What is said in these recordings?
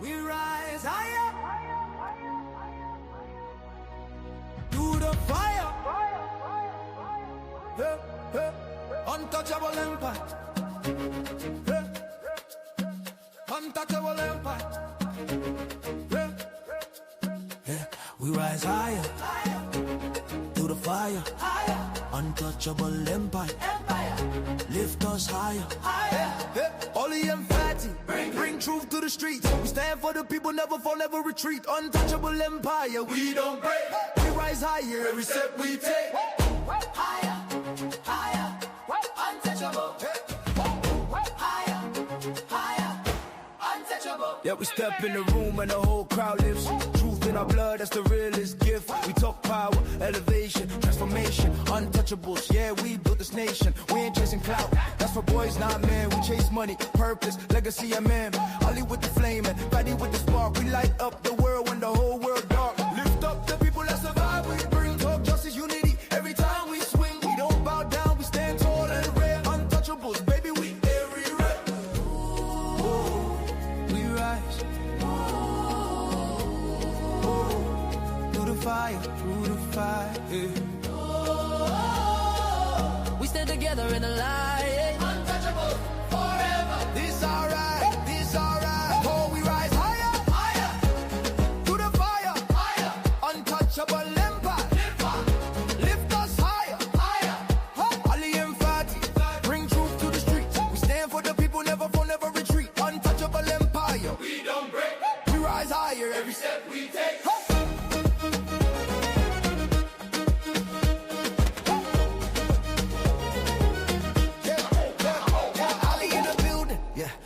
We rise higher through the fire. Hey, hey. Untouchable empire. Hey. Untouchable empire. Hey. Hey. We rise higher through the fire. Untouchable empire. Lift us higher. Hey. Oli and Fatty, bring truth to the streets. We stand for the people, never fall, never retreat. Untouchable empire, we don't break. We rise higher every step we take. Higher, higher, untouchable. Higher, higher, untouchable. Yeah, we step in the room and the whole crowd lifts. Truth in our blood, that's the realest gift. We talk power, elevation, transformation, untouchables. Yeah, we built this nation. We ain't chasing clout. That's for boys, not men. We chase money, purpose, legacy, and man. Ollie with the flame and Fatty with the spark. We light up the world when the whole world dark. Lift up the people that survive. We bring talk, justice, unity. Every time we swing, we don't bow down. We stand tall and rare. Untouchables, baby, we everywhere. We rise. Through the fire, through the fire. Yeah. We stand together in the light. Untouchable forever. This alright, this alright. Oh, we rise higher, higher. Through the fire, higher. Untouchable empire. Lift us higher, higher. Ali and Fatty, bring truth to the streets. We stand for the people, never fall, never retreat. Untouchable empire. We don't break. We rise higher every step we take.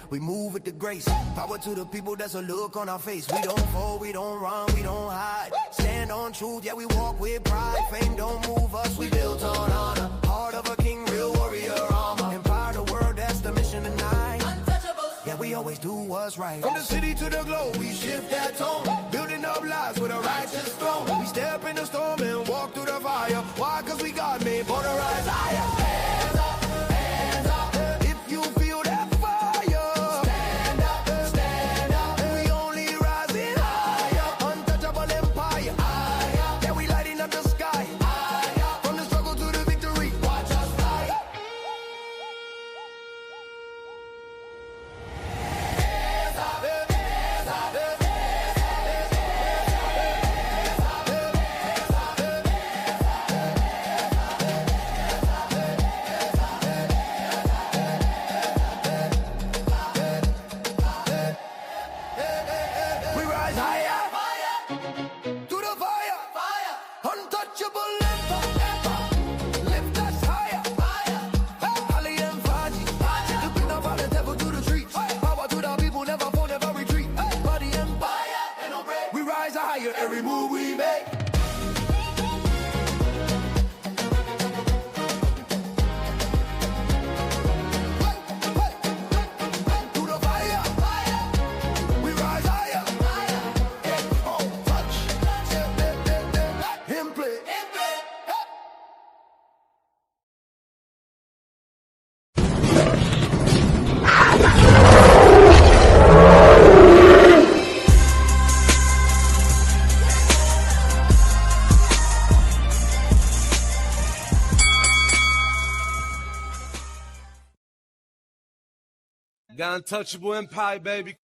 We move with the grace. Power to the people, that's a look on our face. We don't fall, we don't run, we don't hide. Stand on truth, yeah, we walk with pride. Fame don't move us, we built on honor. Heart of a king, real warrior armor. Empower the world, that's the mission tonight. Untouchables. Yeah, we always do what's right. From the city to the globe, we shift that tone. Building up lives with a righteous throne. We step in the storm and walk through the fire. Why? Cause we got made for the rise higher. Hands up, hands up. If you feel that every move we make. Through the fire, we rise higher. Oh, touch, him play. Got Untouchable Empire, baby.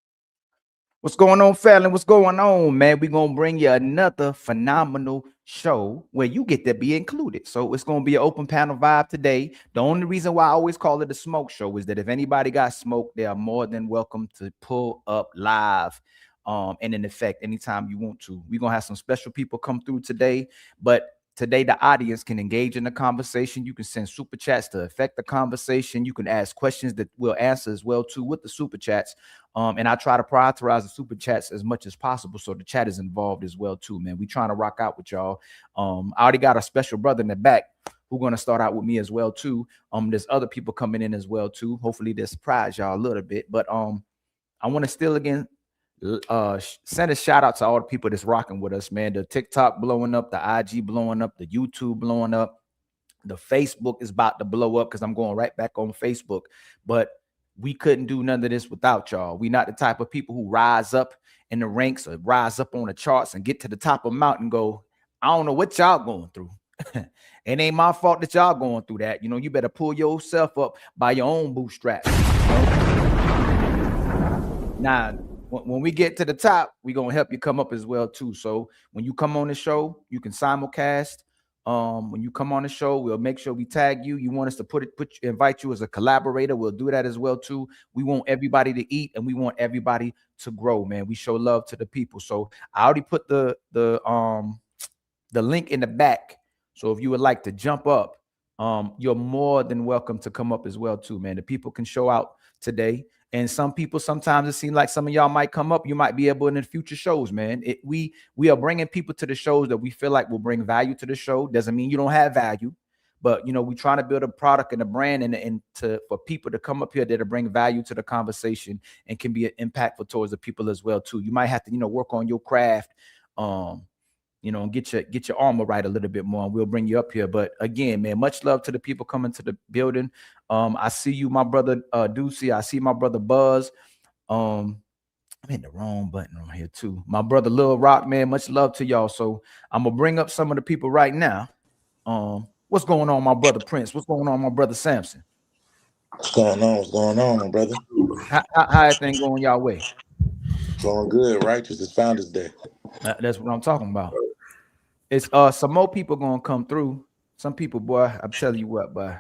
What's going on, family? What's going on, man? We're going to bring you another phenomenal show where you get to be included. So it's going to be an open panel vibe today. The only reason why I always call it a smoke show is that if anybody got smoke, they are more than welcome to pull up live and in effect anytime you want to. We're going to have some special people come through today, but today, the audience can engage in the conversation. You can send super chats to affect the conversation. You can ask questions that we'll answer as well, too, with the super chats. And I try to prioritize the super chats as much as possible so the chat is involved as well, too, man. We trying to rock out with y'all. I already got a special brother in the back who's going to start out with me as well, too. There's other people coming in as well, too. Hopefully, they surprise y'all a little bit. But I want to still, again, send a shout out to all the people that's rocking with us, man. The TikTok blowing up, the IG blowing up, the YouTube blowing up, the Facebook is about to blow up because I'm going right back on Facebook. But we couldn't do none of this without y'all. We not the type of people who rise up in the ranks or rise up on the charts and get to the top of the mountain and go, I don't know what y'all going through. It ain't my fault that y'all going through that. You know, you better pull yourself up by your own bootstraps. You know? Now, when we get to the top, we're going to help you come up as well too. So when you come on the show, you can simulcast. When you come on the show, we'll make sure we tag you. You want us to invite you as a collaborator, we'll do that as well too. We want everybody to eat and we want everybody to grow, man. We show love to the people. So I already put the link in the back. So if you would like to jump up, you're more than welcome to come up as well too, man. The people can show out today. And some people, sometimes it seems like some of y'all might come up. You might be able in the future shows, man. We are bringing people to the shows that we feel like will bring value to the show. Doesn't mean you don't have value, but you know, we're trying to build a product and a brand for people to come up here that bring value to the conversation and can be impactful towards the people as well too. You might have to, work on your craft, and get your armor right a little bit more, and we'll bring you up here. But again, man, much love to the people coming to the building. I see you, my brother Deucey. I see my brother Buzz. I'm hitting the wrong button on here too. My brother Lil Rock, man, much love to y'all. So I'm gonna bring up some of the people right now. What's going on, my brother Prince? What's going on, my brother Samson? What's going on? What's going on, my brother? How everything going y'all way? Going good. Righteous is Founders Day. That's what I'm talking about. It's some more people gonna come through. Some people, boy, I'm telling you what, boy.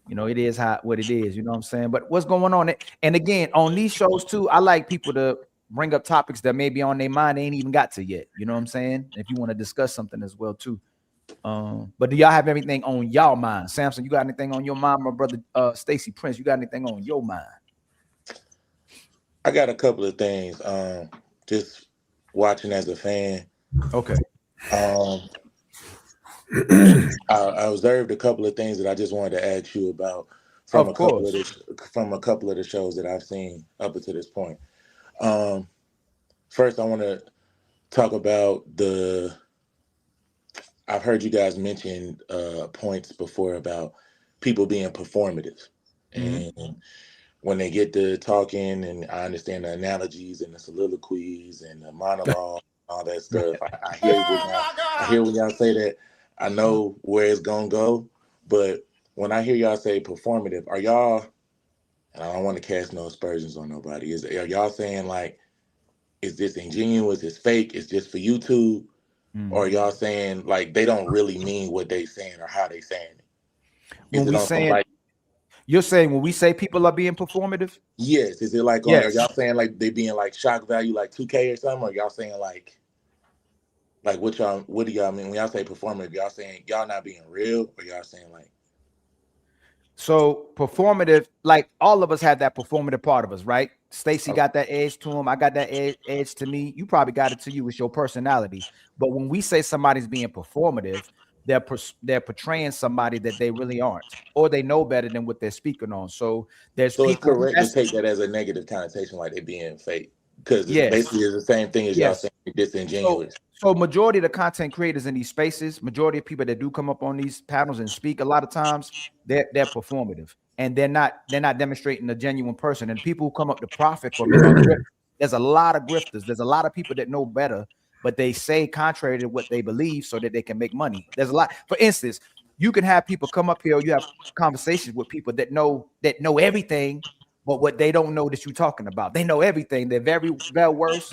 It is what it is. You know what I'm saying? But what's going on? And again, on these shows too, I like people to bring up topics that may be on their mind they ain't even got to yet. You know what I'm saying? If you want to discuss something as well too. But do y'all have everything on y'all mind? Samson, you got anything on your mind? My brother Stacy Prince, you got anything on your mind? I got a couple of things. Just watching as a fan. Okay. I observed a couple of things that I just wanted to ask you about from a couple of the shows that I've seen up until this point. First, I want to talk about I've heard you guys mention points before about people being performative. Mm-hmm. And when they get to talking, and I understand the analogies and the soliloquies and the monologue, all that stuff. I hear when y'all say that. I know where it's gonna go, but when I hear y'all say performative, are y'all? And I don't want to cast no aspersions on nobody. Are y'all saying like, is this ingenuous? It's fake? It's just for YouTube? Mm-hmm. Or are y'all saying like they don't really mean what they saying or how they saying it? You're saying when we say people are being performative? Yes. Is it like, yes. Are y'all saying like they being like shock value, like 2K or something? Or y'all saying like what do y'all mean when y'all say performative? Y'all saying y'all not being real, or y'all saying like? So performative, like all of us have that performative part of us, right? Stacy got that edge to him. I got that edge to me. You probably got it to you. It's your personality. But when we say somebody's being performative, they're portraying somebody that they really aren't, or they know better than what they're speaking on. So it's correct to take that as a negative connotation, like they being fake, because basically it's the same thing as y'all saying disingenuous. So majority of the content creators in these spaces, majority of people that do come up on these panels and speak, a lot of times they're performative, and they're not demonstrating a genuine person. And people who come up to profit from it, there's a lot of grifters. There's a lot of people that know better, but they say contrary to what they believe so that they can make money. There's a lot. For instance, you can have people come up here, you have conversations with people that know everything, but what they don't know that you're talking about. They know everything. They're very well versed.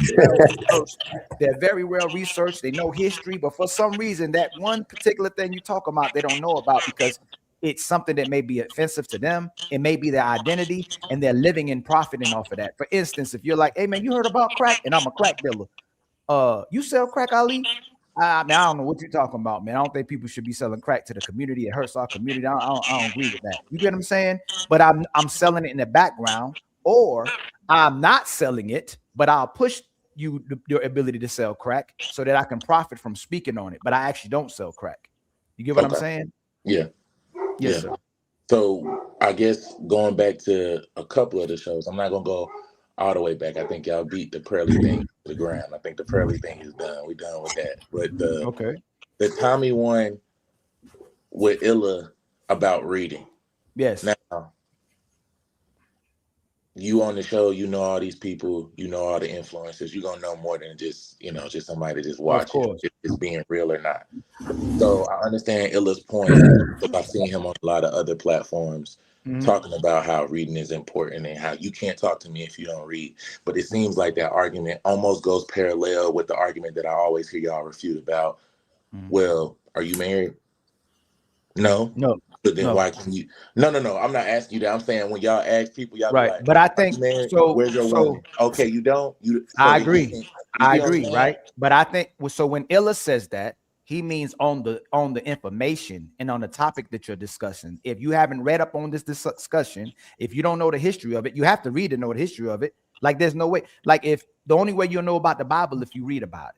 They're very well researched. They know history, but for some reason, that one particular thing you talk about, they don't know about because it's something that may be offensive to them. It may be their identity, and they're living and profiting off of that. For instance, if you're like, hey man, you heard about crack? And I'm a crack dealer. You sell crack, Ali? I don't know what you're talking about, man. I don't think people should be selling crack to the community. It hurts our community. I don't agree with that. You get what I'm saying? But I'm selling it in the background, or I'm not selling it, but I'll push your ability to sell crack so that I can profit from speaking on it. But I actually don't sell crack. You get what I'm saying? Yeah. Yes, sir. So I guess going back to a couple of the shows, I'm not gonna go all the way back. I think y'all beat the Prairie thing to the ground. I think the Prairie thing is done. We done with that. But the Tommy one with Illa about reading. Yes. Now, you on the show, you know all these people, you know all the influencers. You're gonna know more than just just somebody just Of watching course. if it's being real or not. So I understand Illa's point because I've seen him on a lot of other platforms talking about how reading is important and how you can't talk to me if you don't read. But it seems like that argument almost goes parallel with the argument that I always hear y'all refute about. Well, are you married? No. No, But then no. why can you? No. I'm not asking you that. I'm saying when y'all ask people, y'all be Right. like, But I "Are think you married? so. Where's your woman?" Okay, you don't. You I so agree. you I see what I'm agree, saying? right? But I think so when Illa says that, he means on the information and on the topic that you're discussing. If you haven't read up on this discussion, if you don't know the history of it, you have to read to know the history of it. Like there's no way. Like if the only way you'll know about the Bible if you read about it.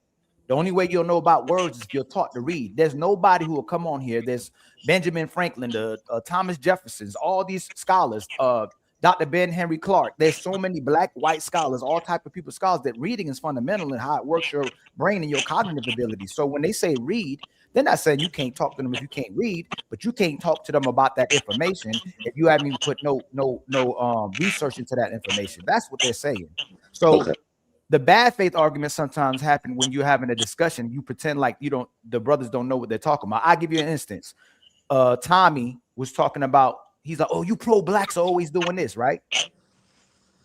The only way you'll know about words is if you're taught to read. There's nobody who will come on here. There's Benjamin Franklin, Thomas Jefferson's, all these scholars, Dr. Ben Henry Clark. There's so many black, white scholars, all type of people, scholars that reading is fundamental in how it works your brain and your cognitive ability. So when they say read, they're not saying you can't talk to them if you can't read, but you can't talk to them about that information if you haven't even put no research into that information. That's what they're saying. So Okay. the bad faith arguments sometimes happen when you're having a discussion. You pretend like the brothers don't know what they're talking about. I'll give you an instance. Tommy was talking about, he's like, oh, you pro-blacks are always doing this, right?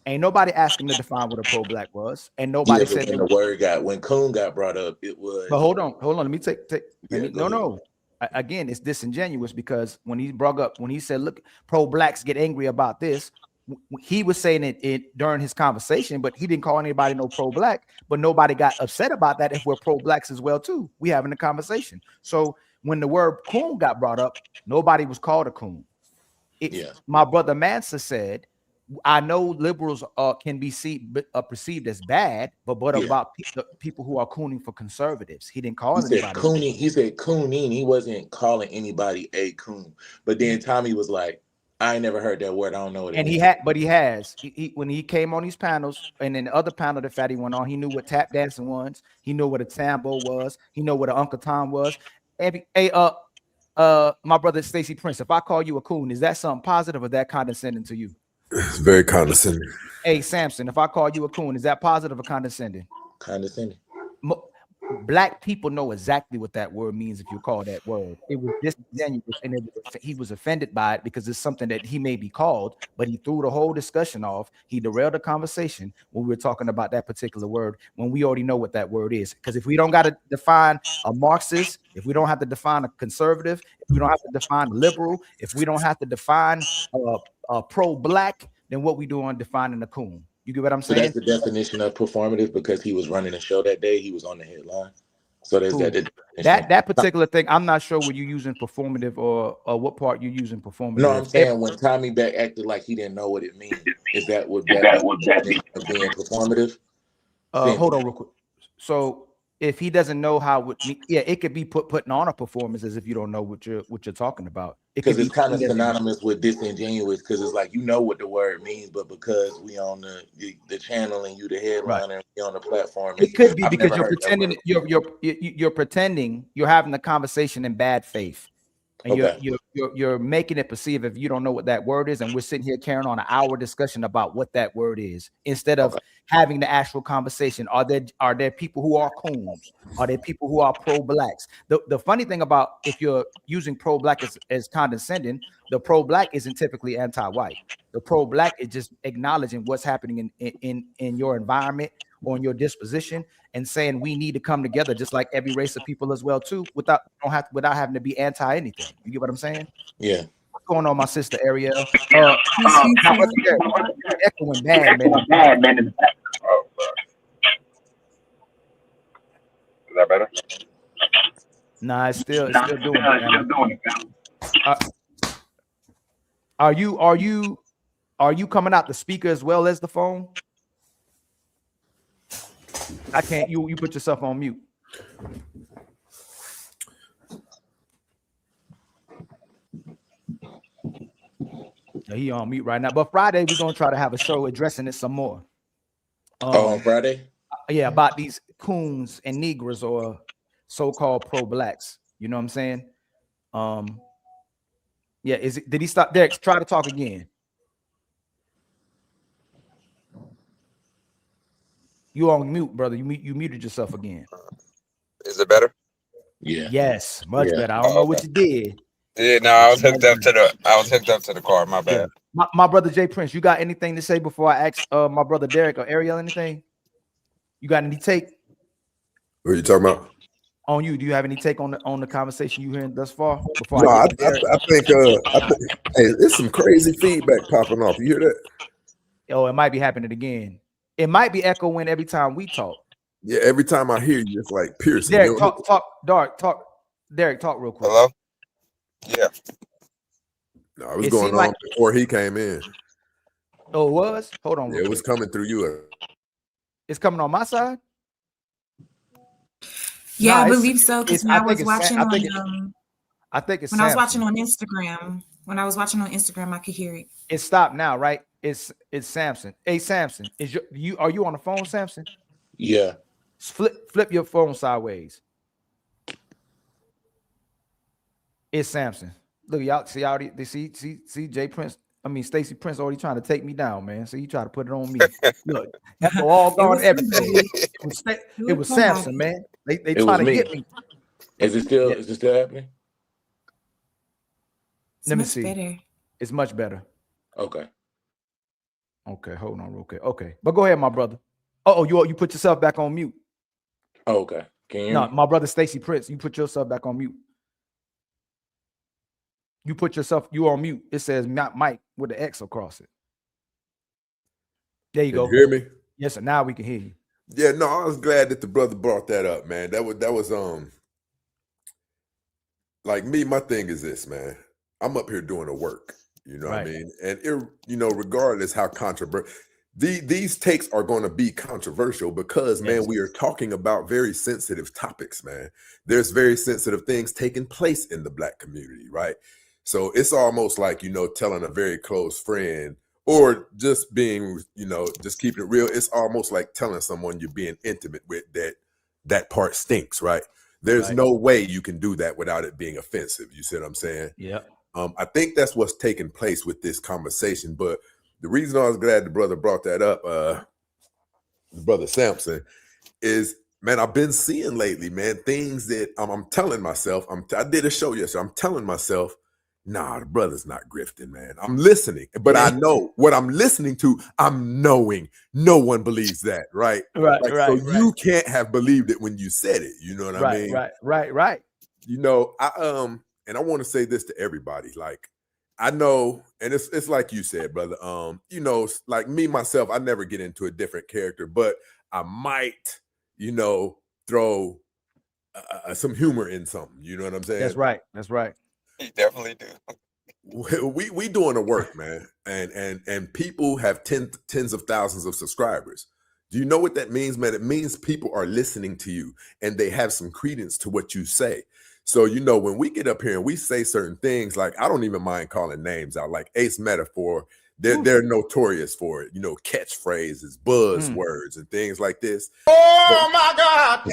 Ain't nobody asked him to define what a pro-black was. And nobody said when the word when Coon got brought up, it was. But hold on. Let me Go ahead. Again, it's disingenuous because when he said, look, pro-blacks get angry about this, he was saying it during his conversation, but he didn't call anybody no pro-black, but nobody got upset about that if we're pro-blacks as well too. We having a conversation. So when the word coon got brought up, nobody was called a coon. My brother Mansa said, I know liberals can be perceived as bad, but what about people who are cooning for conservatives? He didn't call anybody. He said cooning. He wasn't calling anybody a coon. But then Tommy was like, I ain't never heard that word. I don't know what it is. But he has. When he came on these panels, and then the other panel that Fatty went on, he knew what tap dancing was. He knew what a tambo was. He knew what an Uncle Tom was. My brother Stacey Prince, if I call you a coon, is that something positive or that condescending to you? It's very condescending. Hey, Samson, if I call you a coon, is that positive or condescending? Condescending. Black people know exactly what that word means if you call that word. It was disingenuous, and he was offended by it because it's something that he may be called, but he threw the whole discussion off. He derailed the conversation when we were talking about that particular word, when we already know what that word is. Because if we don't got to define a Marxist, if we don't have to define a conservative, if we don't have to define liberal, if we don't have to define a pro-black, then what we do on defining a coon? You get what I'm saying? So that's the definition of performative because he was running a show that day. He was on the headline. So there's that particular thing. I'm not sure what you're using performative or what part you're using performative. No, I'm saying when Tommy Beck acted like he didn't know what it means, is that what that of being performative? Hold on real quick. So if he doesn't know how it could be putting on a performance as if you don't know what you're talking about. Because it's kind of synonymous with disingenuous, because it's like you know what the word means, but because we on the channel and you the headliner, we on the platform. It could be because you're pretending you're pretending you're having the conversation in bad faith. And you're making it perceive if you don't know what that word is, and we're sitting here carrying on an hour discussion about what that word is instead of having the actual conversation. Are there people who are coons? Are there people who are pro-blacks? The funny thing about if you're using pro-black as condescending, the pro-black isn't typically anti-white. The pro-black is just acknowledging what's happening in your environment or in your disposition and saying we need to come together just like every race of people as well too, without having to be anti anything. You get what I'm saying? Yeah. What's going on, my sister Ariel? Echoing bad, man. Is that better? Nah, it's still doing it. Are you coming out the speaker as well as the phone? I can't. You put yourself on mute. He on mute right now. But Friday we're gonna try to have a show addressing it some more. On Friday? Yeah, about these coons and Negroes or so-called pro-blacks. You know what I'm saying? Yeah. Did he stop? Derek, try to talk again. You on mute, brother. You muted yourself again. Is it better? Yeah. Yes, much Yeah. better. I don't know what you did. Yeah, no, I was hooked up to the car. My bad. Yeah. My brother Jay Prince, you got anything to say before I ask my brother Derek or Ariel anything? You got any take? What are you talking about? On you, do you have any take on the conversation you hearing thus far? Before No, I I get to Derek? think hey, there's some crazy feedback popping off. You hear that? Oh, it might be happening again. It might be echoing every time we talk. Yeah, every time I hear you, it's like piercing. Derek, Derek, talk real quick. Hello? Yeah. No, it was going on before he came in. Oh, it was? Hold on. Yeah, it was coming through you. It's coming on my side? Yeah, I believe so. Because when I was watching on Instagram, I could hear it. It stopped now, right? It's Samson. Hey, Samson, are you on the phone, Samson? Yeah. Flip your phone sideways. It's Samson. Look, y'all see already. They see Jay Prince. I mean, Stacey Prince already trying to take me down, man. So you try to put it on me. Look, that's all gone. Everything. It was Samson, man. They trying to get me. Is it still happening? Let me see. Better. It's much better. Okay. Okay, hold on real quick. Okay, but go ahead, my brother. Oh, you put yourself back on mute. Oh, okay. Can you hear me? My brother Stacey Prince, you put yourself back on mute. You on mute. It says Mike with the X across it. There you go. You hear me? Yes, sir. Now we can hear you. Yeah, no, I was glad that the brother brought that up, man. That was like me, my thing is this, man. I'm up here doing the work. You know what I mean? And regardless how controversial these takes are going to be controversial because, man, we are talking about very sensitive topics, man. There's very sensitive things taking place in the Black community, right? So it's almost like, telling a very close friend or just being, just keeping it real. It's almost like telling someone you're being intimate with that part stinks, right? There's no way you can do that without it being offensive. You see what I'm saying? Yeah. I think that's what's taking place with this conversation. But the reason I was glad the brother brought that up, the brother Samson, is, man, I've been seeing lately, man, things that I'm telling myself. I did a show yesterday. I'm telling myself, nah, the brother's not grifting, man. I'm listening, but I know what I'm listening to. I'm knowing no one believes that, right? Right. So you can't have believed it when you said it. You know what I mean? Right. And I want to say this to everybody. Like, I know, and it's like you said, brother. Like me, myself, I never get into a different character, but I might, throw some humor in something. You know what I'm saying? That's right. You definitely do. We doing the work, man. And people have tens of thousands of subscribers. Do you know what that means, man? It means people are listening to you and they have some credence to what you say. So, when we get up here and we say certain things, like, I don't even mind calling names out, like Ace Metaphor, they're notorious for it, catchphrases, buzzwords, and things like this. Oh, my God.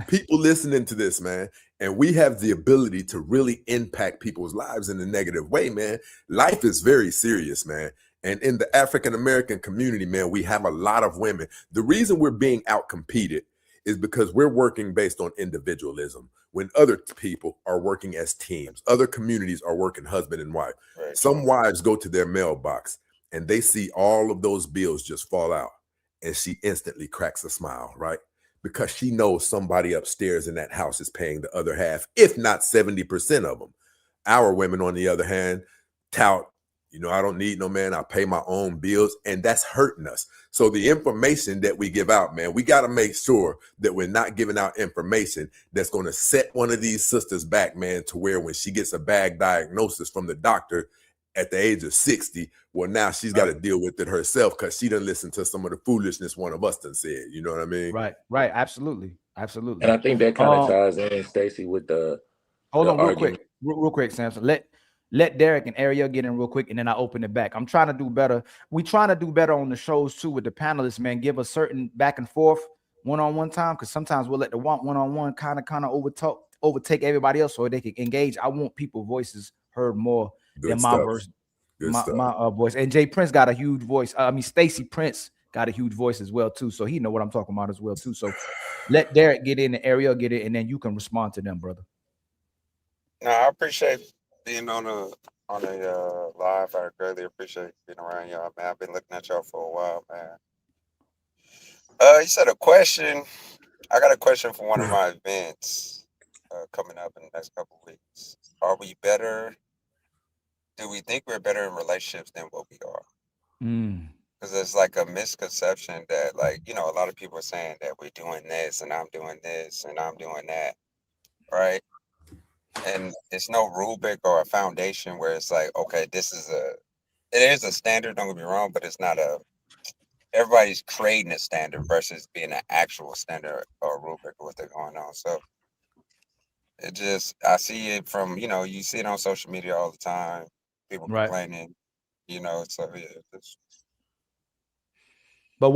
People listening to this, man, and we have the ability to really impact people's lives in a negative way, man. Life is very serious, man. And in the African-American community, man, we have a lot of women. The reason we're being outcompeted is because we're working based on individualism when other people are working as teams. Other communities are working husband and wife. Right. Some wives go to their mailbox and they see all of those bills just fall out and she instantly cracks a smile, right? Because she knows somebody upstairs in that house is paying the other half, if not 70% of them. Our women, on the other hand, tout, I don't need no man. I pay my own bills, and that's hurting us. So the information that we give out, man, we got to make sure that we're not giving out information that's going to set one of these sisters back, man, to where when she gets a bad diagnosis from the doctor at the age of 60, well, now she's got to deal with it herself because she didn't listen to some of the foolishness one of us done said. You know what I mean? Right. Absolutely. And I think that kind of ties in, Stacey, with the hold on real quick, Samson. Let Derek and Ariel get in real quick, and then I open it back. I'm trying to do better. We trying to do better on the shows too with the panelists, man. Give a certain back and forth one-on-one time, because sometimes we'll let the one-on-one kind of overtake everybody else so they can engage. I want people's voices heard more than my voice. And Jay Prince got a huge voice. Stacey Prince got a huge voice as well too, so he know what I'm talking about as well too. So let Derek get in, the Ariel get it, and then you can respond to them, brother. No, I appreciate being on a live. I greatly appreciate being around y'all, man. I've been looking at y'all for a while, man. You said a question. I got a question for one of my events coming up in the next couple of weeks. Are we better? Do we think we're better in relationships than what we are? Because it's like a misconception that, like, you know, a lot of people are saying that we're doing this and I'm doing this and I'm doing that, right? And it's no rubric or a foundation where it's like, okay, it is a standard, don't get me wrong, but it's not everybody's creating a standard versus being an actual standard or rubric of what they're going on. So I see it from, you know, you see it on social media all the time, people complaining, you know, so yeah. But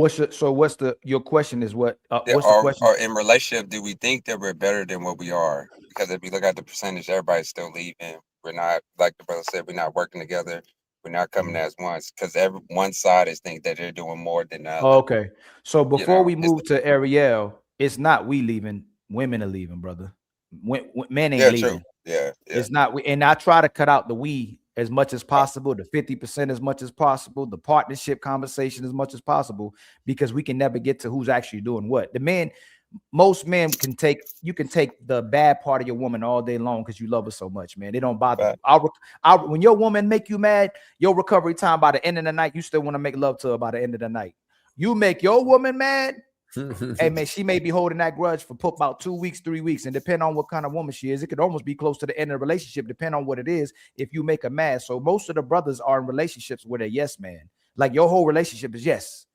your question is what? What's the question? Or in relationship, do we think that we're better than what we are? Because if you look at the percentage, everybody's still leaving. We're not, like the brother said, we're not working together. We're not coming as one, because one side is think that they're doing more than the other. Okay, so before we move to Ariel, it's not we leaving, women are leaving, brother. Men ain't leaving. True. Yeah, it's not. And I try to cut out the we as much as possible, the 50% as much as possible, the partnership conversation as much as possible, because we can never get to who's actually doing what. Most men can take the bad part of your woman all day long because you love her so much, man. They don't bother. When your woman make you mad, your recovery time by the end of the night, you still want to make love to her by the end of the night. You make your woman mad, hey man, she may be holding that grudge for about 2 weeks, 3 weeks, and depending on what kind of woman she is, it could almost be close to the end of the relationship, depending on what it is. If you make her mad, so most of the brothers are in relationships with a yes man. Like your whole relationship is yes,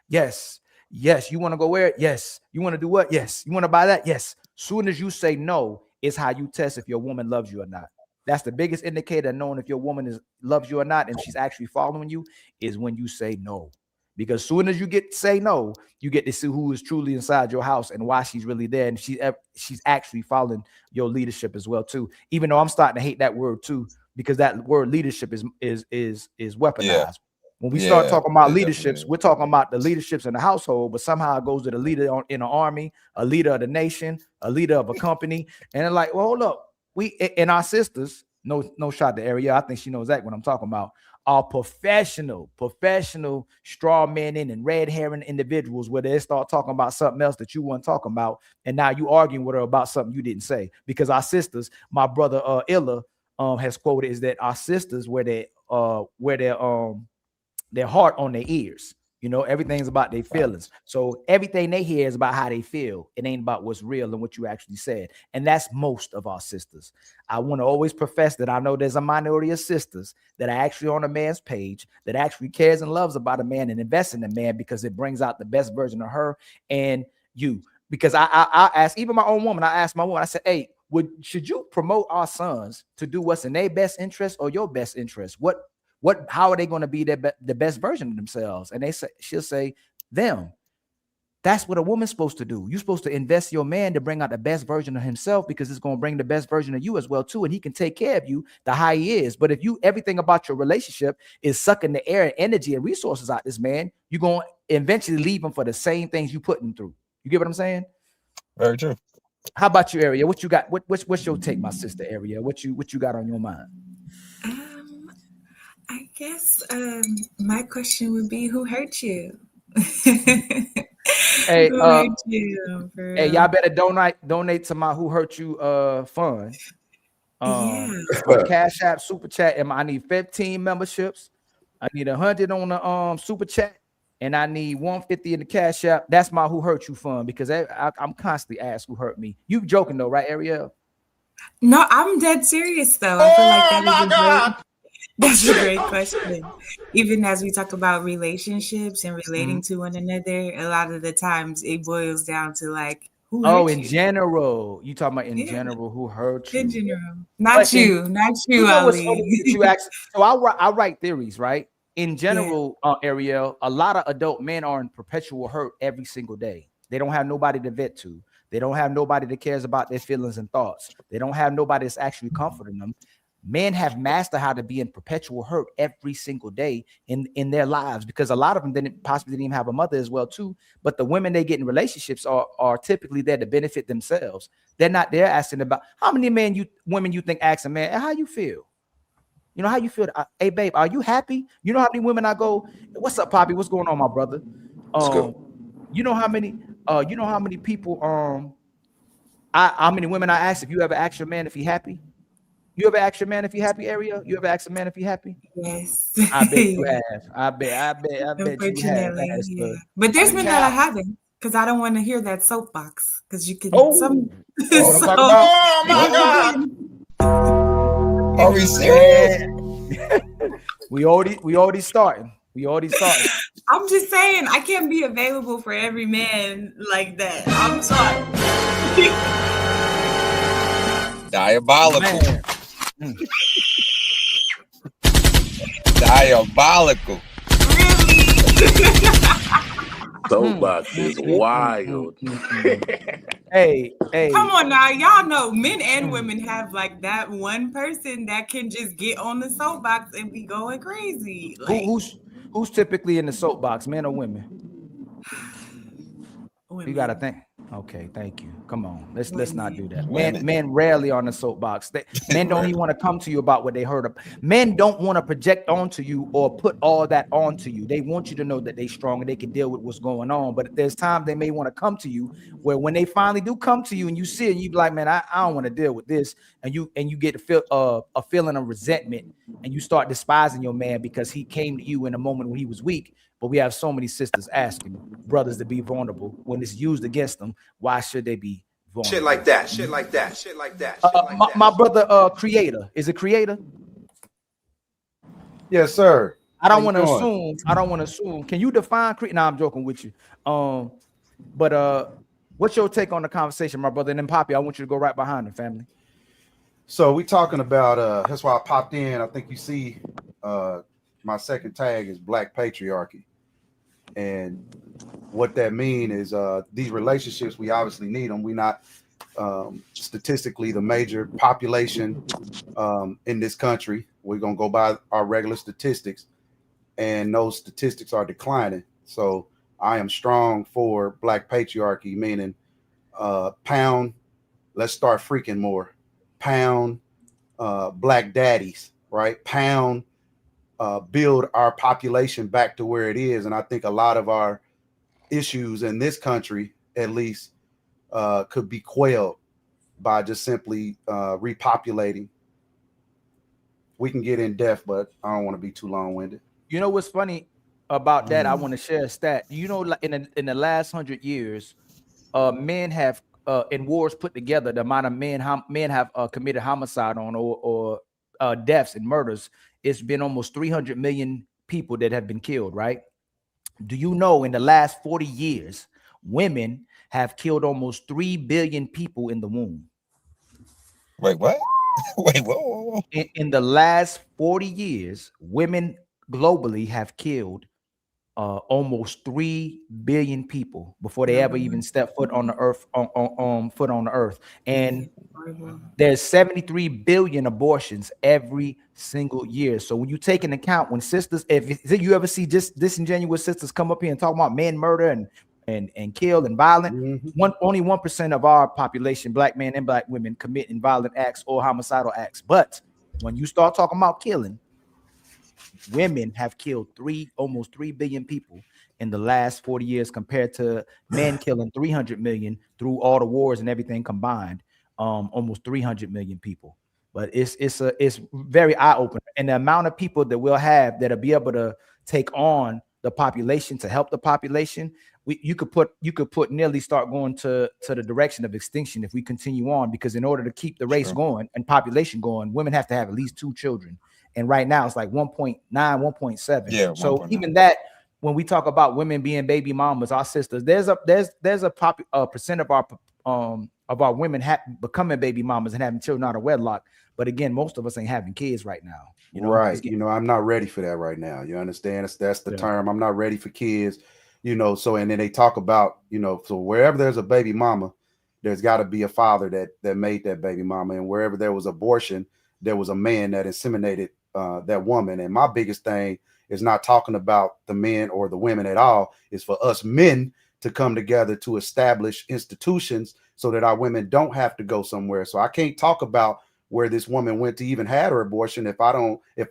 yes, yes. You want to go where? Yes. You want to do what? Yes. You want to buy that? Yes. Soon as you say no, is how you test if your woman loves you or not. That's the biggest indicator of knowing if your woman loves you or not, and she's actually following you, is when you say no. Because soon as you say no, you get to see who is truly inside your house and why she's really there, and she's actually following your leadership as well too. Even though I'm starting to hate that word too, because that word leadership is weaponized. Yeah. When we start talking about leaderships, we're talking about the leaderships in the household, but somehow it goes to the leader in the army, a leader of the nation, a leader of a company, and they're like, well, hold up, we and our sisters, no shot to Ariel, I think she knows exactly what I'm talking about, are professional straw manning and red herring individuals where they start talking about something else that you weren't talking about, and now you arguing with her about something you didn't say. Because our sisters, my brother Illa has quoted, is that our sisters wear their heart on their ears. You know, everything's about their feelings. So everything they hear is about how they feel. It ain't about what's real and what you actually said. And that's most of our sisters. I want to always profess that I know there's a minority of sisters that are actually on a man's page, that actually cares and loves about a man and invests in a man because it brings out the best version of her and you. Because I ask, even my own woman, I asked my woman, I said, hey, should you promote our sons to do what's in their best interest or your best interest? How are they going to be the best version of themselves? And she'll say them. That's what a woman's supposed to do. You're supposed to invest your man to bring out the best version of himself, because it's going to bring the best version of you as well too. And he can take care of you the high he is. But if everything about your relationship is sucking the air and energy and resources out this man, you're going to eventually leave him for the same things you put him through. You get what I'm saying? Very true. How about you, Ariel? What you got? What's your take, my sister Ariel? What you got on your mind? I guess my question would be, who hurt you? Hey, hey, y'all better donate to my Who Hurt You fund. Cash App, Super Chat, and I need 15 memberships. I need 100 on the Super Chat, and I need 150 in the Cash App. That's my Who Hurt You fund, because I'm constantly asked who hurt me. You joking though, right, Ariel? No, I'm dead serious though. I feel like that is that's a great question. Even as we talk about relationships and relating to one another, a lot of the times it boils down to like, who hurt you? General. You talking about in general, who hurt you? In general. Not you, Ali. You asked, so I write theories, right? In general, Ariel, a lot of adult men are in perpetual hurt every single day. They don't have nobody to vent to. They don't have nobody that cares about their feelings and thoughts. They don't have nobody that's actually comforting them. Men have mastered how to be in perpetual hurt every single day in their lives, because a lot of them didn't even have a mother as well too. But the women they get in relationships are typically there to benefit themselves. They're not there asking about how many women you think ask a man, how you feel? You know, how you feel? Hey, babe, are you happy? You know how many women I go, what's up, Poppy? What's going on, my brother? You know how many people, how many women I ask if you ever ask your man if he happy? You ever ask your man if he happy, Ariel? You ever ask a man if he happy? Yes. I bet you have. I bet you have. Yeah. But there's men that I haven't, because I don't want to hear that soapbox. Because you can Oh my God. Are we serious? we already starting. I'm just saying, I can't be available for every man like that. I'm sorry. Diabolical. Diabolical. Soapbox is wild. Hey. Come on now. Y'all know men and women have like that one person that can just get on the soapbox and be going crazy. Like, who's typically in the soapbox, men or women? women. You gotta think. Okay, thank you. Come on, let's not do that. Women. Men rarely on the soapbox. Men don't even want to come to you about what they heard of. Men don't want to project onto you or put all that onto you. They want you to know that they're strong and they can deal with what's going on. But there's times they may want to come to you where when they finally do come to you and you see it, you be like, man, I don't want to deal with this, and you get to feel a feeling of resentment, and you start despising your man because he came to you in a moment when he was weak. But we have so many sisters asking brothers to be vulnerable when it's used against them. Why should they be vulnerable? Shit like that. My brother, Creator. Is it Creator? Yes, sir. I don't want to assume. Can you define creator? No, I'm joking with you. But what's your take on the conversation, my brother? And then Poppy, I want you to go right behind the family. So we talking about that's why I popped in. I think you see my second tag is Black Patriarchy. And what that means is these relationships, we obviously need them. We're not statistically the major population in this country. We're going to go by our regular statistics, and those statistics are declining. So I am strong for Black Patriarchy, meaning pound, let's start freaking more. Pound Black daddies, right? Pound build our population back to where it is. And I think a lot of our issues in this country, at least, could be quelled by just simply repopulating. We can get in depth, but I don't want to be too long-winded. You know what's funny about that? I want to share a stat. You know, in the last 100 years, men have in wars put together, the amount of men have committed homicide on or deaths and murders, it's been almost 300 million people that have been killed, right? Do you know in the last 40 years, women have killed almost 3 billion people in the womb? Wait, what? Wait, whoa. In the last 40 years, women globally have killed almost 3 billion people before they ever even step foot on the earth, foot on the earth. And there's 73 billion abortions every single year. So when you take into account when sisters, if you ever see just disingenuous sisters come up here and talk about men murder and kill and violent, only 1% of our population, Black men and Black women, commit violent acts or homicidal acts. But when you start talking about killing, women have killed almost 3 billion people in the last 40 years compared to men killing 300 million through all the wars and everything combined. Almost 300 million people. But it's very eye-opening. And the amount of people that we'll have that'll be able to take on the population to help the population, you could put nearly start going to the direction of extinction if we continue on, because in order to keep the race going and population going, women have to have at least 2 children. And right now it's like 1.9, 1.7. Yeah. So 1.9. Even that, when we talk about women being baby mamas, our sisters, there's a percent of our women becoming baby mamas and having children out of wedlock. But again, most of us ain't having kids right now. You know? Right. You know, I'm not ready for that right now. You understand? That's the term. I'm not ready for kids. You know, so and then they talk about, you know, so wherever there's a baby mama, there's got to be a father that made that baby mama, and wherever there was abortion, there was a man that inseminated that woman. And my biggest thing is not talking about the men or the women at all. It's for us men to come together to establish institutions so that our women don't have to go somewhere. So I can't talk about where this woman went to even had her abortion if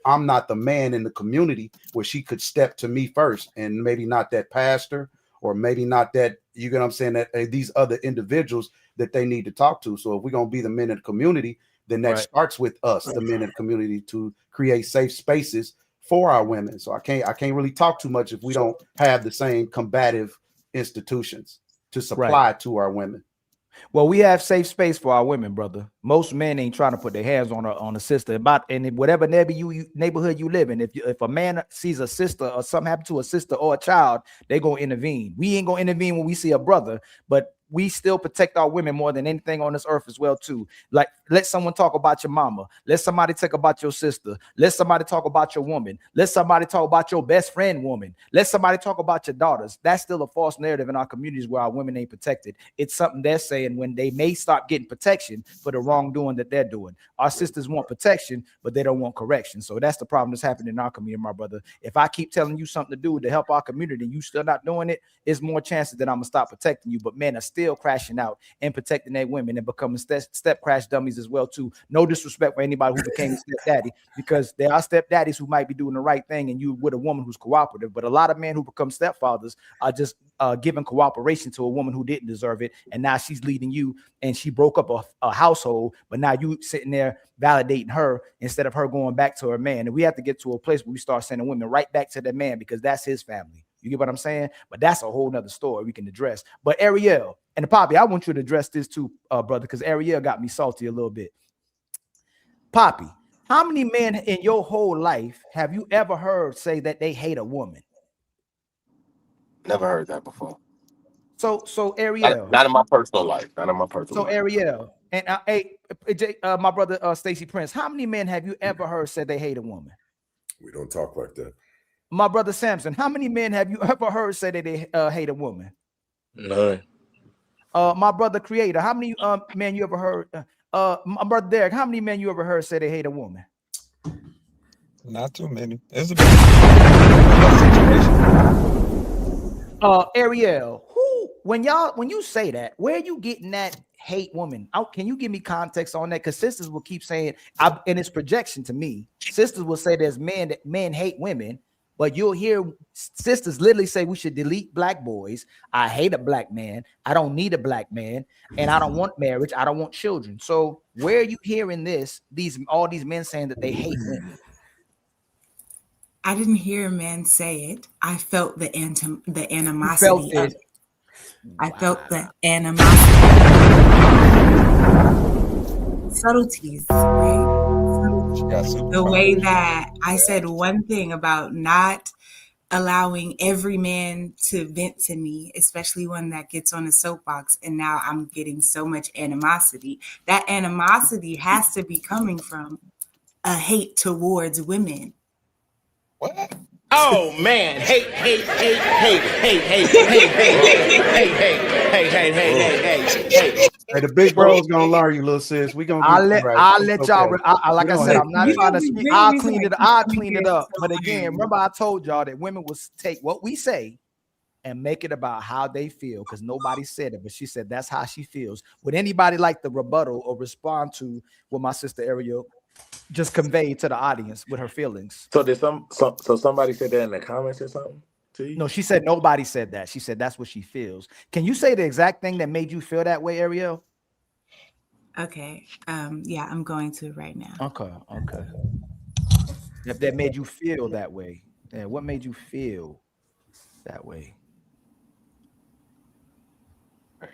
I'm not the man in the community where she could step to me first, and maybe not that pastor, or maybe not that, you get what I'm saying, that these other individuals that they need to talk to. So if we're going to be the men in the community, then that starts with us, the men in the community, to create safe spaces for our women. So I can't really talk too much if we don't have the same combative institutions to supply to our women. Well, we have safe space for our women, brother. Most men ain't trying to put their hands on a sister. And in whatever neighborhood you live in, if a man sees a sister or something happen to a sister or a child, they gonna intervene. We ain't gonna intervene when we see a brother, but we still protect our women more than anything on this earth as well too. Like, let someone talk about your mama. Let somebody talk about your sister. Let somebody talk about your woman. Let somebody talk about your best friend woman. Let somebody talk about your daughters. That's still a false narrative in our communities where our women ain't protected. It's something they're saying when they may start getting protection for the wrongdoing that they're doing. Our sisters want protection, but they don't want correction. So that's the problem that's happening in our community, my brother. If I keep telling you something to do to help our community and you still not doing it, it's more chances that I'm gonna stop protecting you. But men are still crashing out and protecting their women and becoming step crash dummies as well too. No disrespect for anybody who became a stepdaddy, because there are stepdaddies who might be doing the right thing and you with a woman who's cooperative. But a lot of men who become stepfathers are just giving cooperation to a woman who didn't deserve it, and now she's leading you, and she broke up a household, but now you sitting there validating her instead of her going back to her man. And we have to get to a place where we start sending women right back to their man, because that's his family. You get what I'm saying? But that's a whole nother story we can address. But Ariel and Poppy, I want you to address this too, brother, because Ariel got me salty a little bit. Poppy, how many men in your whole life have you ever heard say that they hate a woman? Never heard that before. So Ariel, not in my personal life. Not in my personal so life. Ariel and my brother Stacey Prince, how many men have you ever heard say they hate a woman? We don't talk like that. My brother Samson, how many men have you ever heard say that they hate a woman? None. My brother Creator, how many men you ever heard? My brother Derek, how many men you ever heard say they hate a woman? Not too many. It's a big situation. Ariel, when you say that, where are you getting that hate woman? Can you give me context on that? Because sisters will keep saying, and it's projection to me. Sisters will say there's men hate women, but you'll hear sisters literally say we should delete black boys. I hate a black man. I don't need a black man, and I don't want marriage. I don't want children. So where are you hearing this? All these men saying that they hate women. I didn't hear a man say it. I felt the animosity. Felt it. I felt the animosity. Subtleties, right? The way that I said one thing about not allowing every man to vent to me, especially one that gets on a soapbox, and now I'm getting so much animosity. That animosity has to be coming from a hate towards women. What? Oh man, hey. Hey, the big bro's gonna learn you, little sis. We gonna. I'll let y'all. Like I said, I'm not trying to speak. I'll clean it up. But again, remember I told y'all that women will take what we say and make it about how they feel, because nobody said it, but she said that's how she feels. Would anybody like to rebuttal or respond to what my sister Ariel just conveyed to the audience with her feelings? So did somebody said that in the comments or something to you? No, she said nobody said that. She said that's what she feels. Can you say the exact thing that made you feel that way, Ariel? Okay. Yeah, I'm going to right now. Okay. If that made you feel that way, yeah, what made you feel that way?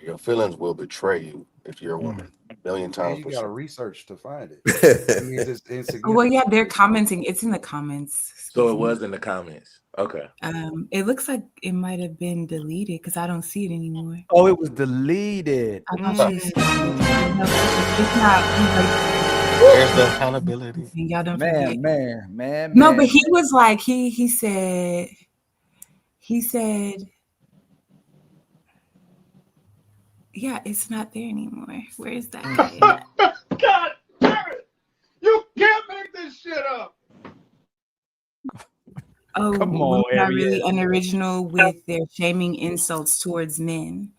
Your feelings will betray you if you're a woman. A million times. You gotta research to find it. It means it's insignificant. Well, yeah, they're commenting. It's in the comments. So it was in the comments. Okay. It looks like it might have been deleted because I don't see it anymore. Oh, it was deleted. It's not. There's the accountability. Y'all don't forget. Man. No, but he was like he said. Yeah, it's not there anymore. Where is that? God damn it! You can't Oh, Come women on, are really Ariel. unoriginal with their shaming insults towards men.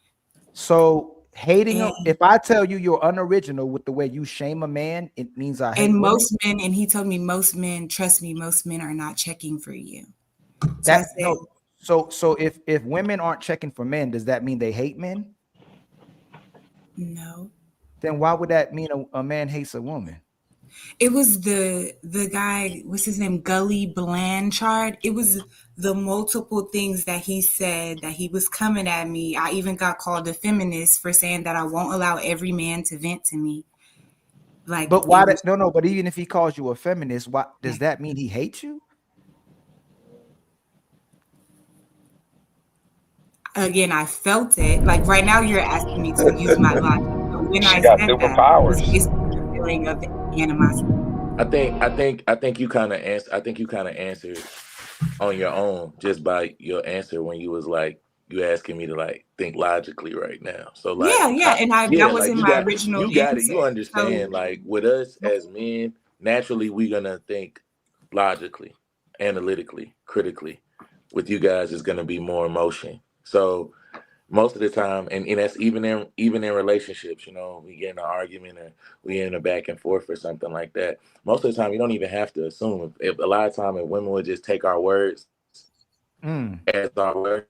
So hating And, if I tell you you're unoriginal with the way you shame a man, it means I hate and women. most men, and he told me most men, trust me, most men are not checking for you. So I That said, no. So if women aren't checking for men, does that mean they hate men? no. Then why would that mean a man hates a woman? It was the guy, what's his name, Gully Blanchard. It was the multiple things that he said that he was coming at me. I even got called a feminist for saying that I won't allow every man to vent to me. Like But it why? was, No. But even if he calls you a feminist, why does that mean he hates you? again, I felt it. Like right now, you're asking me to use my logic. But when She I got said that, it was superpowers. based on a feeling of animosity. I think you kind of answered on your own just by your answer when you was like you asking me to like think logically right now. So like Yeah, and that yeah, like wasn't my original you got it. answer. You So understand like with us as men, naturally we're gonna think logically, analytically, critically. With you guys it's gonna be more emotion. So most of the time, and that's even in relationships, you know, we get in an argument or we in a back and forth or something like that. Most of the time, you don't even have to assume. If a lot of time, if women would just take our words as our words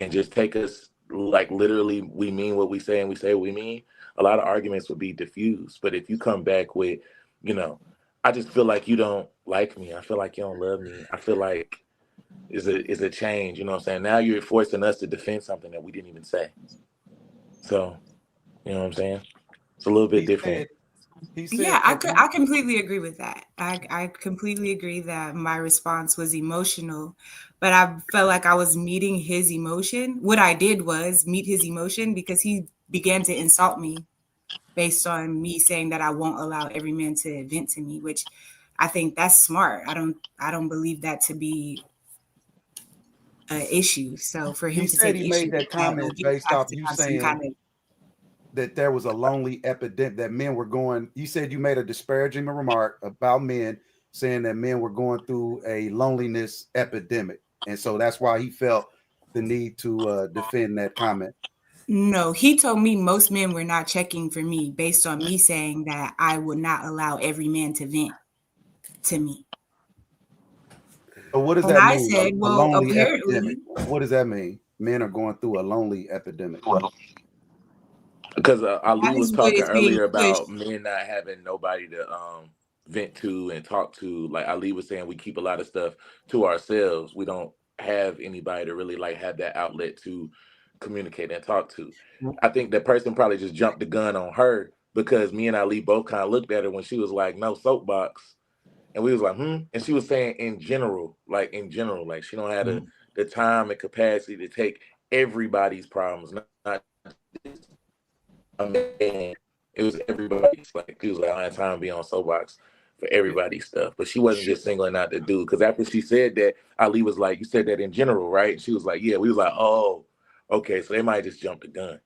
and just take us like literally, we mean what we say and we say what we mean. A lot of arguments would be diffused. But if you come back with, you know, I just feel like you don't like me. I feel like you don't love me. I feel like is a change. You know what I'm saying? Now you're forcing us to defend something that we didn't even say. So, you know what I'm saying? It's a little bit different. He yeah, said, I completely agree with that. I completely agree that my response was emotional, but I felt like I was meeting his emotion. What I did was meet his emotion because he began to insult me based on me saying that I won't allow every man to vent to me, which I think that's smart. I don't believe that to be an issue. So for him he to said take he issue made with that that, comment you based have off to you have some saying kind of that there was a lonely epidemic, that men were going. You said you made a disparaging remark about men, saying that men were going through a loneliness epidemic. And so that's why he felt the need to defend that comment. No, he told me most men were not checking for me based on me saying that I would not allow every man to vent to me. So what does And that I mean? said, A well, lonely epidemic. apparently, What does that mean? Men are going through a lonely epidemic. Because Ali that was is what talking is being earlier about pushed. men not having nobody to vent to and talk to. Like Ali was saying, we keep a lot of stuff to ourselves. We don't have anybody to really like have that outlet to communicate and talk to. I think that person probably just jumped the gun on her because me and Ali both kind of looked at her when she was like, "No soapbox," and we was like, "Hmm," and she was saying in general, like she don't have the time and capacity to take everybody's problems, not a man. It was everybody's. Like he was like, I don't have time to be on soapbox for everybody's stuff. But she wasn't just singling out the dude. Because after she said that, Ali was like, "You said that in general, right?" And she was like, "Yeah." We was like, "Oh, okay." So they might just jump the gun.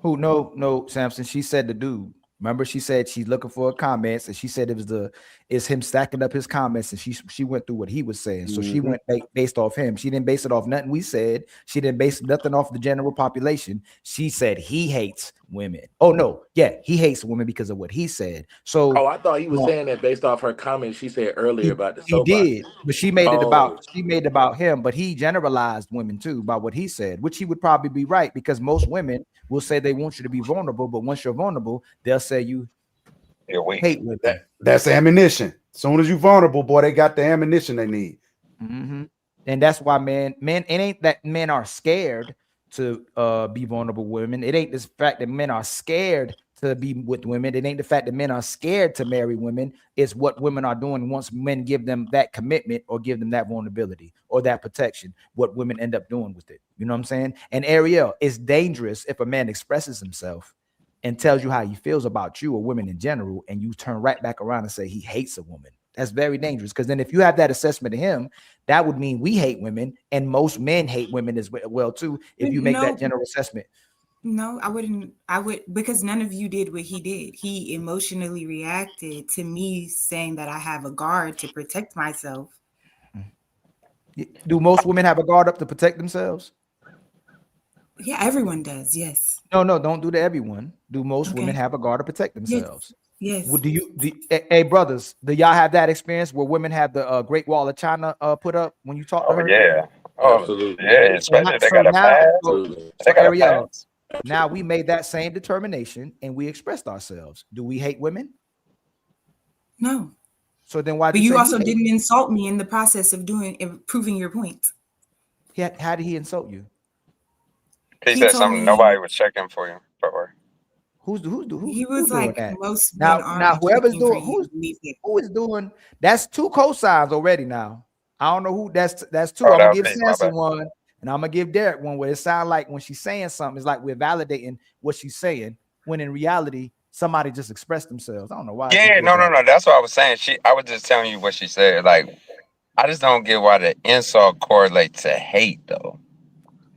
Who? No, Samson. She said the dude. Remember, she said she's looking for comments, and she said it's him stacking up his comments, and she went through what he was saying. So she went based off him. She didn't base it off nothing we said. She didn't base nothing off the general population. She said he hates women. Oh no, yeah, he hates women because of what he said. So Oh, I thought he was saying that based off her comment she said earlier about the he soapbox. did, but she made it Oh, about him, but he generalized women too by what he said, which he would probably be right because most women will say they want you to be vulnerable, but once you're vulnerable, they'll say you're weak. hate women. That's ammunition. As soon as you're vulnerable, boy, they got the ammunition they need. And that's why men, it ain't that men are scared to be vulnerable with women. It ain't this fact that men are scared to be with women. It ain't the fact that men are scared to marry women. It's what women are doing once men give them that commitment or give them that vulnerability or that protection, what women end up doing with it. You know what I'm saying? And Ariel, it's dangerous if a man expresses himself and tells you how he feels about you or women in general, and you turn right back around and say he hates a woman. That's very dangerous, because then if you have that assessment of him, that would mean we hate women, and most men hate women as well too. If you make that general assessment. No, I wouldn't. I would, because none of you did what he did. He emotionally reacted to me saying that I have a guard to protect myself. Do most women have a guard up to protect themselves? Yeah, everyone does. Yes. No, don't do to everyone. Do most women Okay. have a guard to protect Yes. themselves? Yes. Well, hey brothers, do y'all have that experience where women have the Great Wall of China put up when you talk to Oh her? yeah. Oh Absolutely. yeah. Especially if they got a pass. Absolutely. They got a Ariel, pass. now we made that same determination and we expressed ourselves. Do we hate women? No. So then why? But you also didn't insult me in the process of proving your point. How did he insult you? He said something nobody was checking for you. Who He was doing like, that? most men aren't Now whoever's checking for doing you. who is doing, that's 2 cosigns already. Now I don't know who that's 2. Oh, I'm that gonna was give me, my Sansa bad. one, and I'm gonna give Derek one where it sounds like when she's saying something, it's like we're validating what she's saying, when in reality somebody just expressed themselves. I don't know why. Yeah, no. That's what I was saying. I was just telling you what she said. Like, I just don't get why the insult correlates to hate though.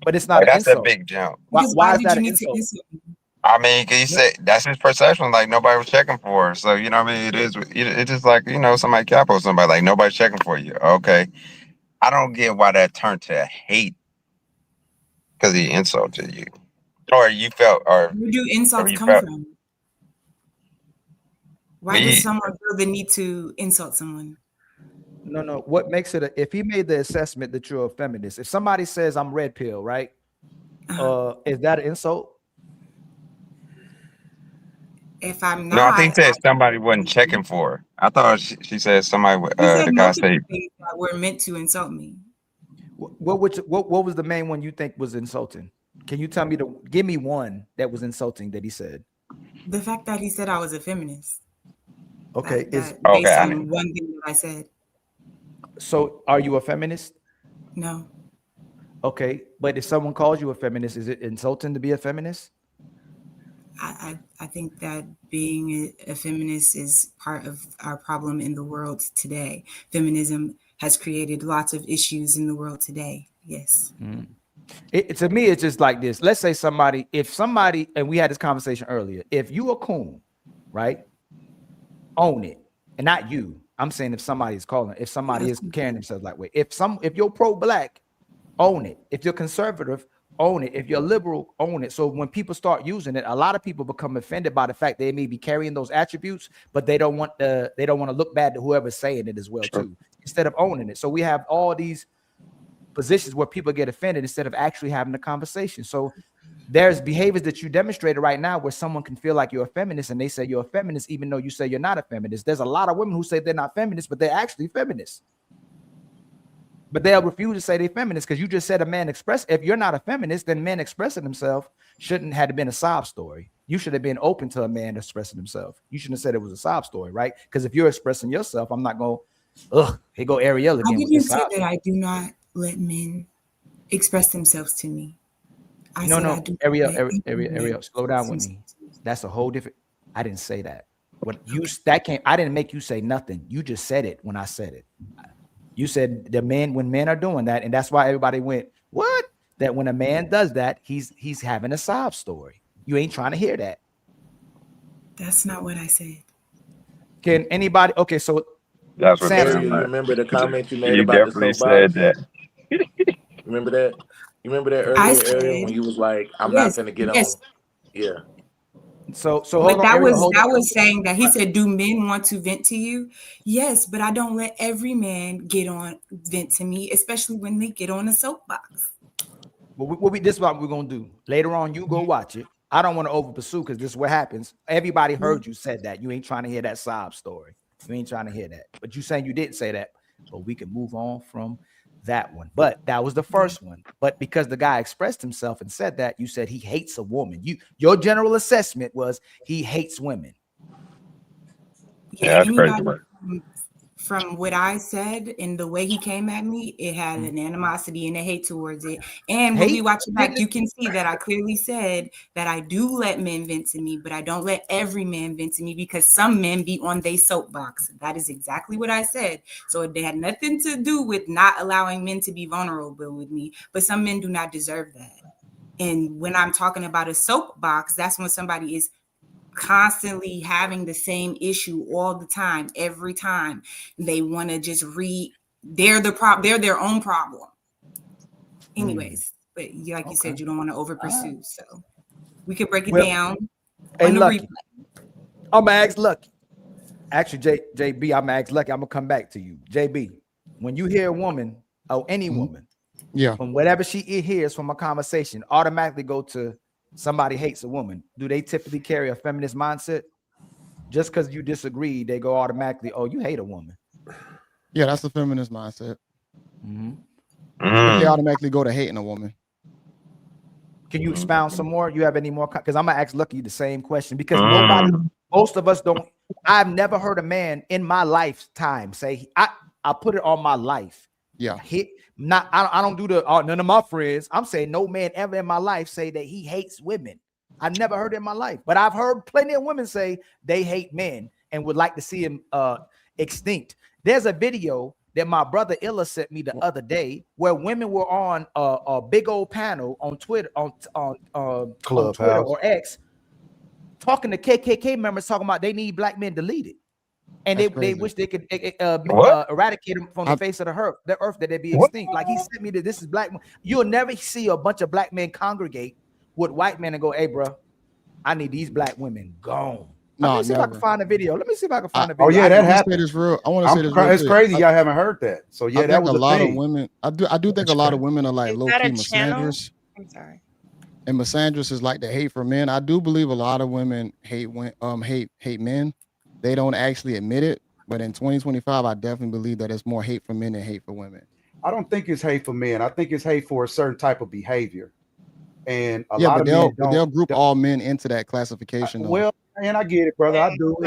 But it's not Like, an that's insult. a big jump. Why is did that you an need insult? to insult me? I mean, he said that's his perception. Like nobody was checking for her. So you know what I mean? It's just like, you know, somebody capo somebody, like nobody's checking for you. Okay. I don't get why that turned to hate because he insulted you. Or you felt, or Where do insults you come felt from? Why does someone feel the need to insult someone? No. What makes it if he made the assessment that you're a feminist, if somebody says I'm red pill, right? Is that an insult? If I'm No, I not, think that somebody wasn't checking for her. I thought she said somebody. he said The guy multiple said, things that were meant to insult me. What was the main one you think was insulting? Can you tell me give me one that was insulting that he said? The fact that he said I was a feminist. Okay, based on one thing that I said. So are you a feminist? No. Okay, but if someone calls you a feminist, is it insulting to be a feminist? I think that being a feminist is part of our problem in the world today. Feminism has created lots of issues in the world today. Yes. To me, it's just like this. Let's say if somebody, and we had this conversation earlier, if you a coon, right? Own it. And not you. I'm saying if somebody is carrying themselves that way. If you're pro-black, own it. If you're conservative, own it. If you're liberal, own it. So when people start using it, a lot of people become offended by the fact they may be carrying those attributes, but they don't want to look bad to whoever's saying it as well, too, instead of owning it. So we have all these positions where people get offended instead of actually having a conversation. So there's behaviors that you demonstrated right now where someone can feel like you're a feminist and they say you're a feminist, even though you say you're not a feminist. There's a lot of women who say they're not feminists, but they're actually feminists. But they'll refuse to say they're feminists because you just said a man if you're not a feminist, then men expressing themselves shouldn't have been a sob story. You should have been open to a man expressing himself. You shouldn't have said it was a sob story, right? Because if you're expressing yourself, I'm not going, here go Ariel again. I didn't say that I do not let men express themselves to me. No, Ariel, slow down with me. That's a whole different. I didn't say that. I didn't make you say nothing. You just said it when I said it. You said when men are doing that, and that's why everybody went, what? That when a man does that, he's having a sob story. You ain't trying to hear that. That's not what I said. Can anybody? Okay, so that's what Samson, you remember the comment you made about the soapbox? Said that. Remember that? You remember that earlier area when you was like, I'm not gonna get on. Yeah. So but that was saying that he said, do men want to vent to you? Yes, but I don't let every man vent to me, especially when they get on a soapbox. Well, this is what we're gonna do. Later on, you go watch it. I don't want to over pursue because this is what happens. Everybody heard you said that. You ain't trying to hear that sob story. You ain't trying to hear that. But you saying you didn't say that. But we can move on from that one. But that was the first one. But because the guy expressed himself and said that, you said he hates a woman. Your general assessment was he hates women. Yeah, that's crazy. From what I said and the way he came at me, it had an animosity and a hate towards it. And when we watch it back, you can see that I clearly said that I do let men vent to me, but I don't let every man vent to me because some men be on their soapbox. That is exactly what I said. So it had nothing to do with not allowing men to be vulnerable with me, but some men do not deserve that. And when I'm talking about a soapbox, that's when somebody is constantly having the same issue all the time, every time they want to just they're their own problem. Anyways, but like you said, you don't want to over pursue. So we could break it down Hey, on the Lucky, replay. I'm gonna ask Lucky. Actually, JB, I'm gonna ask Lucky. I'm gonna come back to you, JB. When you hear a woman or any woman, from whatever she hears from a conversation, automatically go to somebody hates a woman. Do they typically carry a feminist mindset? Just because you disagree, they go automatically, oh, you hate a woman. Yeah, that's a feminist mindset. Mm-hmm. They automatically go to hating a woman. Can you expound some more? You have any more? Because I'm gonna ask Lucky the same question because most of us don't. I've never heard a man in my lifetime say, I put it on my life. Yeah. I don't do the none of my friends. I'm saying no man ever in my life say that he hates women. I've never heard it in my life, but I've heard plenty of women say they hate men and would like to see him extinct. There's a video that my brother Illa sent me the other day where women were on a big old panel on Twitter, on Twitter or X, talking to KKK members, talking about they need black men deleted. And they wish they could eradicate them from the face of the earth, that they be extinct. Like he sent me that this is black. You'll never see a bunch of black men congregate with white men and go, hey, bro, I need these black women gone. No, let me see if I can find a video. Let me see if I can find a video. Oh yeah, that happened. I want to say this real it's crazy. Y'all haven't heard that. So yeah, that was a lot thing. of women. I do think a lot of women are like low key misandrous. I'm sorry. And misandrous is like the hate for men. I do believe a lot of women hate men. They don't actually admit it, but in 2025, I definitely believe that it's more hate for men than hate for women. I don't think it's hate for men. I think it's hate for a certain type of behavior. And a lot of men they'll group all men into that classification. Well, and I get it, brother. I do.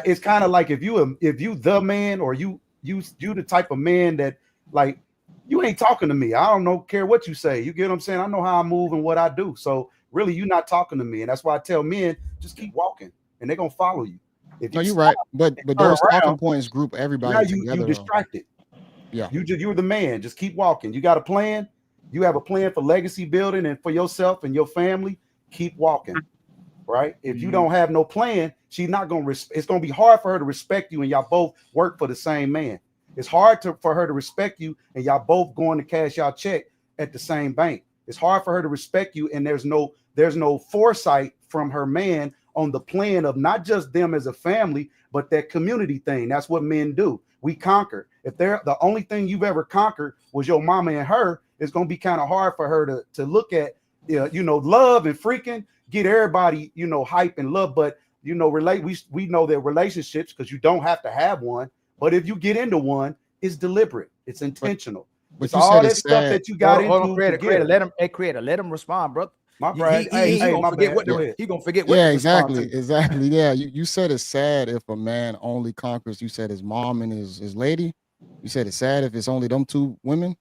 It's kind of like if you the man, or you the type of man that, like, you ain't talking to me. I don't care what you say. You get what I'm saying? I know how I move and what I do. So really, you're not talking to me, and that's why I tell men just keep walking, and they're gonna follow you. No, you're right, but those talking points group everybody now together. You distracted. Yeah, you're the man. Just keep walking. You got a plan. You have a plan for legacy building and for yourself and your family. Keep walking, right? If you don't have no plan, she's not gonna. It's gonna be hard for her to respect you, and y'all both work for the same man. It's hard for her to respect you, and y'all both going to cash y'all check at the same bank. It's hard for her to respect you, and there's no foresight from her man on the plan of not just them as a family, but that community thing. That's what men do. We conquer. If they're the only thing you've ever conquered was your mama and her, it's gonna be kind of hard for her to look at, love and freaking get everybody, hype and love. But we know that relationships, because you don't have to have one, but if you get into one, it's deliberate, it's intentional. But it's all that stuff that you got into. Let him respond, bro. My brother, he gonna forget what. Yeah, exactly. Yeah, you said it's sad if a man only conquers. You said his mom and his lady. You said it's sad if it's only them two women.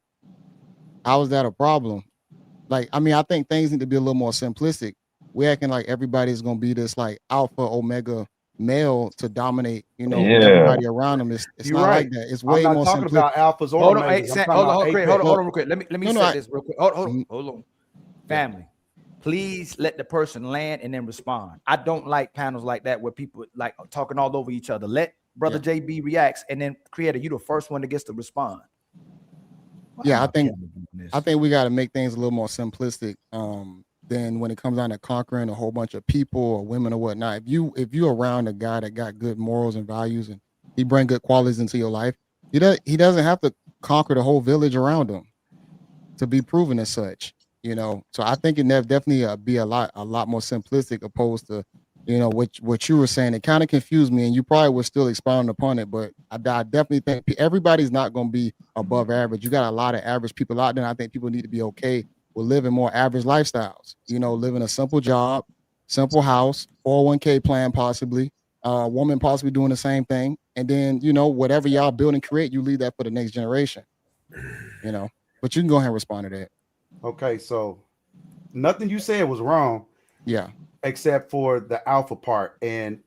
How is that a problem? Like, I mean, I think things need to be a little more simplistic. We're acting like everybody's gonna be this like alpha omega male to dominate, everybody around them. It's not like that. It's way more talking about alphas or hold omegas. on, real quick. Let me say this real quick. Hold on. Family, please let the person land and then respond. I don't like panels like that where people like talking all over each other. Let brother JB reacts, and then Creator, you the first one that gets to respond. Yeah, I think we got to make things a little more simplistic. Then when it comes down to conquering a whole bunch of people or women or whatnot, if you're around a guy that got good morals and values and he bring good qualities into your life, he doesn't have to conquer the whole village around him to be proven as such. So I think it definitely be a lot more simplistic opposed to what you were saying. It kind of confused me, and you probably were still expounding upon it, but I definitely think everybody's not going to be above average. You got a lot of average people out there, and I think people need to be okay with living more average lifestyles. Living a simple job, simple house, 401k plan possibly, woman possibly doing the same thing, and then whatever y'all build and create, you leave that for the next generation. But you can go ahead and respond to that. Okay, so nothing you said was wrong. Yeah. Except for the alpha part. And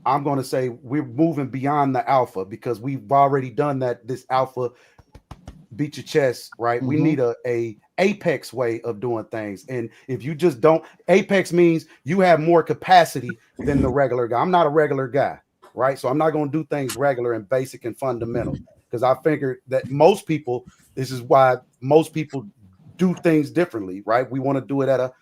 I'm going to say we're moving beyond the alpha because we've already done that. This alpha beat your chest, right? Mm-hmm. We need a apex way of doing things. And if you just don't, apex means you have more capacity than the regular guy. I'm not a regular guy, right? So I'm not going to do things regular and basic and fundamental. because I figured that most people, this is why most people do things differently, right? We want to do it at a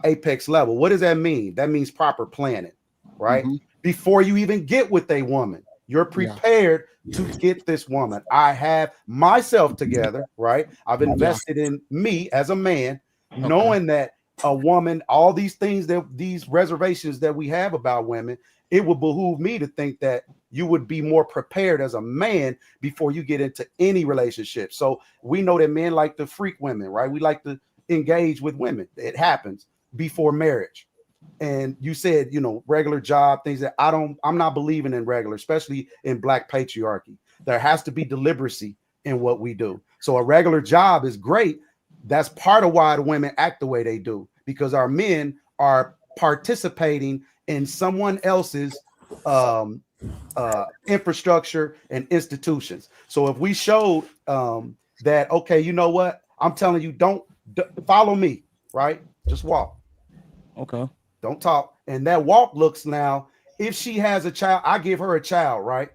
apex level. What does that mean? That means proper planning, right? Before you even get with a woman, you're prepared to get this woman. I have myself together, right? I've invested in me as a man, knowing that a woman, all these things that these reservations that we have about women, it would behoove me to think that you would be more prepared as a man before you get into any relationship. So we know that men like to freak women, right? We like to engage with women. It happens before marriage. And you said, you know, regular job, things that I'm not believing in regular, especially in Black patriarchy. There has to be deliberacy in what we do. So a regular job is great. That's part of why the women act the way they do, because our men are participating in someone else's infrastructure and institutions. So if we showed that, okay, you know what? I'm telling you, don't follow me, right? Just walk. Okay. Don't talk. And that walk looks now, if she has a child, I give her a child, right?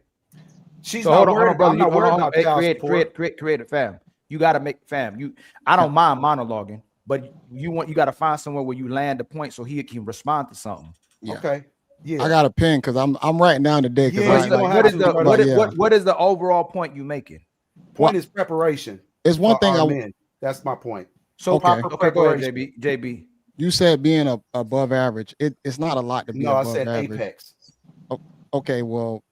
She's So not worried. brother. I'm not worried about child support. Create fam. You got to make fam. I don't mind monologuing, but you got to find somewhere where you land the point so he can respond to something. Yeah. Okay. Yeah. I got a pen because I'm writing down today. What is the overall point you making? Point is preparation. It's one thing that's my point. So Okay. Okay, go ahead, JB. You said being above average. It's not a lot to be above I said average. apex. Okay, well,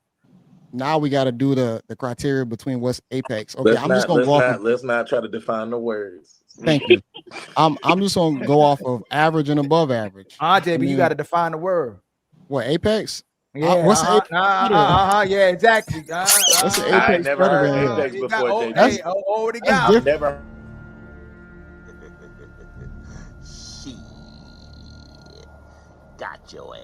now we got to do the criteria between what's apex. Okay, Let's not try to define the words. Thank you. I'm just gonna go off of average and above average. JB, you got to define the word. What, apex? Yeah, what's apex? Yeah, exactly. What's the I apex never predator heard here? apex before. Okay, already got it. Never. Got your ass.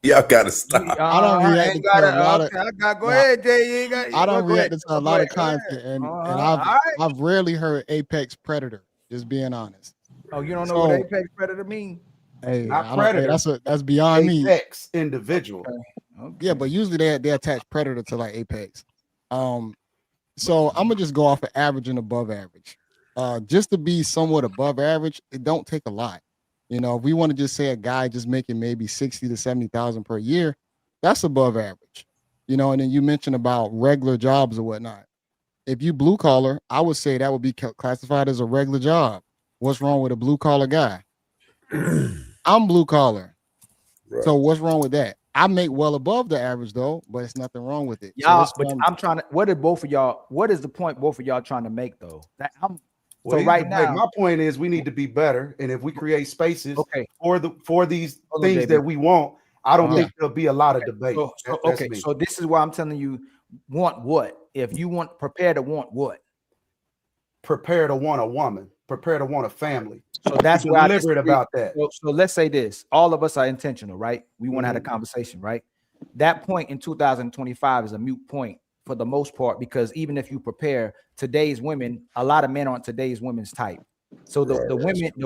Y'all gotta stop. I don't react to a lot of. Go ahead, Jay. I don't react to a lot of content, and I've rarely heard apex predator. Just being honest. Oh, you don't know what apex predator mean? Hey, not predator. That's beyond me. Apex individual. Okay. Yeah, but usually they attach predator to like apex. So I'm gonna just go off of average and above average. Just to be somewhat above average, it don't take a lot. You know, if we want to just say a guy just making maybe 60 to 70,000 per year, that's above average. You know, and then you mentioned about regular jobs or whatnot. If you blue collar, I would say that would be classified as a regular job. What's wrong with a blue collar guy? I'm blue collar. Right. So what's wrong with that? I make well above the average though, but it's nothing wrong with it. Y'all, but I'm trying to, what is the point both of y'all trying to make though? Well, so right now, my point is we need to be better, and if we create spaces for these things that we want, I don't think there'll be a lot of debate. So this is why I'm telling you, want what? If you want, prepare to want what? Prepare to want a woman. Prepare to want a family. So that's why I'm deliberate about that. So let's say this: all of us are intentional, right? We want to have a conversation, right? That point in 2025 is a moot point for the most part, because even if you prepare, today's women, a lot of men aren't today's women's type. So the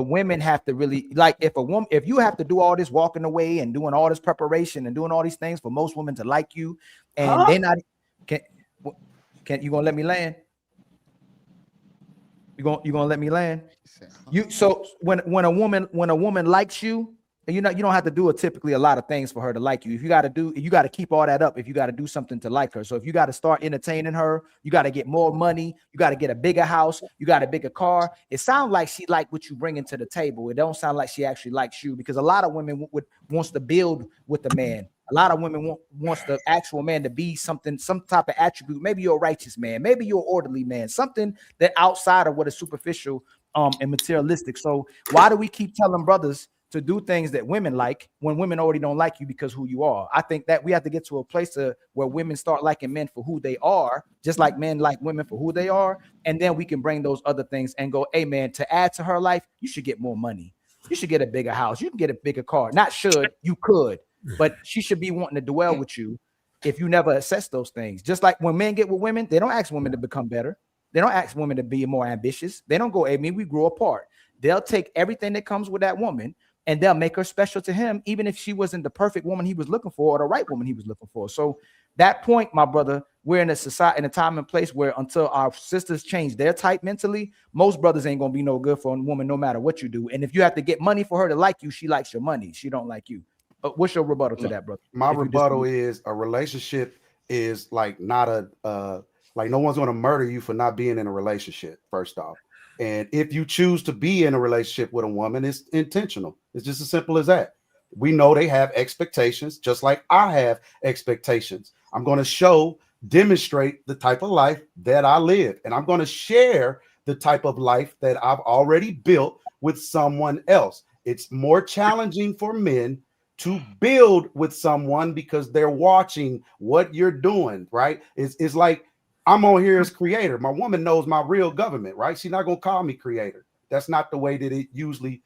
women have to really, like, if you have to do all this walking away and doing all this preparation and doing all these things for most women to like you, and they're not, can you gonna let me land? You gonna let me land? So when a woman likes you, you know, you don't have to do typically a lot of things for her to like you. If you got to keep all that up. If you got to do something to like her. So if you got to start entertaining her, you got to get more money. You got to get a bigger house. You got a bigger car. It sounds like she like what you bringing to the table. It don't sound like she actually likes you, because a lot of women wants to build with the man. A lot of women wants the actual man to be something, some type of attribute. Maybe you're a righteous man. Maybe you're an orderly man. Something that outside of what is superficial and materialistic. So why do we keep telling brothers to do things that women like when women already don't like you because who you are? I think that we have to get to a place where women start liking men for who they are, just like men like women for who they are. And then we can bring those other things and go, hey man, to add to her life, you should get more money. You should get a bigger house. You can get a bigger car. Not should, you could, but she should be wanting to dwell with you if you never assess those things. Just like when men get with women, they don't ask women to become better. They don't ask women to be more ambitious. They don't go, hey, me, we grew apart. They'll take everything that comes with that woman and they'll make her special to him, even if she wasn't the perfect woman he was looking for or the right woman he was looking for. So that point, my brother, we're in a society, in a time and place where until our sisters change their type mentally, most brothers ain't gonna be no good for a woman, no matter what you do. And if you have to get money for her to like you, she likes your money. She don't like you. What's your rebuttal to that, brother? My rebuttal is a relationship is like not a like no one's going to murder you for not being in a relationship, first off. And if you choose to be in a relationship with a woman, it's intentional. It's just as simple as that. We know they have expectations, just like I have expectations. I'm going to demonstrate the type of life that I live, and I'm going to share the type of life that I've already built with someone else. It's more challenging for men to build with someone because they're watching what you're doing, right? It's like I'm on here as creator. My woman knows my real government, right? She's not gonna call me creator. That's not the way that it usually,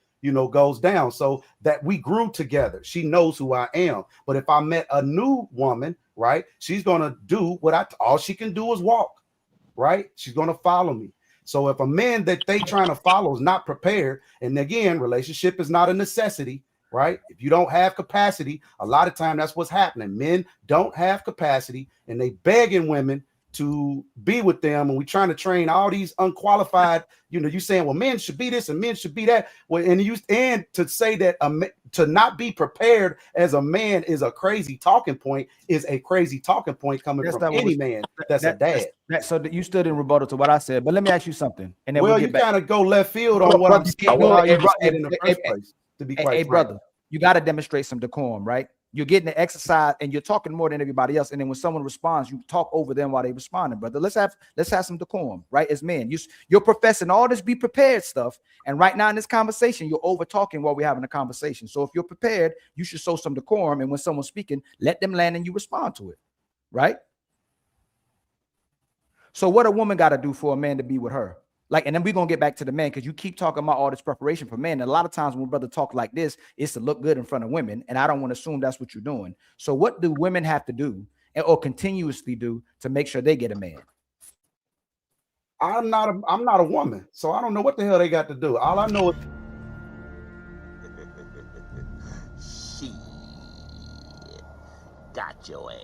goes down. So that we grew together. She knows who I am. But if I met a new woman, right, she's gonna do what all she can do is walk, right? She's gonna follow me. So if a man that they trying to follow is not prepared, and again, relationship is not a necessity, right? If you don't have capacity, a lot of time that's what's happening. Men don't have capacity, and they begging women to be with them, and we're trying to train all these unqualified. You saying, well, men should be this and men should be that. Well, and to say that to not be prepared as a man is a crazy talking point. Is a crazy talking point coming from any man that's a dad. So that you stood in rebuttal to what I said, but let me ask you something. And then you kind of go left field on what I'm saying in the first place. To be quite frank, brother, you got to demonstrate some decorum, right? You're getting the exercise and you're talking more than everybody else. And then when someone responds, you talk over them while they responding, brother. Let's have some decorum, right? As men, you're professing all this be prepared stuff. And right now in this conversation, you're over talking while we're having a conversation. So if you're prepared, you should show some decorum. And when someone's speaking, let them land and you respond to it, right? So what a woman got to do for a man to be with her? Like, and then we're going to get back to the man, because you keep talking about all this preparation for men. And a lot of times when brother talk like this, it's to look good in front of women. And I don't want to assume that's what you're doing. So what do women have to do or continuously do to make sure they get a man? I'm not a woman, so I don't know what the hell they got to do. All I know is got your ass.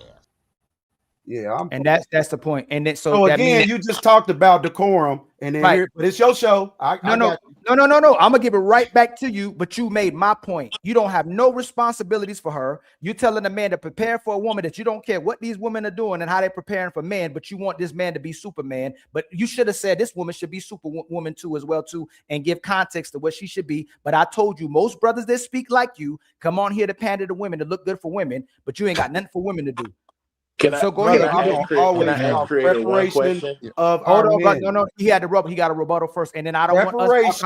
Yeah, and that's the point. And then so again, you just talked about decorum, and then right. But it's your show. No. I'm gonna give it right back to you. But you made my point. You don't have no responsibilities for her. You're telling a man to prepare for a woman that you don't care what these women are doing and how they're preparing for men, but you want this man to be Superman. But you should have said this woman should be Superwoman too, as well too, and give context to what she should be. But I told you, most brothers that speak like you come on here to pander to women to look good for women, but you ain't got nothing for women to do. So go ahead. Hold on, no. He got a rebuttal first, and then I don't want us.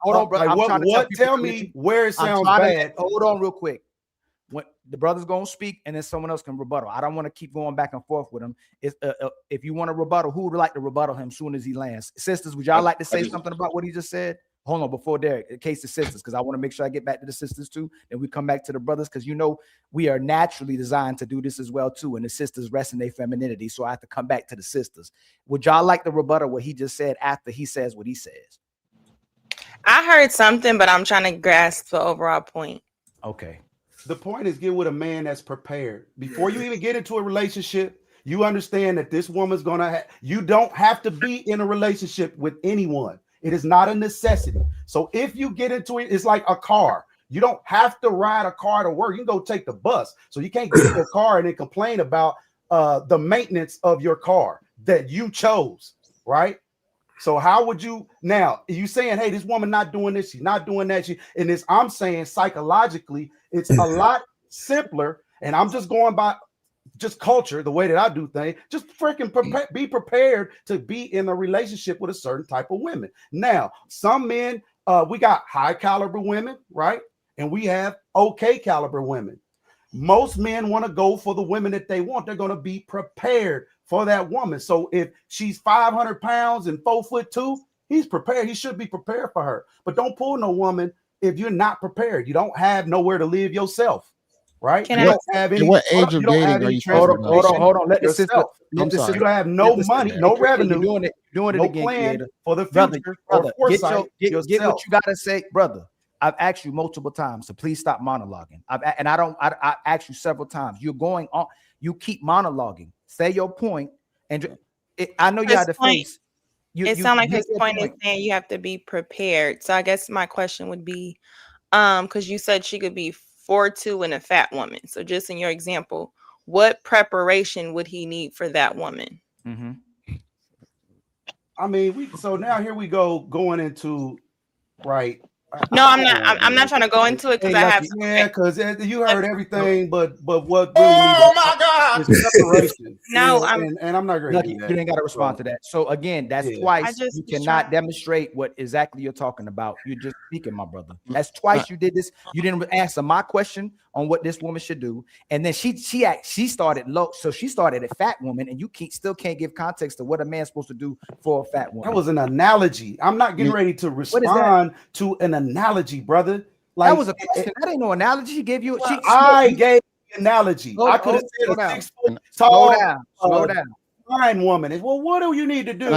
Hold on, brother. Tell me where it sounds bad. Hold on, real quick. When the brother's gonna speak, and then someone else can rebuttal. I don't want to keep going back and forth with him. If you want to rebuttal, who would like to rebuttal him soon as he lands? Sisters, would y'all like to say something about what he just said? Hold on, before Derek, in case the sisters, because I want to make sure I get back to the sisters too. Then we come back to the brothers, because we are naturally designed to do this as well too. And the sisters rest in their femininity. So I have to come back to the sisters. Would y'all like to rebuttal what he just said after he says what he says? I heard something, but I'm trying to grasp the overall point. Okay. The point is, get with a man that's prepared. Before you even get into a relationship, you understand that this woman's you don't have to be in a relationship with anyone. It is not a necessity. So if you get into it, it's like a car. You don't have to ride a car to work. You can go take the bus. So you can't get in your car and then complain about the maintenance of your car that you chose, right? So how would you now? You saying, hey, this woman not doing this, she's not doing that. I'm saying psychologically, it's a lot simpler. And I'm just going by just culture, the way that I do things. Just freaking be prepared to be in a relationship with a certain type of women. Now, some men, we got high caliber women, right? And we have okay caliber women. Most men want to go for the women that they want. They're going to be prepared for that woman. So if she's 500 pounds and 4'2", he's prepared. He should be prepared for her. But don't pull no woman if you're not prepared. You don't have nowhere to live yourself. Right? What age of dating are you talking about? Hold on. Let the sister. You don't have no money, no revenue. Doing it no again, plan for the future. Brother, get what you gotta say, brother. I've asked you multiple times, so please stop monologuing. I asked you several times. You're going on. You keep monologuing. Say your point, And I know you had to His point, face. it sounds like make his your point is saying you have to be prepared. So I guess my question would be, because you said she could be 4'2" and a fat woman. So just in your example, what preparation would he need for that woman? Mm-hmm. I mean, so now here we going into right. No, I'm not. I'm not trying to go into it because I have. Yeah, because you heard everything, but what really needs is preparation. No, yeah, and I'm not going to Lucky, do that. you didn't got to respond to that. So again, that's Yeah. twice. You cannot demonstrate what exactly you're talking about. You're just speaking, my brother. That's twice you did this. You didn't answer my question on what this woman should do, and then she started low. So she started a fat woman, and you still can't give context to what a man's supposed to do for a fat woman. That was an analogy. I'm not getting ready to respond to an analogy, brother. Like, that was a question. That ain't no analogy. She gave you. I gave the analogy. I could have said a 6 foot tall, slow down, fine woman. Well, what do you need to do?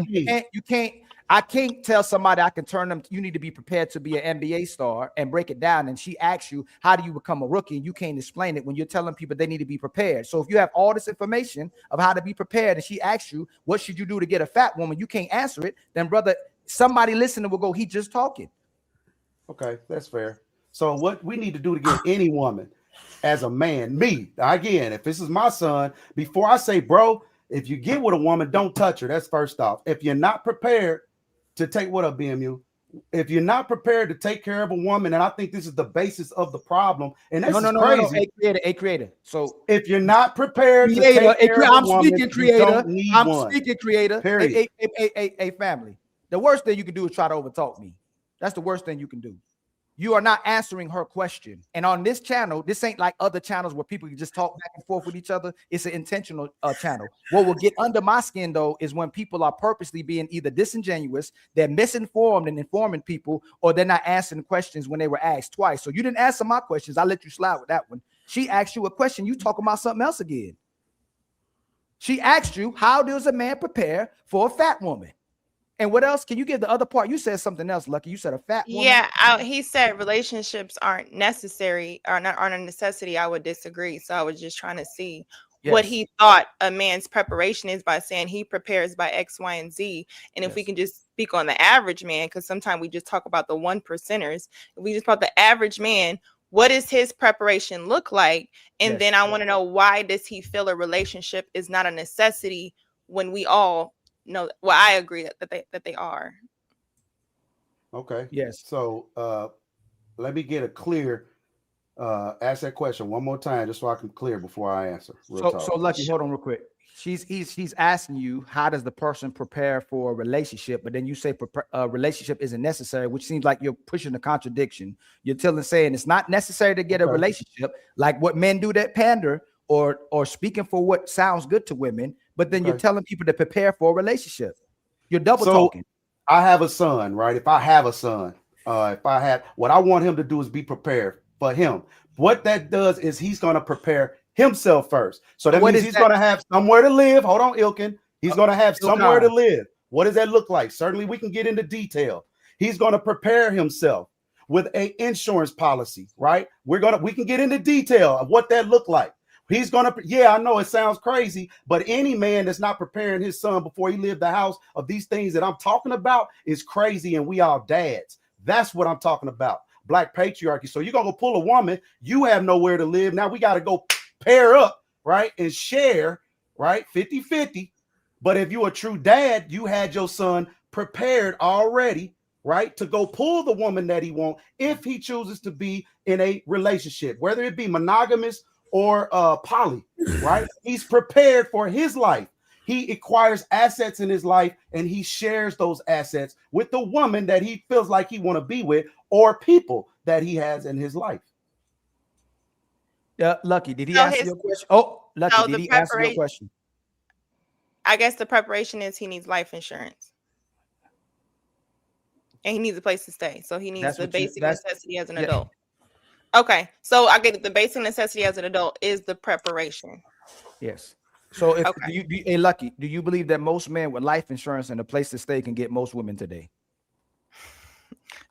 You can't. I can't tell somebody I can turn them. You need to be prepared to be an NBA star and break it down. And she asks you, how do you become a rookie? And you can't explain it when you're telling people they need to be prepared. So if you have all this information of how to be prepared, and she asks you, what should you do to get a fat woman? You can't answer it. Then, brother, somebody listening will go, he just talking. Okay, that's fair. So what we need to do to get any woman as a man, me, again, if this is my son, before I say, bro, if you get with a woman, don't touch her. That's first off. If you're not prepared to take what up, BMU, if you're not prepared to take care of a woman, and I think this is the basis of the problem, and that's crazy. A creator. So if you're not prepared to take care of a woman, you don't need one. Speaking creator. Period. A family. The worst thing you can do is try to overtalk me. That's the worst thing you can do. You are not answering her question. And on this channel, this ain't like other channels where people can just talk back and forth with each other. It's an intentional channel. What will get under my skin, though, is when people are purposely being either disingenuous, they're misinformed and informing people, or they're not answering questions when they were asked twice. So you didn't answer my questions. I let you slide with that one. She asked you a question. You talking about something else again. She asked you, how does a man prepare for a fat woman? And what else? Can you give the other part? You said something else, Lucky. You said a fat woman. Yeah, he said relationships aren't necessary or not aren't a necessity. I would disagree. So I was just trying to see what he thought a man's preparation is by saying he prepares by X, Y, and Z. And if we can just speak on the average man, because sometimes we just talk about the 1%ers. If we just talk the average man, what does his preparation look like? And then I want to know, why does he feel a relationship is not a necessity when we all no, well, I agree that they are. Okay. Yes. So let me get a clear ask that question one more time just so I can clear before I answer. So Lucky, hold on real quick. He's asking you, how does the person prepare for a relationship? But then you say a relationship isn't necessary, which seems like you're pushing a contradiction. You're saying it's not necessary to get a relationship, like what men do that pander or speaking for what sounds good to women. But then you're telling people to prepare for a relationship. You're double talking. I have a son, right? If I have a son, what I want him to do is be prepared for him. What that does is he's going to prepare himself first. So that means he's going to have somewhere to live. Hold on, Ilkin. He's going to have somewhere to live. What does that look like? Certainly we can get into detail. He's going to prepare himself with an insurance policy, right? We can get into detail of what that looked like. He's gonna, I know it sounds crazy, but any man that's not preparing his son before he leaves the house of these things that I'm talking about is crazy, and we all dads. That's what I'm talking about. Black patriarchy. So you're gonna go pull a woman, you have nowhere to live. Now we gotta go pair up, right? And share, right? 50-50. But if you're a true dad, you had your son prepared already, right? To go pull the woman that he wants if he chooses to be in a relationship, whether it be monogamous or poly, right? He's prepared for his life. He acquires assets in his life, and he shares those assets with the woman that he feels like he want to be with, or people that he has in his life. Lucky, did he answer your question? Oh, Lucky, did he answer your question? I guess the preparation is he needs life insurance. And he needs a place to stay. So he needs the basic necessity as an adult. Okay, so I get it. The basic necessity as an adult is the preparation. Yes. So if Lucky, do you believe that most men with life insurance and a place to stay can get most women today?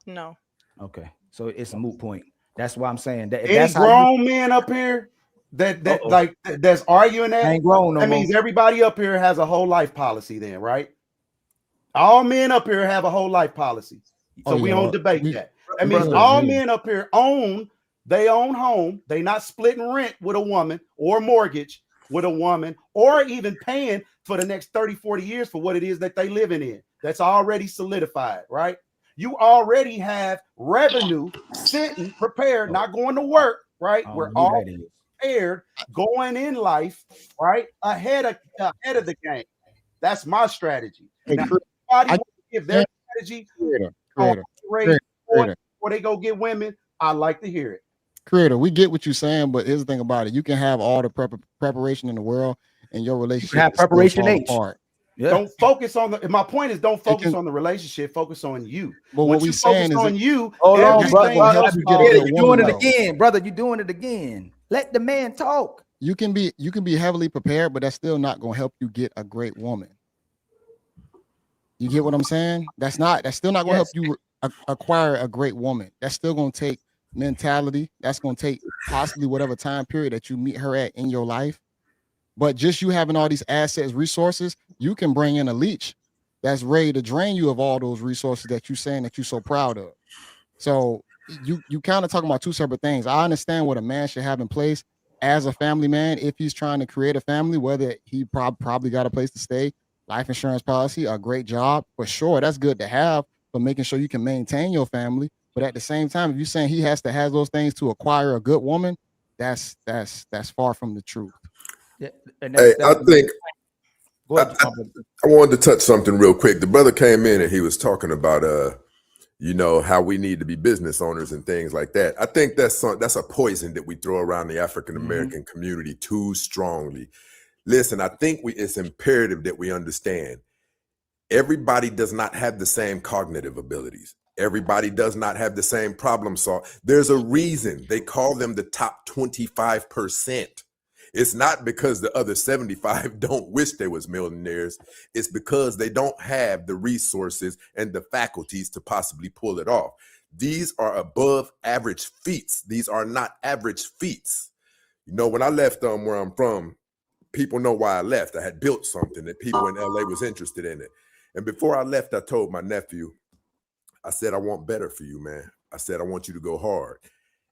No. Okay, so it's a moot point. That's why I'm saying that. Any grown men up here that's arguing that. I ain't grown no That more. means everybody up here has a whole life policy, then, right? All men up here have a whole life policy, so we don't debate that. That means all men up here own home. They not splitting rent with a woman or mortgage with a woman or even paying for the next 30, 40 years for what it is that they living in. That's already solidified, right? You already have revenue sitting prepared, not going to work, right? We're all prepared going in life, right? Ahead of the game. That's my strategy. Now, everybody wants to give their strategy before they go get women. I like to hear it. Creator, we get what you're saying, but here's the thing about it: you can have all the preparation in the world, and your relationship have preparation H. Yeah. Don't focus on the. My point is, don't focus on the relationship. Focus on you. But what we saying is, on you. Hold on, brother. You're doing it though. again, brother. You're doing it again. Let the man talk. You can be heavily prepared, but that's still not going to help you get a great woman. You get what I'm saying? That's still not going to help you acquire a great woman. That's still going to take mentality. That's going to take possibly whatever time period that you meet her at in your life. But just you having all these assets, resources, you can bring in a leech that's ready to drain you of all those resources that you're saying that you're so proud of. So you kind of talking about two separate things. I understand what a man should have in place as a family man if he's trying to create a family, whether he probably got a place to stay, life insurance policy, a great job, for sure. That's good to have for making sure you can maintain your family. But at the same time, if you're saying he has to have those things to acquire a good woman, that's far from the truth. Hey, I think I wanted to touch something real quick. The brother came in and he was talking about how we need to be business owners and things like that. I think that's a poison that we throw around the African American community too strongly. Listen, I think it's imperative that we understand everybody does not have the same cognitive abilities. Everybody does not have the same problem solve. There's a reason they call them the top 25%. It's not because the other 75 don't wish they was millionaires. It's because they don't have the resources and the faculties to possibly pull it off. These are above average feats. These are not average feats. When I left where I'm from, people know why I left. I had built something that people in LA was interested in it. And before I left, I told my nephew, I said, I want better for you, man. I said, I want you to go hard.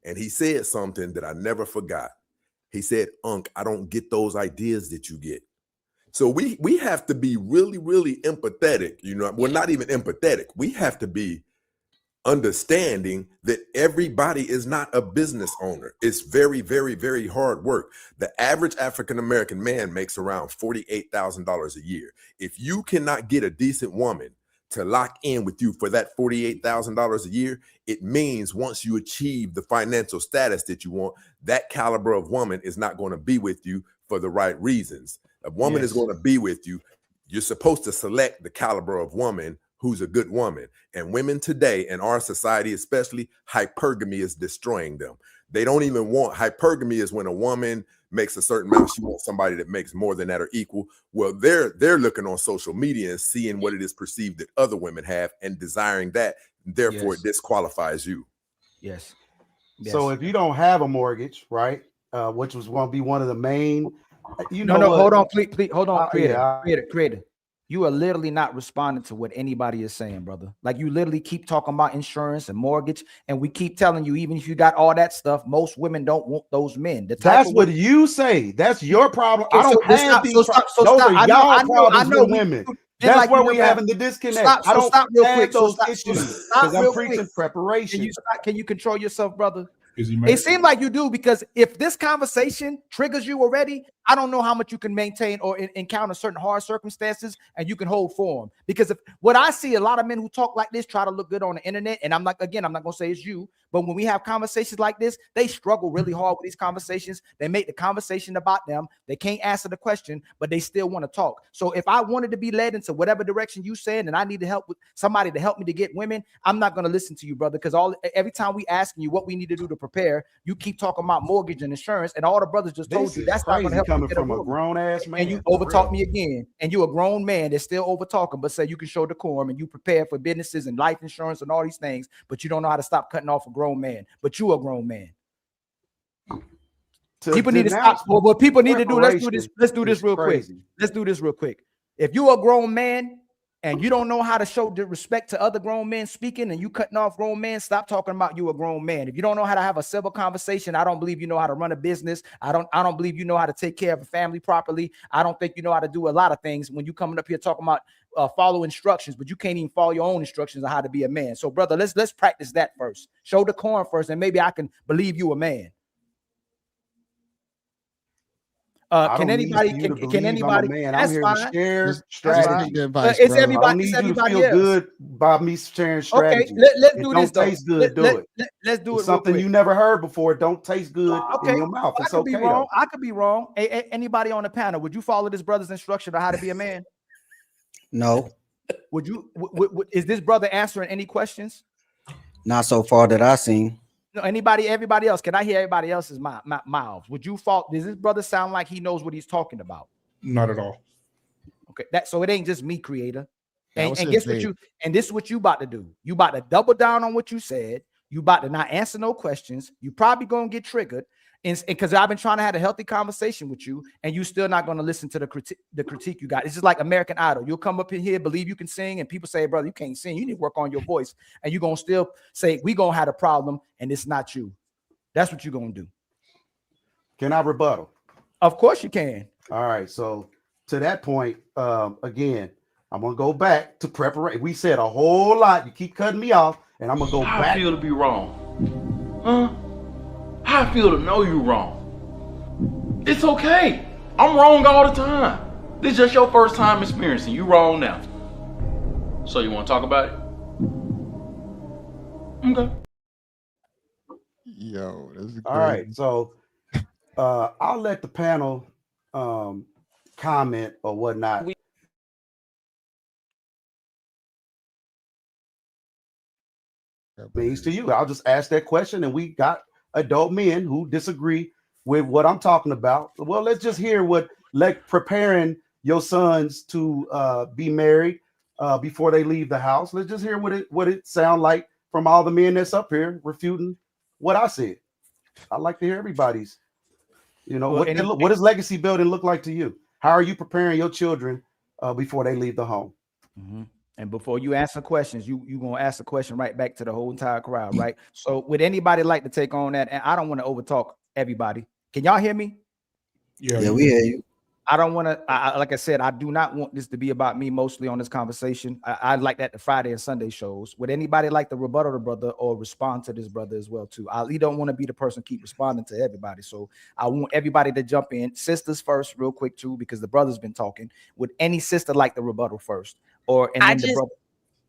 And he said something that I never forgot. He said, Unc, I don't get those ideas that you get. So we have to be really, really empathetic. We're not even empathetic. We have to be understanding that everybody is not a business owner. It's very, very, very hard work. The average African-American man makes around $48,000 a year. If you cannot get a decent woman to lock in with you for that $48,000 a year, it means once you achieve the financial status that you want, that caliber of woman is not going to be with you for the right reasons. A woman is going to be with you. You're supposed to select the caliber of woman who's a good woman. And women today in our society, especially, hypergamy is destroying them. They don't even want hypergamy is when a woman makes a certain amount. She wants somebody that makes more than that or equal. Well, they're looking on social media and seeing what it is perceived that other women have and desiring that. Therefore, it disqualifies you. Yes. So if you don't have a mortgage, right, which was going to be one of the main, hold on, please, hold on, creator. You are literally not responding to what anybody is saying, brother. Like, you literally keep talking about insurance and mortgage, and we keep telling you, even if you got all that stuff, most women don't want those men. That's what you say. That's your problem. I don't have these problems. Those are y'all problems with women. That's where we're having the disconnect. I don't have those issues because I'm preaching preparation. Can you control yourself, brother? It seems like you do, because if this conversation triggers you already, I don't know how much you can maintain or encounter certain hard circumstances and you can hold form. Because if what I see, a lot of men who talk like this try to look good on the internet, and I'm not going to say it's you, but when we have conversations like this, they struggle really hard with these conversations. They make the conversation about them. They can't answer the question, but they still want to talk. So if I wanted to be led into whatever direction you said, and I need to help with somebody to help me to get women, I'm not going to listen to you, brother, because every time we asking you what we need to do to prepare, you keep talking about mortgage and insurance, and all the brothers just told you that's not going to help. Coming from a grown ass man, and you overtalk me again, and you a grown man that's still over talking, but say you can show decorum and you prepare for businesses and life insurance and all these things, but you don't know how to stop cutting off a grown man. But you a grown man. People need to stop. What people need to do, let's do this. Let's do this real quick. Let's do this real quick. If you're a grown man and you don't know how to show the respect to other grown men speaking and you cutting off grown men, stop talking about you a grown man. If you don't know how to have a civil conversation, I don't believe you know how to run a business. I don't believe you know how to take care of a family properly. I don't think you know how to do a lot of things when you coming up here talking about follow instructions, but you can't even follow your own instructions on how to be a man. So brother, let's practice that first. Show the corn first, and maybe I can believe you a man. Can anybody? Man, I'm here to share strategy. It's everybody. I don't need you to feel good by me sharing strategy. Okay, let's do this. Don't taste good. Do it. Let's do it. Something you never heard before. Don't taste good in your mouth. It's okay. I could be wrong. Anybody on the panel? Would you follow this brother's instruction on how to be a man? No. Would you? Is this brother answering any questions? Not so far that I seen. No, everybody else. Can I hear everybody else's mouths? Would you fault? Does this brother sound like he knows what he's talking about? Not at all. Okay, so it ain't just me, creator. And guess what you? And this is what you about to do. You about to double down on what you said. You about to not answer no questions. You probably gonna get triggered, and because I've been trying to have a healthy conversation with you, and you still not gonna listen to the critique you got. It's just like American Idol. You'll come up in here, believe you can sing, and people say, brother, you can't sing. You need to work on your voice, and you're gonna still say we gonna have a problem, and it's not you. That's what you're gonna do. Can I rebuttal? Of course you can. All right. So to that point, again, I'm gonna go back to preparation. We said a whole lot. You keep cutting me off, and I'm gonna go back. How I feel to be wrong? Huh? How I feel to know you wrong? It's okay. I'm wrong all the time. This is just your first time experiencing. You wrong now. So you want to talk about it? Okay. Yo, this is all right. So I'll let the panel comment or whatnot. Means to you. I'll just ask that question, and we got adult men who disagree with what I'm talking about. Well, let's just hear what preparing your sons to be married before they leave the house. Let's just hear what it sound like from all the men that's up here refuting what I said. I'd like to hear everybody's. What does legacy building look like to you? How are you preparing your children before they leave the home? Mm-hmm. And before you answer questions, you gonna ask a question right back to the whole entire crowd, right? So would anybody like to take on that? And I don't want to overtalk everybody. Can y'all hear me? Yeah, we hear you. I don't want to, like I said, I do not want this to be about me mostly on this conversation. I like that the Friday and Sunday shows. Would anybody like to rebuttal the brother or respond to this brother as well too? I don't want to be the person keep responding to everybody. So I want everybody to jump in. Sisters first, real quick too, because the brother's been talking. Would any sister like the rebuttal first? I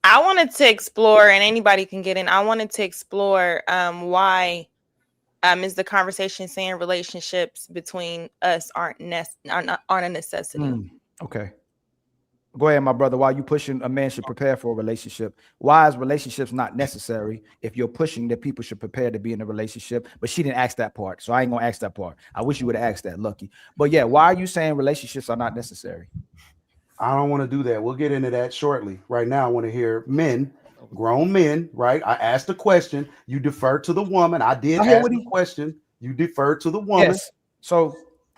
wanted to explore, and anybody can get in. I wanted to explore why is the conversation saying relationships between us aren't a necessity. Okay. Go ahead, my brother. Why you pushing a man should prepare for a relationship? Why is relationships not necessary if you're pushing that people should prepare to be in a relationship? But she didn't ask that part, so I ain't gonna ask that part. I wish you would have asked that, Lucky. But yeah, why are you saying relationships are not necessary? I don't want to do that. We'll get into that shortly. Right now, I want to hear men, grown men, right? I asked a question. You defer to the woman. I did ask the question. You defer to the woman. Yes. So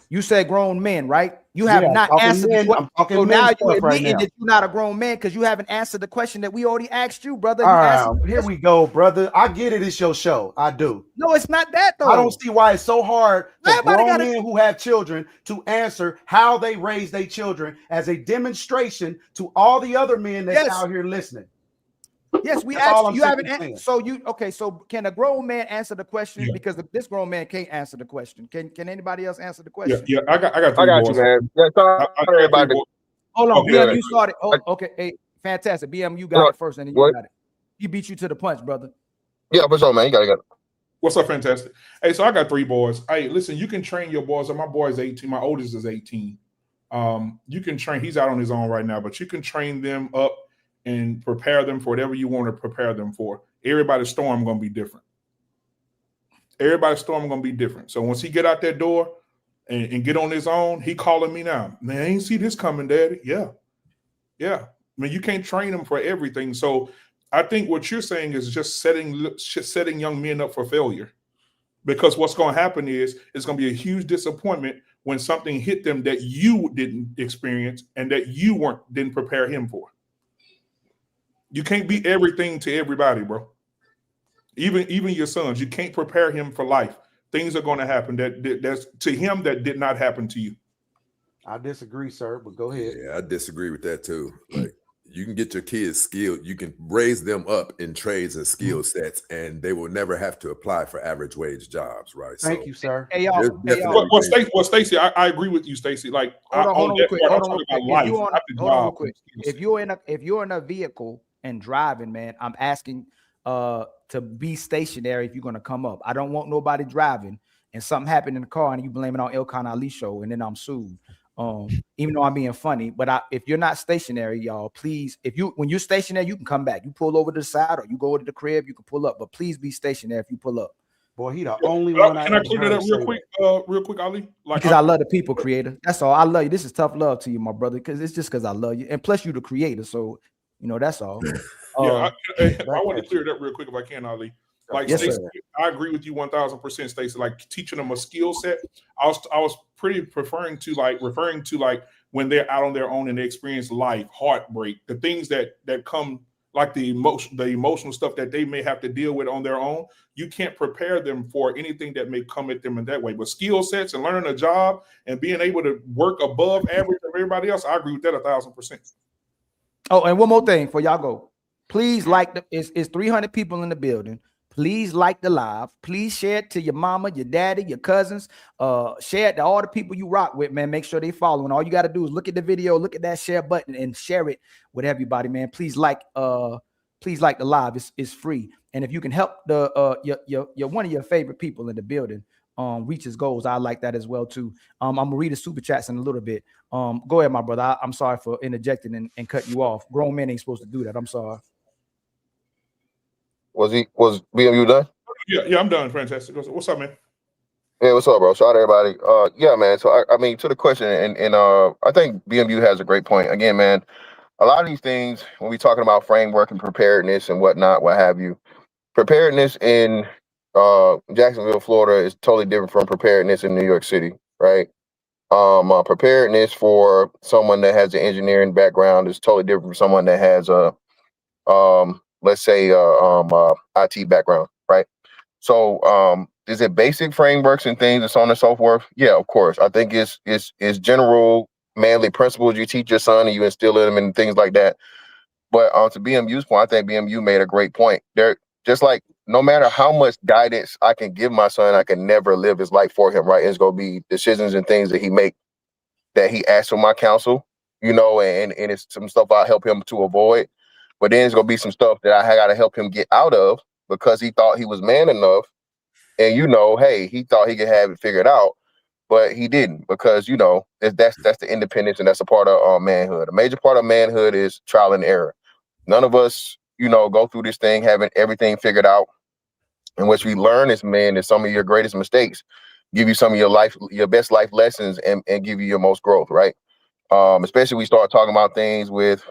you said grown men, right? You have not answered the question. So now you're admitting that you're not a grown man because you haven't answered the question that we already asked you, brother. All right, here we go, brother. I get it. It's your show. I do. No, it's not that though. I don't see why it's so hard for grown men who have children to answer how they raise their children as a demonstration to all the other men that's out here listening. Yes, we asked you. Haven't. So can a grown man answer the question? Yeah. Because this grown man can't answer the question. Can anybody else answer the question? Yeah, I got you, man. Yeah, sorry, everybody. Hold on, BM, you started. Oh, okay, hey, fantastic. BM, you got it first, and then you got it. He beat you to the punch, brother. Yeah, what's up, man? You got it. What's up, fantastic? Hey, so I got 3 boys. Hey, listen, you can train your boys. My boy is 18. My oldest is 18. You can train. He's out on his own right now, but you can train them up and prepare them for whatever you want to prepare them for. Everybody's storm going to be different. So once he get out that door and get on his own, he calling me now. Man, I ain't see this coming, Daddy. Yeah. I mean, you can't train them for everything. So I think what you're saying is just setting young men up for failure. Because what's going to happen is it's going to be a huge disappointment when something hit them that you didn't experience and that you didn't prepare him for. You can't be everything to everybody, bro. Even your sons, you can't prepare him for life. Things are going to happen that's to him that did not happen to you. I disagree, sir, but go ahead. Yeah, I disagree with that too. Like, you can get your kids skilled, you can raise them up in trades and skill sets, and they will never have to apply for average wage jobs, right? Thank you, sir. Hey, y'all. Well, Stacey, I agree with you, Stacey. Like, hold on real quick. If you're in a vehicle and driving, man, I'm asking to be stationary if you're gonna come up. I don't want nobody driving and something happened in the car and you blame it on Ilkan Ali show and then I'm sued. Even though I'm being funny, but if you're not stationary, y'all, please, when you're stationary, you can come back. You pull over to the side or you go to the crib, you can pull up, but please be stationary if you pull up. Boy, he the only one. Can I clear that up real quick, Ali? Because I love the people, creator. That's all. I love you. This is tough love to you, my brother, because it's just because I love you. And plus, you the creator, so that's all. I want to clear it up real quick if I can, Ali. Like, yes, Stacey, I agree with you 1,000%, Stacey. Like, teaching them a skill set. I was pretty referring to when they're out on their own and they experience life, heartbreak, the things that come, like the emotional stuff that they may have to deal with on their own. You can't prepare them for anything that may come at them in that way. But skill sets and learning a job and being able to work above average of everybody else, I agree with that 1,000%. Oh, and one more thing before y'all go. Please it's 300 people in the building. Please like the live. Please share it to your mama, your daddy, your cousins. Share it to all the people you rock with, man. Make sure they follow. And all you got to do is look at the video, look at that share button, and share it with everybody, man. Please like the live. It's free. And if you can help your one of your favorite people in the building reach his goals, I like that as well too. I'm gonna read the super chats in a little bit. Go ahead, my brother. I'm sorry for interjecting and cutting you off. Grown men ain't supposed to do that. I'm sorry. Was BMU done? Yeah, I'm done. Fantastic. What's up, man? Yeah, what's up, bro? Shout out to everybody. Yeah, man. So I mean, to the question, and I think BMU has a great point. Again, man, a lot of these things when we talking about framework and preparedness and whatnot, what have you, preparedness in Jacksonville, Florida is totally different from preparedness in New York City, right? Preparedness for someone that has an engineering background is totally different from someone that has a let's say IT background, right? So is it basic frameworks and things and so on and so forth? Yeah, of course. I think it's general manly principles you teach your son and you instill in him and things like that. But to BMU's point, I think BMU made a great point. They're just like, no matter how much guidance I can give my son, I can never live his life for him, right? It's gonna be decisions and things that he make that he asks for my counsel, and it's some stuff I help him to avoid. But then it's gonna be some stuff that I gotta help him get out of because he thought he was man enough, and hey, he thought he could have it figured out, but he didn't because that's the independence and that's a part of manhood. A major part of manhood is trial and error. None of us, go through this thing having everything figured out. And what we learn as men is some of your greatest mistakes, give you some of your best life lessons, and give you your most growth, right? Especially we start talking about things with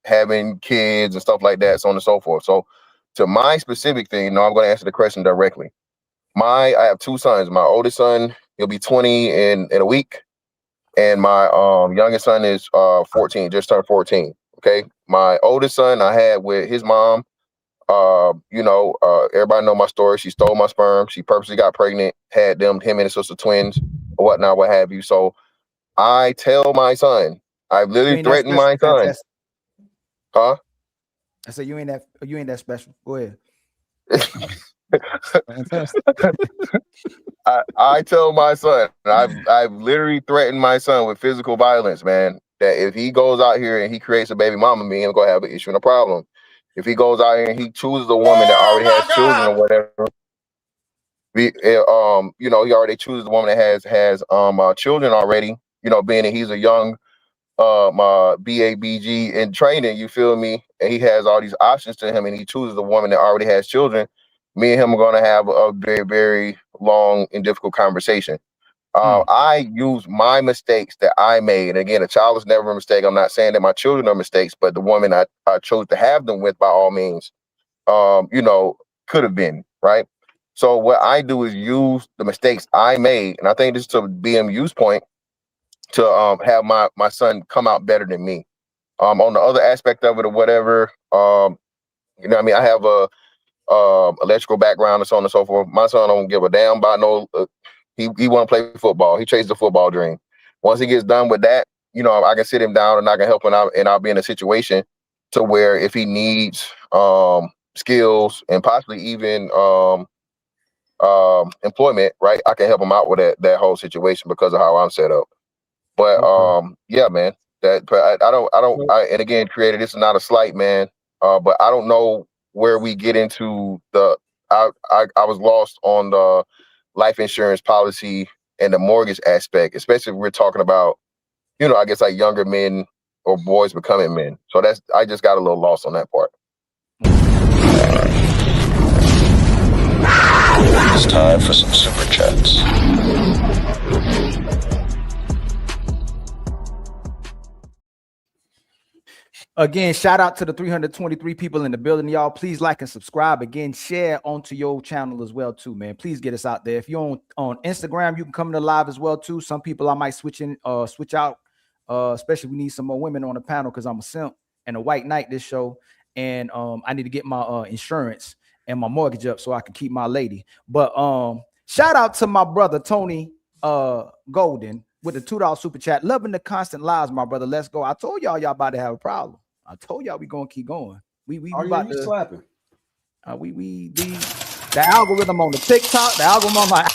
having kids and stuff like that, so on and so forth. So to my specific thing, I'm going to answer the question directly. I have two sons. My oldest son, he'll be 20 in a week. And my youngest son is 14, just turned 14. Okay. My oldest son I had with his mom. Everybody know my story. She stole my sperm. She purposely got pregnant, had him and his sister twins or whatnot, what have you. So I tell my son, I've literally threatened my son. Huh? I said you ain't that special. Go ahead. I tell my son, I've literally threatened my son with physical violence, man. That if he goes out here and he creates a baby mama, me and him gonna have an issue and a problem. If he goes out here and he chooses a woman that already has children or whatever, he already chooses the woman that has children already. Being that he's a young BABG in training, you feel me? And he has all these options to him, and he chooses a woman that already has children. Me and him are going to have a very, very long and difficult conversation. I use my mistakes that I made. And again, a child is never a mistake. I'm not saying that my children are mistakes, but the woman I chose to have them with, by all means, could have been, right? So what I do is use the mistakes I made, and I think this is to BMU's point, to have my son come out better than me. On the other aspect of it or whatever, you know, I mean, I have a electrical background and so on and so forth. My son don't give a damn about no. He want to play football. He chases the football dream. Once he gets done with that, you know, I can sit him down and I can help him out, and I'll be in a situation to where if he needs skills and possibly even employment, right, I can help him out with that whole situation because of how I'm set up. But yeah, man, that and again, creator, this is not a slight, man. But I don't know where we get into the. I was lost on the life insurance policy and the mortgage aspect, especially if we're talking about, you know, I guess like younger men or boys becoming men. So I just got a little lost on that part. It's time for some super chats. Again, shout out to the 323 people in the building, y'all. Please like and subscribe. Again, share onto your channel as well too, man. Please get us out there. If you're on Instagram, you can come to live as well too. Some people I might switch out, especially we need some more women on the panel because I'm a simp and a white knight this show, and I need to get my insurance and my mortgage up so I can keep my lady. But shout out to my brother Tony Golden with the $2 super chat. Loving the constant lives, my brother. Let's go. I told y'all about to have a problem. I told y'all we gonna keep going. We about to slapping. The algorithm on the TikTok, the algorithm on my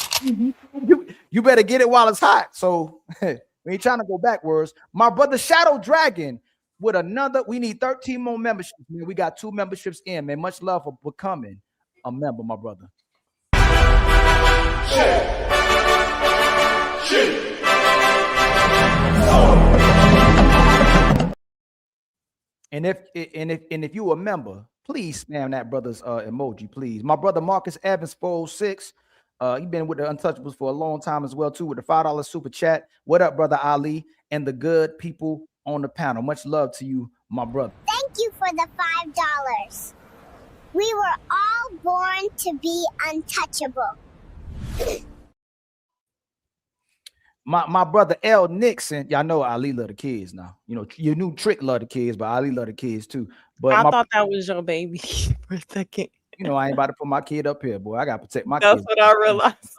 you better get it while it's hot. So we ain't trying to go backwards. My brother Shadow Dragon with another. We need 13 more memberships. Man, we got 2 memberships in, man. Much love for becoming a member, my brother. And if you a member, please spam that brother's emoji, please. My brother Marcus Evans 406. He been with the Untouchables for a long time as well too, with the $5 super chat. What up, brother Ali, and the good people on the panel? Much love to you, my brother. Thank you for the $5. We were all born to be untouchable. My brother L Nixon, y'all know Ali love the kids now. You know, your new Trick love the kids, but Ali love the kids too. But I thought that was your baby for a second. You know, I ain't about to put my kid up here, boy. I gotta protect my That's kids. what I realized.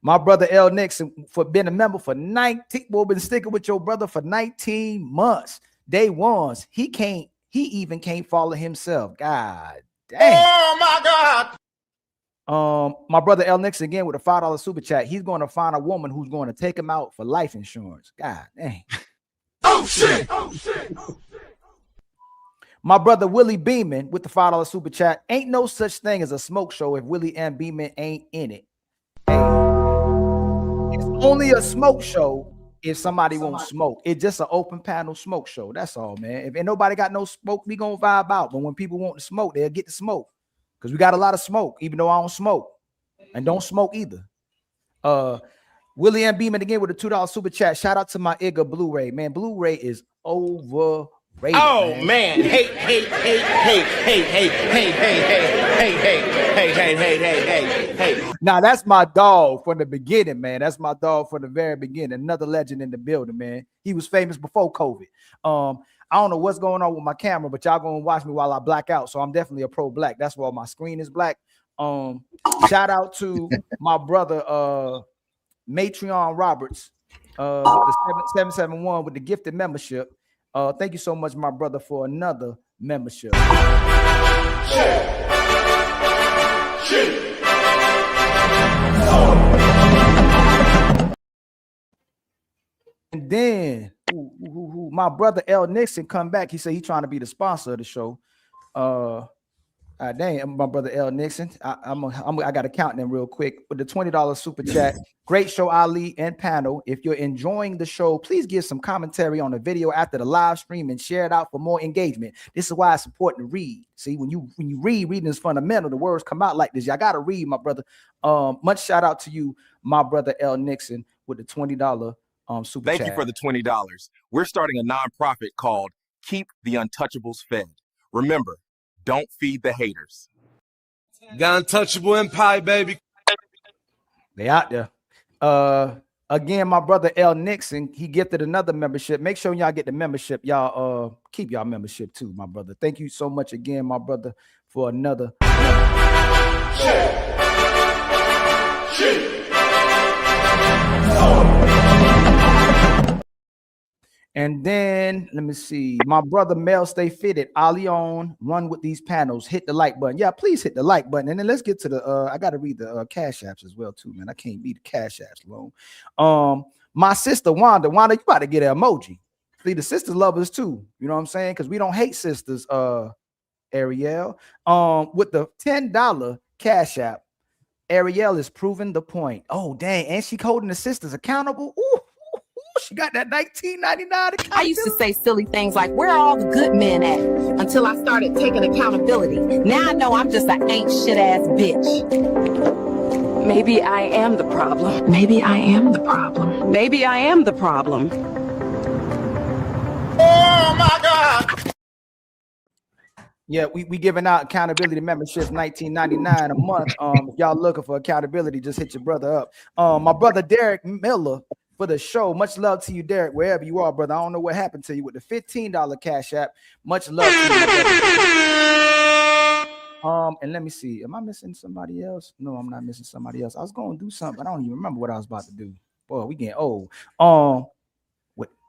My brother L Nixon for being a member for 19. Boy, been sticking with your brother for 19 months. Day ones. He even can't follow himself. God damn. Oh my God. My brother L Nixon again with a $5 super chat. He's going to find a woman who's going to take him out for life insurance. God dang. Oh shit. Oh shit. My brother Willie Beeman with the $5 super chat. Ain't no such thing as a smoke show if Willie and Beeman ain't in it. Hey, it's only a smoke show if somebody won't smoke. It's just an open panel smoke show. That's all, man. If ain't nobody got no smoke, we gonna vibe out. But when people want to smoke, they'll get the smoke. Because we got a lot of smoke, even though I don't smoke. And don't smoke either. Willie and Beeman again with a $2 super chat. Shout out to my Igga Blu-ray. Man, Blu-ray is overrated. Oh man. Hey. Now that's my dog from the beginning, man. That's my dog from the very beginning. Another legend in the building, man. He was famous before COVID. I don't know what's going on with my camera, but y'all gonna watch me while I black out. So I'm definitely a pro black. That's why my screen is black. Shout out to my brother Matreon Roberts, the 771 with the gifted membership. Thank you so much, my brother, for another membership. And then my brother L Nixon come back. He said he's trying to be the sponsor of the show. Dang, my brother L Nixon. I got to count them real quick with the $20 super chat. Great show, Ali and panel. If you're enjoying the show, please give some commentary on the video after the live stream and share it out for more engagement. This is why it's important to read. See, when you read, reading is fundamental. The words come out like this. Y'all got to read, my brother. Much shout out to you, my brother L Nixon, with the $20 super chat. Thank you for the $20. We're starting a nonprofit called Keep the Untouchables Fed. Remember, don't feed the haters. Got Untouchable Empire, baby. They out there. Again, my brother L Nixon, he gifted another membership. Make sure y'all get the membership. Y'all keep y'all membership too, my brother. Thank you so much again, my brother, for another. And then let me see, my brother Mel, stay fitted. Ali on, run with these panels. Hit the like button. Yeah, please hit the like button. And then let's get to the. I got to read the cash apps as well too, man. I can't beat the cash apps alone. My sister Wanda, you about to get an emoji. See, the sisters love us too. You know what I'm saying? Because we don't hate sisters. Ariel, with the $10 cash app, Ariel is proving the point. Oh dang, and she holding the sisters accountable. Ooh. She got that $19.99. I used to say silly things like, where are all the good men at? Until I started taking accountability. Now I know I'm just an ain't shit ass bitch. Maybe I am the problem. Maybe I am the problem. Maybe I am the problem. Oh my God. Yeah, we giving out accountability memberships, $19.99 a month. If y'all looking for accountability, just hit your brother up. My brother Derek Miller for the show. Much love to you, Derek, wherever you are, brother. I don't know what happened to you with the $15 cash app. Much love to you, brother. And let me see. Am I missing somebody else? No, I'm not missing somebody else. I was going to do something, but I don't even remember what I was about to do. Boy, we getting old.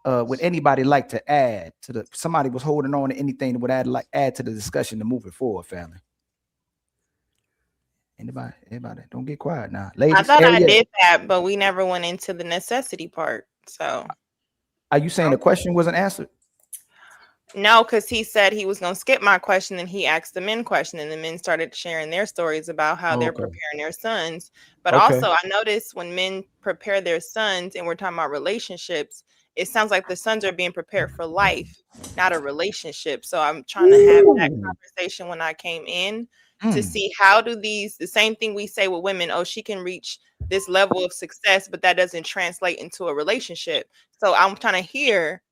Would anybody like to add to the? Somebody was holding on to anything that would add to the discussion to move it forward, family. Anybody, don't get quiet now. Ladies, I thought I did that, but we never went into the necessity part. So, are you saying the question wasn't answered? No, because he said he was going to skip my question, and he asked the men question, and the men started sharing their stories about how they're preparing their sons. But also, I noticed when men prepare their sons, and we're talking about relationships, it sounds like the sons are being prepared for life, not a relationship. So I'm trying to have that conversation when I came in. To see how do the same thing we say with women, oh, she can reach this level of success, but that doesn't translate into a relationship. So I'm trying to hear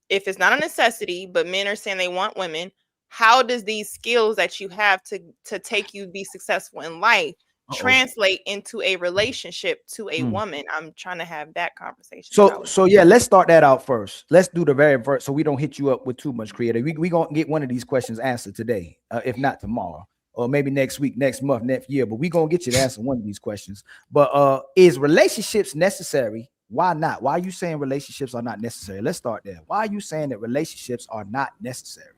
if it's not a necessity, but men are saying they want women, how does these skills that you have to take you be successful in life translate into a relationship to a woman? I'm trying to have that conversation. So yeah, let's start that out first. Let's do the very first, so we don't hit you up with too much creative. We gonna get one of these questions answered today, if not tomorrow. Or maybe next week, next month, next year, but we're gonna get you to answer one of these questions. But is relationships necessary? Why not? Why are you saying relationships are not necessary? Let's start there. Why are you saying that relationships are not necessary?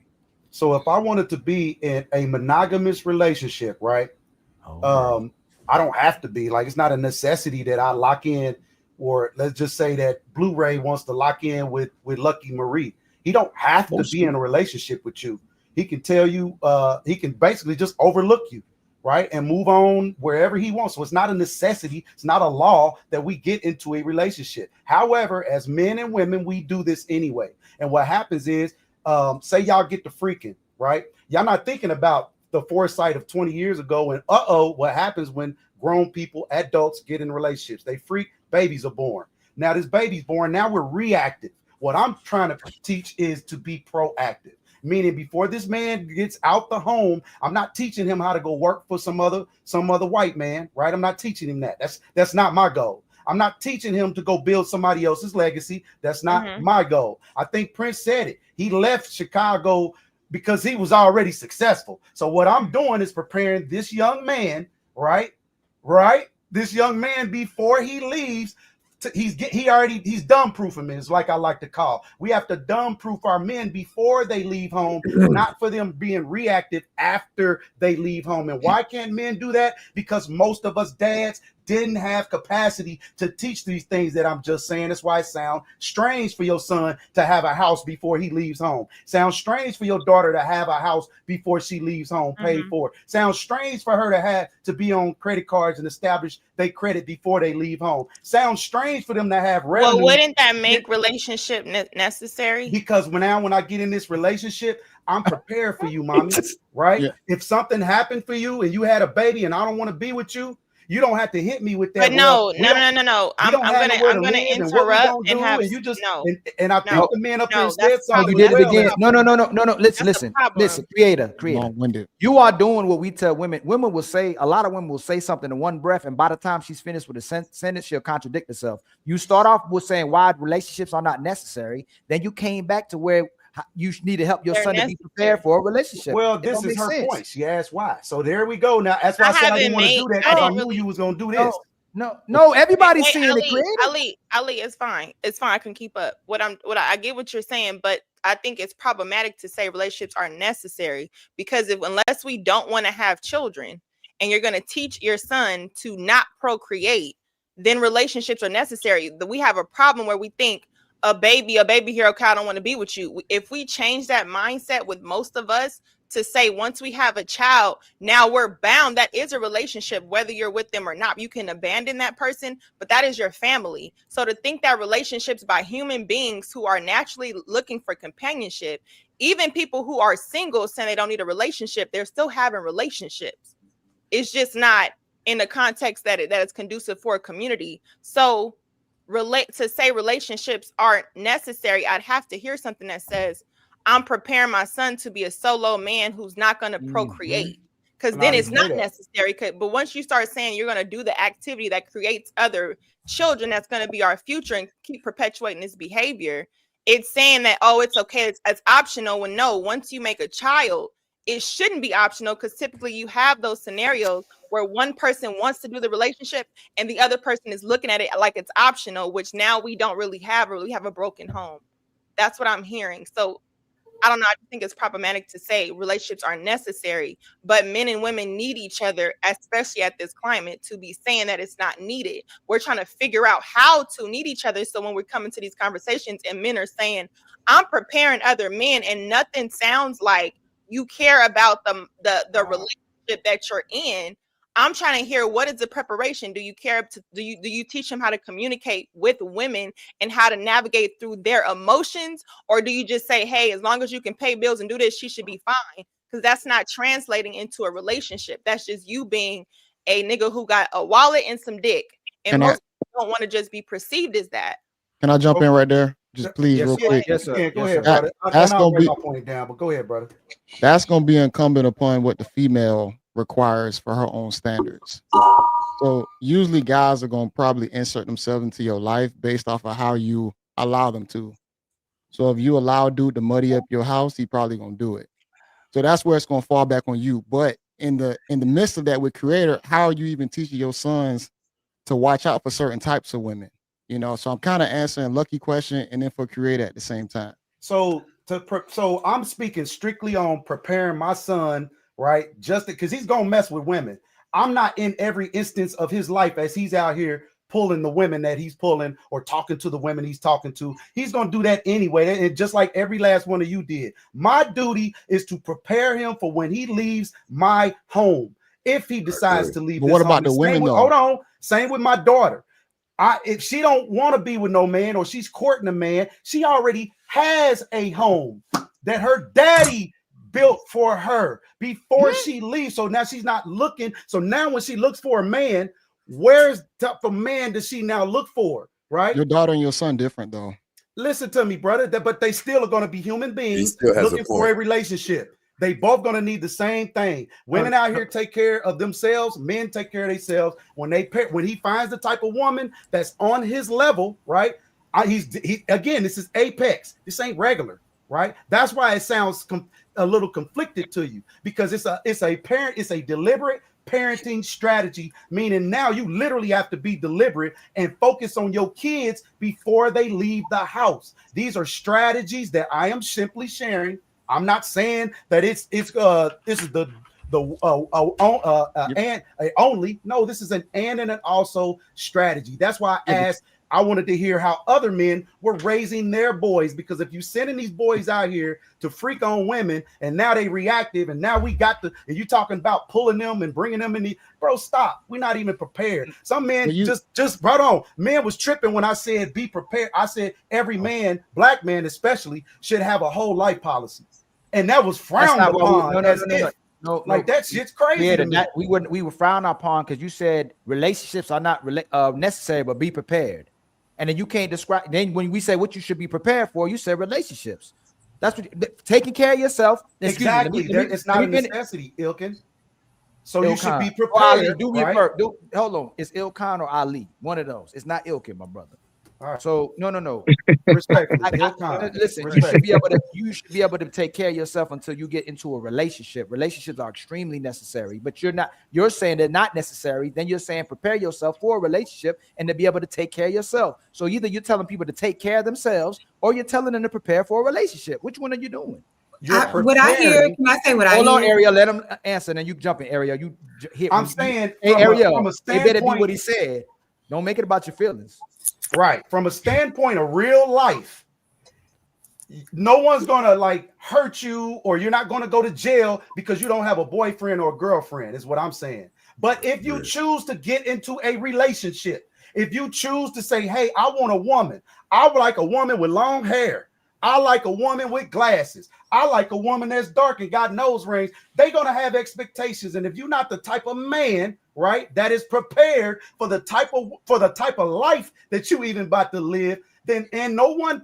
So if I wanted to be in a monogamous relationship, right? I don't have to be, like, it's not a necessity that I lock in, or let's just say that Blu-ray wants to lock in with Lucky Marie. He don't have to be in a relationship with you. He can tell you, he can basically just overlook you, right? And move on wherever he wants. So it's not a necessity. It's not a law that we get into a relationship. However, as men and women, we do this anyway. And what happens is, say y'all get to freaking, right? Y'all not thinking about the foresight of 20 years ago and what happens when grown people, adults get in relationships. They freak, babies are born. Now this baby's born, now we're reactive. What I'm trying to teach is to be proactive. Meaning before this man gets out the home, I'm not teaching him how to go work for some other white man, right? I'm not teaching him that. That's not my goal. I'm not teaching him to go build somebody else's legacy. That's not my goal. I think Prince said it. He left Chicago because he was already successful. So what I'm doing is preparing this young man, right? This young man before he leaves. He's dumb proofing men, is like I like to call. We have to dumb proof our men before they leave home, not for them being reactive after they leave home. And why can't men do that? Because most of us dads didn't have capacity to teach these things that I'm just saying. That's why it sounds strange for your son to have a house before he leaves home. Sounds strange for your daughter to have a house before she leaves home, paid for. Sounds strange for her to have to be on credit cards and establish their credit before they leave home. Sounds strange for them to have revenue. Well, wouldn't that make relationship necessary? Because when I get in this relationship, I'm prepared for you, mommy, right? Yeah. If something happened for you and you had a baby and I don't want to be with you, You don't have to hit me with that. But no. I'm gonna interrupt and have you just no. And I think the men up here said So something. you did it again. No. Listen. Creator. Long-winded. You are doing what we tell women. Women will say, a lot of women will say something in one breath, and by the time she's finished with the sentence, she'll contradict herself. You start off with saying why relationships are not necessary. Then you came back to where you need to help your son to be prepared for a relationship. Well, this is her point. She asked why. So there we go. Now that's why I said I didn't want to do that because I knew you was gonna do this. No, everybody's seeing it. Ali, it's fine. It's fine. I can keep up. I get what you're saying, but I think it's problematic to say relationships are necessary because unless we don't want to have children and you're going to teach your son to not procreate, then relationships are necessary. We have a problem where we think a baby here, okay, I don't want to be with you. If we change that mindset with most of us to say once we have a child, now we're bound. That is a relationship, whether you're with them or not. You can abandon that person, but that is your family. So to think that relationships by human beings who are naturally looking for companionship, even people who are single saying they don't need a relationship, they're still having relationships. It's just not in the context that it's conducive for a community. So to say relationships aren't necessary, I'd have to hear something that says, I'm preparing my son to be a solo man who's not going to procreate, because then it's not necessary. But once you start saying you're going to do the activity that creates other children, that's going to be our future and keep perpetuating this behavior, it's saying that, oh, it's okay, it's optional. When no, once you make a child, it shouldn't be optional, because typically you have those scenarios where one person wants to do the relationship and the other person is looking at it like it's optional, which now we don't really have, or we have a broken home. That's what I'm hearing. So I don't know. I think it's problematic to say relationships are necessary, but men and women need each other, especially at this climate, to be saying that it's not needed. We're trying to figure out how to need each other. So when we're coming to these conversations and men are saying, I'm preparing other men, and nothing sounds like you care about the relationship that you're in. I'm trying to hear, what is the preparation? Do you care do you teach them how to communicate with women and how to navigate through their emotions? Or do you just say, hey, as long as you can pay bills and do this, she should be fine? Because that's not translating into a relationship. That's just you being a nigga who got a wallet and some dick. And most people don't want to just be perceived as that. Can I jump in right there? Just please, real quick. Yes, sir. Go ahead, brother. That's going to be my point down, but go ahead, brother. That's going to be incumbent upon what the female requires for her own standards. So usually guys are going to probably insert themselves into your life based off of how you allow them to. So if you allow a dude to muddy up your house, he probably going to do it. So that's where it's going to fall back on you. But in the midst of that, with Creator, how are you even teaching your sons to watch out for certain types of women? You know, so I'm kind of answering Lucky question and then for Creator at the same time. So I'm speaking strictly on preparing my son, right? Just because he's gonna mess with women. I'm not in every instance of his life as he's out here pulling the women that he's pulling or talking to the women he's talking to. He's gonna do that anyway, and just like every last one of you did. My duty is to prepare him for when he leaves my home. If he decides to leave, but what about the women though? Hold on. Same with my daughter. If she don't want to be with no man, or she's courting a man, she already has a home that her daddy built for her before she leaves. So now she's not looking. So now when she looks for a man, where's the type of man does she now look for? Right? Your daughter and your son different though. Listen to me, brother. But they still are going to be human beings looking for a relationship. They both going to need the same thing. Women out here take care of themselves. Men take care of themselves. When he finds the type of woman that's on his level, right? Again, this is apex. This ain't regular, right? That's why it sounds a little conflicted to you, because it's a deliberate parenting strategy, meaning now you literally have to be deliberate and focus on your kids before they leave the house. These are strategies that I am simply sharing. I'm not saying that this is the only. No, this is an and an also strategy. That's why I asked. I wanted to hear how other men were raising their boys, because if you're sending these boys out here to freak on women and now they reactive and now we got and you talking about pulling them and bringing them in bro, stop. We're not even prepared. Some men just right on. Man was tripping when I said be prepared. I said every man, black man especially, should have a whole life policy. And that was frowned upon. Like that shit's crazy Yeah, to me. we were frowned upon because you said relationships are not necessary, but be prepared. And then you can't describe. Then when we say what you should be prepared for, you said relationships. That's what taking care of yourself. Exactly. It's not a necessity, Ilkin. So you should be prepared. Ali, do me right? first. Hold on. It's Ilkan or Ali. One of those. It's not Ilkin, my brother. All right. So no. Respectfully, listen, Respect. you should be able to take care of yourself until you get into a relationship. Relationships are extremely necessary, but you're saying they're not necessary. Then you're saying prepare yourself for a relationship and to be able to take care of yourself. So either you're telling people to take care of themselves or you're telling them to prepare for a relationship. Which one are you doing? What I hear, can I say what I hear? Hold on, Ariel, let him answer, and then you jump in, Ariel. You hear I'm saying hey, Ariel, from a it better be standpoint, what he said. Don't make it about your feelings. Right. From a standpoint of real life, no one's gonna like hurt you, or you're not gonna go to jail because you don't have a boyfriend or a girlfriend, is what I'm saying. But if you choose to get into a relationship, if you choose to say, hey, I want a woman, I would like a woman with long hair, I like a woman with glasses, I like a woman that's dark and got nose rings, they're gonna have expectations. And if you're not the type of man, right, that is prepared for the type of life that you even about to live, then and no one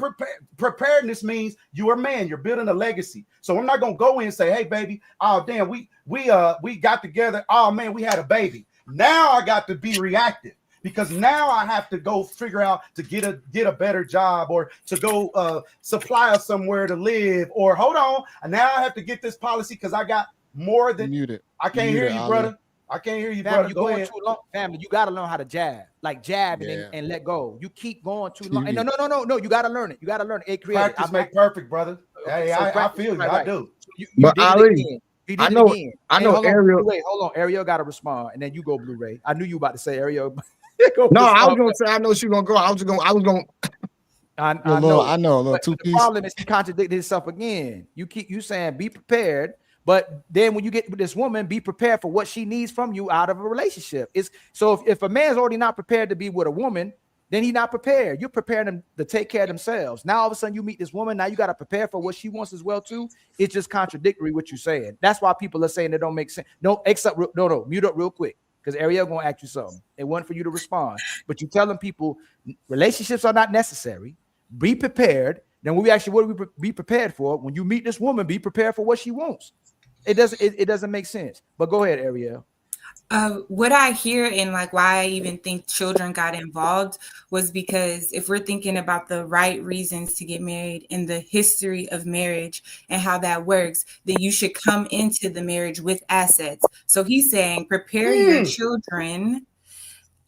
preparedness means you're a man, you're building a legacy. So I'm not gonna go in and say, hey baby, oh damn, we got together, oh man, we had a baby. Now I got to be reactive because now I have to go figure out to get a better job, or to go supply us somewhere to live, or hold on, and now I have to get this policy because I got more than muted. I can't hear you, brother. I can't hear you, Family, brother. you Go going ahead. too long, family. You gotta learn how to jab, like jab and let go. You keep going too long. And no. You gotta learn it. You gotta learn it. Practice make perfect, brother. Hey, I feel you. I do. You But did it Ali, again. You did I it know- again. I And know hold on, Ariel- Wait, hold on. Ariel got to respond, and then you go Blu-ray. I knew you about to say Ariel. No, I was gonna say I know she gonna go. I was gonna. I I know. know, a little But the two-piece. problem is he contradicted himself again. You saying be prepared, but then when you get with this woman, be prepared for what she needs from you out of a relationship. It's so if a man's already not prepared to be with a woman, then he's not prepared. You're preparing them to take care of themselves. Now all of a sudden you meet this woman. Now you got to prepare for what she wants as well too. It's just contradictory what you're saying. That's why people are saying it don't make sense. No, mute up real quick. Because Ariel gonna ask you something. It wasn't for you to respond, but you telling people relationships are not necessary. Be prepared. Then what do we be prepared for? When you meet this woman, be prepared for what she wants. It doesn't make sense. But go ahead, Ariel. What I hear and like why I even think children got involved was because if we're thinking about the right reasons to get married and the history of marriage and how that works, then you should come into the marriage with assets. So he's saying prepare your children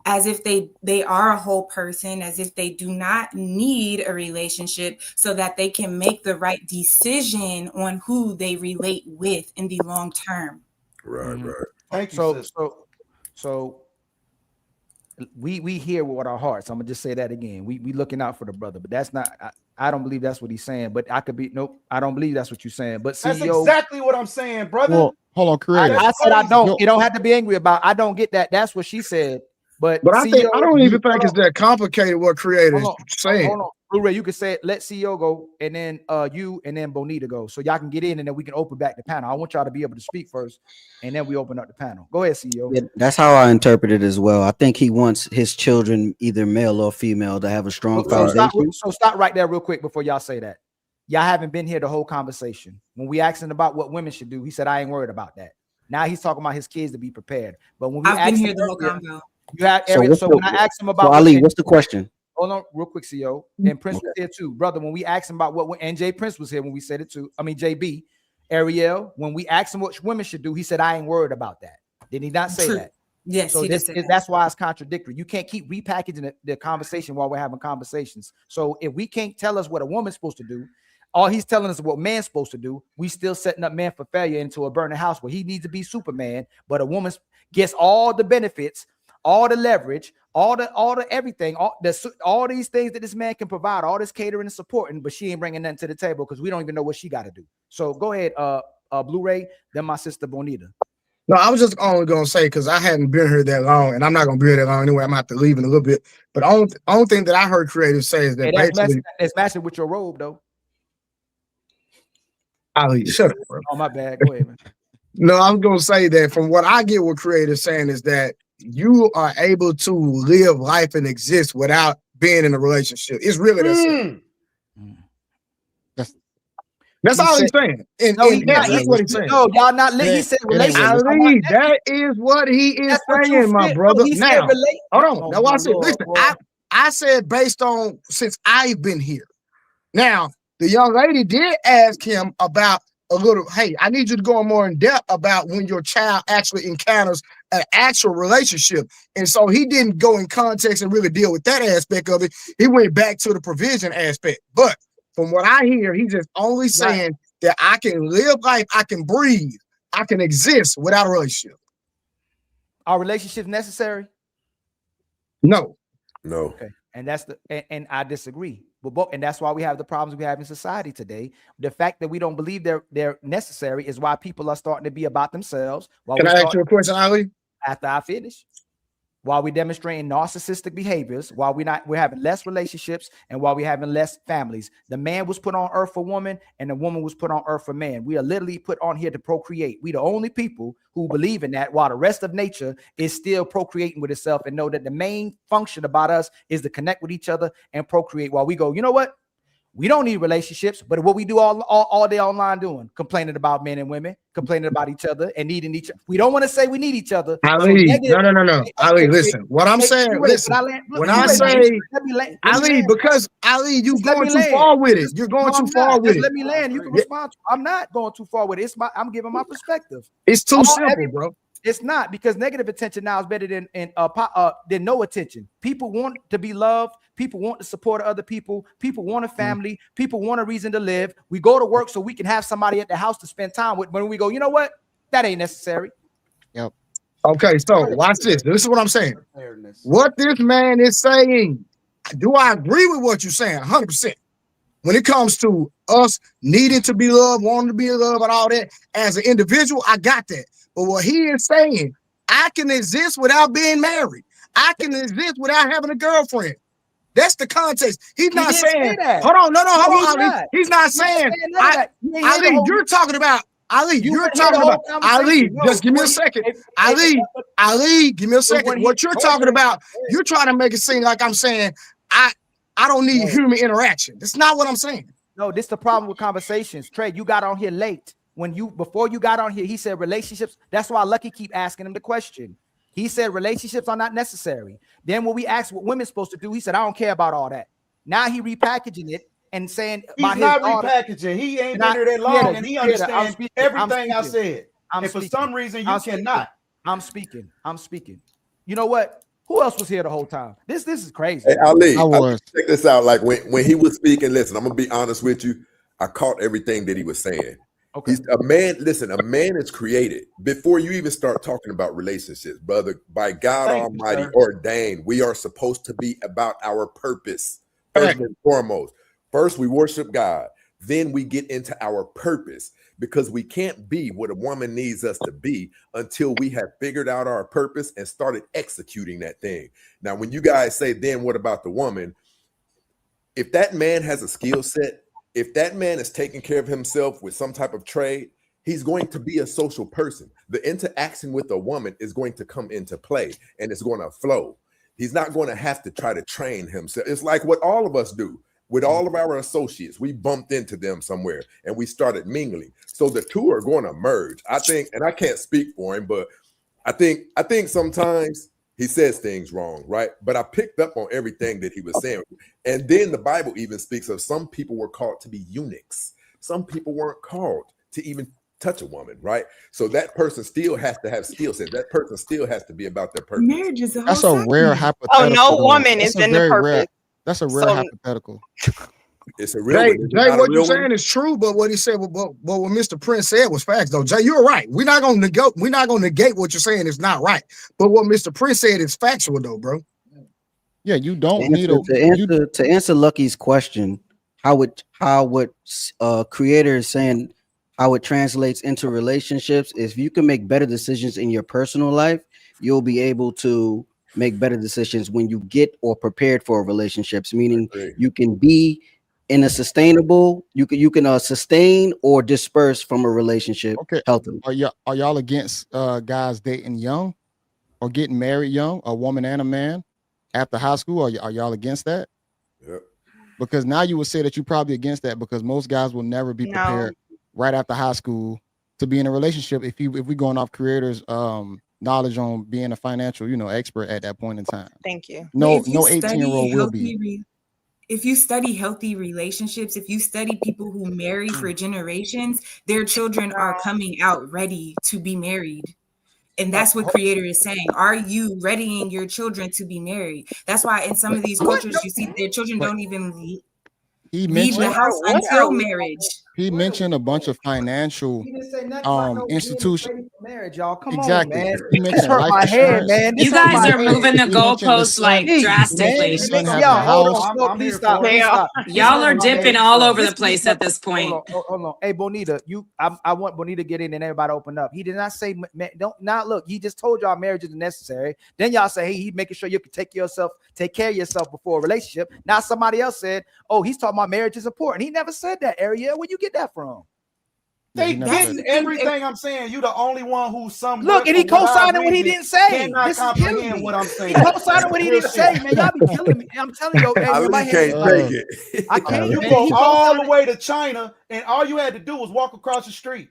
as if they are a whole person, as if they do not need a relationship, so that they can make the right decision on who they relate with in the long term. Right. Thank you. So we hear with our hearts. I'm gonna just say that again. We looking out for the brother, but that's not. I don't believe that's what he's saying. But I could be I don't believe that's what you're saying. But CEO, That's exactly what I'm saying, brother. Well, hold on, creator. I said I don't. You don't have to be angry about. I don't get that. That's what she said. But I CEO, don't even think it's that complicated what creators Hold on, saying. hold on. Blu-ray, you can say it. Let CEO go, and then you, and then Bonita go, so y'all can get in, and then we can open back the panel. I want y'all to be able to speak first, and then we open up the panel. Go ahead, CEO. Yeah, that's how I interpret it as well. I think he wants his children, either male or female, to have a strong foundation. So stop right there real quick before y'all say that. Y'all haven't been here the whole conversation. When we asked him about what women should do, he said, I ain't worried about that. Now he's talking about his kids to be prepared. But when we I've been asked here him the whole earlier, convo. you had So Ariel. what's So the- when I asked him about So what Ali, men- what's the question? Hold on, real quick, CEO. And Prince was here too, brother. When we asked him about and Jay Prince was here when we said it too. I mean, JB, Ariel. When we asked him what women should do, he said, "I ain't worried about that." Did he not say True. that? Yes, So he did say that. that's why it's contradictory. You can't keep repackaging the conversation while we're having conversations. So if we can't tell us what a woman's supposed to do, all he's telling us what man's supposed to do, we still setting up man for failure into a burning house where he needs to be Superman, but a woman gets all the benefits, all the leverage, all the everything, all these things that this man can provide, all this catering and supporting, but she ain't bringing nothing to the table because we don't even know what she got to do. So go ahead, Blu-ray, then my sister Bonita. No, I was just only gonna say because I hadn't been here that long, and I'm not gonna be here that long anyway. I'm gonna have to leave in a little bit. But only thing that I heard creators say is that Hey, basically, it's matching with your robe though. Ali, shut up, bro. Oh my bad. Go ahead, man. No, I was gonna say that from what I get what creators saying is that you are able to live life and exist without being in a relationship. It's really that simple. That's He all said- he's saying. And, No, he's not. that's what he's saying. No, y'all not. He said relationship. Ali, that is what he is That's what you saying, my feel. brother. No, he said Now, relate- hold on. Oh, Now, my watch it. Lord, Listen, boy. I said based on since I've been here. Now, the young lady did ask him about a little, hey, I need you to go more in depth about when your child actually encounters an actual relationship. And so he didn't go in context and really deal with that aspect of it. He went back to the provision aspect. But from what I hear, he's just only saying that I can live life, I can breathe, I can exist without a relationship. Are relationships necessary? No. No. Okay. And that's and I disagree. And that's why we have the problems we have in society today. The fact that we don't believe they're necessary is why people are starting to be about themselves. Can I ask you a question, Ali? After I finish. While we're demonstrating narcissistic behaviors, while we're having less relationships, and while we're having less families. The man was put on earth for woman, and the woman was put on earth for man. We are literally put on here to procreate. We the only people who believe in that, while the rest of nature is still procreating with itself, and know that the main function about us is to connect with each other and procreate. While we go, you know what? We don't need relationships, but what we do all day online doing, complaining about men and women, complaining about each other and needing each other. We don't want to say we need each other. Ali, no. Ali, listen. What I'm saying, listen. When I say Ali, because Ali, you going too far with it. You're going too far with it. Let me land. You can respond. I'm not going too far with it. I'm giving my perspective. It's too simple, bro. It's not, because negative attention now is better than no attention. People want to be loved. People want the support of other people. People want a family. People want a reason to live. We go to work so we can have somebody at the house to spend time with. When we go, you know what? That ain't necessary. Yep. Okay, so watch this. This is what I'm saying. What this man is saying, do I agree with what you're saying? 100%. When it comes to us needing to be loved, wanting to be loved, and all that, as an individual, I got that. But what he is saying, I can exist without being married. I can exist without having a girlfriend. That's the context. He's not saying, hold on, hold on, Ali. He's not saying, Ali, you're talking about, Ali, you're talking about, Ali, just give me a second. Ali, give me a second. What you're talking about, you're trying to make it seem like I'm saying, I don't need human interaction. That's not what I'm saying. No, this is the problem with conversations. Trey, you got on here late. Before you got on here, he said relationships. That's why Lucky keep asking him the question. He said relationships are not necessary. Then when we asked what women's supposed to do, he said, I don't care about all that. Now he repackaging it and saying he's not repackaging. He ain't been here that long, and he understands everything I said. And for some reason, you cannot. I'm speaking. You know what? Who else was here the whole time? This is crazy. Hey, Ali, check this out. Like when he was speaking, listen, I'm gonna be honest with you. I caught everything that he was saying. Okay. A man is created before you even start talking about relationships, brother. By God Almighty ordained, we are supposed to be about our purpose first and foremost. First, we worship God. Then we get into our purpose, because we can't be what a woman needs us to be until we have figured out our purpose and started executing that thing. Now, when you guys say, then what about the woman? If that man has a skill set, if that man is taking care of himself with some type of trade, he's going to be a social person. The interaction with a woman is going to come into play, and it's going to flow. He's not going to have to try to train himself. It's like what all of us do with all of our associates. We bumped into them somewhere and we started mingling. So the two are going to merge. I think, and I can't speak for him, but I think sometimes he says things wrong, right? But I picked up on everything that he was saying. And then the Bible even speaks of some people were called to be eunuchs. Some people weren't called to even touch a woman, right? So that person still has to have skill set. That person still has to be about their purpose. Marriage is That's a rare hypothetical. Oh, no woman is in the purpose. That's a rare hypothetical. It's a real Jay, what you're saying is true, but what he said, but what Mr. Prince said was facts, though. Jay, you're right. We're not gonna negate what you're saying is not right. But what Mr. Prince said is factual, though, bro. Yeah, you don't to answer Lucky's question. How what creator is saying, how it translates into relationships is, if you can make better decisions in your personal life, you'll be able to make better decisions when you get or prepared for relationships. Meaning, you can be in a sustainable, you can sustain or disperse from a relationship healthily. Are y'all against guys dating young or getting married young, a woman and a man after high school? Are y'all against that? Yep. Because now you would say that you're probably against that because most guys will never be prepared right after high school to be in a relationship if we're going off creators knowledge on being a financial expert at that point in time. Thank you. No 18-year-old will be. If you study healthy relationships, if you study people who marry for generations, their children are coming out ready to be married. And that's what Creator is saying. Are you readying your children to be married? That's why in some of these cultures, you see their children don't even leave the house until marriage. He mentioned a bunch of financial institutions. Marriage, y'all. Come Exactly. on, man. He This mentioned hurt life my head, insurance. man. This You hurt guys my are head. moving the He mentioned the goalposts son- like Jeez, drastically. The son having Y'all, a hold house. on. No, I'm please here stop. for it. Please stop. Y'all are dipping all over the This- place at this point. Hold on. Hey, Bonita, I want Bonita to get in and everybody open up. He did not say, don't not look. He just told y'all marriage is necessary. Then y'all say, hey, he's making sure you can take care of yourself before a relationship. Now somebody else said, oh, he's talking about marriage is important. He never said that, Ariel. Where you get that from? They never getting said everything I'm saying. You the only one who some Look, and he co-signing what he didn't say. Cannot This is killing comprehend me. what I'm He saying. co-signing what he didn't say, man. Y'all be killing me. I'm telling you, hey, Ali my head can't is like, take it. I can't. You man. go He all co-signing- the way to China, and all you had to do was walk across the street.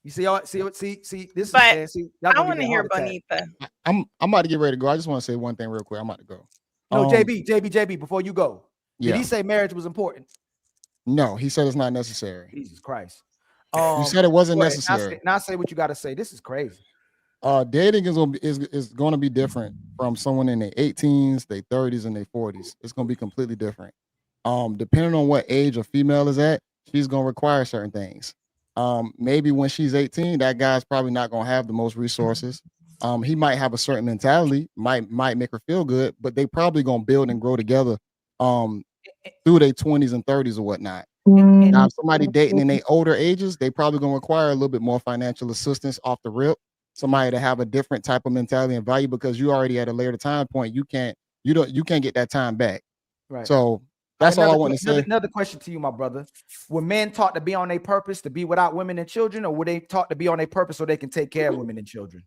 You see, see. This is But saying, see, y'all I gonna want to give me a hear heart attack. Bonita. I'm about to get ready to go. I just want to say one thing real quick. I'm about to go. No, JB, before you go, Yeah. did he say marriage was important? No, he said it's not necessary. Jesus Christ. You said it wasn't go ahead. necessary. Now say what you got to say. This is crazy. Dating is going to be different from someone in their 18s, their 30s, and their 40s. It's going to be completely different. Depending on what age a female is at, she's going to require certain things. Maybe when she's 18, that guy's probably not going to have the most resources. He might have a certain mentality, might make her feel good, but they probably going to build and grow together through their 20s and 30s or whatnot. Now, if somebody dating in their older ages, they probably going to require a little bit more financial assistance off the rip. Somebody to have a different type of mentality and value because you already at a later time point. You can't get that time back. Right. So that's all I want to say. Another question to you, my brother. Were men taught to be on their purpose to be without women and children, or were they taught to be on their purpose so they can take care of women and children?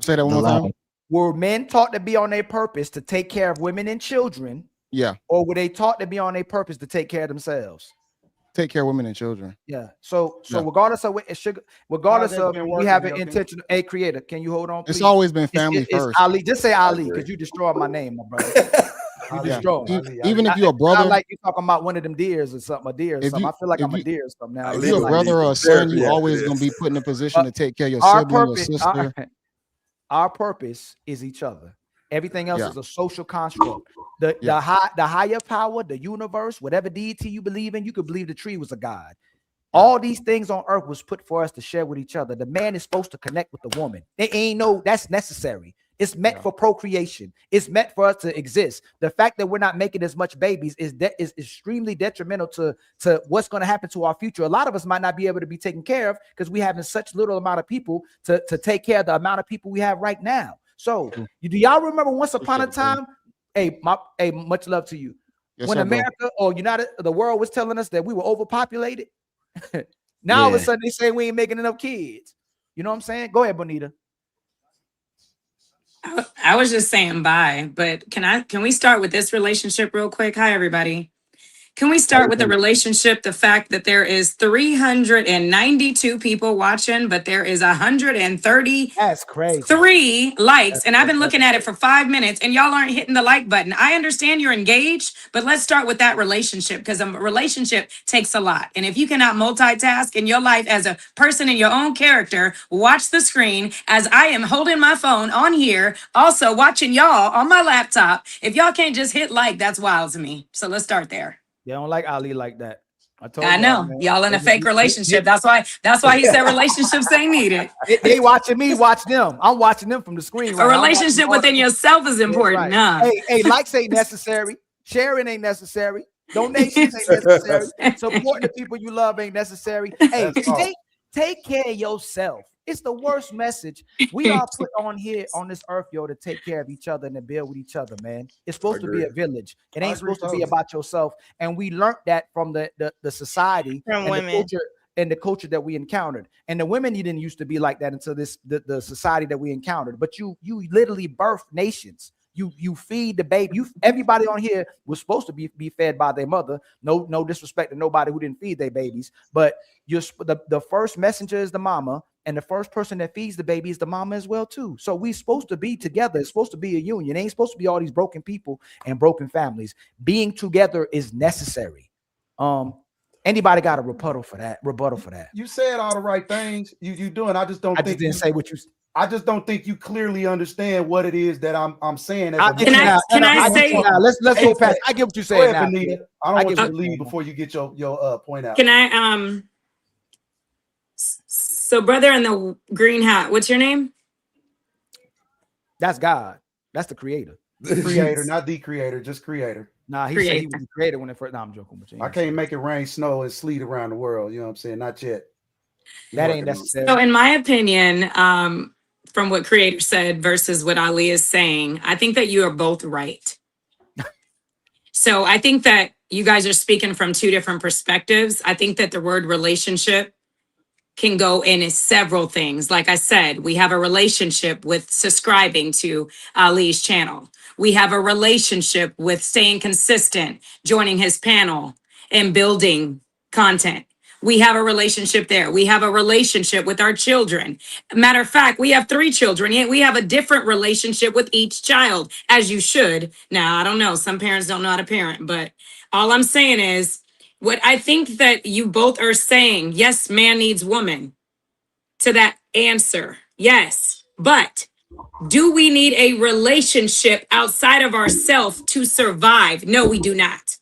Say that one more time. Were men taught to be on their purpose to take care of women and children? Yeah. Or were they taught to be on their purpose to take care of themselves? Take care of women and children. Yeah. So Yeah. regardless of regardless How's that of been we working, have an Milton? intentional. Hey, Creator, can you hold on? It's Please? always been family It's first. Ali. Just say Ali agree. because you destroyed my name, my brother. You Yeah. destroyed. Even if you're a brother, I like you talking about one of them deers or something, a deer or If something. you- I feel like if I'm a you- deer or something now. I if live you're a like brother or a this. son, you Therapy always after gonna this. be put in a position to take care of your Our sibling or purpose, sister. our purpose is each other. Everything else Yeah. is a social construct. The higher power, the universe, whatever deity you believe in, you could believe the tree was a god. All these things on earth was put for us to share with each other. The man is supposed to connect with the woman. It ain't that's necessary. It's meant for procreation. It's meant for us to exist. The fact that we're not making as much babies is extremely detrimental to what's going to happen to our future. A lot of us might not be able to be taken care of because we having such little amount of people to take care of the amount of people we have right now. So do y'all remember once upon a time? Much love to you. Yes, When sir, bro. America or the world was telling us that we were overpopulated. Now all of a Yeah. sudden they say we ain't making enough kids. You know what I'm saying? Go ahead, Bonita. I was just saying bye, but can we start with this relationship real quick? Hi, everybody. Can we start with the relationship? The fact that there is 392 people watching, but there is 133 That's crazy. likes. And I've been looking at it for 5 minutes and y'all aren't hitting the like button. I understand you're engaged, but let's start with that relationship because a relationship takes a lot. And if you cannot multitask in your life as a person in your own character, watch the screen as I am holding my phone on here, also watching y'all on my laptop. If y'all can't just hit like, that's wild to me. So let's start there. They don't like Ali like that. I know y'all in a fake relationship. That's why he said relationships ain't needed. They watching me, watch them. I'm watching them from the screen. A relationship within yourself is important. Nah. Hey, likes ain't necessary. Sharing ain't necessary. Donations ain't necessary. Supporting the people you love ain't necessary. Hey, take care of yourself. It's the worst message. We are put on here on this earth, yo, to take care of each other and to build with each other, man. It's supposed to be a village. It ain't supposed to be about yourself. And we learned that from the society from and women. the culture and the culture that we encountered. And the women didn't used to be like that until the society that we encountered. But you literally birth nations. You feed the baby. Everybody on here was supposed to be fed by their mother. No disrespect to nobody who didn't feed their babies, but the first messenger is the mama, and the first person that feeds the baby is the mama as well too. So we supposed to be together. It's supposed to be a union. It ain't supposed to be all these broken people and broken families. Being together is necessary. Anybody got a rebuttal for that? You said all the right things. You doing. I just don't think didn't say what you. I just don't think you clearly understand what it is that I'm saying. Can I say? Let's go past. I get what you're saying now. Benita. I don't want you to leave before you get your point out. Can I? So, brother in the green hat, what's your name? That's God. That's the creator. Creator, not the creator, just creator. Nah, he said he was the creator when it first. Nah, I'm joking with you. I can't make it rain, snow, and sleet around the world. You know what I'm saying? Not yet. That ain't necessary. So, in my opinion, from what Creator said versus what Ali is saying, I think that you are both right. So I think that you guys are speaking from two different perspectives. I think that the word relationship can go in several things. Like I said, we have a relationship with subscribing to Ali's channel. We have a relationship with staying consistent, joining his panel, and building content. We have a relationship there. We have a relationship with our children. Matter of fact, we have 3 children, yet we have a different relationship with each child, as you should. Now, I don't know. Some parents don't know how to parent, but all I'm saying is, what I think that you both are saying, yes, man needs woman, to that answer. Yes, but do we need a relationship outside of ourselves to survive? No, we do not.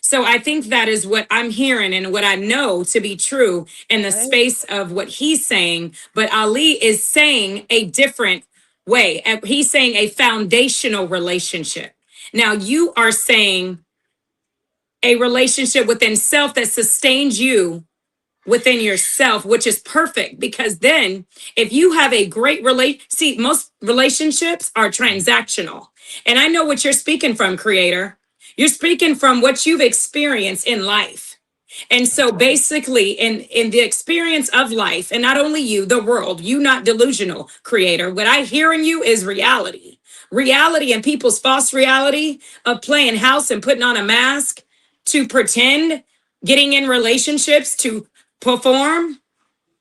So I think that is what I'm hearing and what I know to be true in the space of what he's saying. But Ali is saying a different way. He's saying a foundational relationship. Now you are saying a relationship within self that sustains you within yourself, which is perfect, because then if you have a great see, most relationships are transactional. And I know what you're speaking from, Creator. You're speaking from what you've experienced in life. And so basically in the experience of life, and not only you, the world, you not delusional, Creator. What I hear in you is reality. Reality and people's false reality of playing house and putting on a mask to pretend, getting in relationships to perform.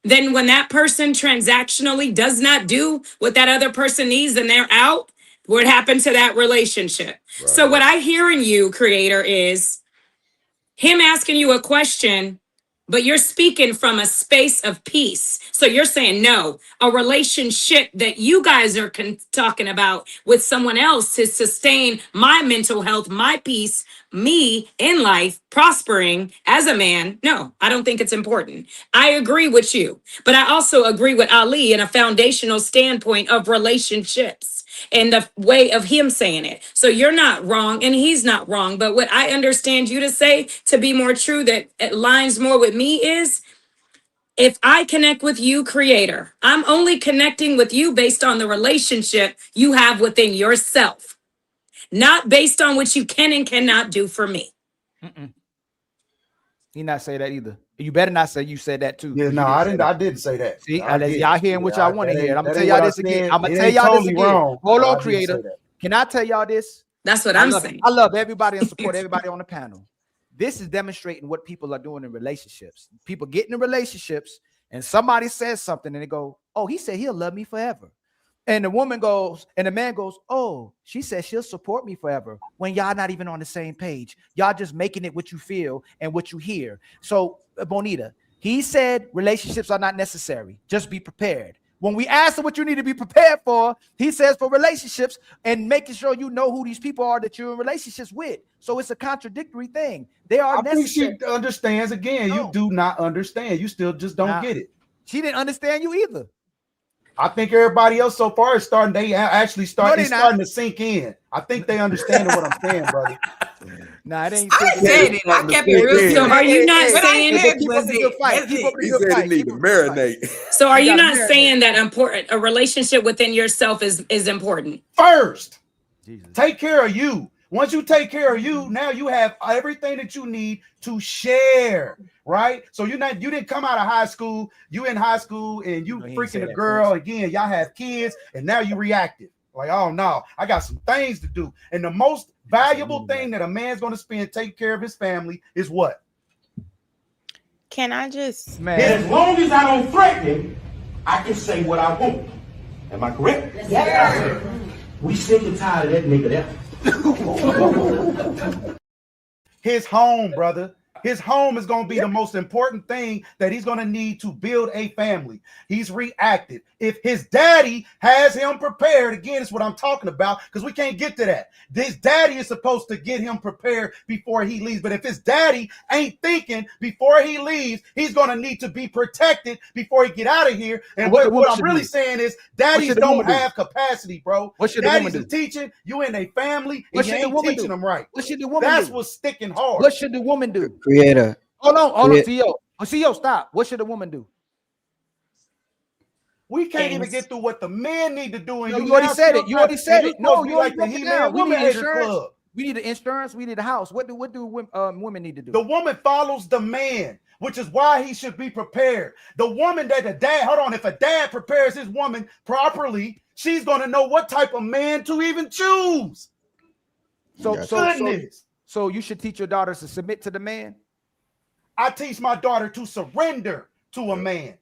Then when that person transactionally does not do what that other person needs and they're out, what happened to that relationship? Right. So what I hear in you, Creator, is him asking you a question, but you're speaking from a space of peace. So you're saying, no, a relationship that you guys are talking about with someone else to sustain my mental health, my peace, me in life, prospering as a man. No, I don't think it's important. I agree with you, but I also agree with Ali in a foundational standpoint of relationships and the way of him saying it. So you're not wrong and he's not wrong. But what I understand you to say to be more true, that it aligns more with me, is if I connect with you, Creator, I'm only connecting with you based on the relationship you have within yourself, not based on what you can and cannot do for me. He not say that either. You better not say you said that too. Yeah, no, I didn't. I didn't say that. See, y'all hearing what y'all want to hear. I'm gonna tell y'all this again. I'm gonna tell y'all this again. Hold on, Creator. Can I tell y'all this? That's what I'm saying. I love everybody and support everybody on the panel. This is demonstrating what people are doing in relationships. People get in relationships and somebody says something and they go, "Oh, he said he'll love me forever." And the woman goes, and the man goes, "Oh, she said she'll support me forever," when y'all not even on the same page. Y'all just making it what you feel and what you hear. So, Bonita, he said relationships are not necessary. Just be prepared. When we ask him what you need to be prepared for, he says for relationships and making sure you know who these people are that you're in relationships with. So it's a contradictory thing. They are necessary. I think she understands. Again, you do not understand. You still just don't get it. She didn't understand you either. I think everybody else so far is starting. They actually starting to sink in. I think they understand what I'm saying, brother. Nah, it ain't. I said it. I kept it real. So are you not saying? Keep up the good fight. Keep up the He good said fight. he need to marinate. So are you gotta not marinate. saying that a relationship within yourself is important? First, Jesus. take care of you. Once you take care of you, now you have everything that you need to share, right? So you didn't come out of high school, you in high school and you he ain't freaking say a that girl again, y'all have kids and now you reactive. Like, oh no, I got some things to do. And the most valuable thing that a man's going to spend taking care of his family is what? Can I just As long as I don't threaten him, I can say what I want. Am I correct? Yes. We sick and tired of that nigga there. His home, brother. His home is going to be the most important thing that he's going to need to build a family. He's reacted. If his daddy has him prepared, again, it's what I'm talking about, because we can't get to that. His daddy is supposed to get him prepared before he leaves. But if his daddy ain't thinking before he leaves, he's going to need to be protected before he get out of here. And what I'm really saying is daddies don't have capacity, bro. What should the woman Daddies do? are teaching you in a family What and you should the ain't woman teaching do? them right. What should the woman That's do? what's sticking hard. What should the woman do? Creator. Hold on, Create- CEO. CEO, stop. What should the woman do? We can't even get through what the men need to do. And No, you already now said still it. You trying- already said and it. you supposed No, to be you like already the broke it He-Man down. We Woman need Hater insurance. Club. We need the insurance. We need the house. What do women need to do? The woman follows the man, which is why he should be prepared. The woman that the dad, hold on, if a dad prepares his woman properly, she's going to know what type of man to even choose. So you should teach your daughters to submit to the man. I teach my daughter to surrender to a man.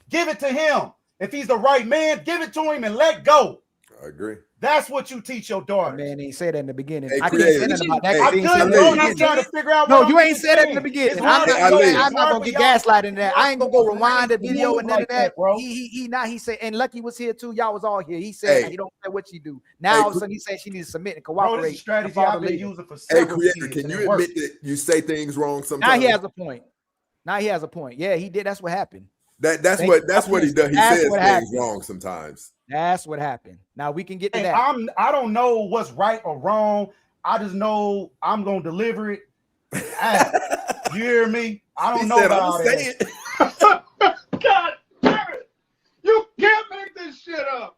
Give it to him. If he's the right man, give it to him and let go. I agree. That's what you teach your daughter. Man, ain't say that in the beginning. Hey, I can't say nothing about that. I He ain't could, say that bro. in the I'm beginning. trying to figure out No, what you I'm ain't said that in the saying. beginning. It's I'm hard for not y'all gonna get gaslighted in that. I ain't gonna go to rewind the move video and none like of that. bro. He said, and Lucky was here too. Y'all was all here. He said Hey. he don't care what she do. Now all of a sudden he said she needs to submit and Bro, cooperate. this is a strategy and follow I've been the leader. using for Hey, several Creator, years. can and you it works. admit that you say things wrong Now sometimes? he has a point. Now he has a point. Yeah, he did. That's what happened. That's Thank what you. he does. He That's says what things happened. wrong sometimes. That's what happened. Now we can get to And that. I don't know what's right or wrong. I just know I'm gonna deliver it. Hey, you hear me? I don't He know said, about "I'ma all say that. it." God damn it. You can't make this shit up.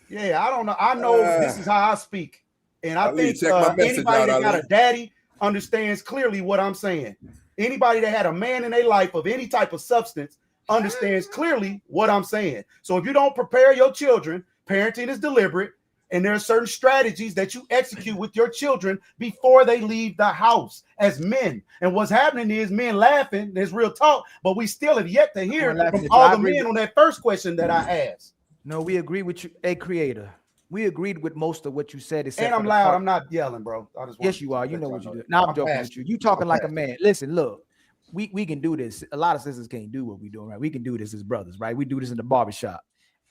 Yeah, I don't know. I know this is how I speak, and I Ali, think check my message anybody out, that got Ali. a daddy understands clearly what I'm saying. Anybody that had a man in their life of any type of substance understands clearly what I'm saying. So if you don't prepare your children, parenting is deliberate, and there are certain strategies that you execute with your children before they leave the house as men. And what's happening is men laughing. There's real talk, but we still have yet to hear laughing from at you. all I the agree men with- on that first question that I asked. No, we agree with you. Hey, Creator. We agreed with most of what you said. except And for I'm the loud. part- I'm not yelling, bro. I just Yes, you are. You know what you do. Now I'm joking with you. You talking like a man. Listen, look, we can do this. A lot of sisters can't do what we doing, right? We can do this as brothers, right? We do this in the barbershop.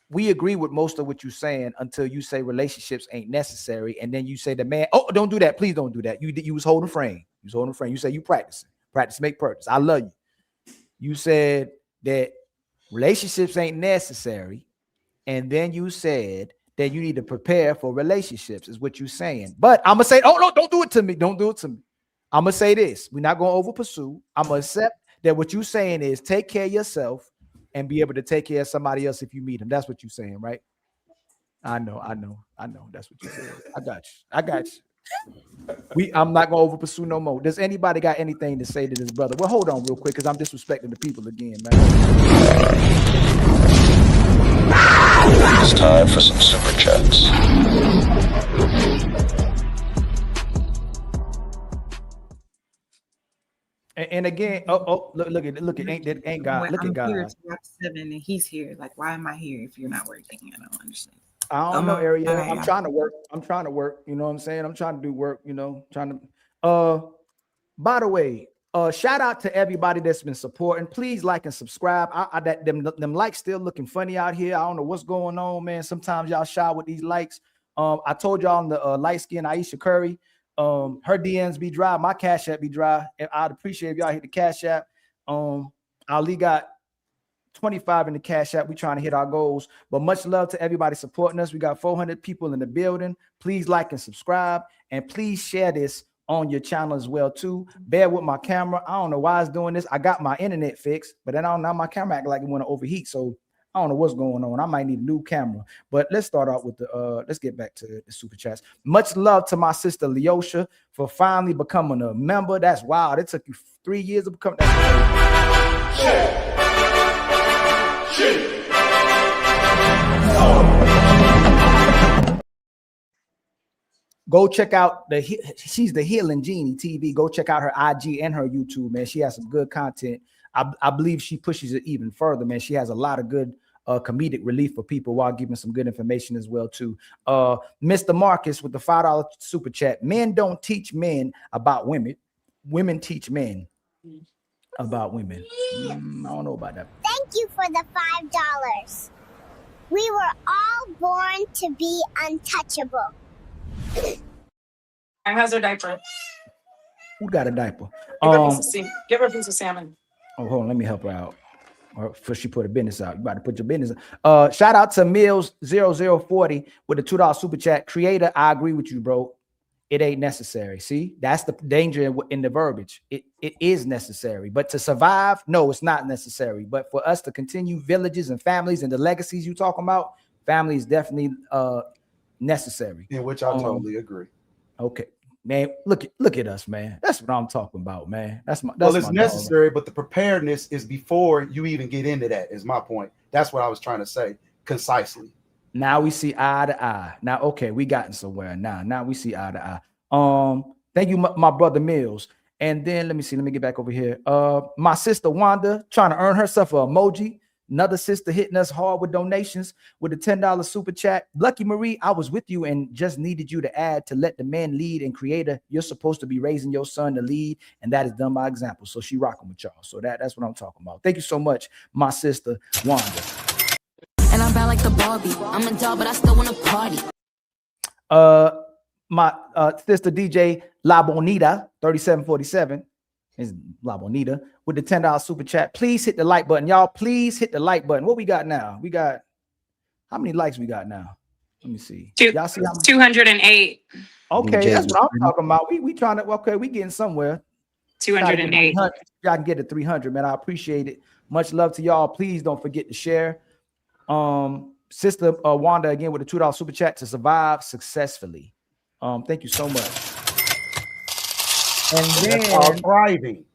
We agree with most of what you're saying until you say relationships ain't necessary, and then you say the man, oh, don't do that. Please don't do that. You was holding frame. You was holding frame. You say you practice make purpose. I love you. You said that relationships ain't necessary, and then you said that you need to prepare for relationships, is what you're saying. But I'm gonna say, oh no, don't do it to me. Don't do it to me. I'm gonna say this: we're not gonna over pursue. I'm gonna accept that what you're saying is take care of yourself and be able to take care of somebody else if you meet them. That's what you're saying, right? I know. That's what you said. I got you. I'm not gonna over pursue no more. Does anybody got anything to say to this brother? Well, hold on real quick, because I'm disrespecting the people again, man. It's time for some super chats. And again, look at ain't God. Look at I'm here God. to watch 7 and he's here. Like, why am I here if you're not working? I don't understand. I don't know, Ariel. Okay, I'm trying to work. You know what I'm saying? I'm trying to do work, trying to by the way, shout out to everybody that's been supporting. Please like and subscribe. Them likes still looking funny out here. I don't know what's going on, man. Sometimes y'all shy with these likes. I told y'all on the light skin Aisha Curry. Her DMs be dry, my Cash App be dry. And I'd appreciate if y'all hit the Cash App. Ali got 25 in the Cash App. We trying to hit our goals. But much love to everybody supporting us. We got 400 people in the building. Please like and subscribe, and please share this on your channel as well too. Bear with my camera. I don't know why it's doing this. I got my internet fixed, but then I don't know, my camera acting like it want to overheat. So I don't know what's going on. I might need a new camera. But let's start out with the let's get back to the super chats. Much love to my sister Leosha for finally becoming a member. That's wild. It took you 3 years to become that. Go check out she's the Healing Genie TV. Go check out her IG and her YouTube, man. She has some good content. I believe she pushes it even further, man. She has a lot of good comedic relief for people while giving some good information as well too. Mr. Marcus with the $5 super chat. Men don't teach men about women. Women teach men about women. I don't know about that. Thank you for the $5. We were all born to be untouchable. How's her diaper? Who got a diaper? Give her a piece of salmon. Oh, hold on, let me help her out. Or first she put a business out. You about to put your business out. Shout out to Mills0040 with the $2 super chat. Creator, I agree with you, bro. It ain't necessary. See, that's the danger in the verbiage. It is necessary, but to survive, no, it's not necessary. But for us to continue villages and families and the legacies you talking about, family is definitely necessary. In which I totally agree. Okay, man, look at us, man. That's what I'm talking about, man. That's well, it's necessary, but the preparedness is before you even get into that. Is my point. That's what I was trying to say concisely. Now we see eye to eye. Now, okay, we gotten somewhere. Now we see eye to eye. Thank you, my brother Mills. And then let me get back over here. My sister Wanda trying to earn herself an emoji. Another sister hitting us hard with donations with a $10 super chat. Lucky Marie, I was with you and just needed you to add to let the man lead and creator. You're supposed to be raising your son to lead, and that is done by example. So she rocking with y'all. So that's what I'm talking about. Thank you so much, my sister Wanda. And I'm bad like the Barbie. I'm a doll, but I still want to party. My sister DJ La Bonita 3747 is La Bonita with the $10 super chat. Please hit the like button, y'all. Please hit the like button. What we got now? We got how many likes we got now? Let me see. Y'all see how 208. Okay, that's what I'm talking about. We trying to we getting somewhere. 208. Y'all can get to 300, man. I appreciate it. Much love to y'all. Please don't forget to share. Sister Wanda again with a $2 super chat to survive successfully. Thank you so much. And then thriving.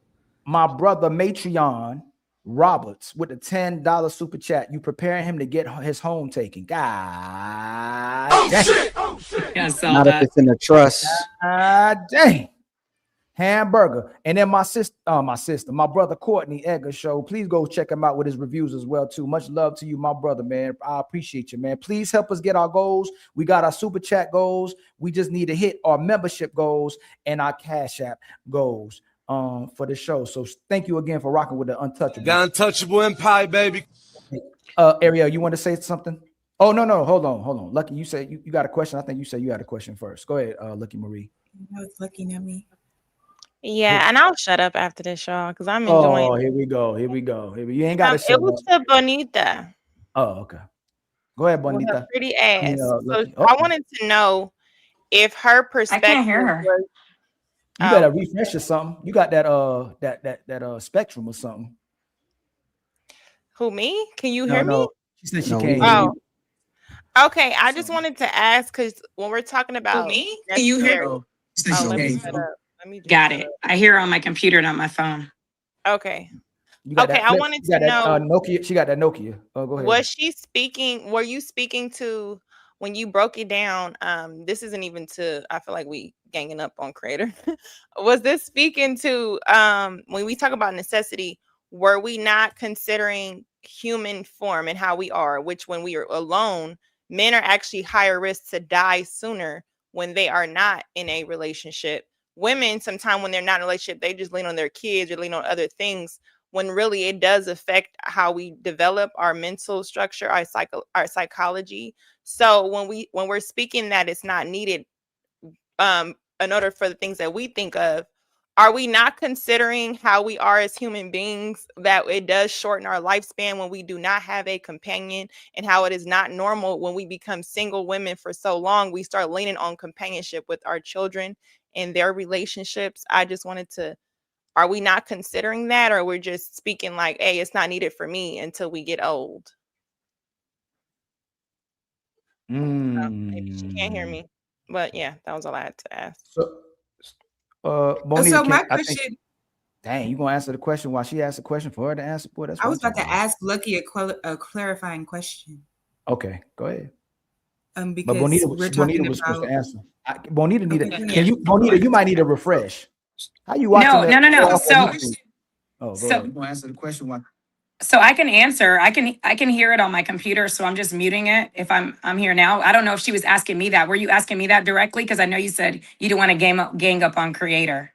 My brother Matreon Roberts with a $10 super chat. You preparing him to get his home taken. God. Oh shit. Not if it's in the trust. Dang. Hamburger. And then my brother Courtney Edgar show. Please go check him out with his reviews as well too. Much love to you, my brother, man. I appreciate you, man. Please help us get our goals. We got our super chat goals. We just need to hit our membership goals and our Cash App goals for the show. So thank you again for rocking with the Untouchable. The Untouchable Empire, baby. Ariel, you want to say something? Oh, no. Hold on. Lucky, you said you got a question. I think you said you had a question first. Go ahead, Lucky Marie. I was looking at me. Yeah, and I'll shut up after this, y'all, because I'm enjoying. Oh, here we go. You ain't got to shut It was up. to Bonita. Oh, okay. Go ahead, Bonita. With her pretty ass. Lucky. I wanted to know if her perspective. I can't hear her. Was, You better refresh or something. You got that Spectrum or something. Who, me? Can you hear me? She said she can't hear you. Okay. I just wanted to ask because when we're talking about me, can you hear me? Let me shut up. Got it. I hear her on my computer, not my phone. Okay. Okay. I wanted to know. Nokia. She got that Nokia. Oh, go ahead. Was she speaking? Were you speaking to when you broke it down? This isn't even to. I feel like we ganging up on Creator. Was this speaking to when we talk about necessity? Were we not considering human form and how we are? Which when we are alone, men are actually higher risk to die sooner when they are not in a relationship. Women, sometimes when they're not in a relationship, they just lean on their kids or lean on other things, when really it does affect how we develop our mental structure, our psychology. So when we're speaking that it's not needed in order for the things that we think of, are we not considering how we are as human beings, that it does shorten our lifespan when we do not have a companion, and how it is not normal when we become single women for so long, we start leaning on companionship with our children and their relationships? I just wanted to, are we not considering that, or we're just speaking like, hey, it's not needed for me until we get old? Maybe she can't hear me, but yeah, that was all I had to ask. Bonita, So my I think, question, dang, you gonna answer the question while she asks the question for her to answer? Boy, that's I what was I'm about to talking about. ask Lucky a clarifying question. Okay, go ahead. But Because Bonita, we're Bonita talking was supposed to about. answer. Bonita need Okay, can you, Bonita, you might need a refresh. How you watching No, that? no, no, no. off So, on YouTube? Oh, go so, ahead. You gonna answer the question why? so I can answer. I can hear it on my computer, so I'm just muting it if I'm here now. I don't know if she was asking me that. Were you asking me that directly? Because I know you said you don't want to gang up on Creator.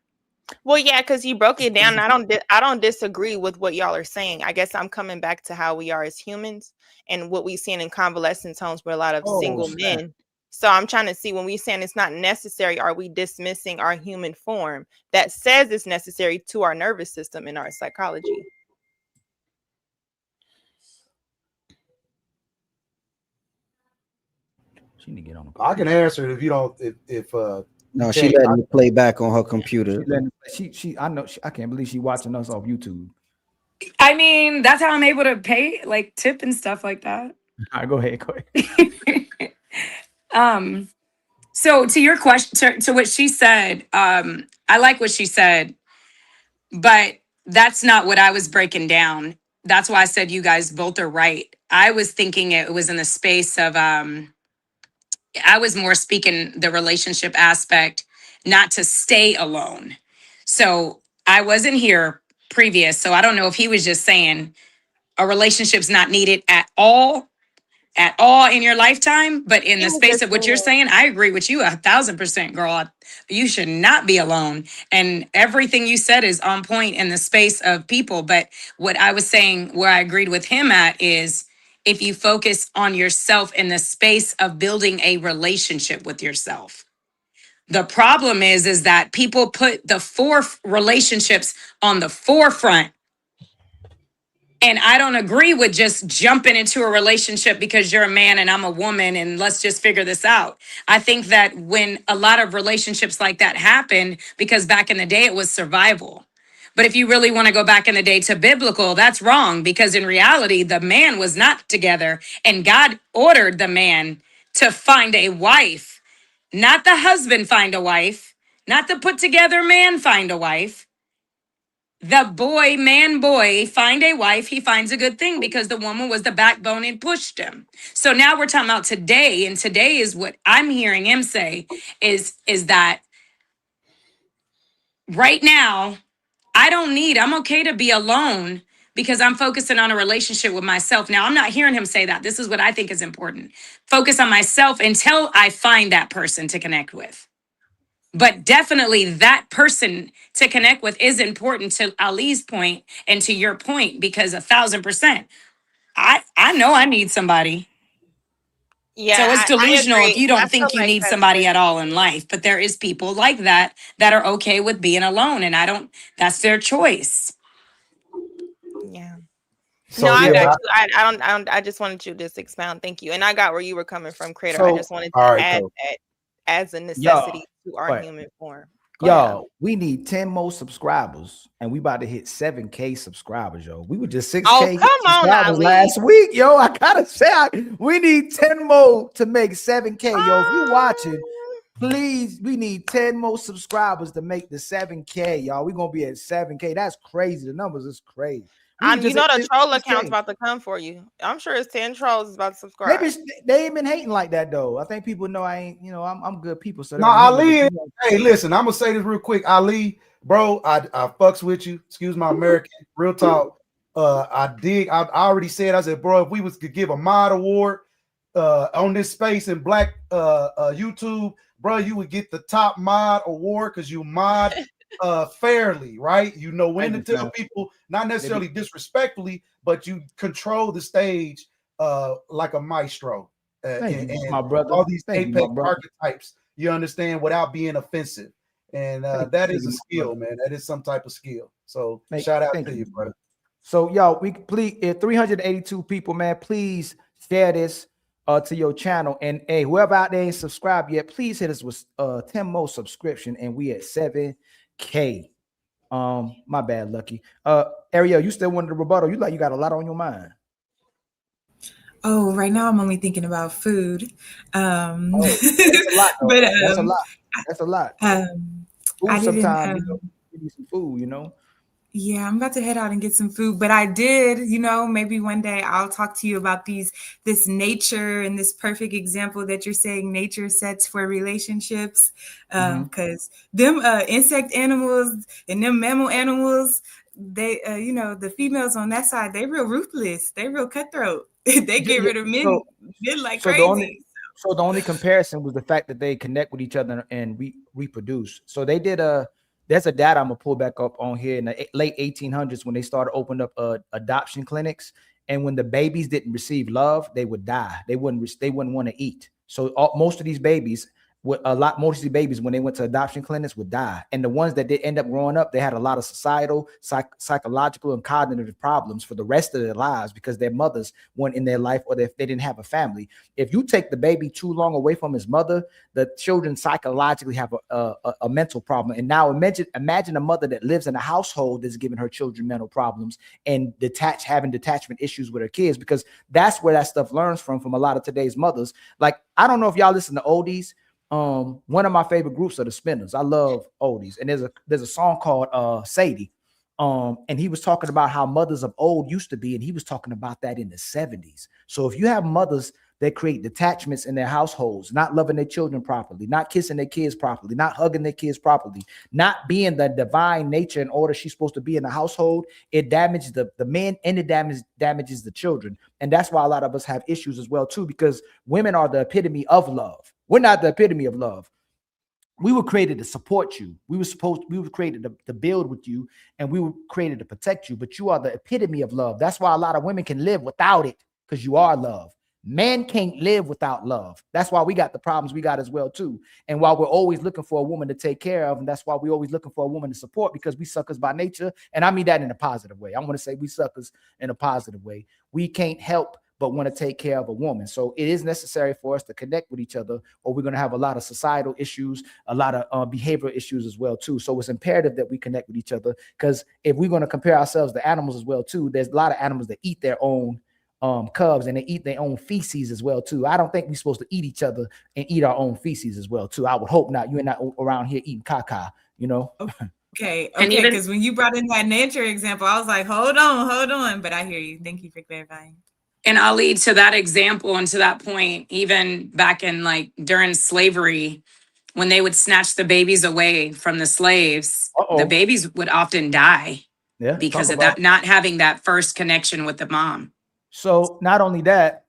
Well, yeah, because you broke it down. I don't disagree with what y'all are saying. I guess I'm coming back to how we are as humans and what we see in convalescent homes with a lot of Oh, single snap. men. So I'm trying to see, when we saying it's not necessary, are we dismissing our human form that says it's necessary to our nervous system and our psychology? She need to get on the I can answer it if you don't. If No, you she can't. letting me play back on her computer. She I know I can't believe she watching us off YouTube. I mean, that's how I'm able to pay like tip and stuff like that. All right, go ahead. So to your question, to what she said, I like what she said, but that's not what I was breaking down. That's why I said you guys both are right. I was thinking it was in the space of, I was more speaking the relationship aspect, not to stay alone. So I wasn't here previous, so I don't know if he was just saying a relationship's not needed at all in your lifetime, but in He the was space just of what you're saying, I agree with you 1,000%, girl. You should not be alone. And everything you said is on point in the space of people. But what I was saying, where I agreed with him at, is if you focus on yourself in the space of building a relationship with yourself. The problem is that people put the relationships on the forefront. And I don't agree with just jumping into a relationship because you're a man and I'm a woman and let's just figure this out. I think that when a lot of relationships like that happen, because back in the day it was survival. But if you really want to go back in the day to biblical, that's wrong, because in reality, the man was not together and God ordered the man to find a wife, not the husband find a wife, not the put together man find a wife. The boy find a wife, he finds a good thing, because the woman was the backbone and pushed him. So now we're talking about today, and today is what I'm hearing him say is that right now, I'm okay to be alone because I'm focusing on a relationship with myself. Now, I'm not hearing him say that. This is what I think is important. Focus on myself until I find that person to connect with. But definitely that person to connect with is important, to Ali's point and to your point, because 1,000%, I know I need somebody. Yeah, So it's I delusional if agree. you I don't feel think you like need that's somebody very at all in true. life. But there is people like that are okay with being alone. And that's their choice. Yeah. So No, I yeah, got but you. I don't. I just wanted you to just expound. Thank you. And I got where you were coming from, Creator. I So, just wanted all to right, add cool. that as a y'all, necessity to our right. human form. Go ahead, Y'all, we need 10 more subscribers, and we about to hit 7K subscribers, yo. We were just 6K Oh, come on, subscribers Ali. last week, yo. I gotta say, we need 10 more to make 7K, yo. If you watching, please, we need 10 more subscribers to make the 7K, y'all. We're gonna be at 7K. That's crazy. The numbers is crazy. You know the troll account's 6K. about to come for you. I'm sure it's 10 trolls is about to subscribe. Maybe they ain't been hating like that though. I think people know I ain't, I'm good people. So no, they're hating, Ali. but Hey, listen, I'm gonna say this real quick, Ali, bro. I fucks with you. Excuse my American. Real talk. I already said. I said, bro, if we was to give a mod award on this space in Black YouTube, bro, you would get the top mod award because you mod fairly, right? You know when to tell people, not necessarily disrespectfully, but you control the stage like a maestro. And my brother. all these Thank you, my apex brother. archetypes, you understand, without being offensive. And that is a skill, man. That is some type of skill. So shout out to you, brother. So y'all, we please, 382 people, man, please share this to your channel. And hey, whoever out there ain't subscribed yet, please hit us with 10 more subscription, and we at 7K. My bad, Lucky. Ariel, you still wanted to rebuttal? You like you got a lot on your mind. Oh, right now I'm only thinking about food. That's a lot, but that's a lot. That's a lot. I Sometimes didn't. give you some food, you know. Yeah, I'm about to head out and get some food, but I did, maybe one day I'll talk to you about this nature and this perfect example that you're saying nature sets for relationships. Because them insect animals and them mammal animals, they, the females on that side, they real ruthless. They real cutthroat. They get rid of men like crazy. So the only comparison was the fact that they connect with each other and reproduce. So they did there's a data I'm gonna pull back up on here in the late 1800s when they started opening up adoption clinics, and when the babies didn't receive love, they would die. They wouldn't want to eat. So most of these babies, most of the babies when they went to adoption clinics would die, and the ones that did end up growing up, they had a lot of societal, psychological, and cognitive problems for the rest of their lives because their mothers weren't in their life or they didn't have a family. If you take the baby too long away from his mother, the children psychologically have a mental problem. And now imagine a mother that lives in a household that's giving her children mental problems and having detachment issues with her kids, because that's where that stuff learns from a lot of today's mothers. Like, I don't know if y'all listen to oldies. One of my favorite groups are the Spinners. I love oldies, and there's a song called Sadie. And he was talking about how mothers of old used to be, and he was talking about that in the 70s. So if you have mothers that create detachments in their households, not loving their children properly, not kissing their kids properly, not hugging their kids properly, not being the divine nature and order she's supposed to be in the household, it damages the men and it damages the children. And that's why a lot of us have issues as well too, because women are the epitome of love. We're not the epitome of love. We were created to support you. We were created to build with you, and we were created to protect you. But you are the epitome of love. That's why a lot of women can live without it, because you are love. Men can't live without love. That's why we got the problems we got as well too. And while we're always looking for a woman to take care of, and that's why we're always looking for a woman to support, because we suckers by nature. And I mean that in a positive way. I want to say we suckers in a positive way. We can't help but want to take care of a woman. So it is necessary for us to connect with each other, or we're going to have a lot of societal issues, a lot of behavioral issues as well too. So it's imperative that we connect with each other, because if we're going to compare ourselves to animals as well too, there's a lot of animals that eat their own cubs, and they eat their own feces as well too. I don't think we're supposed to eat each other and eat our own feces as well too. I would hope not. You're not around here eating caca, you know. Okay, because when you brought in that nature example, I was like, hold on. But I hear you. Thank you for clarifying. And I'll lead to that example and to that point, even back in during slavery, when they would snatch the babies away from the slaves, the babies would often die because of that, not having that first connection with the mom. So not only that,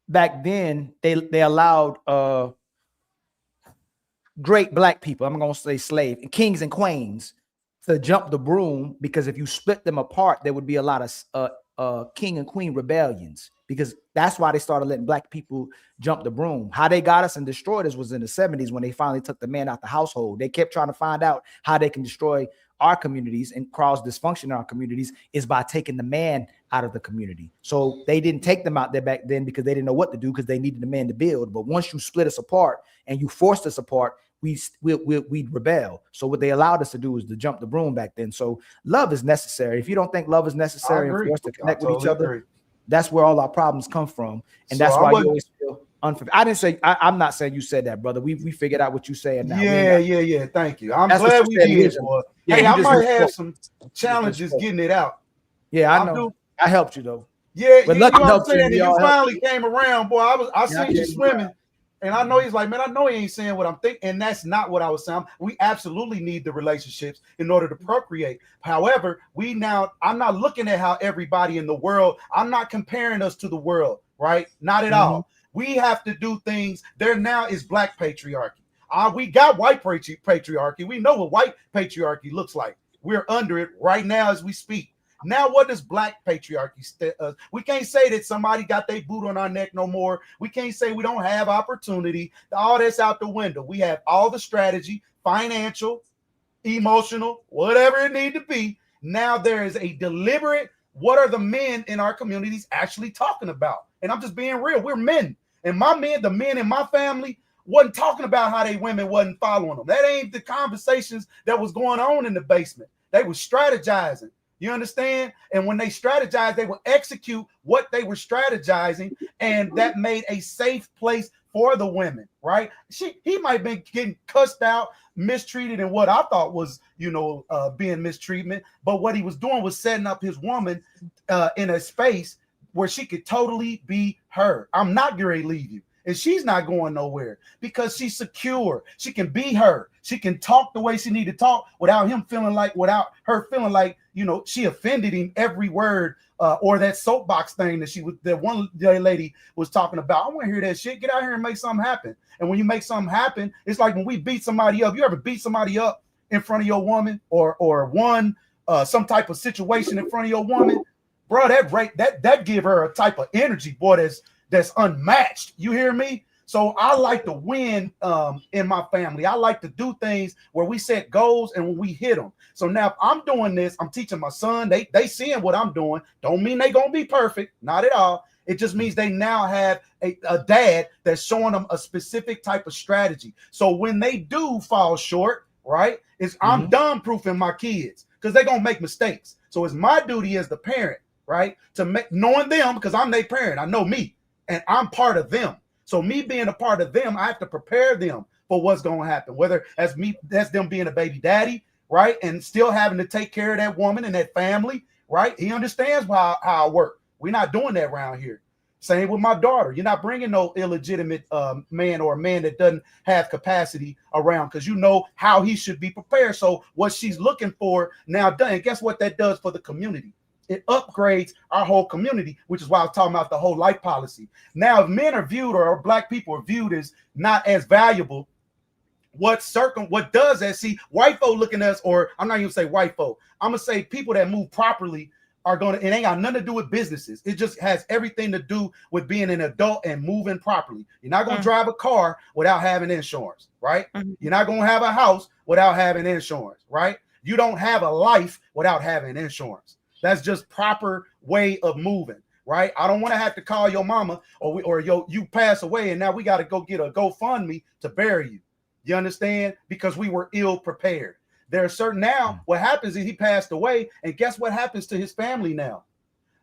back then they allowed great black people, I'm going to say slave, kings and queens, to jump the broom, because if you split them apart, there would be a lot of king and queen rebellions, because that's why they started letting black people jump the broom. How they got us and destroyed us was in the 70s when they finally took the man out the household. They kept trying to find out how they can destroy our communities and cause dysfunction in our communities is by taking the man out of the community. So they didn't take them out there back then because they didn't know what to do, because they needed the man to build. But once you split us apart and you forced us apart, we rebel. So what they allowed us to do is to jump the broom back then. So love is necessary. If you don't think love is necessary and for us to connect with each other, that's where all our problems come from. And that's why you always feel unfair. I didn't say, I'm not saying you said that, brother. We figured out what you're saying now. Yeah. Thank you. I'm glad we did, boy. Yeah, hey, I might have some challenges getting it out. Yeah, I know. I helped you though. Yeah, but you know Lucky what I'm helped saying? you. You finally came around, boy. I seen you swimming. Right. And I know he's like, man, I know he ain't saying what I'm thinking. And that's not what I was saying. We absolutely need the relationships in order to procreate. However, I'm not looking at how everybody in the world, I'm not comparing us to the world, right? Not at all. We have to do things. There now is black patriarchy. We got white patriarchy. We know what white patriarchy looks like. We're under it right now as we speak. Now, what does black patriarchy? We can't say that somebody got their boot on our neck no more. We can't say we don't have opportunity. All that's out the window. We have all the strategy, financial, emotional, whatever it need to be. Now there is a deliberate, what are the men in our communities actually talking about? And I'm just being real. We're men. And my men, the men in my family, wasn't talking about how they women wasn't following them. That ain't the conversations that was going on in the basement. They were strategizing. You understand? And when they strategize, they will execute what they were strategizing, and that made a safe place for the women, right? He might be getting cussed out, mistreated, and what I thought was, being mistreatment. But what he was doing was setting up his woman in a space where she could totally be her. I'm not going to leave you. And she's not going nowhere because she's secure. She can be her. She can talk the way she need to talk without her feeling like, she offended him every word, or that soapbox thing that one lady was talking about. I want to hear that shit. Get out here and make something happen. And when you make something happen, it's like when we beat somebody up. You ever beat somebody up in front of your woman or won some type of situation in front of your woman? Bro, that give her a type of energy, boy, that's unmatched. You hear me? So I like to win in my family. I like to do things where we set goals and when we hit them. So now if I'm doing this, I'm teaching my son. They seeing what I'm doing. Don't mean they gonna be perfect. Not at all. It just means they now have a dad that's showing them a specific type of strategy. So when they do fall short, right, I'm dumb proofing my kids because they're gonna make mistakes. So it's my duty as the parent, right, to make knowing them, because I'm their parent. I know me. And I'm part of them. So me being a part of them, I have to prepare them for what's going to happen, whether that's them being a baby daddy, right? And still having to take care of that woman and that family, right? He understands how I work. We're not doing that around here. Same with my daughter. You're not bringing no illegitimate man or a man that doesn't have capacity around, because you know how he should be prepared. So what she's looking for now done. And guess what that does for the community? It upgrades our whole community, which is why I was talking about the whole life policy. Now, if men are viewed or black people are viewed as not as valuable, what does that? See, white folk looking at us, or I'm not even say white folk, I'm gonna say people that move properly are gonna, it ain't got nothing to do with businesses. It just has everything to do with being an adult and moving properly. You're not gonna drive a car without having insurance, right? You're not gonna have a house without having insurance, right? You don't have a life without having insurance. That's just proper way of moving, right? I don't want to have to call your mama or you pass away and now we got to go get a GoFundMe to bury you. You understand? Because we were ill prepared. There are certain now what happens is he passed away, and guess what happens to his family now?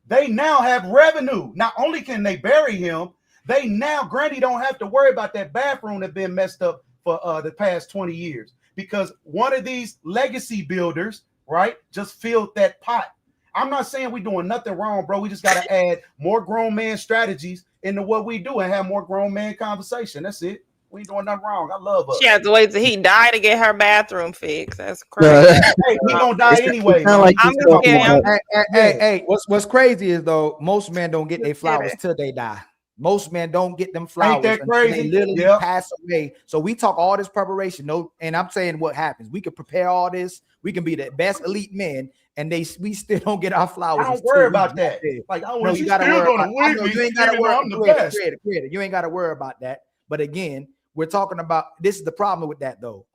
They now have revenue. Not only can they bury him, they now, Granny don't have to worry about that bathroom that's been messed up for the past 20 years because one of these legacy builders, right, just filled that pot. I'm not saying we're doing nothing wrong, bro. We just got to add more grown man strategies into what we do and have more grown man conversation. That's it. We ain't doing nothing wrong. I love us. She has to wait till he die to get her bathroom fixed. That's crazy. Hey, he gonna die anyway. Like hey, what's crazy is though, most men don't get their flowers till they die. Most men don't get them flowers that crazy? Until they literally pass away. So we talk all this preparation, and I'm saying what happens. We can prepare all this. We can be the best elite men, and we still don't get our flowers. I don't worry about that. Like, you ain't gotta worry. You ain't gotta worry about that. But again, we're talking about, this is the problem with that though.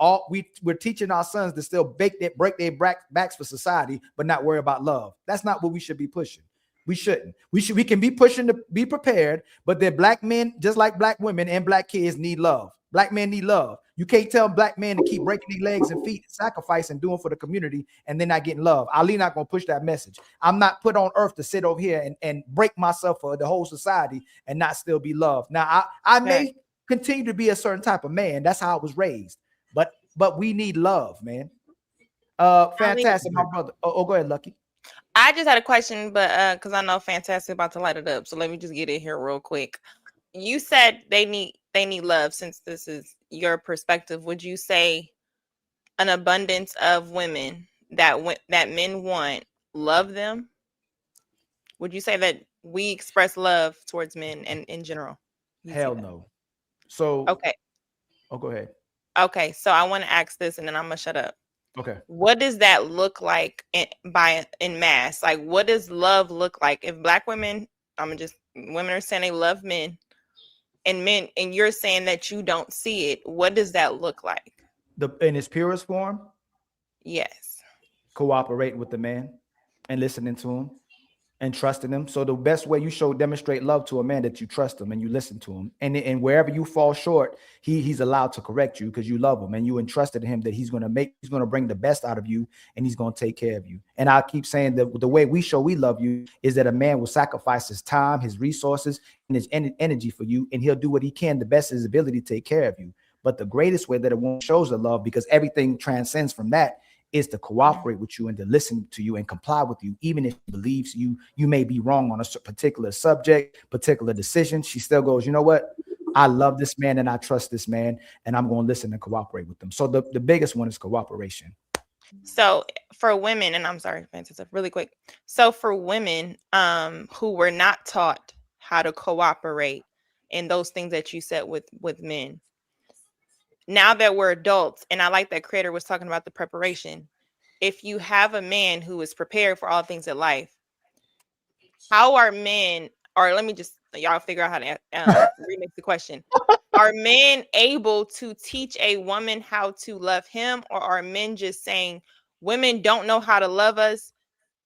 We're teaching our sons to still break their backs for society, but not worry about love. That's not what we should be pushing. We shouldn't. We can be pushing to be prepared, but they're black men, just like black women and black kids, need love. Black men need love. You can't tell black men to keep breaking their legs and feet, sacrificing, doing for the community, and they're not getting love. Ali not gonna push that message. I'm not put on earth to sit over here and break myself for the whole society and not still be loved. Now I may continue to be a certain type of man. That's how I was raised. But we need love, man. Fantastic, my brother. Oh, go ahead, Lucky. I just had a question, but because I know Fantastic about to light it up, so let me just get it here real quick. You said they need love. Since this is your perspective, would you say an abundance of women that men want love them? Would you say that we express love towards men and in general? Hell no. So okay. Oh, go ahead. Okay, so I want to ask this, and then I'm gonna shut up. Okay. What does that look like in mass? Like, what does love look like? If black women, women are saying they love men, and you're saying that you don't see it, what does that look like? In its purest form? Yes. Cooperating with the man and listening to him and trusting him. So the best way you demonstrate love to a man, that you trust him and you listen to him. And wherever you fall short, he's allowed to correct you because you love him and you entrusted him that he's going to bring the best out of you and he's going to take care of you. And I keep saying that the way we show we love you is that a man will sacrifice his time, his resources, and his energy for you, and he'll do what he can, the best of his ability, to take care of you. But the greatest way that a woman shows the love, because everything transcends from that, is to cooperate with you and to listen to you and comply with you, even if she believes you may be wrong on a particular subject, particular decision. She still goes, you know what? I love this man and I trust this man, and I'm going to listen and cooperate with them. So the biggest one is cooperation. So for women, and I'm sorry, Francis, really quick. So for women who were not taught how to cooperate and those things that you said with men, now that we're adults, and I like that Creator was talking about the preparation. If you have a man who is prepared for all things in life, how are men, or let me just, y'all figure out how to remix the question. Are men able to teach a woman how to love him, or are men just saying women don't know how to love us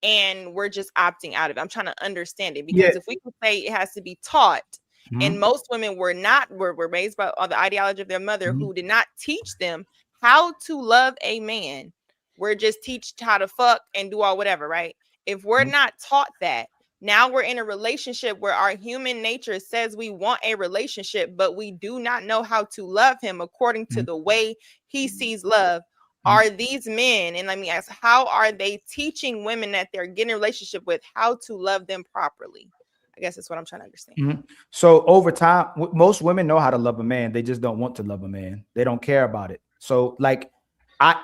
and we're just opting out of it? I'm trying to understand it, because if we can say it has to be taught, and most women were raised by the ideology of their mother, who did not teach them how to love a man. We're just teach how to fuck and do all whatever, right? If we're not taught that, now we're in a relationship where our human nature says we want a relationship, but we do not know how to love him according to the way he sees love. Are these men, and let me ask, how are they teaching women that they're getting a relationship with how to love them properly? I guess that's what I'm trying to understand. So over time, most women know how to love a man. They just don't want to love a man. They don't care about it. So like when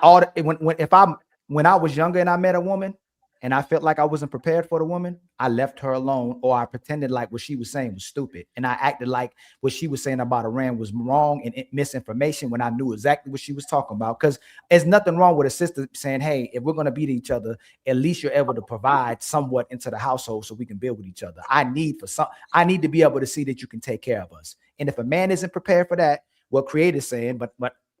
I was younger and I met a woman and I felt like I wasn't prepared for the woman, I left her alone, or I pretended like what she was saying was stupid. And I acted like what she was saying about Iran was wrong and misinformation when I knew exactly what she was talking about. Because there's nothing wrong with a sister saying, hey, if we're going to beat each other, at least you're able to provide somewhat into the household so we can build with each other. I need to be able to see that you can take care of us. And if a man isn't prepared for that, what Creator's saying, but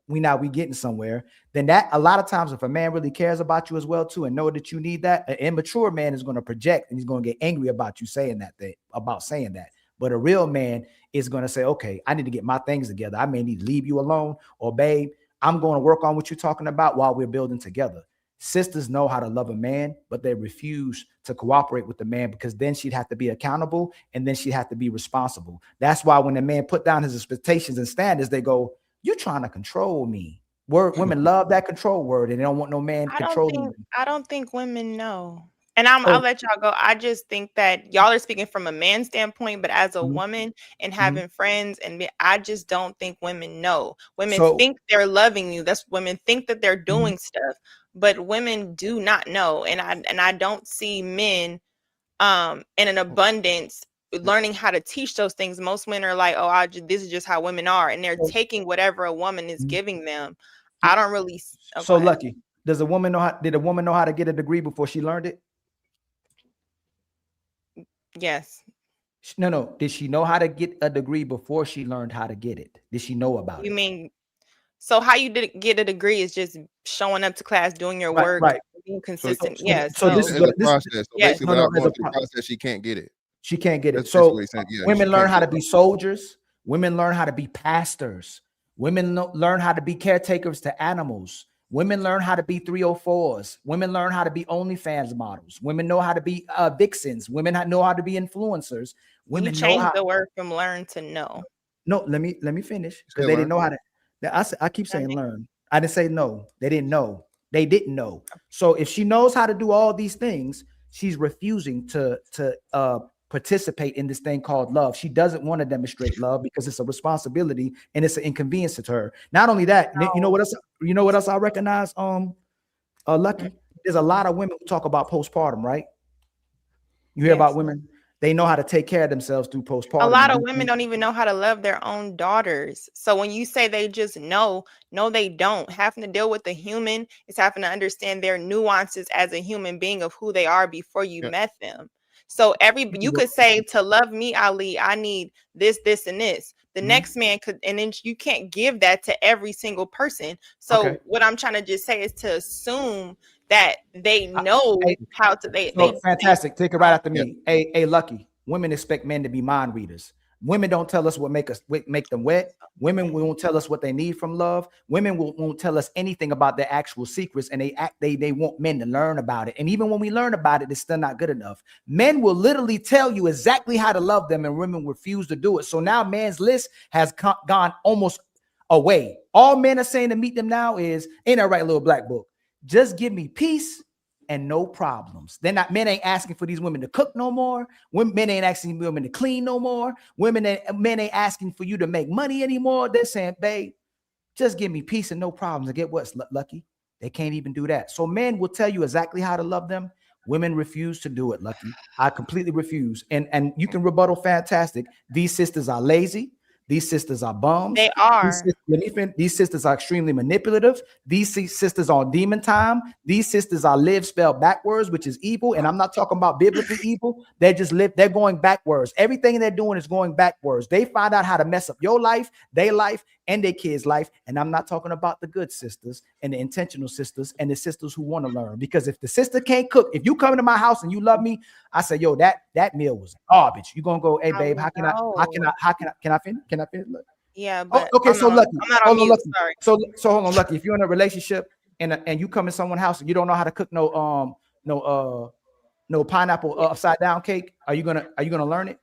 we getting somewhere, then that a lot of times, if a man really cares about you as well too, and know that you need that, an immature man is going to project and he's going to get angry about you saying that. But a real man is going to say, okay, I need to get my things together. I may need to leave you alone, or babe, I'm going to work on what you're talking about while we're building together. Sisters know how to love a man, but they refuse to cooperate with the man, because then she'd have to be accountable and then she'd have to be responsible. That's why when the man put down his expectations and standards, they go, you're trying to control me. Women love that control word, and they don't want no man controlling them. I don't think women know. And I'll let y'all go. I just think that y'all are speaking from a man's standpoint, but as a woman and having friends, and I just don't think women know. Women think they're loving you. That's women think that they're doing stuff, but women do not know. And I don't see men in an abundance learning how to teach those things. Most men are like, oh, this is just how women are, and they're taking whatever a woman is giving them. I don't really. So Lucky, did a woman know how to get a degree before she learned it? Yes. No. Did she know how to get a degree before she learned how to get it? Did she know about it? You mean, so how you get a degree is just showing up to class, doing your work, being consistent. So this is the process. So basically, without going through the process, she can't get it. She can't get it. So women learn how to be soldiers. Women learn how to be pastors. Women learn how to be caretakers to animals. Women learn how to be 304s. Women learn how to be OnlyFans models. Women know how to be vixens. Women know how to be influencers. Women you changed the word from learn to know. No, let me finish, because they didn't know how to. I keep saying learn. I didn't say no. They didn't know. They didn't know. So if she knows how to do all these things, she's refusing to participate in this thing called love. She doesn't want to demonstrate love because it's a responsibility and it's an inconvenience to her. Not only that, you know what else I recognize? Lucky, there's a lot of women who talk about postpartum, right? You hear about women, they know how to take care of themselves through postpartum. A lot of women don't even know how to love their own daughters. So when you say they just know, no, they don't. Having to deal with a human is having to understand their nuances as a human being of who they are before you met them. So you could say, to love me, Ali, I need this, this, and this. The next man could, and then you can't give that to every single person. So what I'm trying to just say is to assume that they know how to. They fantastic. Take it right after me. Hey, Lucky. Women expect men to be mind readers. Women don't tell us what make them wet. Women won't tell us what they need from love. Women won't tell us anything about their actual secrets, and they want men to learn about it. And even when we learn about it, it's still not good enough. Men will literally tell you exactly how to love them, and women refuse to do it. So now man's list has gone almost away. All men are saying to meet them now is, ain't that right, little black book? Just give me peace and no problems. Men ain't asking for these women to cook no more. Men ain't asking women to clean no more. Men ain't asking for you to make money anymore. They're saying, babe, just give me peace and no problems. And get what's Lucky? They can't even do that. So men will tell you exactly how to love them. Women refuse to do it, Lucky. I completely refuse. And you can fantastic. These sisters are lazy. These sisters are bums. They are. These sisters are extremely manipulative. These sisters are on demon time. These sisters are live spelled backwards, which is evil. And I'm not talking about biblically evil. They just live. They're going backwards. Everything they're doing is going backwards. They find out how to mess up your life, their life, and their kids' life. And I'm not talking about the good sisters and the intentional sisters and the sisters who want to learn. Because if the sister can't cook, if you come into my house and you love me, I say, yo, that meal was garbage. You're gonna go, hey babe, how can I finish? Look. Yeah, but okay, so Lucky. I'm not on mute, Lucky. sorry. So hold on, Lucky. If you're in a relationship and you come in someone's house and you don't know how to cook no pineapple upside down cake, are you gonna learn it?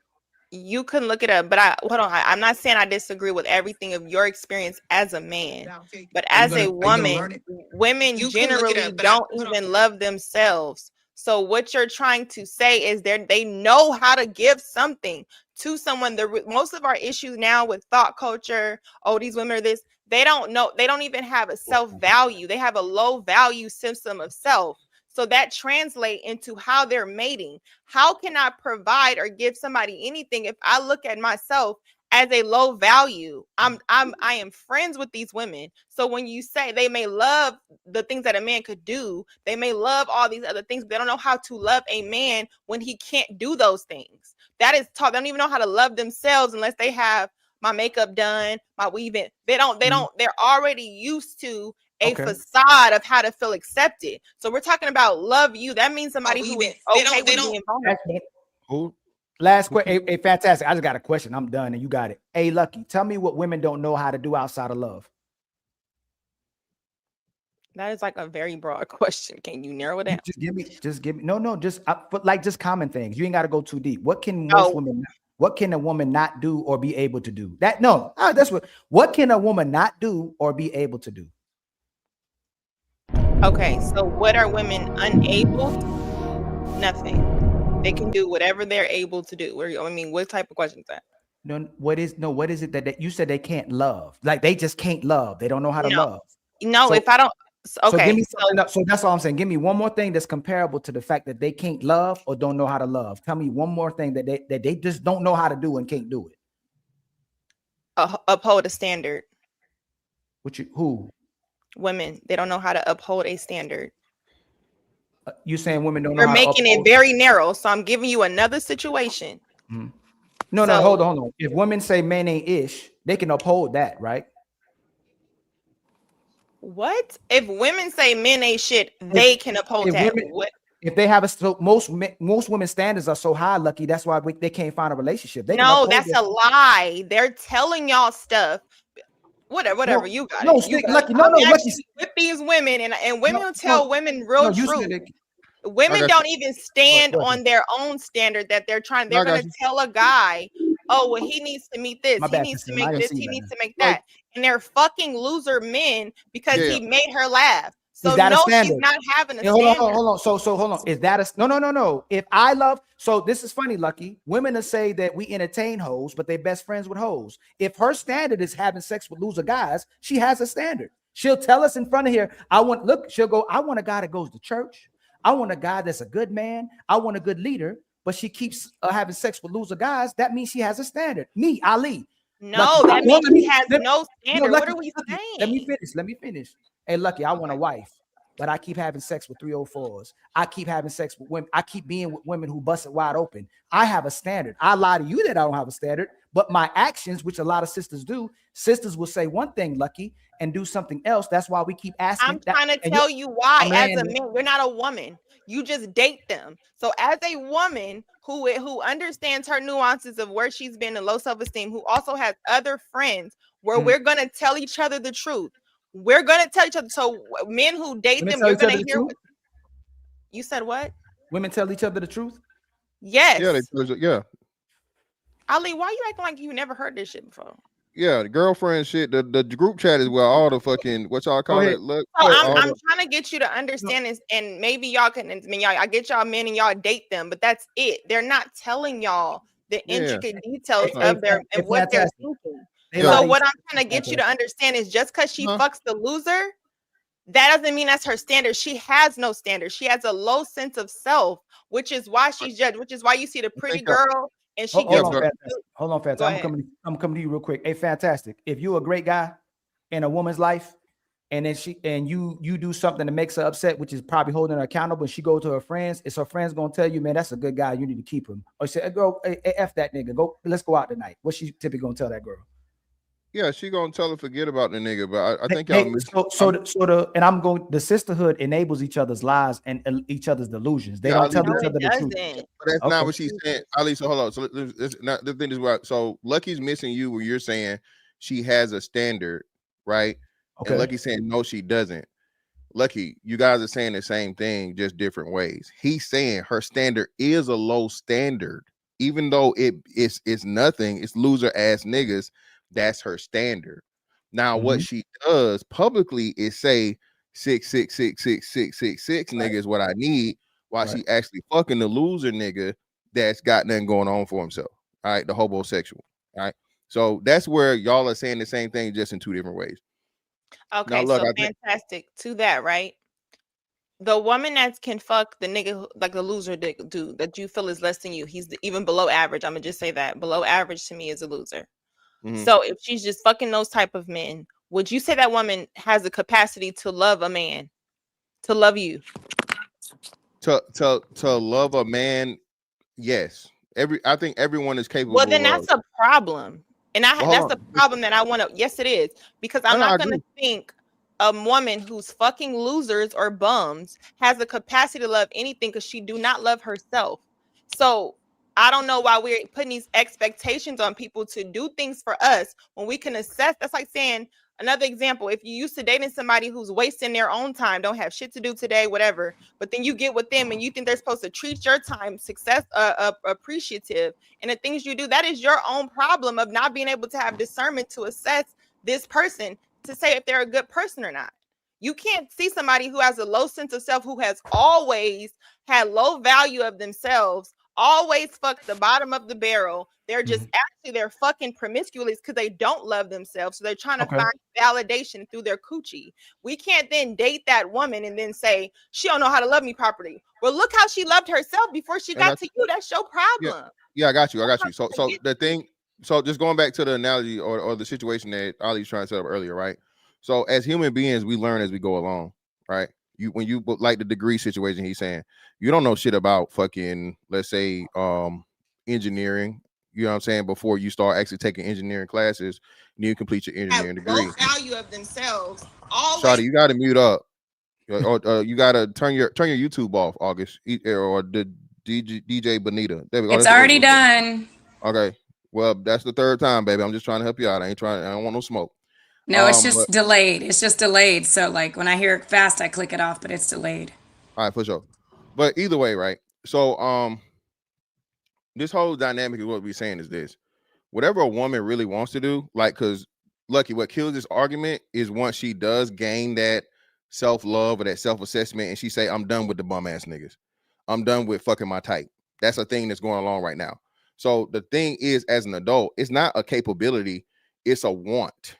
You can look it up, but I'm not saying I disagree with everything of your experience as a man, but as a woman, women generally don't even love themselves. So what you're trying to say is they know how to give something to someone. Most of our issues now with thought culture, oh, these women are this, they don't know. They don't even have a self-value. They have a low value system of self. So that translates into how they're mating. How can I provide or give somebody anything if I look at myself as a low value? I am friends with these women. So when you say they may love the things that a man could do, they may love all these other things, but they don't know how to love a man when he can't do those things. That is taught. They don't even know how to love themselves unless they have my makeup done, my weaving. They're already used to a facade of how to feel accepted. So we're talking about love you. That means somebody who is okay with being vulnerable. Last question. Hey, fantastic. I just got a question. I'm done and you got it. Hey, Lucky, tell me what women don't know how to do outside of love. That is like a very broad question. Can you narrow it down? Just give me. No, just common things. You ain't got to go too deep. What can a woman not do or be able to do? What can a woman not do or be able to do? Okay, so what are women unable? Nothing. They can do whatever they're able to do. What type of question is that? What is it that you said they can't love? Like they just can't love. They don't know how to love. No, if I don't. Okay. So that's all I'm saying. Give me one more thing that's comparable to the fact that they can't love or don't know how to love. Tell me one more thing that they just don't know how to do and can't do it. Uphold a standard. Who? Women. They don't know how to uphold a standard. You saying women don't know how to uphold? You're making it very narrow. So I'm giving you another situation. Mm-hmm. No, hold on. If women say men ain't ish, they can uphold that, right? What? If women say men ain't shit, they can uphold that. If they have most women's standards are so high, Lucky, that's why they can't find a relationship. That's a lie. They're telling y'all stuff. Whatever, you got it. Lucky, Lucky. With these women, and women tell women real truth. Women don't even stand on their own standard that they're trying. They're going to tell a guy, oh, well, he needs to meet this. He needs to make this. He needs to make that. And they're fucking loser men because he made her laugh. So no, she's not having a standard. Hold on. So hold on. Is that no? If I love, so this is funny, Lucky. Women will say that we entertain hoes, but they best friends with hoes. If her standard is having sex with loser guys, she has a standard. She'll tell us in front of here. She'll go, I want a guy that goes to church. I want a guy that's a good man. I want a good leader, but she keeps having sex with loser guys. That means she has a standard. Me, Ali. No, that means she has no standard. What are we saying? Let me finish. Hey, Lucky, I want a wife, but I keep having sex with 304s. I keep having sex with women. I keep being with women who bust it wide open. I have a standard. I lie to you that I don't have a standard, But my actions, which a lot of sisters do, sisters will say one thing, Lucky, and do something else. That's why we keep asking. I'm trying to tell you why. As a man, you're not a woman. You just date them. So as a woman who understands her nuances of where she's been in low self-esteem, who also has other friends where we're gonna tell each other the truth. We're gonna tell each other. So men who date Women them, tell you're each other gonna the hear. truth? You said what? Women tell each other the truth? Yes. Yeah. Ali, why you acting like you never heard this shit before? Yeah, the girlfriend shit. The group chat is where all the fucking what y'all call it. Look, So I'm trying to get you to understand this, and maybe y'all can. I mean, y'all, I get y'all men and y'all date them, but that's it. They're not telling y'all the intricate details of their and what they're thinking. So what I'm trying to get you to understand is just because she fucks the loser, that doesn't mean that's her standard. She has no standard. She has a low sense of self, which is why she's judged. Which is why you see the pretty girl and she gets. Hold on, Fantastic. I'm coming to you real quick. Hey, Fantastic. If you're a great guy in a woman's life, and then you do something that makes her upset, which is probably holding her accountable, and she go to her friends, is her friends gonna tell you, man, that's a good guy, you need to keep him? Or say, girl, hey, F that nigga, let's go out tonight. What's she typically gonna tell that girl? Yeah, she gonna tell her forget about the nigga, but I think y'all the sisterhood enables each other's lies and each other's delusions. They don't tell each other the truth. But that's not what she's saying. Ali, so hold on. So it's not the thing is what. So Lucky's missing you where you're saying she has a standard, right? Okay. And Lucky's saying no, she doesn't. Lucky, you guys are saying the same thing, just different ways. He's saying her standard is a low standard, even though it's nothing. It's loser ass niggas. That's her standard. Now, what she does publicly is say 6666666 nigga is what I need, while she actually fucking the loser nigga that's got nothing going on for himself. All right, the homosexual. All right, so that's where y'all are saying the same thing, just in two different ways. Okay, now, look, so fantastic to that, right? The woman that can fuck the nigga like the loser dude that you feel is less than you, he's even below average. I'm gonna just say that below average to me is a loser. So if she's just fucking those type of men, would you say that woman has the capacity to love a man, to love you? To love a man, yes. I think everyone is capable. Well, then that's a problem, and that's the problem that I want to. Yes, it is, because I'm not going to think a woman who's fucking losers or bums has the capacity to love anything because she do not love herself. So I don't know why we're putting these expectations on people to do things for us when we can assess. That's like saying, another example, if you used to dating somebody who's wasting their own time, don't have shit to do today, whatever, but then you get with them and you think they're supposed to treat your time appreciative, and the things you do, that is your own problem of not being able to have discernment to assess this person to say if they're a good person or not. You can't see somebody who has a low sense of self, who has always had low value of themselves, always fuck the bottom of the barrel. They're just they're fucking promiscuous because they don't love themselves. So they're trying to find validation through their coochie. We can't then date that woman and then say she don't know how to love me properly. Well, look how she loved herself before she got to you. That's your problem. Yeah, I got you. So the thing, so just going back to the analogy or the situation that Ali's trying to set up earlier, right? So as human beings, we learn as we go along, right? When you like the degree situation, he's saying you don't know shit about fucking, let's say, engineering. You know what I'm saying? Before you start actually taking engineering classes, you complete your engineering degree. Low value of themselves. Always. Shawty, you got to mute up, or you got to turn your YouTube off, August, or the DJ Bonita. It's already done. Okay, well that's the third time, baby. I'm just trying to help you out. I don't want no smoke. No, it's just delayed. It's just delayed. So like when I hear it fast, I click it off, but it's delayed. All right, for sure. But either way, right? So this whole dynamic is what we're saying is this. Whatever a woman really wants to do, like, because Lucky, what kills this argument is once she does gain that self-love or that self-assessment and she say, I'm done with the bum ass niggas. I'm done with fucking my type. That's a thing that's going along right now. So the thing is, as an adult, it's not a capability, it's a want.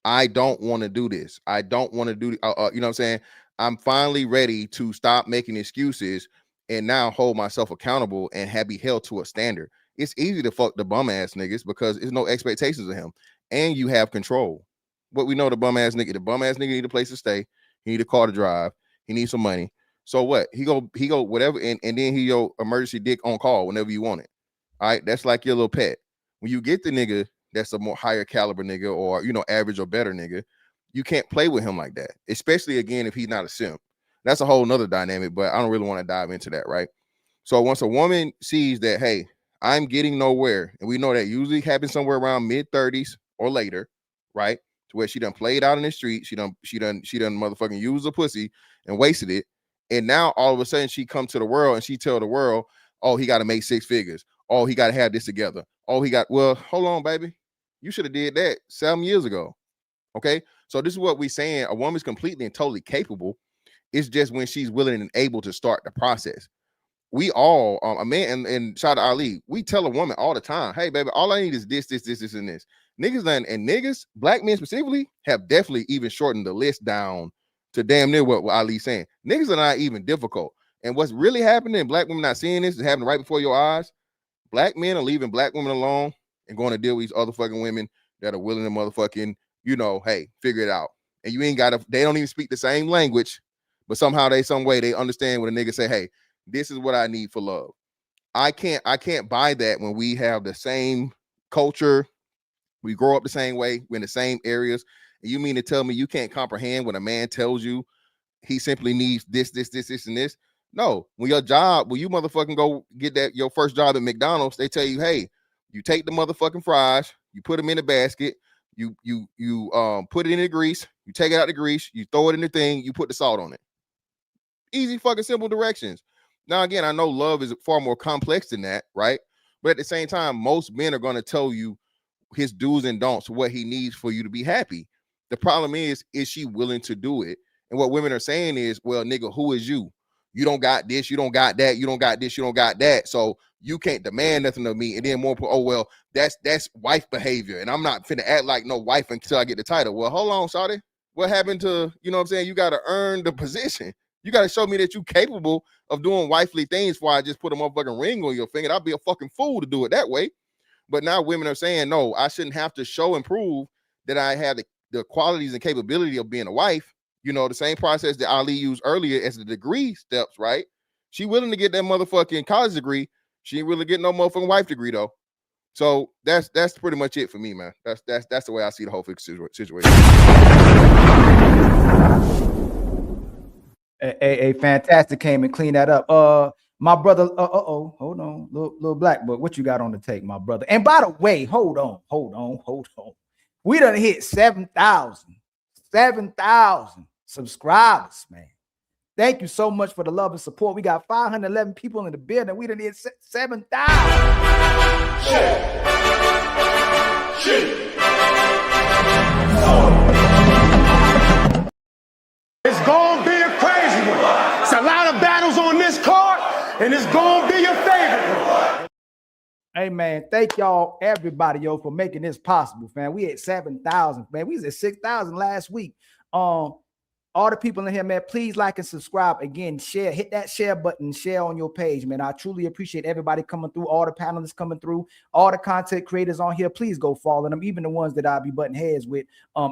I don't want to do this. I don't want to do, you know what I'm saying? I'm finally ready to stop making excuses and now hold myself accountable and be held to a standard. It's easy to fuck the bum ass niggas because there's no expectations of him and you have control. What we know, the bum ass nigga need a place to stay. He need a car to drive. He needs some money. So what? He go whatever. And then he emergency dick on call whenever you want it. All right. That's like your little pet. when you get the nigga that's a more higher caliber nigga, or, you know, average or better nigga, you can't play with him like that, especially again if he's not a simp. That's a whole nother dynamic, but I don't really want to dive into that, right? So once a woman sees that, hey, I'm getting nowhere, and we know that usually happens somewhere around mid-30s or later, right? To where she done played out in the street, she done motherfucking used a pussy and wasted it, and now all of a sudden she come to the world and she tell the world, oh, he got to make 6 figures, oh, he got to have this together, oh, well, hold on, baby, you should have did that 7 years ago. Okay, so this is what we're saying. A woman's completely and totally capable. It's just when she's willing and able to start the process. We all, a man, and shout out to Ali, we tell a woman all the time, hey, baby, all I need is this, and this. Niggas, black men specifically, have definitely even shortened the list down to damn near what Ali's saying. Niggas are not even difficult. And what's really happening, black women not seeing this, is happening right before your eyes. Black men are leaving black women alone and going to deal with these other fucking women that are willing to motherfucking, you know, hey, figure it out. And you ain't got to, they don't even speak the same language, but somehow some way they understand when a nigga say, hey, this is what I need for love. I can't buy that when we have the same culture, we grow up the same way, we're in the same areas. And you mean to tell me you can't comprehend when a man tells you he simply needs this, and this? No, when you motherfucking go get your first job at McDonald's, they tell you, hey, you take the motherfucking fries, you put them in a basket, you put it in the grease, you take it out the grease, you throw it in the thing, you put the salt on it. Easy fucking simple directions. Now, again, I know love is far more complex than that, right? But at the same time, most men are going to tell you his do's and don'ts, what he needs for you to be happy. The problem is she willing to do it? And what women are saying is, well, nigga, who is you? You don't got this, you don't got that, you don't got this, you don't got that. So you can't demand nothing of me. And then more, oh, well, that's wife behavior. And I'm not finna act like no wife until I get the title. Well, hold on, shawty. What happened to, you know what I'm saying? You got to earn the position. You got to show me that you're capable of doing wifely things before I just put a motherfucking ring on your finger. I'd be a fucking fool to do it that way. But now women are saying, no, I shouldn't have to show and prove that I have the qualities and capability of being a wife. You know, the same process that Ali used earlier as the degree steps, right? She willing to get that motherfucking college degree. She ain't really getting no motherfucking wife degree, though. So that's pretty much it for me, man. That's the way I see the whole situation. A fantastic came and cleaned that up. My brother, hold on, little black book. What you got on the take, my brother? And by the way, hold on. We done hit 7,000 subscribers, man. Thank you so much for the love and support. We got 511 people in the building. We done hit 7,000. It's gonna be a crazy one. It's a lot of battles on this card, and it's gonna be your favorite one. Hey man, thank y'all, everybody, for making this possible, man. We at 7,000, man. We was at 6,000 last week. All the people in here, man, please like and subscribe. Again, share, hit that share button, share on your page, man. I truly appreciate everybody coming through, all the panelists coming through, all the content creators on here. Please go follow them, even the ones that I'll be butting heads with,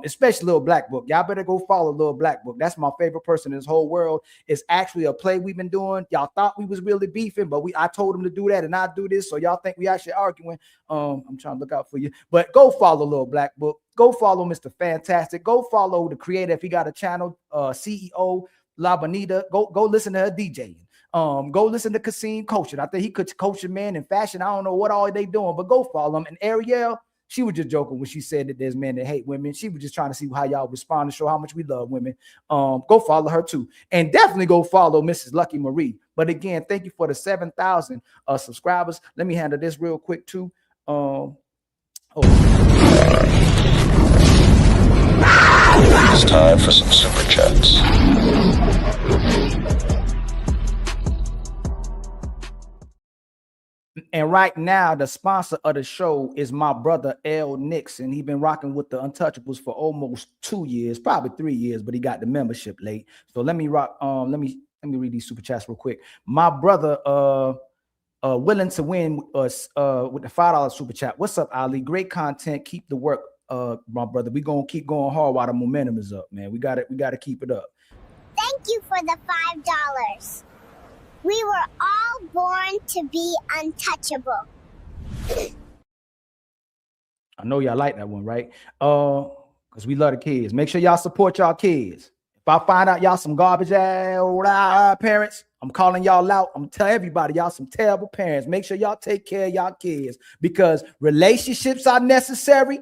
especially Lil Black Book. Y'all better go follow Lil Black Book. That's my favorite person in this whole world. It's actually a play we've been doing. Y'all thought we was really beefing, but I told him to do that and I do this, so y'all think we actually arguing. I'm trying to look out for you, but go follow Lil Black Book. Go follow Mr. Fantastic. Go follow the creator if he got a channel, CEO La Bonita. Go listen to her DJing. Go listen to Kasim coaching. I think he could coach a man in fashion. I don't know what all they doing, but go follow him. And Ariel, she was just joking when she said that there's men that hate women. She was just trying to see how y'all respond to show how much we love women. Go follow her too. And definitely go follow Mrs. Lucky Marie. But again, thank you for the 7,000 subscribers. Let me handle this real quick too. It's time for some super chats. And right now, the sponsor of the show is my brother L Nixon. He's been rocking with the Untouchables for almost 2 years, probably 3 years, but he got the membership late. So let me rock. Let me read these super chats real quick. My brother, willing to win us with the $5 super chat. What's up, Ali? Great content. Keep the work. My brother, we gonna keep going hard while the momentum is up, man. We gotta keep it up. Thank you for the $5. We were all born to be untouchable. I know y'all like that one, right? Because we love the kids. Make sure y'all support y'all kids. If I find out y'all some garbage ass parents, I'm calling y'all out. I'm telling everybody y'all some terrible parents. Make sure y'all take care of y'all kids because relationships are necessary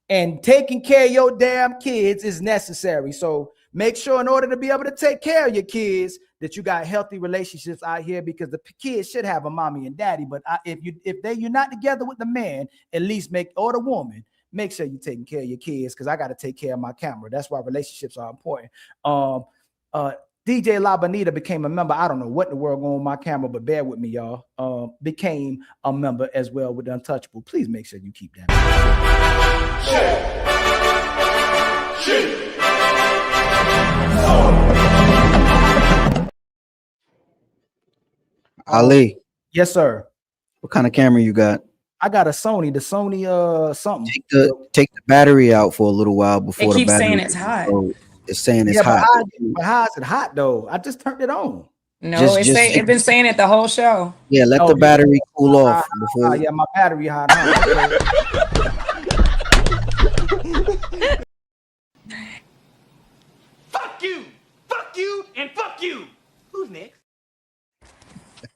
and taking care of your damn kids is necessary. So make sure in order to be able to take care of your kids that you got healthy relationships out here because the kids should have a mommy and daddy. But if you're not together with the man, at least or the woman, make sure you're taking care of your kids because I got to take care of my camera. That's why relationships are important. DJ La Bonita became a member. I don't know what in the world going on with my camera, but bear with me, y'all. Became a member as well with Untouchable. Please make sure you keep that. Ali. Yes, sir. What kind of camera you got? I got a Sony, the Sony something. Take the battery out for a little while before the battery. It keeps saying it's hot. So it's saying it's hot. But how is it hot though? I just turned it on. No, it's been saying it the whole show. Yeah, let the battery cool off before. Yeah, my battery hot. Fuck you, and fuck you. Who's next?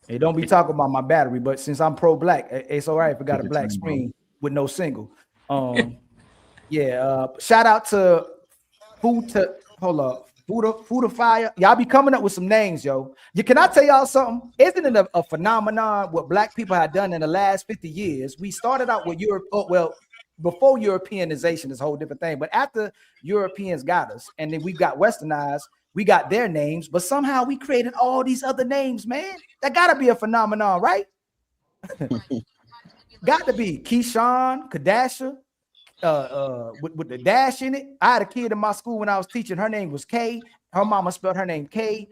Hey, don't be talking about my battery, but since I'm pro-black, it's all right if I got a black screen with no single. Shout out to Food of Fire. Y'all be coming up with some names, yo. Can I tell y'all something? Isn't it a phenomenon what black people have done in the last 50 years? We started out with Europe. Before Europeanization is a whole different thing, but after Europeans got us and then we got westernized, we got their names, but somehow we created all these other names, man. That gotta be a phenomenon, right? Got to be Keyshawn, Kadasha, with the dash in it. I had a kid in my school when I was teaching. Her name was K. Her mama spelled her name K,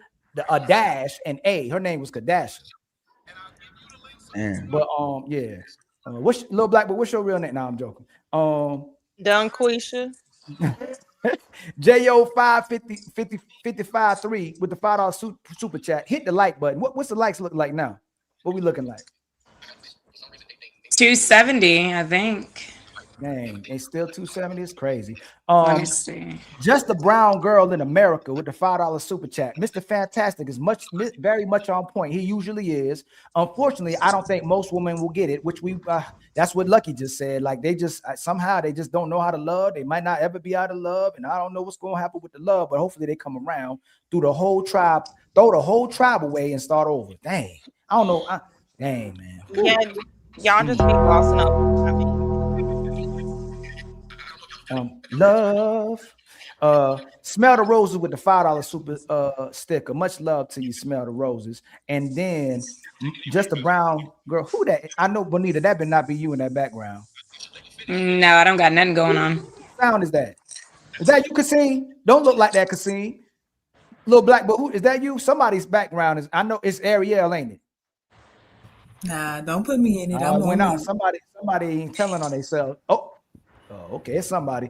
a dash and A. Her name was Kadasha. But what's Little Black? But what's your real name? No, I'm joking. Dunquisha. JO 555 with the $5 super chat. Hit the like button. What's the likes look like now? What we looking like? 270, I think. Dang, it's still 270. It's crazy. Let me see. Just a brown girl in America with the $5 super chat. Mr. Fantastic is very much on point. He usually is. Unfortunately, I don't think most women will get it, which that's what Lucky just said. Like they just somehow they just don't know how to love. They might not ever be out of love, and I don't know what's going to happen with the love, but hopefully they come around through the whole tribe, throw the whole tribe away and start over. Dang, I don't know. Dang, man. Yeah, y'all just be glossing up. Love. Smell the Roses with the $5 super sticker. Much love to you, Smell the Roses. And then just a brown girl. Who that? I know, Bonita, that better not be you in that background. No, I don't got nothing going on. What sound is that? Is that you, Cassine? Don't look like that, Cassine. Little Black, but who is that? You? Somebody's background is. I know it's Ariel, ain't it? Nah, don't put me in it. Went out. Somebody ain't telling on themselves. Oh, okay, it's somebody.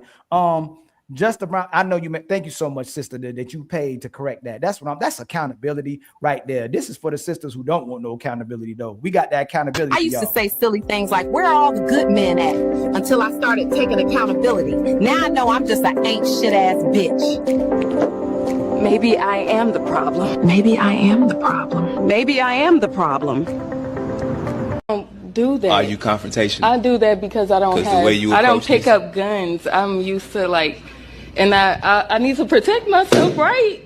Just around. I know you. Thank you so much, sister, that you paid to correct that. That's accountability right there. This is for the sisters who don't want no accountability, though. We got that accountability. I used to say silly things like, "Where are all the good men at?" Until I started taking accountability. Now I know I'm just an ain't shit ass bitch. Maybe I am the problem. Maybe I am the problem. Maybe I am the problem. Do that. Are you confrontational? I do that because I don't have. I don't pick up guns. I'm used to and I need to protect myself, right?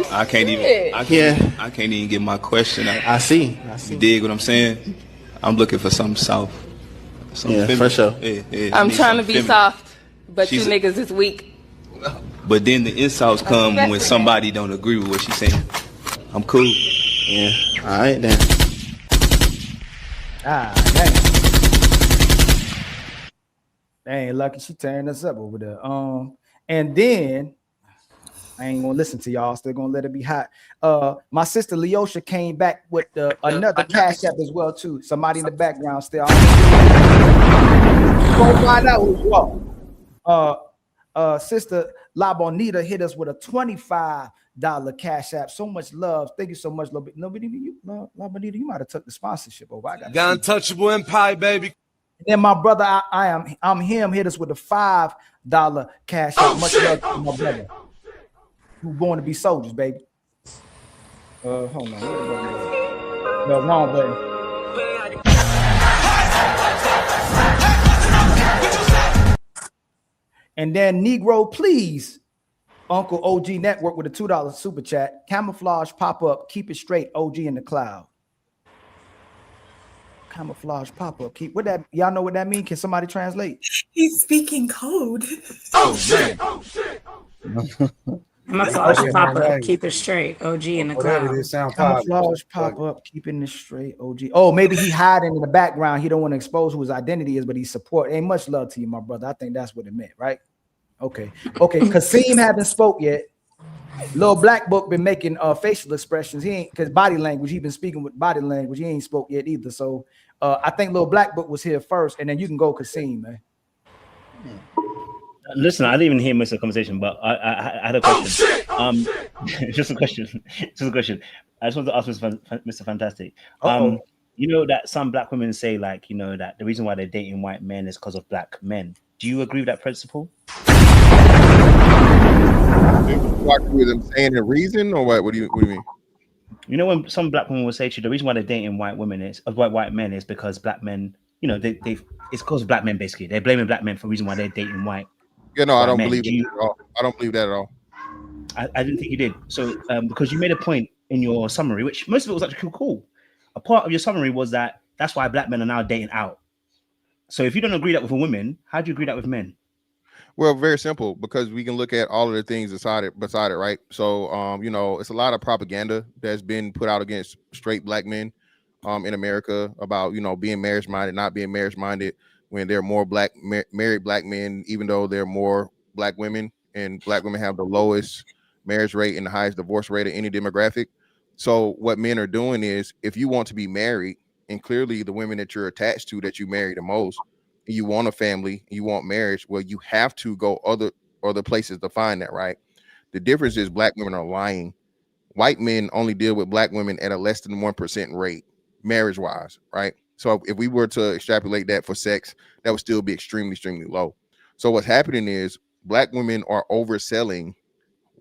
I can't even get my question out. I see. You dig what I'm saying? I'm looking for something soft. For sure. I'm trying to be soft, but you niggas is weak. But then the insults come when somebody don't agree with what she's saying. I'm cool. Yeah. All right then. Dang, Lucky, she tearing us up over there. And then I ain't gonna listen to y'all. Still gonna let it be hot. My sister Leosha came back with another cash app as well too. Somebody in the background still. Go find out who you are. Sister La Bonita hit us with a $25 cash app. So much love. Thank you so much, La Bonita. You might have took the sponsorship over. I got Untouchable Empire, baby. Then my brother, I'm him. Hit us with a $5 cash out. Much love to my brother. Who's born to be soldiers, baby. Hold on. No, wrong button. And then Negro, please, Uncle OG Network with a $2 super chat. Camouflage pop up. Keep it straight. OG in the cloud. Camouflage pop up. Keep what that? Y'all know what that means? Can somebody translate? He's speaking code. Oh shit! Camouflage pop up. Keep it straight. OG in the cloud. Camouflage pop up. Keeping it straight. OG. Oh, maybe he hiding in the background. He don't want to expose who his identity is, but he support. Ain't much love to you, my brother. I think that's what it meant, right? Okay. Kasim haven't spoke yet. Lil Black Book been making facial expressions. He ain't because body language. He been speaking with body language. He ain't spoke yet either. So I think Lil Black Book was here first, and then you can go Kasim, man. Listen, I didn't even hear most of the conversation, but I had a question. Just a question. I just want to ask Mr. Fantastic. You know that some black women say, like, you know, that the reason why they're dating white men is because of black men. Do you agree with that principle? With them saying the reason, or what? What do you mean? You know, when some black women will say to you, the reason why they're dating white women is white men is because black men, you know, it's because of black men. Basically, they're blaming black men for the reason why they're dating white. Yeah, no, I don't believe it at all. I don't believe that at all. I didn't think you did. So, because you made a point in your summary, which most of it was actually cool. A part of your summary was that that's why black men are now dating out. So, if you don't agree that with a woman, how do you agree that with men? Well, very simple, because we can look at all of the things beside it, right? So, you know, it's a lot of propaganda that's been put out against straight black men in America about, you know, being marriage minded, not being marriage minded, when there are more married black men, even though there are more black women, and black women have the lowest marriage rate and the highest divorce rate of any demographic. So what men are doing is, if you want to be married, and clearly the women that you're attached to, that you marry the most, you want a family, you want marriage, well, you have to go other places to find that, right? The difference is black women are lying. White men only deal with black women at a less than 1% rate, marriage-wise, right? So if we were to extrapolate that for sex, that would still be extremely, extremely low. So what's happening is black women are overselling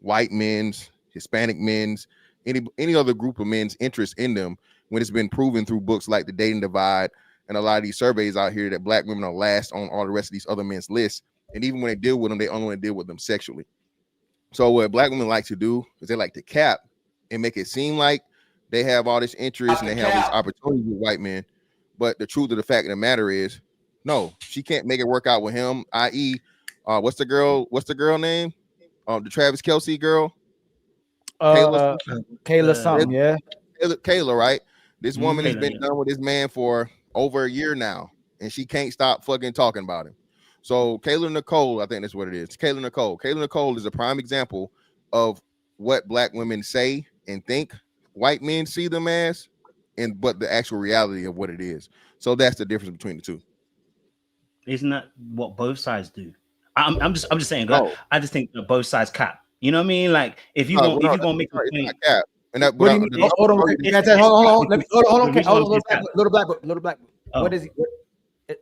white men's, Hispanic men's, any other group of men's interest in them, when it's been proven through books like The Dating Divide and a lot of these surveys out here that black women are last on all the rest of these other men's lists. And even when they deal with them, they only want to deal with them sexually. So what black women like to do is they like to cap and make it seem like they have all this interest and they have this opportunity with white men. But the truth of the fact of the matter is, no, she can't make it work out with him. I.e., what's the girl name? The Travis Kelce girl? Kayla something, yeah. Kayla, right? This woman has been done with this man for over a year now, and she can't stop fucking talking about him. So Kayla Nicole, I think that's what it is. Kayla Nicole is a prime example of what black women say and think white men see them as, but the actual reality of what it is. So that's the difference between the two. Isn't that what both sides do? I'm just saying. No. I just think that both sides cap. You know what I mean? Like if you gonna make a point, cap. And that, what do you mean? Hold on. Little black.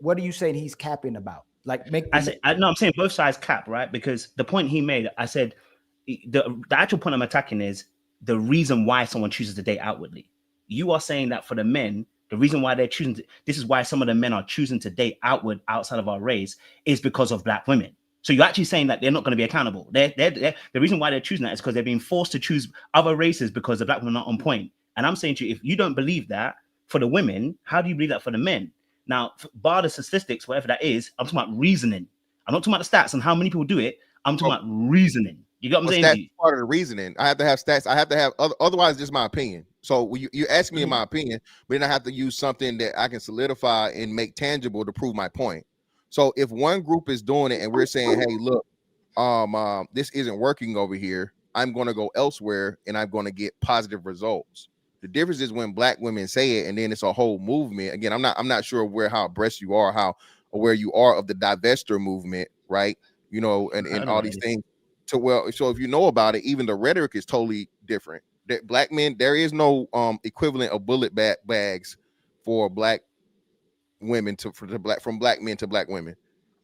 What are you saying he's capping about? Like, I'm saying both sides cap, right? Because the point he made, I said, the actual point I'm attacking is the reason why someone chooses to date outwardly. You are saying that for the men, the reason why they're choosing this is why some of the men are choosing to date outside of our race is because of black women. So you're actually saying that they're not going to be accountable. The reason why they're choosing that is because they're being forced to choose other races because the black women are not on point. And I'm saying to you, if you don't believe that for the women, how do you believe that for the men? Now, bar the statistics, whatever that is, I'm talking about reasoning. I'm not talking about the stats and how many people do it. I'm talking about reasoning. You got what I'm saying? That's part of the reasoning. I have to have stats. I have to have otherwise, it's just my opinion. So you ask me in my opinion, but then I have to use something that I can solidify and make tangible to prove my point. So if one group is doing it and we're saying, hey, look, this isn't working over here, I'm going to go elsewhere and I'm going to get positive results. The difference is when black women say it and then it's a whole movement. Again, I'm not sure how abreast you are, how aware you are of the divester movement, right? You know, and all these things. So if you know about it, even the rhetoric is totally different. That black men, there is no equivalent of bullet bags for black women from black men to black women.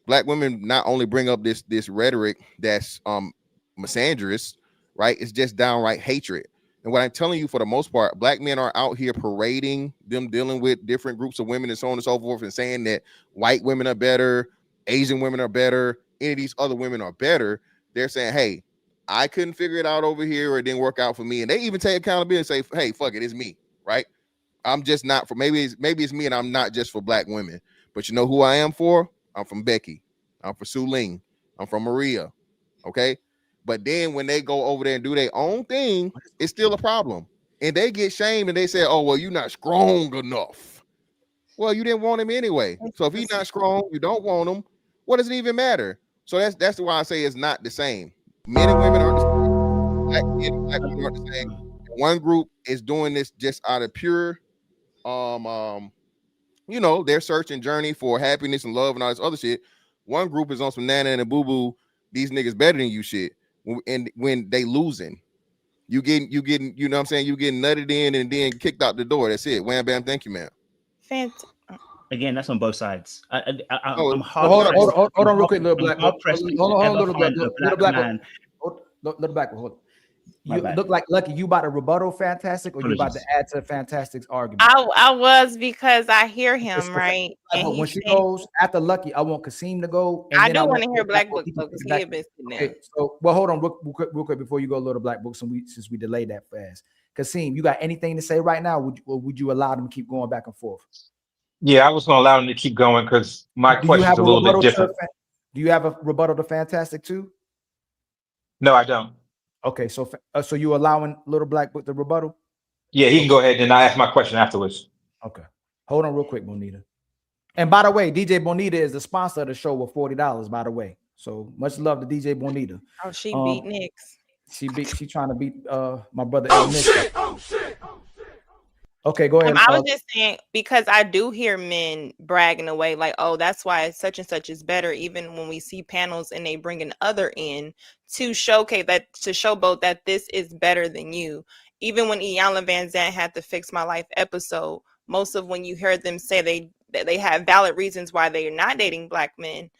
Black women not only bring up this rhetoric that's misandrous, right? It's just downright hatred. And what I'm telling you, for the most part, black men are out here parading them dealing with different groups of women and so on and so forth, and saying that white women are better, Asian women are better, any of these other women are better. They're saying, hey, I couldn't figure it out over here, or it didn't work out for me. And they even take accountability and say, hey, fuck it, it's me, right? I'm just not for, maybe it's me, and I'm not just for black women. But you know who I am for? I'm from Becky. I'm for Sue Ling. I'm from Maria. Okay. But then when they go over there and do their own thing, it's still a problem. And they get shamed and they say, oh, well, you're not strong enough. Well, you didn't want him anyway. So if he's not strong, you don't want him. What does it even matter? So that's why I say it's not the same. Men and women aren't the same. Black men and black women aren't the same. One group is doing this just out of pure, their search and journey for happiness and love and all this other shit. One group is on some nana and a boo-boo, these niggas better than you shit. And when they losing, you getting, you know what I'm saying? You getting nutted in and then kicked out the door. That's it. Wham, bam, thank you, ma'am. Again, that's on both sides. I'm hold on real quick, little black. Hold on, little black. Hold on. You look like Lucky. You about to rebuttal Fantastic, or you about to add to Fantastic's argument? I was, because I hear him right. When she goes after Lucky, I want Kasim to go. And I do want to hear Black Book though, because he had been sitting there. Okay, so hold on real quick before you go, little Black Book, since we delayed that fast. Kasim, you got anything to say right now? Would you allow them to keep going back and forth? Yeah, I was going to allow them to keep going because my question's a little bit different. Do you have a rebuttal to Fantastic too? No, I don't. Okay, so you allowing little Black Book the rebuttal? Yeah, he can go ahead and I ask my question afterwards. Okay, hold on real quick, Bonita. And by the way, DJ Bonita is the sponsor of the show with $40. By the way, so much love to DJ Bonita. Oh, she beat Nix. She trying to beat my brother. Oh shit! Oh shit! Okay, go ahead. I was just saying, because I do hear men bragging away like, oh, that's why such and such is better. Even when we see panels and they bring an other in to showcase that, to showboat that this is better than you. Even when Iyanla Vanzant had the Fix My Life episode, most of when you hear them say they have valid reasons why they are not dating black women,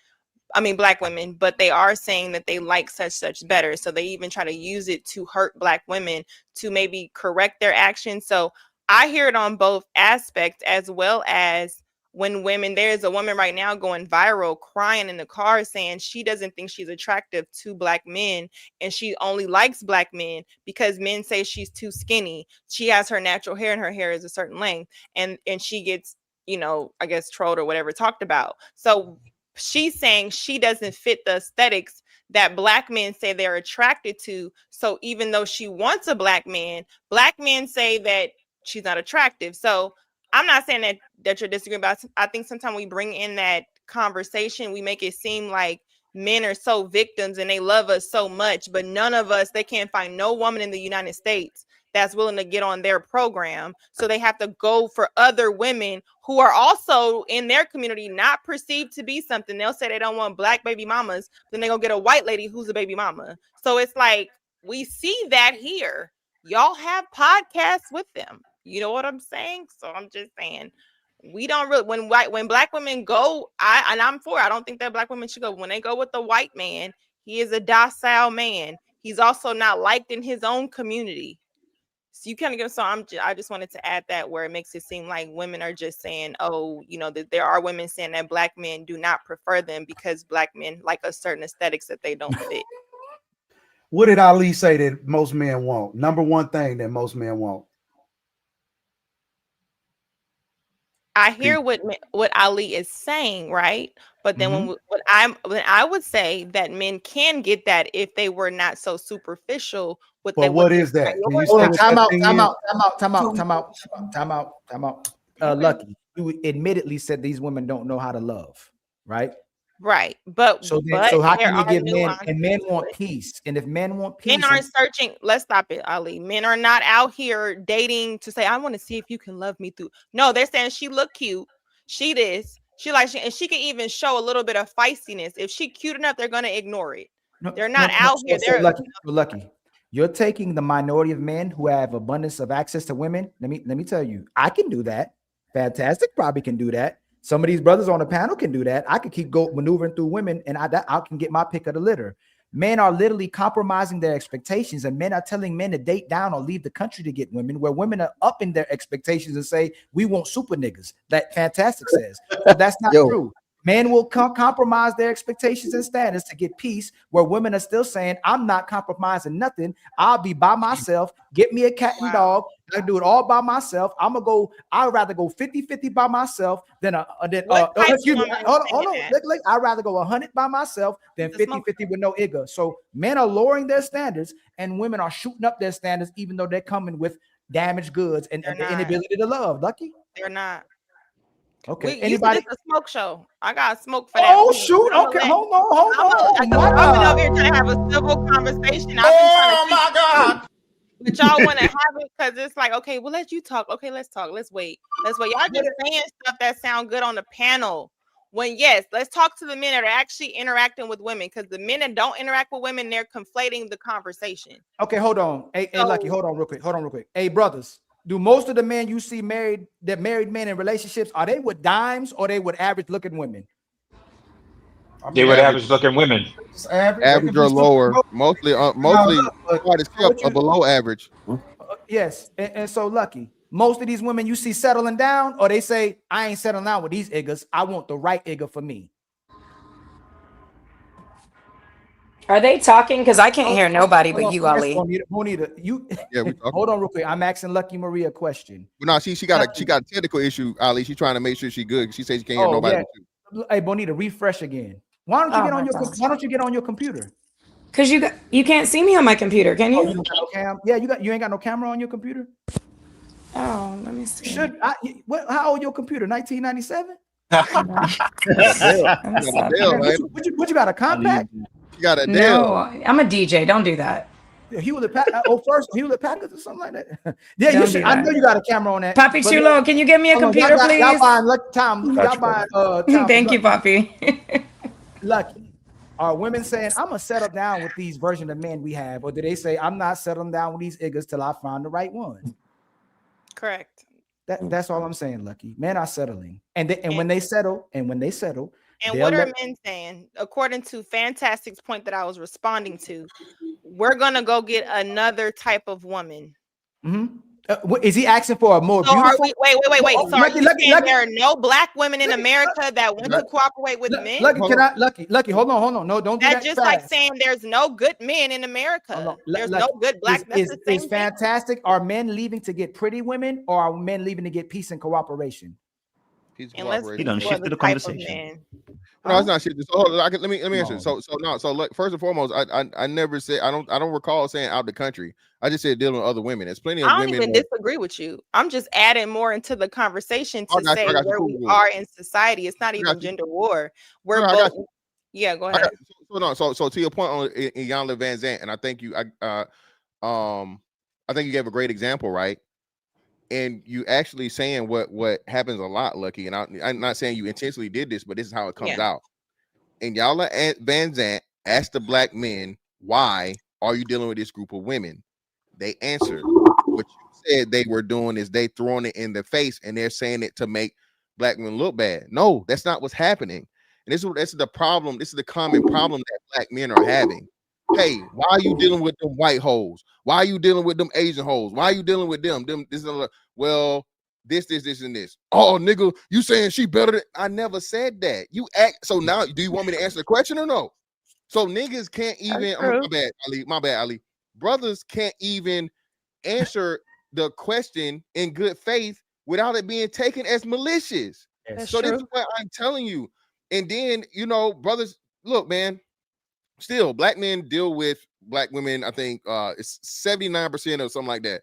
but they are saying that they like such better. So they even try to use it to hurt black women to maybe correct their actions. So I hear it on both aspects, as well as when women, there's a woman right now going viral crying in the car saying she doesn't think she's attractive to black men and she only likes black men because men say she's too skinny. She has her natural hair and her hair is a certain length, and she gets, I guess trolled or whatever talked about. So she's saying she doesn't fit the aesthetics that black men say they're attracted to. So even though she wants a black men say that she's not attractive. So I'm not saying that you're disagreeing, but I think sometimes we bring in that conversation, we make it seem like men are so victims and they love us so much, but none of us, they can't find no woman in the United States that's willing to get on their program. So they have to go for other women who are also in their community not perceived to be something. They'll say they don't want black baby mamas, then they go get a white lady who's a baby mama. So it's like, we see that here. Y'all have podcasts with them. You know what I'm saying? So I'm just saying, we don't really, when black women go, I'm for it. I don't think that black women should go. When they go with the white man, he is a docile man. He's also not liked in his own community. So you kind of get, so I just wanted to add that, where it makes it seem like women are just saying, oh, that there are women saying that black men do not prefer them because black men like a certain aesthetics that they don't fit. What did Ali say that most men want? Number one thing that most men want. I hear what Ali is saying, right? But then when I would say that men can get that if they were not so superficial with that. But what is that? Time out. Lucky, you admittedly said these women don't know how to love, right? Right, but how can you give men, and men want peace, and if men want peace, men aren't searching. Let's stop it, Ali. Men are not out here dating to say, I want to see if you can love me through. No, they're saying she look cute, she this, and she can even show a little bit of feistiness. If she cute enough, they're gonna ignore it. They're not out here. They're lucky. You're taking the minority of men who have abundance of access to women. Let me tell you, I can do that. Fantastic probably can do that. Some of these brothers on the panel can do that. I could keep maneuvering through women, and I can get my pick of the litter. Men are literally compromising their expectations, and men are telling men to date down or leave the country to get women, where women are upping their expectations and say, we want super niggas. That Fantastic says. So that's not true. Men will compromise their expectations and standards to get peace, where women are still saying, I'm not compromising nothing. I'll be by myself. Get me a cat and dog. I do it all by myself. I'd rather go 50-50 by myself than excuse me. Hold on. I'd rather go 100 by myself than 50-50 with no igga. So men are lowering their standards and women are shooting up their standards, even though they're coming with damaged goods and the inability to love. Lucky? They're not. Okay. Anybody? It's a smoke show. I got smoke for that. Oh shoot! Okay, hold on. I'm over here trying to have a civil conversation. Oh my God! But y'all want to have it because it's like, okay, we'll let you talk. Okay, let's talk. Let's wait. Y'all just saying stuff that sound good on the panel. When yes, let's talk to the men that are actually interacting with women, because the men that don't interact with women, they're conflating the conversation. Okay, hold on. Hey, Lucky, hold on real quick. Hey, brothers. Do most of the men you see married men in relationships, are they with dimes or they with average looking women? They with average looking women. Average or lower, mostly below average. Yes, and so Lucky, most of these women you see settling down, or they say, I ain't settling down with these iggas. I want the right igga for me. Are they talking? Because I can't hear nobody but you, Ali. Bonita, hold on real quick. I'm asking Lucky Maria a question. No, she got a technical issue, Ali. She's trying to make sure she's good. She says she can't hear nobody. Yeah. Hey, Bonita, refresh again. Why don't you get on your computer? Because you can't see me on my computer, can you? You got no cam? Yeah, you ain't got no camera on your computer. Oh, let me see. How old your computer? 1997. What you got, a compact? You got a No, I'm a DJ. Don't do that. Hewlett Packard or something like that. Yeah, I know you got a camera on that. Poppy Chulo, can you give me a computer, please? Y'all buying Tom. Thank you, Poppy. Lucky. Are women saying, I'm gonna settle down with these version of men we have, or do they say, I'm not settling down with these iggas till I find the right one? Correct. That's all I'm saying, Lucky. Men are settling, and when they settle, and what are men saying? According to Fantastic's point that I was responding to, we're gonna go get another type of woman. Mm-hmm. Is he asking for a more beautiful? Wait. So are you saying there are no black women in America that want to cooperate with men? Lucky, hold on. No, don't do that. That's just like saying there's no good men in America. There's no good black. Is Fantastic? Are men leaving to get pretty women, or are men leaving to get peace and cooperation? He done shifted the conversation. No, it's not shit. So let me answer. So look, first and foremost, I never said I don't recall saying out the country. I just said dealing with other women. There's plenty of women. I don't even disagree with you. I'm just adding more into the conversation to say where we are in society. It's not even gender war. We're both. Yeah, go ahead. So to your point on Iyanla Vanzant, and I think you gave a great example, right? And you actually saying what happens a lot, Lucky. And I'm not saying you intentionally did this, but this is how it comes out. And Iyanla Vanzant asked the black men, why are you dealing with this group of women? They answered. What you said they were doing is they throwing it in their face, and they're saying it to make black men look bad. No, that's not what's happening. And this is the problem. This is the common problem that black men are having. Hey, why are you dealing with them white hoes? Why are you dealing with them Asian hoes? Why are you dealing with them? This, and this. Oh, nigga, you saying she better than I never said that. You act so now. Do you want me to answer the question or no? So niggas can't even. My bad, Ali. Brothers can't even answer the question in good faith without it being taken as malicious. This is what I'm telling you. And then brothers, look, man. Still, black men deal with black women. I think it's 79% or something like that.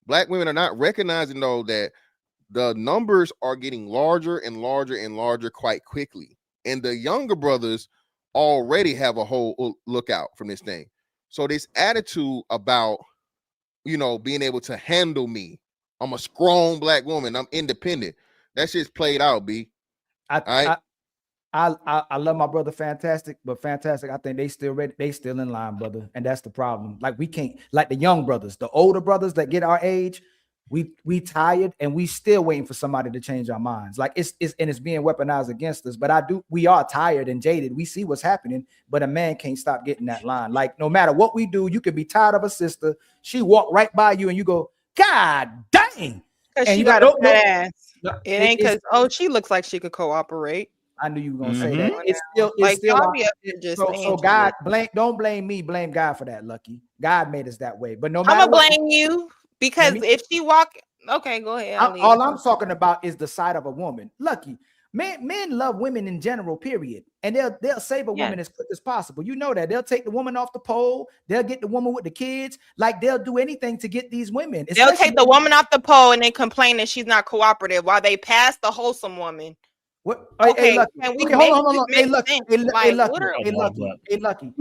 Black women are not recognizing though that the numbers are getting larger and larger and larger quite quickly, and the younger brothers already have a whole lookout from this thing. So this attitude about being able to handle me, I'm a strong black woman, I'm independent. That shit's played out, B. I love my brother Fantastic, but Fantastic, I think they still ready. They still in line, brother. And that's the problem. Like we can't, like the young brothers, the older brothers that get our age, We tired and we still waiting for somebody to change our minds. Like it's being weaponized against us. But we are tired and jaded. We see what's happening, but a man can't stop getting that line. Like no matter what we do, you could be tired of a sister. She walk right by you and you go, God dang. Because she got a fat ass. It ain't because she looks like she could cooperate. I knew you were gonna say that. It's still so God don't blame me, blame God for that, Lucky. God made us that way. But no matter I'm gonna blame you. Because if she okay, go ahead. All I'm talking about is the side of a woman. Lucky, men love women in general, period. And they'll save a woman as quick as possible. You know that. They'll take the woman off the pole. They'll get the woman with the kids. Like they'll do anything to get these women. They'll take the woman off the pole and then complain that she's not cooperative while they pass the wholesome woman. What? Okay, hold on. Hey, Lucky.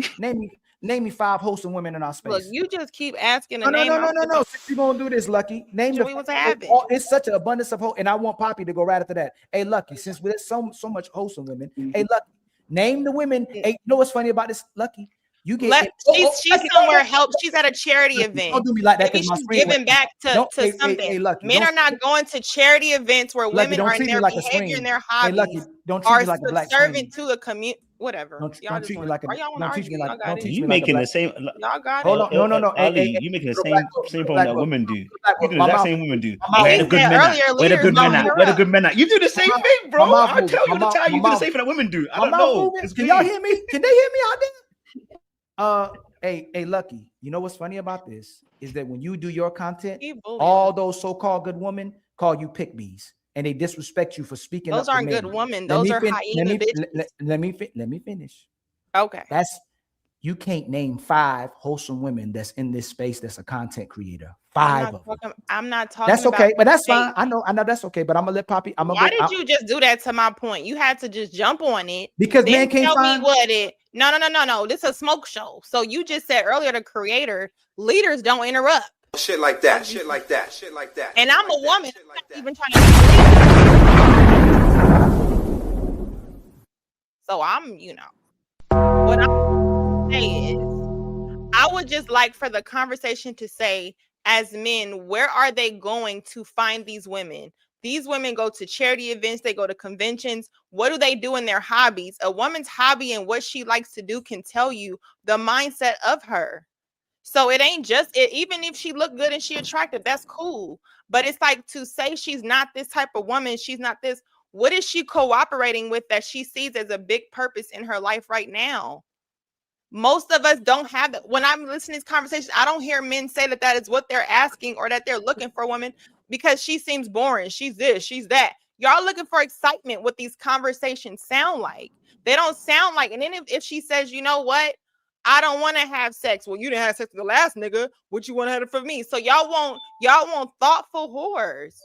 Name me 5 wholesome women in our space. Look, you just keep asking. No. Since you gonna do this, Lucky, name it's such an abundance of hope, and I want Poppy to go right after that. Hey, Lucky, since there's so much wholesome women, hey, Lucky, name the women. Hey, you know what's funny about this, Lucky? You get she's somewhere help. She's at a charity event. Don't do me like that. Maybe she's giving back to something. Hey, Lucky, men are not going to charity events where Lucky, women are in their behavior and their hobbies. Hey, Lucky, don't treat me like a black servant to the community. Whatever. Don't treat me like a. Don't teach me like. You making the same. Y'all got it. Hold on. No. Ali, you making the same problem that women do. You do the exact same women do. Where the good men at? Where the good men at? You do the same thing, bro. I tell you the time. You do the same thing that women do. I don't know. Can y'all hear me? Can they hear me out there? Hey, Lucky. You know what's funny about this is that when you do your content, all those so-called good women call you pick-me's. And they disrespect you for speaking. Those aren't good women. Those are hyena bitches. Let me finish. Okay. You can't name 5 wholesome women that's in this space that's a content creator. 5 of them. I'm not talking. That's okay, but that's fine. I know that's okay. But I'm gonna let Poppy. Why did you just do that to my point? You had to just jump on it because man can't find. No. This is a smoke show. So you just said earlier, the creator leaders don't interrupt. Shit like that. And I'm a woman. I'm not even trying to. So I'm, what I'm saying is, I would just like for the conversation to say, as men, where are they going to find these women? These women go to charity events, they go to conventions. What do they do in their hobbies? A woman's hobby and what she likes to do can tell you the mindset of her. So it ain't just it, even if she look good and she attractive, that's cool. But it's like to say she's not this type of woman, she's not this. What is she cooperating with that she sees as a big purpose in her life right now? Most of us don't have that. When I'm listening to these conversations, I don't hear men say that is what they're asking or that they're looking for a woman because she seems boring. She's this, she's that. Y'all looking for excitement. What these conversations sound like. They don't sound like. And then if she says, you know what? I don't want to have sex. Well, you didn't have sex with the last nigga. What you want to have it for me? So y'all want thoughtful whores.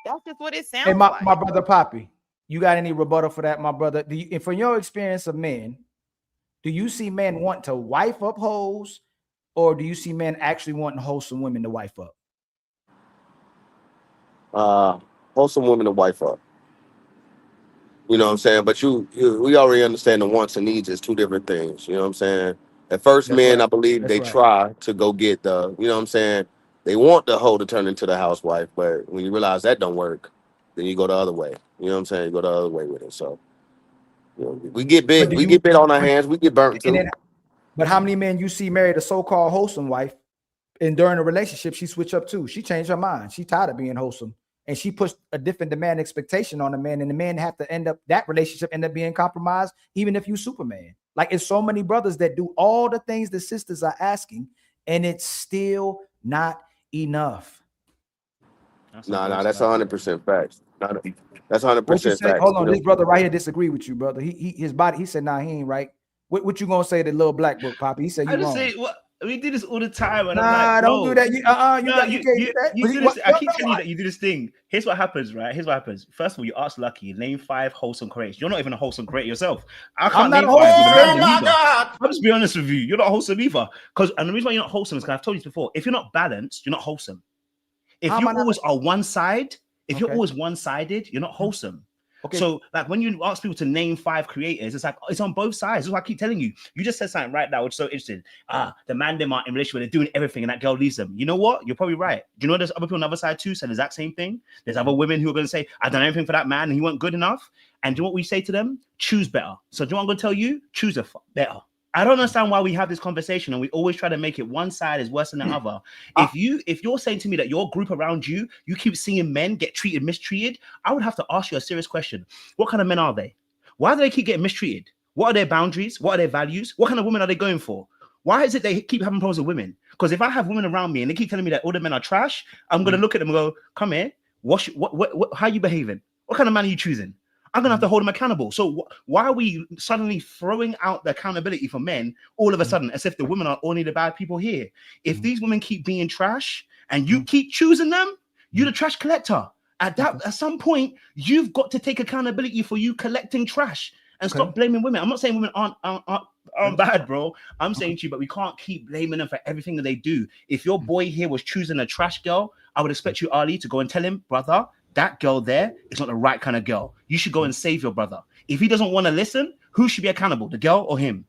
That's just what it sounds like. My brother Poppy, you got any rebuttal for that, my brother? And from your experience of men, do you see men want to wife up hoes, or do you see men actually wanting wholesome women to wife up? Wholesome women to wife up. You know what I'm saying? But we already understand the wants and needs is 2 different things. You know what I'm saying? At first, men, I believe they try to go get the, you know what I'm saying? They want the hoe to turn into the housewife, but when you realize that don't work, then you go the other way. You know what I'm saying? You go the other way with it. So, we get bit. We get bit on our hands. We get burnt too. But how many men you see married a so-called wholesome wife, and during a relationship, she switched up too. She changed her mind. She tired of being wholesome. And she pushed a different demand expectation on the man, and the man have to that relationship end up being compromised, even if you Superman. Like it's so many brothers that do all the things the sisters are asking, and it's still not enough. No, that's 100% facts. That's 100% facts. Hold on, this brother right here disagree with you, brother. His body. He said, "Nah, he ain't right." What you gonna say to little black book, Poppy? He said, "You wrong." We do this all the time, and I'm like, don't do that. You do this. I keep telling you that you do this thing. Here's what happens, right? Here's what happens. First of all, you ask Lucky, name 5 wholesome creators. You're not even a wholesome creator yourself. I can't name 5. Oh my God! I'll just be honest with you. You're not wholesome either. And the reason why you're not wholesome is because I've told you this before. If you're not balanced, you're not wholesome. If you always are one side, if you're always one-sided, you're not wholesome. Okay. So like when you ask people to name 5 creators, it's like it's on both sides. That's what I keep telling you. You just said something right now, which is so interesting. The man them are in relationship, they're doing everything, and that girl leaves them. You know what? You're probably right. Do you know there's other people on the other side too said the exact same thing? There's other women who are going to say, I've done everything for that man and he wasn't good enough. And do you know what we say to them? Choose better. So do you know what I'm going to tell you? Choose better. I don't understand why we have this conversation and we always try to make it one side is worse than the other. If you're saying to me that your group around you, you keep seeing men get mistreated, I would have to ask you a serious question. What kind of men are they? Why do they keep getting mistreated? What are their boundaries? What are their values? What kind of women are they going for? Why is it they keep having problems with women? Because if I have women around me and they keep telling me that all the men are trash, I'm going to look at them and go, come here, how are you behaving? What kind of man are you choosing? I'm going to have to hold them accountable. So why are we suddenly throwing out the accountability for men all of a sudden as if the women are only the bad people here? If these women keep being trash and you keep choosing them, you're the trash collector. At some point, you've got to take accountability for you collecting trash and stop blaming women. I'm not saying women aren't bad, bro. I'm saying to you, but we can't keep blaming them for everything that they do. If your boy here was choosing a trash girl, I would expect you, Ali, to go and tell him, brother, that girl there is not the right kind of girl. You should go and save your brother. If he doesn't want to listen, who should be accountable, the girl or him?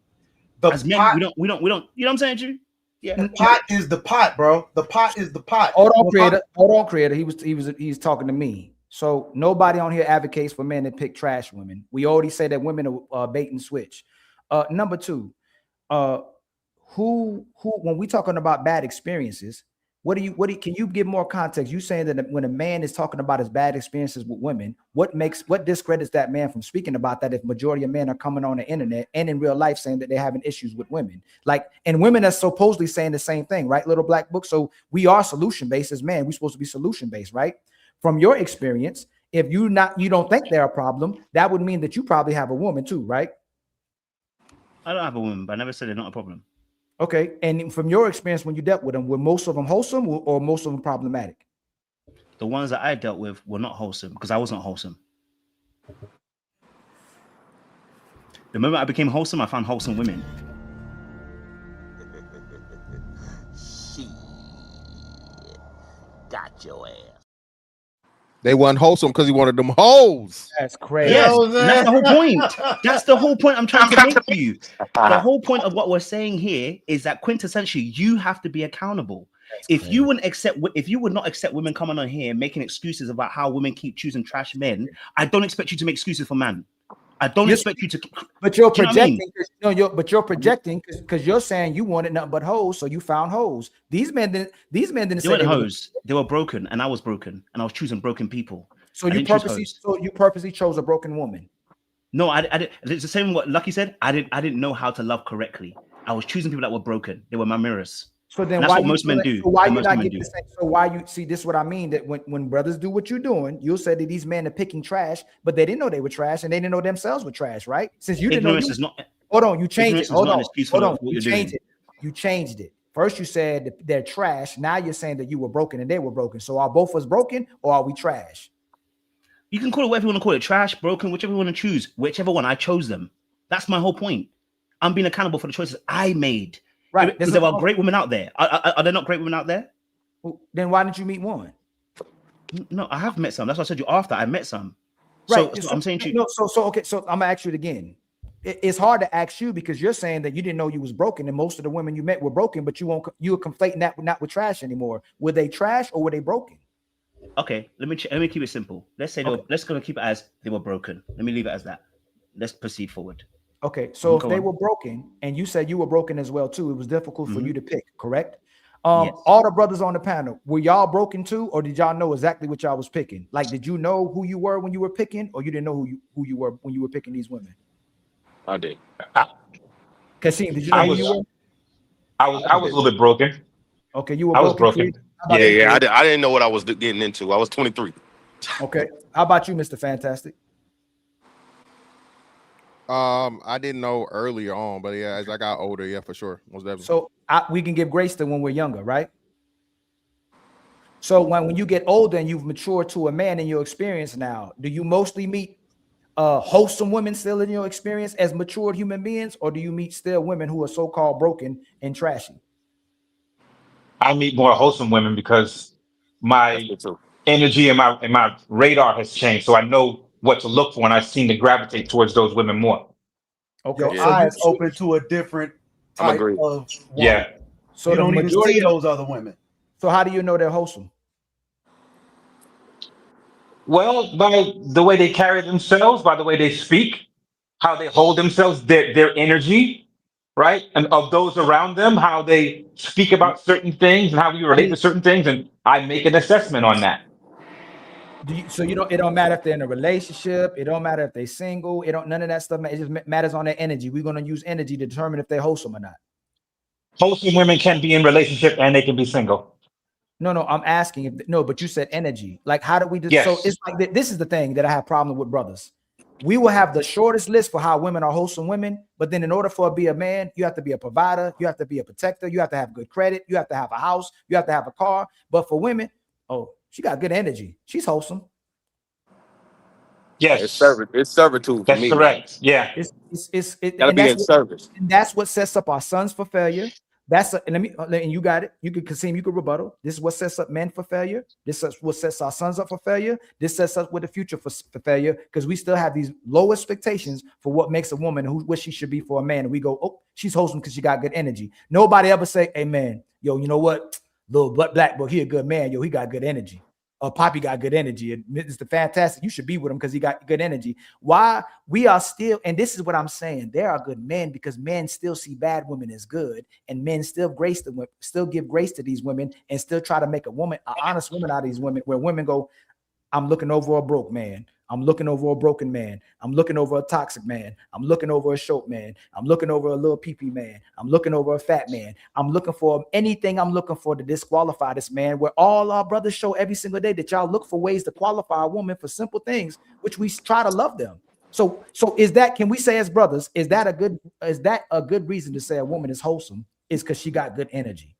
As men, we don't. You know what I'm saying, Drew? Yeah. The pot is the pot, bro. The pot is the pot. Hold on, creator. He's talking to me. So nobody on here advocates for men that pick trash women. We already said that women are bait and switch. Number 2, who when we talking about bad experiences, can you give more context? You saying that when a man is talking about his bad experiences with women, what discredits that man from speaking about that if majority of men are coming on the internet and in real life saying that they're having issues with women? Like, and women are supposedly saying the same thing, right? Little Black Book. So we are solution-based as men. We're supposed to be solution-based, right? From your experience, if you don't think they're a problem, that would mean that you probably have a woman too, right? I don't have a woman, but I never said they're not a problem. Okay, and from your experience when you dealt with them, were most of them wholesome or most of them problematic? The ones that I dealt with were not wholesome because I wasn't wholesome. The moment I became wholesome, I found wholesome women. She got your ass. They weren't wholesome because he wanted them hoes. That's crazy. Yes, that's the whole point. That's the whole point I'm trying to make to you. The whole point of what we're saying here is that quintessentially, you have to be accountable. If you would not accept women coming on here making excuses about how women keep choosing trash men, I don't expect you to make excuses for men. I don't expect you to. But you're projecting. But you're projecting because you're saying you wanted nothing but hoes, so you found hoes. These men didn't. They weren't hoes. They were broken, and I was broken, and I was choosing broken people. So you purposely chose a broken woman. No, I didn't. It's the same what Lucky said. I didn't know how to love correctly. I was choosing people that were broken. They were my mirrors. So then that's why what most men do. So why you not getting the same? So why you see this? Is what I mean, that when brothers do what you're doing, you'll say that these men are picking trash, but they didn't know they were trash and they didn't know themselves were trash, right? Since you didn't know. Hold on, you changed it. Hold on. You changed it. You changed it. First you said that they're trash. Now you're saying that you were broken and they were broken. So are both of us broken or are we trash? You can call it whatever you want to call it, trash, broken, whichever you want to choose. Whichever one, I chose them. That's my whole point. I'm being accountable for the choices I made. Right. There are great women out there. Are there not great women out there? Well, then why didn't you meet one? No, I have met some. That's what I said you after. I met some. Right. So I'm saying to you. Okay. So I'm gonna ask you it again. It's hard to ask you because you're saying that you didn't know you was broken, and most of the women you met were broken, but you were conflating that not with trash anymore. Were they trash or were they broken? Okay, let me keep it simple. Let's say let's go keep it as they were broken. Let me leave it as that. Let's proceed forward. Okay, so if they were broken and you said you were broken as well too, it was difficult for you to pick, correct? Yes. All the brothers on the panel, were y'all broken too, or did y'all know exactly what y'all was picking? Like, did you know who you were when you were picking, or you didn't know who you were when you were picking these women? I did. Kasim, did you know who you were? I was a little bit broken. Okay, you were. I was broken. Yeah. I didn't know what I was getting into. I was 23. Okay, how about you, Mr. Fantastic? I didn't know earlier on, but yeah, as I got older, yeah, for sure, most definitely. So we can give grace to when we're younger, right? So when you get older and you've matured to a man in your experience now, do you mostly meet wholesome women still in your experience as matured human beings, or do you meet still women who are so-called broken and trashy? I meet more wholesome women because my energy and my radar has changed. So I know what to look for, and I seem to gravitate towards those women more. Okay, your eyes open to a different type of woman. Yeah. So you don't even see those other women. So how do you know they're wholesome? Well, by the way they carry themselves, by the way they speak, how they hold themselves, their energy, right? And of those around them, how they speak about certain things and how we relate to certain things. And I make an assessment on that. So you don't, it don't matter if they're in a relationship, it don't matter if they're single, it don't, none of that stuff, it just matters on their energy. We're going to use energy to determine if they're wholesome or not. Wholesome women can be in relationship and they can be single. No, I'm asking if no, but you said energy. Like, how do we do? Yes. So it's like this is the thing that I have problem with brothers. We will have the shortest list for how women are wholesome women, but then in order for to be a man, you have to be a provider, you have to be a protector, you have to have good credit, you have to have a house, you have to have a car. But for women, oh, she got good energy. She's wholesome. Yes, it's servitude. That's correct. Yeah, it's gotta be in service. And that's what sets up our sons for failure. And you got it. You could Kasim, you could rebuttal. This is what sets up men for failure. This is what sets our sons up for failure. This sets up with the future for failure, because we still have these low expectations for what makes a woman what she should be for a man. And we go, oh, she's wholesome because she got good energy. Nobody ever say, hey man, yo, you know what? Little black boy, he a good man. Yo, he got good energy. Poppy got good energy. And Mr. Fantastic, you should be with him because he got good energy. Why we are still, and this is what I'm saying, there are good men because men still see bad women as good, and men still give grace to these women and still try to make an honest woman out of these women, where women go, I'm looking over a broke man. I'm looking over a broken man. I'm looking over a toxic man. I'm looking over a short man. I'm looking over a little pee-pee man. I'm looking over a fat man. I'm looking for anything I'm looking for to disqualify this man, where all our brothers show every single day that y'all look for ways to qualify a woman for simple things, which we try to love them. So is that, can we say as brothers, is that a good reason to say a woman is wholesome? Is because she got good energy?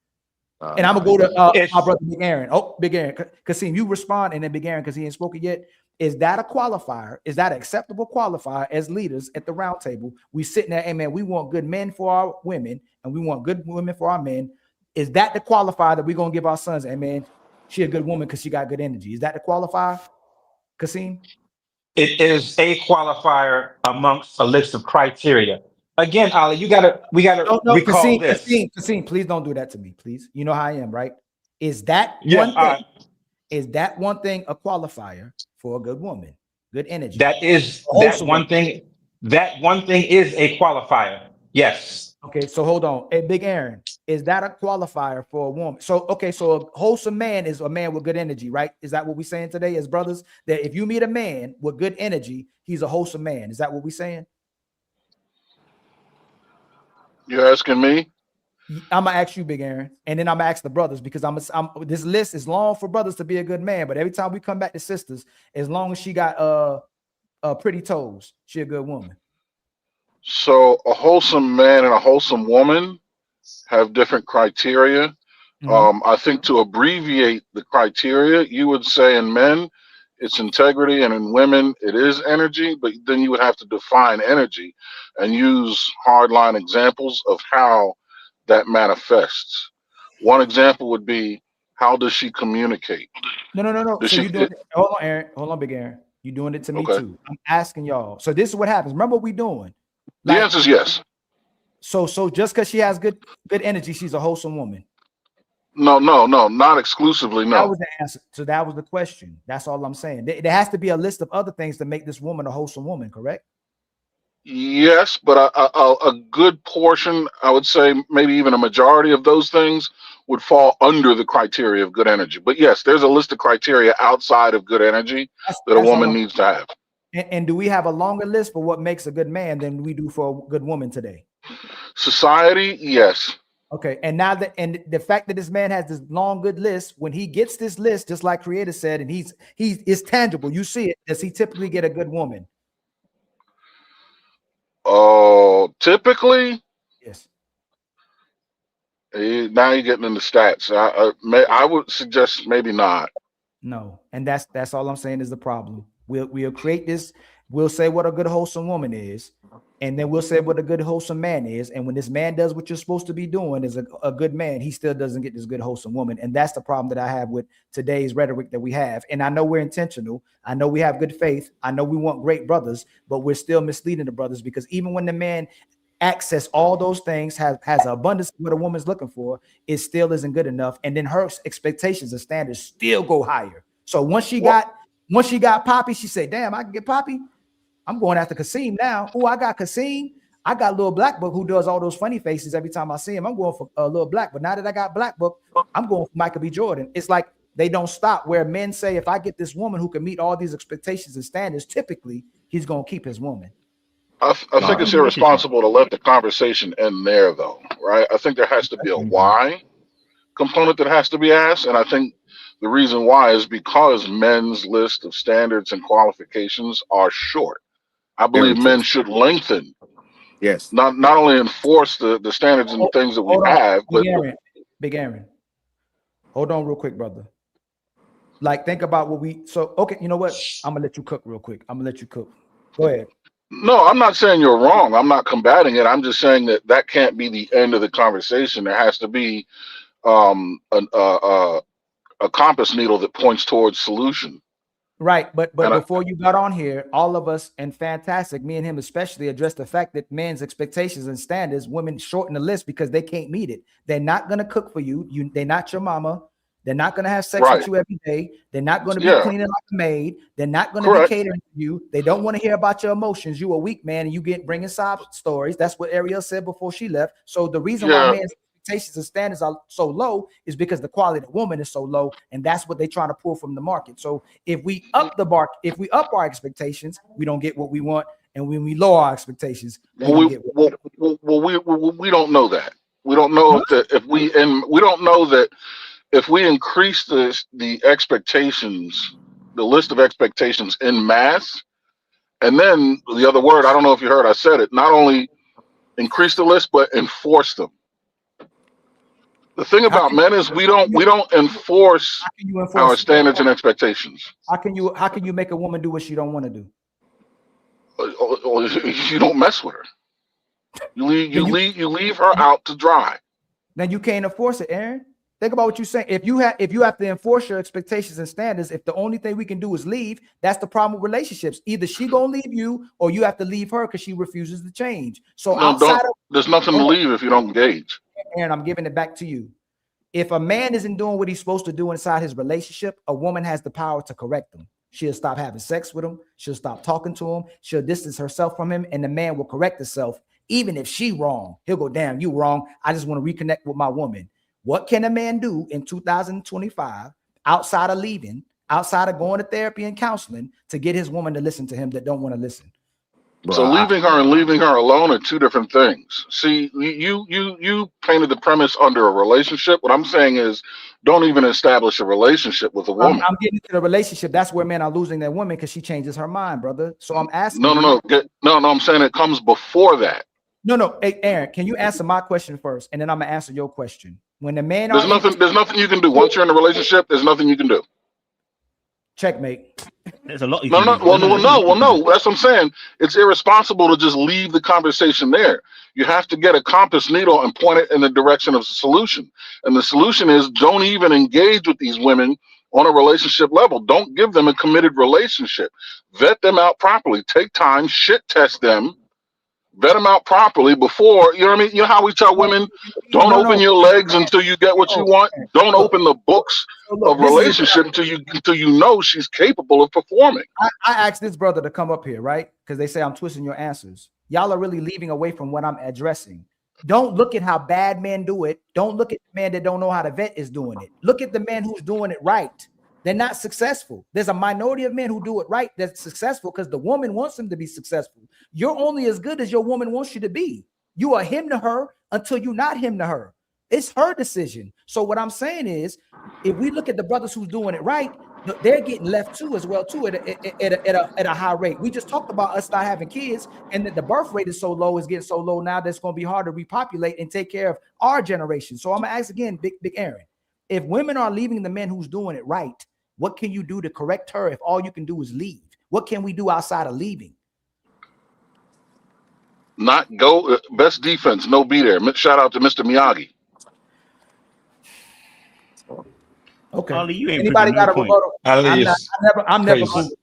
And I'm gonna go to my brother Big Aaron. Oh, Big Aaron, Kasim, you respond, and then Big Aaron, because he ain't spoken yet. Is that a qualifier? Is that an acceptable qualifier as leaders at the round table? We sitting there, hey man, we want good men for our women, and we want good women for our men. Is that the qualifier that we're gonna give our sons? Hey man, she a good woman because she got good energy. Is that the qualifier, Kasim? It is a qualifier amongst a list of criteria. Again, Ali, we gotta recall this. Kasim, please don't do that to me, please. You know how I am, right? Is that one thing? Is that one thing a qualifier for a good woman? Good energy. That one thing is a qualifier. Yes. Okay, so hold on. Hey, Big Aaron, is that a qualifier for a woman? So a wholesome man is a man with good energy, right? Is that what we're saying today as brothers? That if you meet a man with good energy, he's a wholesome man. Is that what we're saying? You're asking me? I'm gonna ask you, Big Aaron, and then I'm gonna ask the brothers, because this list is long for brothers to be a good man, but every time we come back to sisters, as long as she got pretty toes, she a good woman. So a wholesome man and a wholesome woman have different criteria. I think to abbreviate the criteria, you would say in men it's integrity, and in women it is energy, but then you would have to define energy and use hardline examples of how that manifests. One example would be, how does she communicate? No. So you doing it? Hold on, Aaron. Hold on, Big Aaron. You doing it to me too. I'm asking y'all. So this is what happens. Remember what we doing? The answer is yes. So just because she has good energy, she's a wholesome woman. No, not exclusively. No. That was the answer. So that was the question. That's all I'm saying. There has to be a list of other things to make this woman a wholesome woman, correct? Yes, but a good portion, I would say maybe even a majority of those things would fall under the criteria of good energy. But yes, there's a list of criteria outside of good energy that a woman needs to have. And do we have a longer list for what makes a good man than we do for a good woman today? Society, yes. Okay, and now the fact that this man has this long good list, when he gets this list, just like Creator said, and it's tangible, you see it, does he typically get a good woman? Oh, typically, yes. Now you're getting into stats. I would suggest maybe not. No, and that's all I'm saying is the problem. We'll create this, We'll say what a good wholesome woman is, and then we'll say what a good wholesome man is. And when this man does what you're supposed to be doing as a good man, he still doesn't get this good wholesome woman. And that's the problem that I have with today's rhetoric that we have. And I know we're intentional. I know we have good faith. I know we want great brothers, but we're still misleading the brothers, because even when the man access all those things, has an abundance of what a woman's looking for, it still isn't good enough. And then her expectations and standards still go higher. So once she got Poppy, she said, damn, I can get Poppy. I'm going after Kasim now. Oh, I got Kasim. I got Lil Black Book, who does all those funny faces every time I see him. I'm going for Lil Black. But now that I got Black Book, I'm going for Michael B. Jordan. It's like they don't stop, where men say, if I get this woman who can meet all these expectations and standards, typically he's going to keep his woman. I think it's irresponsible to let the conversation end there, though, right? I think there has to be a why component that has to be asked. And I think the reason why is because men's list of standards and qualifications are short. I believe men should lengthen. Yes. Not only enforce the standards and things that we have, but Big Aaron. Hold on real quick, brother. Like, think about what okay, you know what? I'm gonna let you cook real quick. I'm gonna let you cook. Go ahead. No, I'm not saying you're wrong. I'm not combating it. I'm just saying that can't be the end of the conversation. There has to be a compass needle that points towards solution. Right, but before you got on here, all of us, and Fantastic, me and him especially, addressed the fact that men's expectations and standards, women shorten the list because they can't meet it. They're not gonna cook for you. They're not your mama. They're not gonna have sex with you every day. They're not gonna be cleaning like a maid. They're not gonna be catering to you. They don't want to hear about your emotions. You a weak man, and you bringing sob stories. That's what Ariel said before she left. So the reason why men's expectations and standards are so low is because the quality of the woman is so low, and that's what they're trying to pull from the market. So if we up our expectations, we don't get what we want, and when we lower our expectations, we don't know that. We don't know we don't know that if we increase the expectations, the list of expectations in mass, and then the other word, I don't know if you heard, I said it, not only increase the list, but enforce them. The thing about men is we don't enforce our standards and expectations. How can you make a woman do what she don't want to do? You don't mess with her. You leave her out to dry. Then you can't enforce it, Aaron. Think about what you're saying. If you have to enforce your expectations and standards, if the only thing we can do is leave, that's the problem with relationships. Either she gonna leave you, or you have to leave her because she refuses to change. So there's nothing to leave if you don't engage. Aaron, I'm giving it back to you. If a man isn't doing what he's supposed to do inside his relationship, a woman has the power to correct him. She'll stop having sex with him. She'll stop talking to him. She'll distance herself from him, and the man will correct herself. Even if she wrong, he'll go, damn, you wrong. I just want to reconnect with my woman. What can a man do in 2025 outside of leaving, outside of going to therapy and counseling, to get his woman to listen to him that don't want to listen? So leaving her and leaving her alone are two different things. See, you painted the premise under a relationship. What I'm saying is, don't even establish a relationship with a woman. I'm getting to the relationship. That's where men are losing their woman, because she changes her mind, brother. So I'm asking. No. I'm saying it comes before that. No. Hey, Aaron, can you answer my question first, and then I'm gonna answer your question? When the man, there's nothing you can do once you're in a relationship. There's nothing you can do. Checkmate. There's a lot. No. That's what I'm saying. It's irresponsible to just leave the conversation there. You have to get a compass needle and point it in the direction of the solution. And the solution is, don't even engage with these women on a relationship level. Don't give them a committed relationship. Vet them out properly. Take time, shit test them, vet them out properly before, you know what I mean? You know how we tell women, don't open your legs until you get what you want. Don't open the books of relationship until you know she's capable of performing. I asked this brother to come up here, right? Because they say I'm twisting your answers. Y'all are really leaving away from what I'm addressing. Don't look at how bad men do it. Don't look at the man that don't know how to vet is doing it. Look at the man who's doing it right. They're not successful. There's a minority of men who do it right that's successful because the woman wants them to be successful. You're only as good as your woman wants you to be. You are him to her until you're not him to her. It's her decision. So what I'm saying is, if we look at the brothers who's doing it right, they're getting left too as well too at a high rate. We just talked about us not having kids, and that the birth rate is so low, is getting so low now that it's going to be hard to repopulate and take care of our generation. So I'm gonna ask again, Big Aaron, if women are leaving the men who's doing it right, what can you do to correct her if all you can do is leave? What can we do outside of leaving? Not go. Best defense, no be there. Shout out to Mr. Miyagi. Okay. Ali, you ain't Anybody proving got a no point. rebuttal? Ali I'm never. crazy.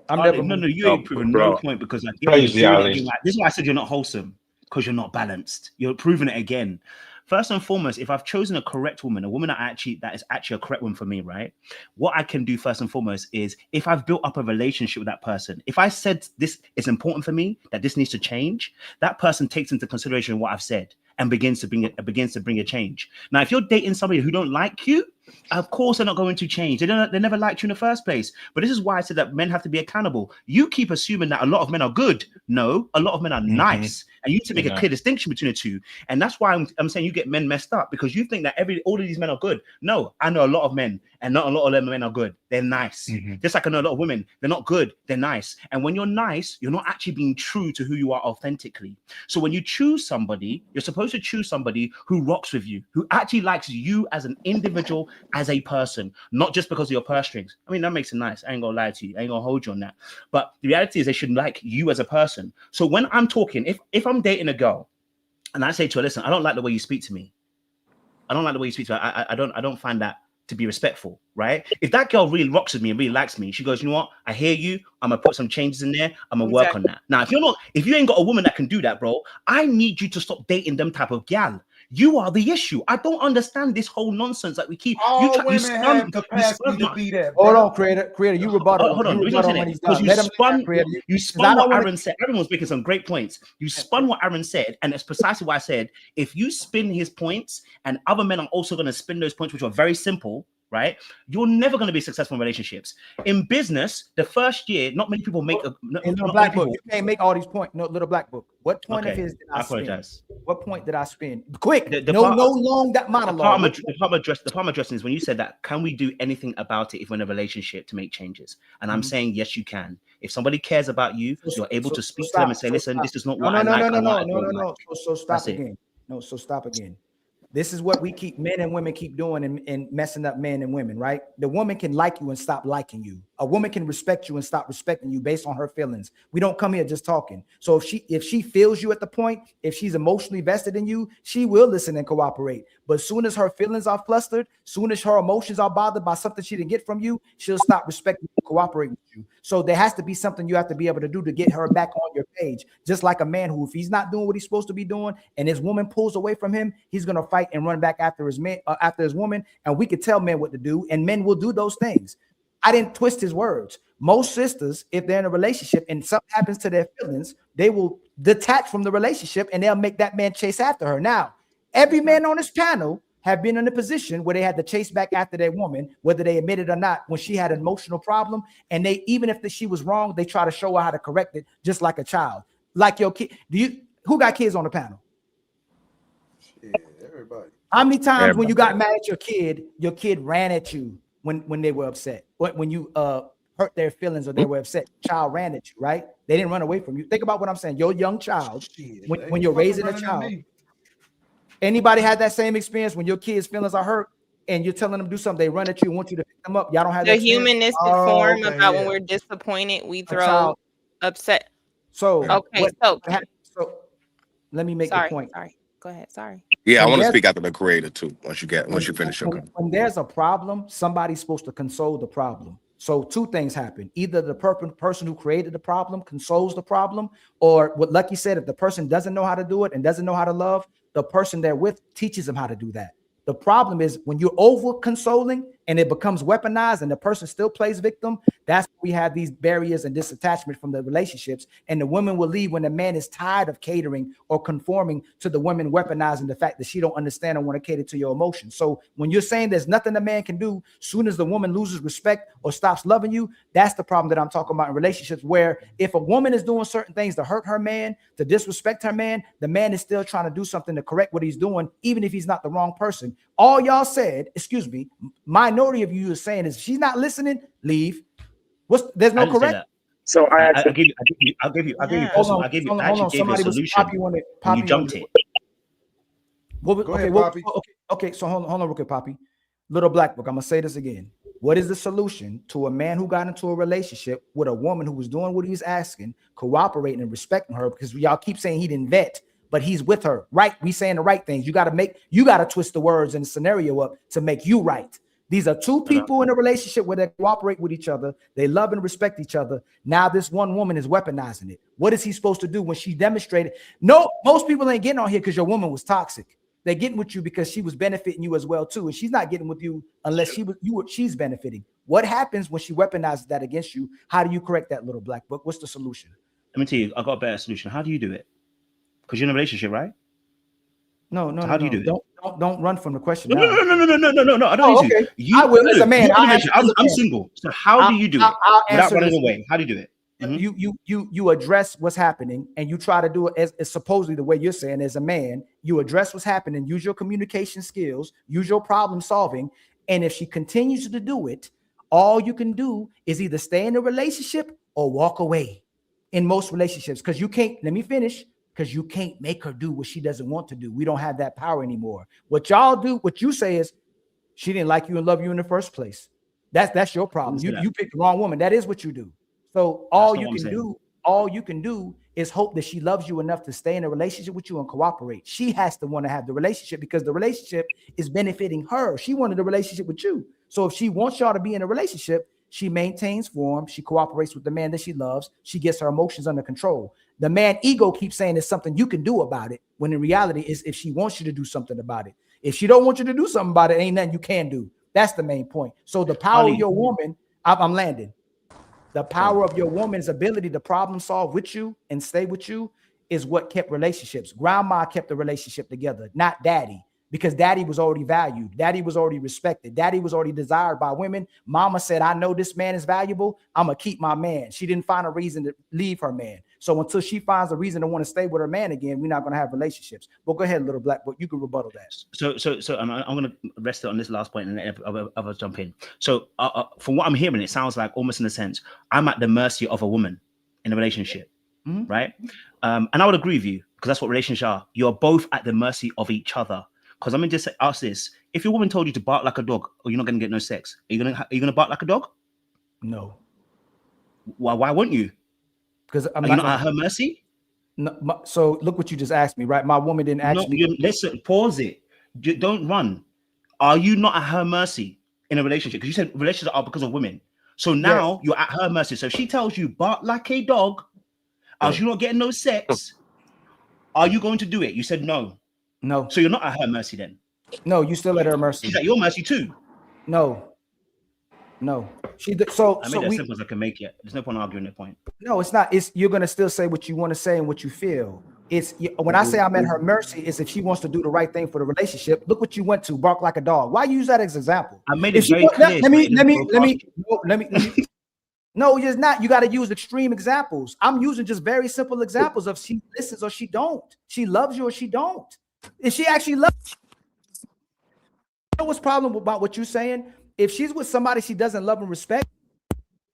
I'm Ali, never. no, you ain't proven bro. no point because like, Crazy, Ali. this is why I said you're not wholesome, because you're not balanced. You're proving it again. First and foremost, if I've chosen a correct woman, a woman that is actually a correct one for me, right? What I can do first and foremost is if I've built up a relationship with that person, if I said this is important for me, that this needs to change, that person takes into consideration what I've said and begins to bring a change. Now, if you're dating somebody who don't like you, of course they're not going to change. They never liked you in the first place. But this is why I said that men have to be accountable. You keep assuming that a lot of men are good. No, a lot of men are nice. And you need to make a clear distinction between the two. And that's why I'm saying you get men messed up, because you think that all of these men are good. No, I know a lot of men, and not a lot of them men are good. They're nice. Just like I know a lot of women, they're not good, they're nice. And when you're nice, you're not actually being true to who you are authentically. So when you choose somebody, you're supposed to choose somebody who rocks with you, who actually likes you as an individual, as a person, not just because of your purse strings. I mean, that makes it nice. I ain't gonna lie to you. I ain't gonna hold you on that. But the reality is they should like you as a person. So when I'm talking, if I'm dating a girl and I say to her, listen, I don't like the way you speak to me. I don't like the way you speak to her. I don't find that to be respectful, right? If that girl really rocks with me and really likes me, she goes, you know what? I hear you. I'm gonna put some changes in there. I'm gonna work on that. Now, if you ain't got a woman that can do that, bro, I need you to stop dating them type of gal. You are the issue. I don't understand this whole nonsense that we keep. All women have capacity to be that. Hold on, creator. You rebuttal. Hold on. Because you spun what Aaron said. Aaron was making some great points. You spun what Aaron said, and it's precisely why I said, if you spin his points and other men are also going to spin those points, which are very simple, right? You're never going to be successful in relationships. In business, the first year, not many people make a little black book. You can't make all these points. No, little black book. What point of his did I apologize. Spin? What point did I spin? Quick. No long that monologue. The part I'm addressing is when you said that, can we do anything about it if we're in a relationship to make changes? And I'm saying, yes, you can. If somebody cares about you, you're able to speak to them and say, listen, this is not what I like. No. So stop again. So stop again. This is what men and women keep doing and messing up men and women, right? The woman can like you and stop liking you. A woman can respect you and stop respecting you based on her feelings. We don't come here just talking. So if she feels you at the point, if she's emotionally vested in you, she will listen and cooperate. But as soon as her feelings are flustered, soon as her emotions are bothered by something she didn't get from you, she'll stop respecting you and cooperating with you. So there has to be something you have to be able to do to get her back on your page. Just like a man who, if he's not doing what he's supposed to be doing and his woman pulls away from him, he's going to fight and run back after his woman. And we could tell men what to do, and men will do those things. I didn't twist his words. Most sisters, if they're in a relationship and something happens to their feelings, they will detach from the relationship and they'll make that man chase after her. Now, every man on this panel have been in a position where they had to chase back after their woman, whether they admit it or not, when she had an emotional problem. And they, even if she was wrong, they try to show her how to correct it, just like a child. Like your kid. Who got kids on the panel? Yeah, everybody. How many times when you got mad at your kid ran at you when they were upset? When you hurt their feelings or they were upset, child ran at you, right? They didn't run away from you. Think about what I'm saying. Your young child, when you're raising a child, anybody had that same experience when your kids' feelings are hurt and you're telling them to do something, they run at you and want you to pick them up. Y'all don't have the humanistic form about when we're disappointed, we throw upset. So let me make the point. Sorry. Go ahead. Sorry. Yeah, I want to speak after the creator too. Once you finish your comment. When there's a problem, somebody's supposed to console the problem. So two things happen. Either the person who created the problem consoles the problem, or what Lucky said, if the person doesn't know how to do it and doesn't know how to love, the person they're with teaches them how to do that. The problem is when you're over consoling and it becomes weaponized and the person still plays victim, that's when we have these barriers and disattachment from the relationships. And the women will leave when the man is tired of catering or conforming to the women, weaponizing the fact that she don't understand or want to cater to your emotions. So when you're saying there's nothing a man can do, soon as the woman loses respect or stops loving you, that's the problem that I'm talking about in relationships, where if a woman is doing certain things to hurt her man, to disrespect her man, the man is still trying to do something to correct what he's doing, even if he's not the wrong person. All y'all said, minority of you is saying is she's not listening, leave. There's no correct. So I'll give you a solution. You jumped it. Okay, so hold on real quick, Poppy. Little Black Book. I'm gonna say this again. What is the solution to a man who got into a relationship with a woman who was doing what he was asking, cooperating and respecting her? Because y'all keep saying he didn't vet, but he's with her, right? We saying the right things. You got to twist the words and the scenario up to make you right. These are two people in a relationship where they cooperate with each other. They love and respect each other. Now this one woman is weaponizing it. What is he supposed to do when she demonstrated? No, most people ain't getting on here because your woman was toxic. They're getting with you because she was benefiting you as well too, and she's not getting with you unless she's benefiting. What happens when she weaponizes that against you? How do you correct that, little black book? What's the solution? Let me tell you, I got a better solution. How do you do it? Because you're in a relationship, right? No. How do you do it? Don't run from the question. No. I don't need to. I will as a man. I'm single. So how do you do it without running away? How do you do it? Mm-hmm. You address what's happening, and you try to do it as supposedly the way you're saying. As a man, you address what's happening, use your communication skills, use your problem solving, and if she continues to do it, all you can do is either stay in a relationship or walk away. In most relationships, because you can't. Let me finish. Because you can't make her do what she doesn't want to do. We don't have that power anymore. What y'all do, what you say is, she didn't like you and love you in the first place. That's your problem. You picked the wrong woman. That is what you do. So all you can do is hope that she loves you enough to stay in a relationship with you and cooperate. She has to want to have the relationship because the relationship is benefiting her. She wanted a relationship with you. So if she wants y'all to be in a relationship, she maintains form. She cooperates with the man that she loves. She gets her emotions under control. The man ego keeps saying there's something you can do about it, when in reality is if she wants you to do something about it. If she don't want you to do something about it, ain't nothing you can do. That's the main point. So the power of your woman, I'm landing. The power of your woman's ability to problem solve with you and stay with you is what kept relationships. Grandma kept the relationship together, not daddy. Because daddy was already valued. Daddy was already respected. Daddy was already desired by women. Mama said, I know this man is valuable. I'm going to keep my man. She didn't find a reason to leave her man. So until she finds a reason to want to stay with her man again, we're not going to have relationships. But go ahead, little black book. You can rebuttal that. So I'm going to rest it on this last point and then I'll jump in. So from what I'm hearing, it sounds like almost in a sense, I'm at the mercy of a woman in a relationship, right? And I would agree with you because that's what relationships are. You're both at the mercy of each other. Because I'm gonna just ask this: if your woman told you to bark like a dog, or you're not gonna get no sex, are you gonna bark like a dog? No. Why won't you? Because I'm not at her mercy. No. So look what you just asked me, right? My woman didn't actually. Listen, pause it. Don't run. Are you not at her mercy in a relationship? Because you said relationships are because of women. So now you're at her mercy. So if she tells you bark like a dog, as you're not getting no sex, are you going to do it? You said no. No. So you're not at her mercy then? No, you still at her mercy. She's at your mercy too. No. I made it as simple as I can make it. There's no point arguing that point. No, it's not. You're gonna still say what you want to say and what you feel. It's when I say I'm at her mercy, is if she wants to do the right thing for the relationship. Look what you went to, bark like a dog. Why use that as an example? I made it very clear. Let me. No, it's not. You got to use extreme examples. I'm using just very simple examples of she listens or she don't. She loves you or she don't. If she actually loves you, know what's problem about what you're saying? If she's with somebody she doesn't love and respect,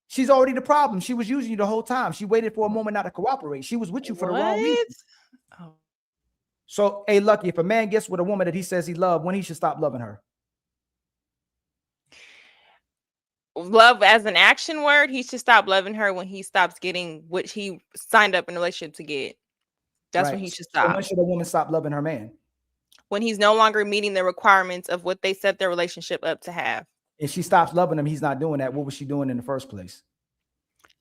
she's already the problem. She was using you the whole time. She waited for a moment not to cooperate. She was with you for the wrong reason. So, hey, Lucky, if a man gets with a woman that he says he loves, when he should stop loving her? Love as an action word, he should stop loving her when he stops getting what he signed up in a relationship to get. That's when he should stop. So when should a woman stop loving her man? When he's no longer meeting the requirements of what they set their relationship up to have. If she stops loving him, he's not doing that. What was she doing in the first place?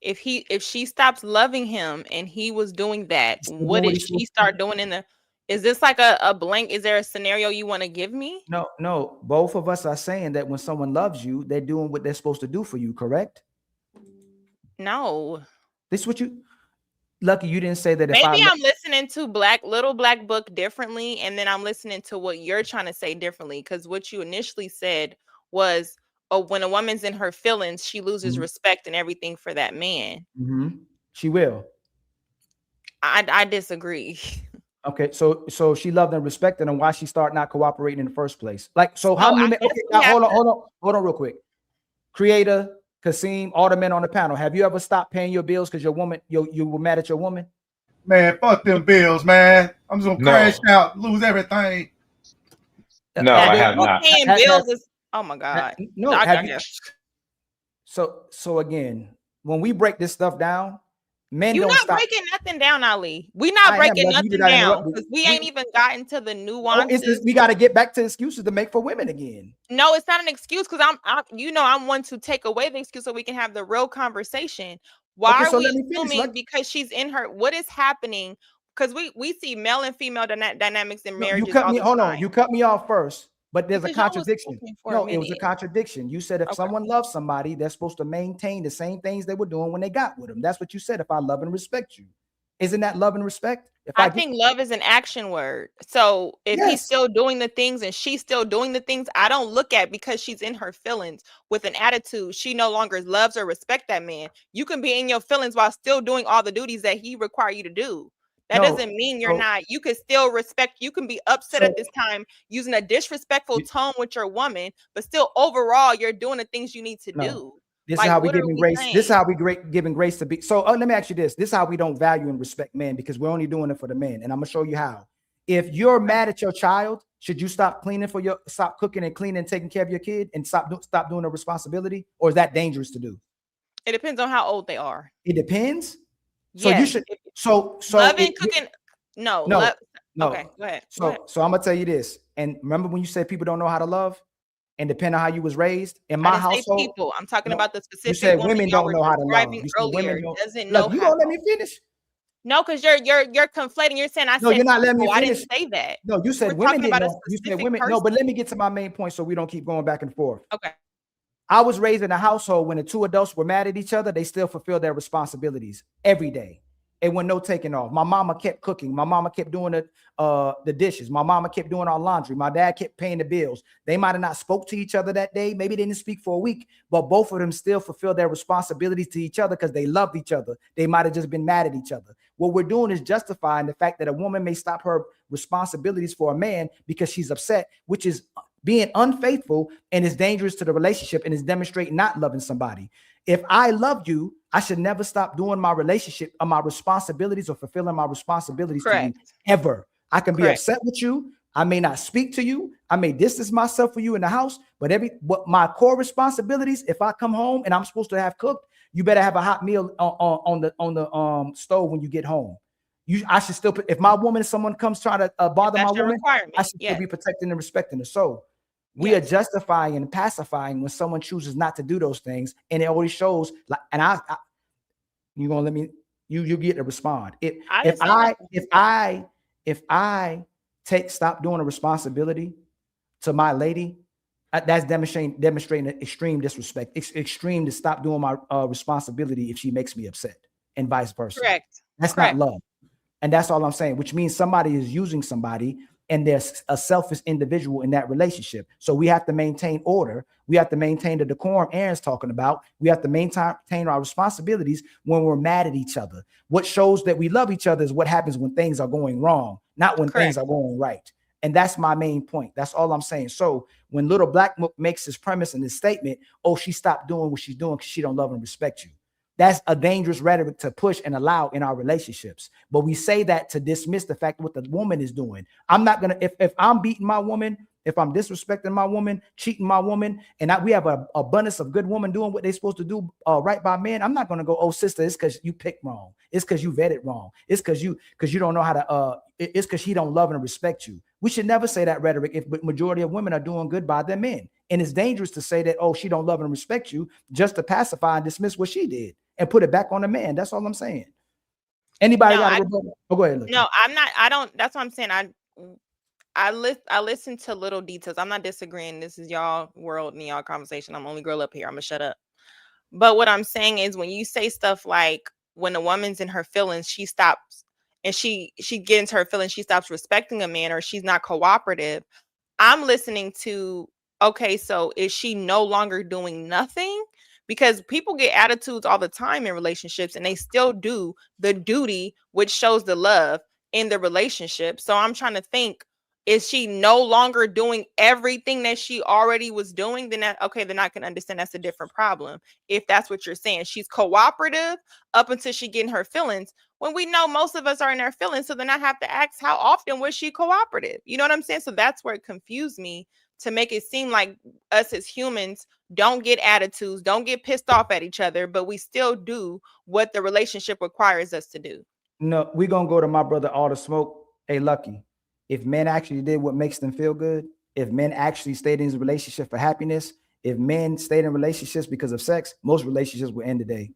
If she stops loving him and he was doing that, what did she start doing is this like a blank? Is there a scenario you want to give me? No. Both of us are saying that when someone loves you, they're doing what they're supposed to do for you, correct? No. This is what you... Lucky, you didn't say that. Maybe I'm listening to Little Black Book differently, and then I'm listening to what you're trying to say differently. Because what you initially said was, when a woman's in her feelings, she loses respect and everything for that man. She will. I disagree. Okay, so she loved and respected him. Why she start not cooperating in the first place? Like, so how many? Okay, now hold on, real quick. Creator, Kasim, all the men on the panel. Have you ever stopped paying your bills because your woman, you were mad at your woman? Man, fuck them bills, man. I'm just gonna crash out, lose everything. No, I have not. Paying bills is, oh my God. No, So again, when we break this stuff down, men You're don't not stop. breaking nothing down, Ali. We're not I am, breaking love. You nothing did not down interrupt me. because we ain't even gotten to the Oh, nuances. we got to get back to excuses to make for women again. No, it's not an excuse because I'm one to take away the excuse so we can have the real conversation. Why Okay, are so we let me finish. assuming because she's in her? What is happening? Because we see male and female dynamics in No, marriages you cut all me. the Hold time. on. You cut me off first, but there's Because a y'all was contradiction. talking for a No, it was a minute. contradiction. You said if Okay. someone loves somebody, they're supposed to maintain the same things they were doing when they got with them. That's what you said. If I love and respect you, isn't that love and respect? If I think love is an action word. So if he's Yes. still doing the things and she's still doing the things, I don't look at because she's in her feelings with an attitude. She no longer loves or respect that man. You can be in your feelings while still doing all the duties that he require you to do. That No, doesn't mean you're so- not. You can still respect. You can be upset at this time using a disrespectful tone with your woman, but still overall you're doing the things you need to No. do. This Like, is how we what are giving we grace. saying? This is how we giving grace to be. So let me ask you this. This is how we don't value and respect men, because we're only doing it for the men. And I'm gonna show you how. If you're mad at your child, should you stop cooking and cleaning and taking care of your kid and stop doing a responsibility? Or is that dangerous to do? It depends on how old they are. It depends. So Yes. you should so Loving, cooking. No. no. Okay, go ahead. So I'm gonna tell you this. And remember when you said people don't know how to love, and depend on how you was raised. In my I didn't say household, people. I'm talking about the you specific said woman women y'all don't were know how to love. describing You said women earlier don't. doesn't know Look, you how. gonna let me finish? No, because you're conflating. You're saying I No, said you're not letting me people. I finish. didn't say that. No, you said We're women talking didn't about a know. You said specific women. person. No, but let me get to my main point so we don't keep going back and forth. Okay. I was raised in a household when the two adults were mad at each other, they still fulfilled their responsibilities every day. It went no taking off. My mama kept cooking. My mama kept doing the dishes. My mama kept doing our laundry. My dad kept paying the bills. They might have not spoke to each other that day. Maybe they didn't speak for a week, but both of them still fulfilled their responsibilities to each other because they loved each other. They might have just been mad at each other. What we're doing is justifying the fact that a woman may stop her responsibilities for a man because she's upset, which is being unfaithful and is dangerous to the relationship and is demonstrating not loving somebody. If I loved you, I should never stop doing my relationship or my responsibilities or fulfilling my responsibilities to you ever. I can be upset with you. I may not speak to you. I may distance myself from you in the house, but my core responsibilities, if I come home and I'm supposed to have cooked, you better have a hot meal on the stove when you get home. I should still if my woman, someone comes trying to bother my woman, I should still be protecting and respecting her. So we are justifying and pacifying when someone chooses not to do those things, and it always shows. Like, and you gonna let me? You get to respond. If I stop doing a responsibility to my lady, that's demonstrating extreme disrespect. It's extreme to stop doing my responsibility if she makes me upset, and vice versa. Correct. That's not love, and that's all I'm saying. Which means somebody is using somebody, and there's a selfish individual in that relationship. So we have to maintain order. We have to maintain the decorum Aaron's talking about. We have to maintain our responsibilities when we're mad at each other. What shows that we love each other is what happens when things are going wrong, not when things are going right. And that's my main point. That's all I'm saying. So when Little Black makes his premise and his statement, oh, she stopped doing what she's doing because she don't love and respect you. That's a dangerous rhetoric to push and allow in our relationships. But we say that to dismiss the fact what the woman is doing. I'm not going to, if I'm beating my woman, if I'm disrespecting my woman, cheating my woman, and we have an abundance of good women doing what they're supposed to do right by men, I'm not going to go, oh, sister, it's because you picked wrong. It's because you vetted wrong. It's because you don't know how to, it's because she don't love and respect you. We should never say that rhetoric if the majority of women are doing good by their men. And it's dangerous to say that, oh, she don't love and respect you, just to pacify and dismiss what she did and put it back on the man. That's all I'm saying. Anybody got a rebuttal? Oh, go ahead. No, I'm not. I don't. That's what I'm saying. I listen to little details. I'm not disagreeing. This is y'all world and y'all conversation. I'm only girl up here. I'm gonna shut up. But what I'm saying is when you say stuff like when a woman's in her feelings, she stops and she gets into her feelings, she stops respecting a man or she's not cooperative. I'm listening to, okay, so is she no longer doing nothing? Because people get attitudes all the time in relationships and they still do the duty, which shows the love in the relationship. So I'm trying to think, is she no longer doing everything that she already was doing? Then then I can understand that's a different problem. If that's what you're saying, she's cooperative up until she get in her feelings. When we know most of us are in our feelings, so then I have to ask, how often was she cooperative? You know what I'm saying? So that's where it confused me, to make it seem like us as humans don't get attitudes, don't get pissed off at each other, but we still do what the relationship requires us to do. No, we're gonna go to my brother All the Smoke. Hey, Lucky, if men actually did what makes them feel good, if men actually stayed in his relationship for happiness, if men stayed in relationships because of sex, most relationships will end today.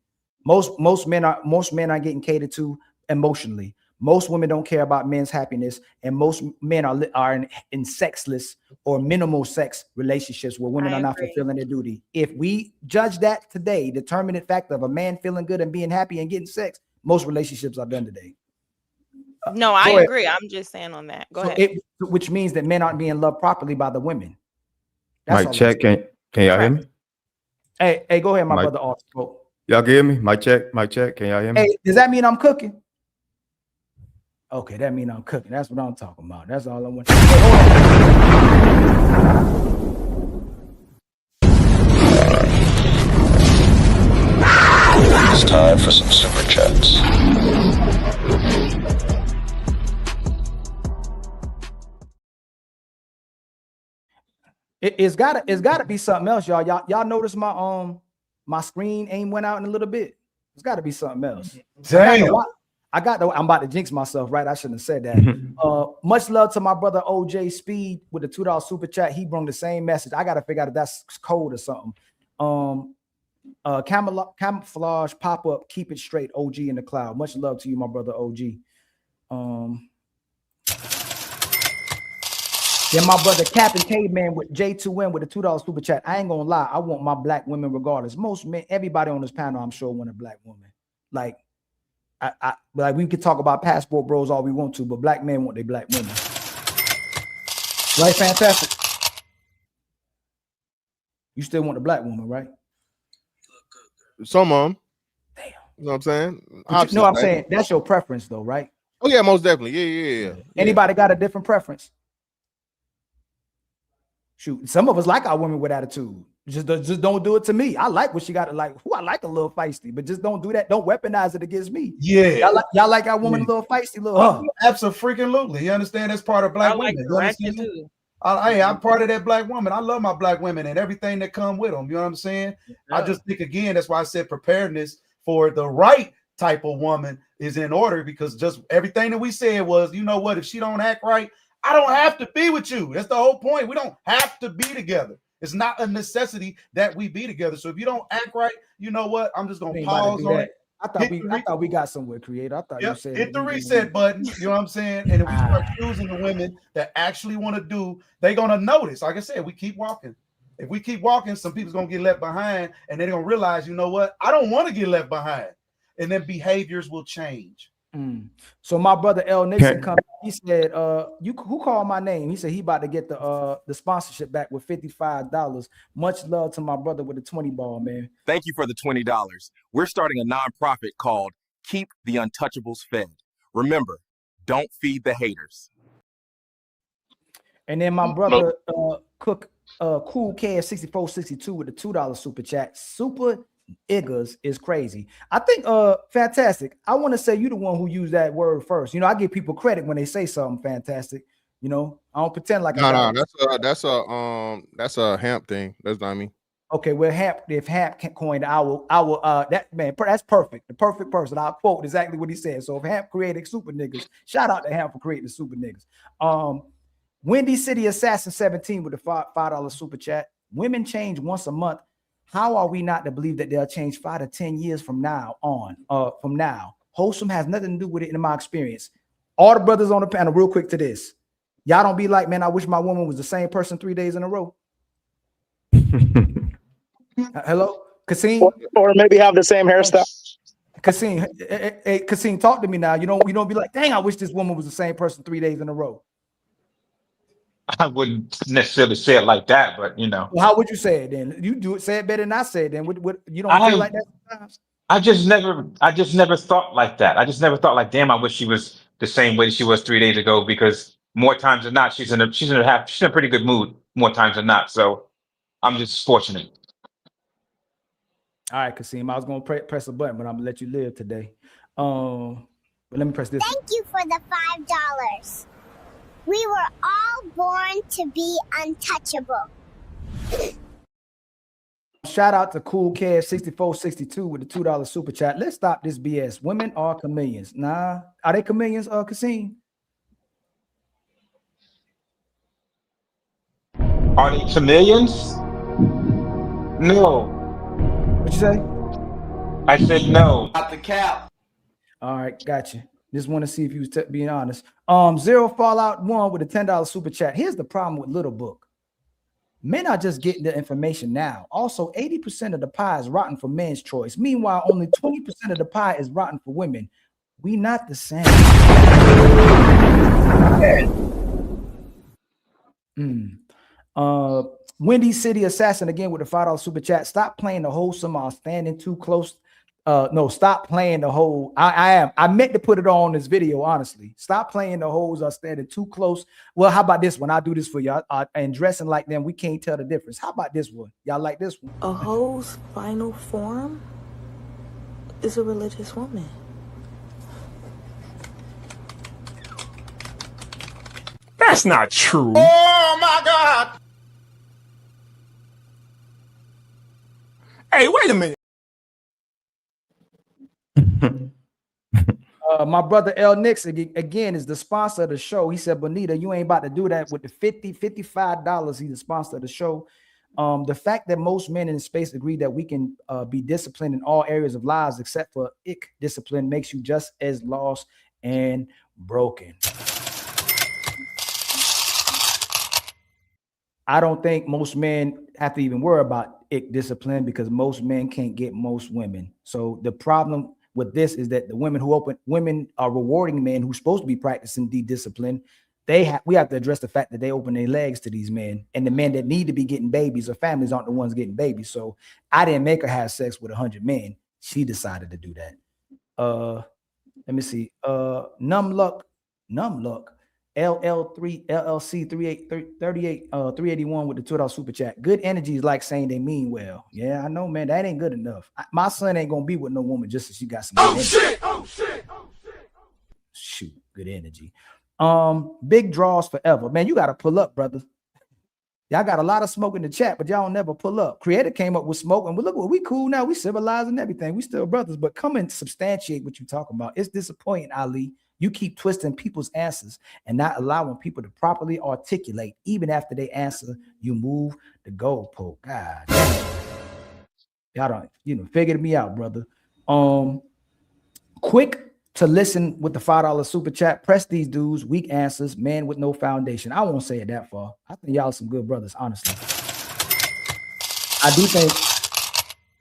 Most men are getting catered to emotionally. Most women don't care about men's happiness, and most men are in sexless or minimal sex relationships where women are not fulfilling their duty. If we judge that today, determinate fact of a man feeling good and being happy and getting sex, most relationships are done today. No, I agree. I'm just saying on that. Go ahead. Which means that men aren't being loved properly by the women. Mic check. Can y'all hear me? Hey, go ahead, my brother. Also, y'all can hear me? Mic check. Can y'all hear me? Hey, does that mean I'm cooking? Okay, that means I'm cooking. That's what I'm talking about. That's all I want. It's time for some super chats. It's gotta be something else, y'all. Y'all notice my screen aim went out in a little bit. It's got to be something else. Damn. I'm about to jinx myself, right? I shouldn't have said that. Much love to my brother OJ Speed with the $2 super chat. He brought the same message. I gotta figure out if that's code or something. Camouflage pop-up, keep it straight, OG in the cloud. Much love to you, my brother OG. Then my brother Captain Caveman with J2M with the $2 super chat. I ain't gonna lie, I want my black women regardless. Most men, everybody on this panel, I'm sure, want a black woman. Like, like we could talk about passport bros all we want to, but black men want their black women. Right, fantastic. You still want the black woman, right? Some of them. Damn. You know what I'm saying? You know what I'm saying? That's your preference though, right? Oh yeah, most definitely. Yeah. Anybody got a different preference? Shoot, some of us like our women with attitude. Just don't do it to me. I like what she got. Like, I like a little feisty, but just don't do that. Don't weaponize it against me. Yeah, y'all like our woman a little feisty, little. Absolutely. You understand? That's part of black women. Too. I'm part of that black woman. I love my black women and everything that come with them. You know what I'm saying? Yeah. I just think again, that's why I said preparedness for the right type of woman is in order, because just everything that we said was, you know what? If she don't act right, I don't have to be with you. That's the whole point. We don't have to be together. It's not a necessity that we be together. So if you don't act right, you know what? I'm just gonna pause on it. I thought we got somewhere, Creator. I thought you said hit the reset button. You know what I'm saying? And if we start choosing the women that actually want to do, they're gonna notice. Like I said, we keep walking. If we keep walking, some people's gonna get left behind, and they're gonna realize, you know what? I don't want to get left behind, and then behaviors will change. So my brother L Nixon come. He said, who called my name? He said he about to get the sponsorship back with $55. Much love to my brother with the 20 ball, man. Thank you for the $20. We're starting a nonprofit called Keep the Untouchables Fed. Remember, don't feed the haters. And then my brother Cool KF6462 with the $2 super chat. Super Iggers is crazy. I think fantastic. I want to say you the one who used that word first. You know, I give people credit when they say something fantastic. You know, I don't pretend like that's a Hamp thing. That's not me. Okay, well, if Hamp coined, I will that man, that's perfect. The perfect person. I'll quote exactly what he said. So if Hamp created super niggas, shout out to Hamp for creating the super niggas. Windy City Assassin 17 with the $5 super chat. Women change once a month. How are we not to believe that they'll change 5 to 10 years from now on? From now, wholesome has nothing to do with it in my experience. All the brothers on the panel, real quick to this. Y'all don't be like, man, I wish my woman was the same person 3 days in a row. Hello, Kasim? Or maybe have the same hairstyle. Kasim, hey, Kasim, talk to me now. You don't be like, dang, I wish this woman was the same person 3 days in a row. I wouldn't necessarily say it like that, but you know. Well, how would you say it then? You do it, say it better than I say it then. What you don't feel like that sometimes? I just never thought like that. I just never thought like, damn, I wish she was the same way she was 3 days ago, because more times than not, she's in a pretty good mood more times than not. So I'm just fortunate. All right, Kasim, I was gonna press a button, but I'm gonna let you live today. But let me press this. Thank you for the $5. We were all born to be untouchable. Shout out to Cool Kev 6462 with the $2 super chat. Let's stop this BS. Women are chameleons. Nah, are they chameleons, Kasim? Are they chameleons? No. What you say? I said no. Out the cap. All right, gotcha. Just want to see if you was being honest. Zero Fallout 1 with a $10 super chat. Here's the problem with Little Book. Men are just getting the information now. Also, 80% of the pie is rotten for men's choice. Meanwhile, only 20% of the pie is rotten for women. We not the same. Windy City Assassin again with the $5 super chat. Stop playing the wholesome or standing too close. No, stop playing the whole. I meant to put it on this video, honestly. Stop playing the hoes are standing too close. Well, how about this one? I'll do this for y'all. And dressing like them, we can't tell the difference. How about this one? Y'all like this one? A hoe's final form is a religious woman. That's not true. Oh my God. Hey, wait a minute. My brother L Nix again is the sponsor of the show. He said, Bonita, you ain't about to do that with the $55. He's the sponsor of the show. The fact that most men in space agree that we can be disciplined in all areas of lives except for ick discipline makes you just as lost and broken. I don't think most men have to even worry about ick discipline because most men can't get most women. So the problem with this is that the women are rewarding men who's supposed to be practicing discipline. We have to address the fact that they open their legs to these men, and the men that need to be getting babies or families aren't the ones getting babies. So I didn't make her have sex with 100 men. She decided to do that. Let me see. Numluck, LL3 LLC 381 with the $2 super chat. Good energy is like saying they mean well. Yeah, I know, man. That ain't good enough. My son ain't gonna be with no woman just so she got some. Oh shit! Oh shit! Oh shit! Shoot, good energy. Big draws forever, man. You gotta pull up, brother. Y'all got a lot of smoke in the chat, but y'all never pull up. Creator came up with smoke, and look what we cool now. We civilized and everything. We still brothers, but come and substantiate what you talking about. It's disappointing, Ali. You keep twisting people's answers and not allowing people to properly articulate. Even after they answer, you move the goalpost. God damn. Y'all don't, figured me out, brother. Quick to listen with the $5 super chat. Press these dudes, weak answers, man with no foundation. I won't say it that far. I think y'all are some good brothers, honestly. I do think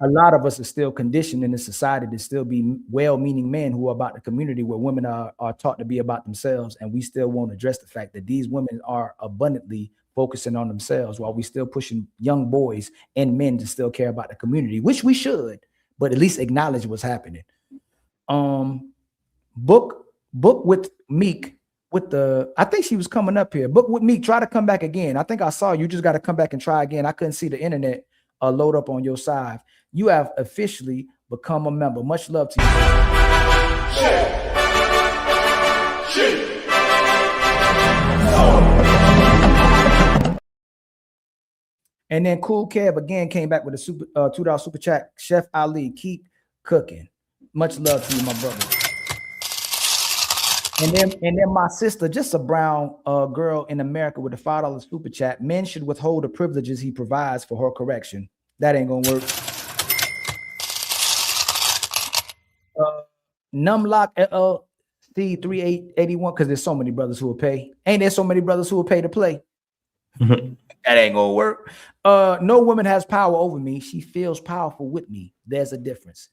a lot of us are still conditioned in this society to still be well-meaning men who are about the community where women are taught to be about themselves. And we still won't address the fact that these women are abundantly focusing on themselves while we still pushing young boys and men to still care about the community, which we should, but at least acknowledge what's happening. Book with Meek with the, I think she was coming up here. Book with Meek, try to come back again. I think I saw you just got to come back and try again. I couldn't see the internet load up on your side. You have officially become a member. Much love to you. And then Cool Kev again came back with a $2 super chat. Chef Ali, keep cooking. Much love to you, my brother. And then my sister, just a brown girl in America with a $5 super chat. Men should withhold the privileges he provides for her correction. That ain't gonna work. Numlock LLC 3881, because there's so many brothers who will pay. Ain't there so many brothers who will pay to play? That ain't gonna work. No woman has power over me. She feels powerful with me. There's a difference.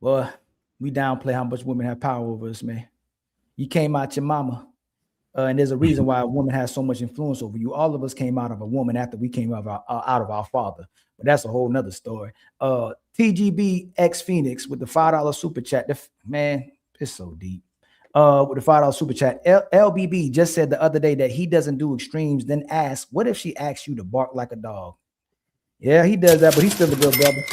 Well, we downplay how much women have power over us, man. You came out your mama. And there's a reason why a woman has so much influence over you. All of us came out of a woman after we came out of our father. But that's a whole nother story. TGB X Phoenix with the $5 super chat. Man, it's so deep. With the $5 super chat. LBB just said the other day that he doesn't do extremes, then asked, what if she asks you to bark like a dog? Yeah, he does that, but he's still a good brother.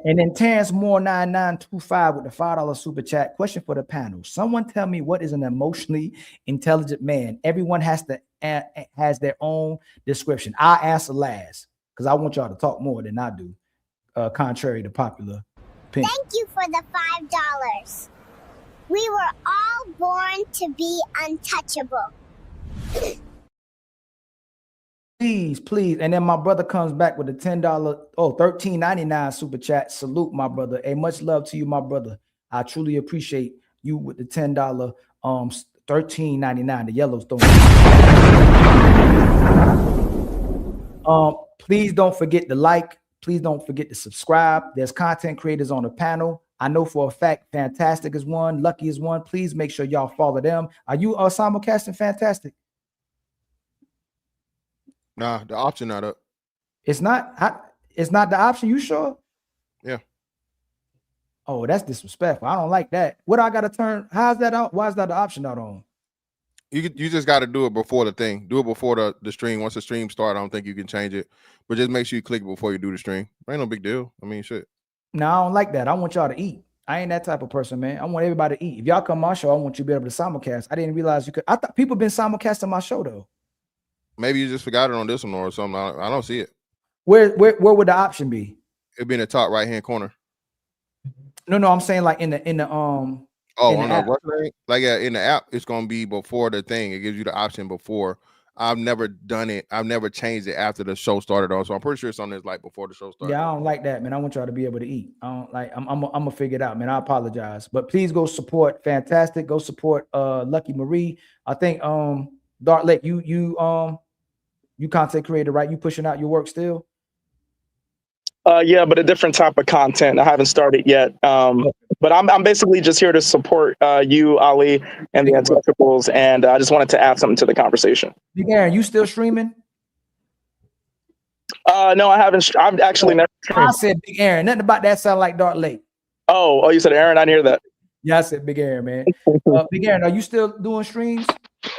And then Terrence Moore 9925 with the $5 super chat. Question for the panel. Someone tell me what is an emotionally intelligent man? Everyone has to has their own description. I answer last because I want y'all to talk more than I do, contrary to popular opinion. Thank you for the $5. We were all born to be untouchable. Please. And then my brother comes back with a $10, $13.99 super chat. Salute, my brother. Hey, much love to you, my brother. I truly appreciate you with the $10, $13.99, the Yellowstone. Please don't forget to like. Please don't forget to subscribe. There's content creators on the panel. I know for a fact Fantastic is one, Lucky is one. Please make sure y'all follow them. Are you simulcasting Fantastic? Nah, the option not up. It's not the option. You sure? Yeah. Oh, that's disrespectful. I don't like that. What I gotta turn? How's that out? Why is that the option not on? You just got to do it before the thing. Do it before the stream. Once the stream starts, I don't think you can change it. But just make sure you click it before you do the stream. Ain't no big deal. I mean, shit. No, I don't like that. I want y'all to eat. I ain't that type of person, man. I want everybody to eat. If y'all come my show, I want you to be able to simulcast. I didn't realize you could. I thought people been simulcasting my show though. Maybe you just forgot it on this one or something. I don't see it. Where would the option be? It'd be in the top right hand corner. No, I'm saying like in the like in the app, it's gonna be before the thing. It gives you the option before. I've never done it. I've never changed it after the show started on. So I'm pretty sure it's on this like before the show started. Yeah, I don't like that, man. I want y'all to be able to eat. I don't like. I'm gonna figure it out, man. I apologize, but please go support Fantastic. Go support Lucky Marie. I think Dark Lake, you content creator, right? You pushing out your work still? Yeah, but a different type of content. I haven't started yet. But I'm basically just here to support you, Ali, and the Untouchables, and I just wanted to add something to the conversation. Big Aaron, you still streaming? No, I haven't. I'm actually never streamed. I said Big Aaron. Nothing about that sound like Dark Lake. Oh, you said Aaron? I didn't hear that. Yeah, I said Big Aaron, man. Big Aaron, are you still doing streams?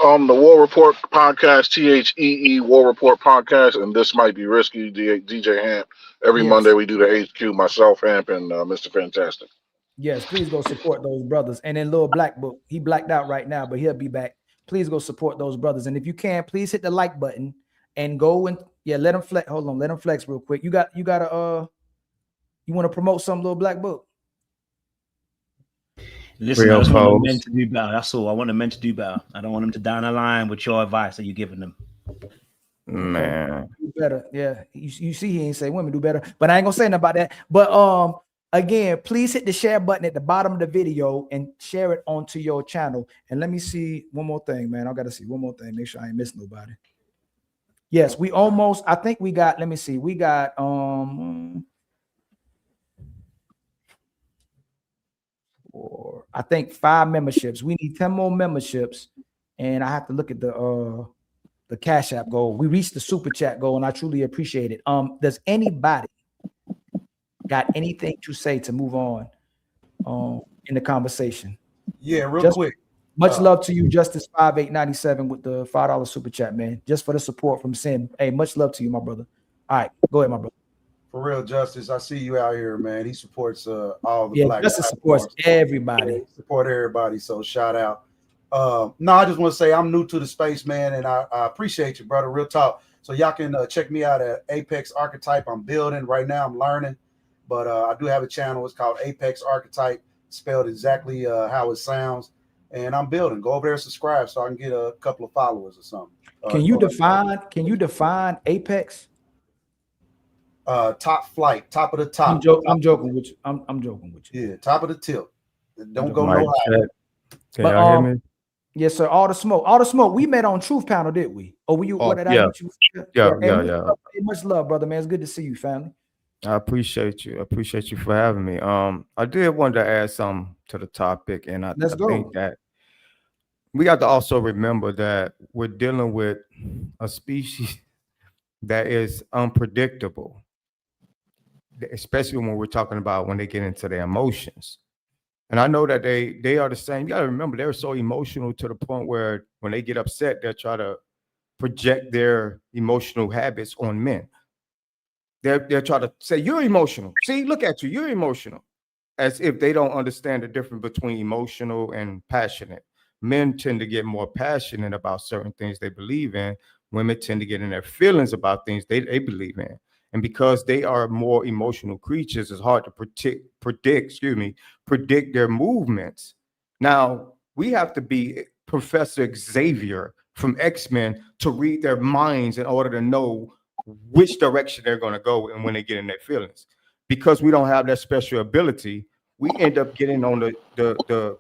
The War Report podcast, THEE War Report podcast, and This Might Be Risky, DJ Hamp. Every Monday we do the HQ, myself, Hamp, and Mr. Fantastic. Yes, please go support those brothers. And then Lil Black Book, he blacked out right now, but he'll be back. Please go support those brothers. And if you can, please hit the like button and go and let them flex. Hold on, let them flex real quick. You want to promote some Lil Black Book? Listen, I just want the men to do better. That's all. I want the men to do better. I don't want them to down the line with your advice that you're giving them. Man, do better. Yeah, you see, he ain't say women do better, but I ain't gonna say nothing about that. But again, please hit the share button at the bottom of the video and share it onto your channel. And let me see one more thing, man. I gotta see one more thing. Make sure I ain't missing nobody. Yes, I think we got. Let me see. We got I think 5 memberships. We need 10 more memberships, and I have to look at the Cash App goal. We reached the super chat goal, and I truly appreciate it. Does anybody got anything to say to move on in the conversation? Yeah, real quick. Much love to you, Justice 5897 with the $5 super chat, man. Just for the support from Sin. Hey, much love to you, my brother. All right, go ahead, my brother. For real, Justice, I see you out here, man. He supports all the Black. Justice supports everybody. Support everybody. So shout out. No, I just want to say I'm new to the space, man, and I appreciate you, brother. Real talk. So y'all can check me out at Apex Archetype. I'm building right now. I'm learning, but I do have a channel. It's called Apex Archetype, spelled exactly how it sounds. And I'm building. Go over there and subscribe so I can get a couple of followers or something. Can you define Apex? Top flight, top of the top. I'm joking with you. I'm joking with you. Yeah, top of the tip. Don't go no higher. Can y'all hear me? Yes, sir. All the smoke. We met on Truth Panel, did we? Or were you? Yeah. Much love, brother, man. It's good to see you, family. I appreciate you. I appreciate you for having me. I did want to add something to the topic, and I think that we got to also remember that we're dealing with a species that is unpredictable, especially when we're talking about when they get into their emotions. And I know that they are the same. You got to remember, they're so emotional to the point where when they get upset, they'll try to project their emotional habits on men. They'll try to say, you're emotional. See, look at you. You're emotional. As if they don't understand the difference between emotional and passionate. men tend to get more passionate about certain things they believe in. Women tend to get in their feelings about things they believe in. And because they are more emotional creatures, it's hard to predict their movements. Now, we have to be Professor Xavier from X-Men to read their minds in order to know which direction they're going to go and when they get in their feelings. Because we don't have that special ability, we end up getting on the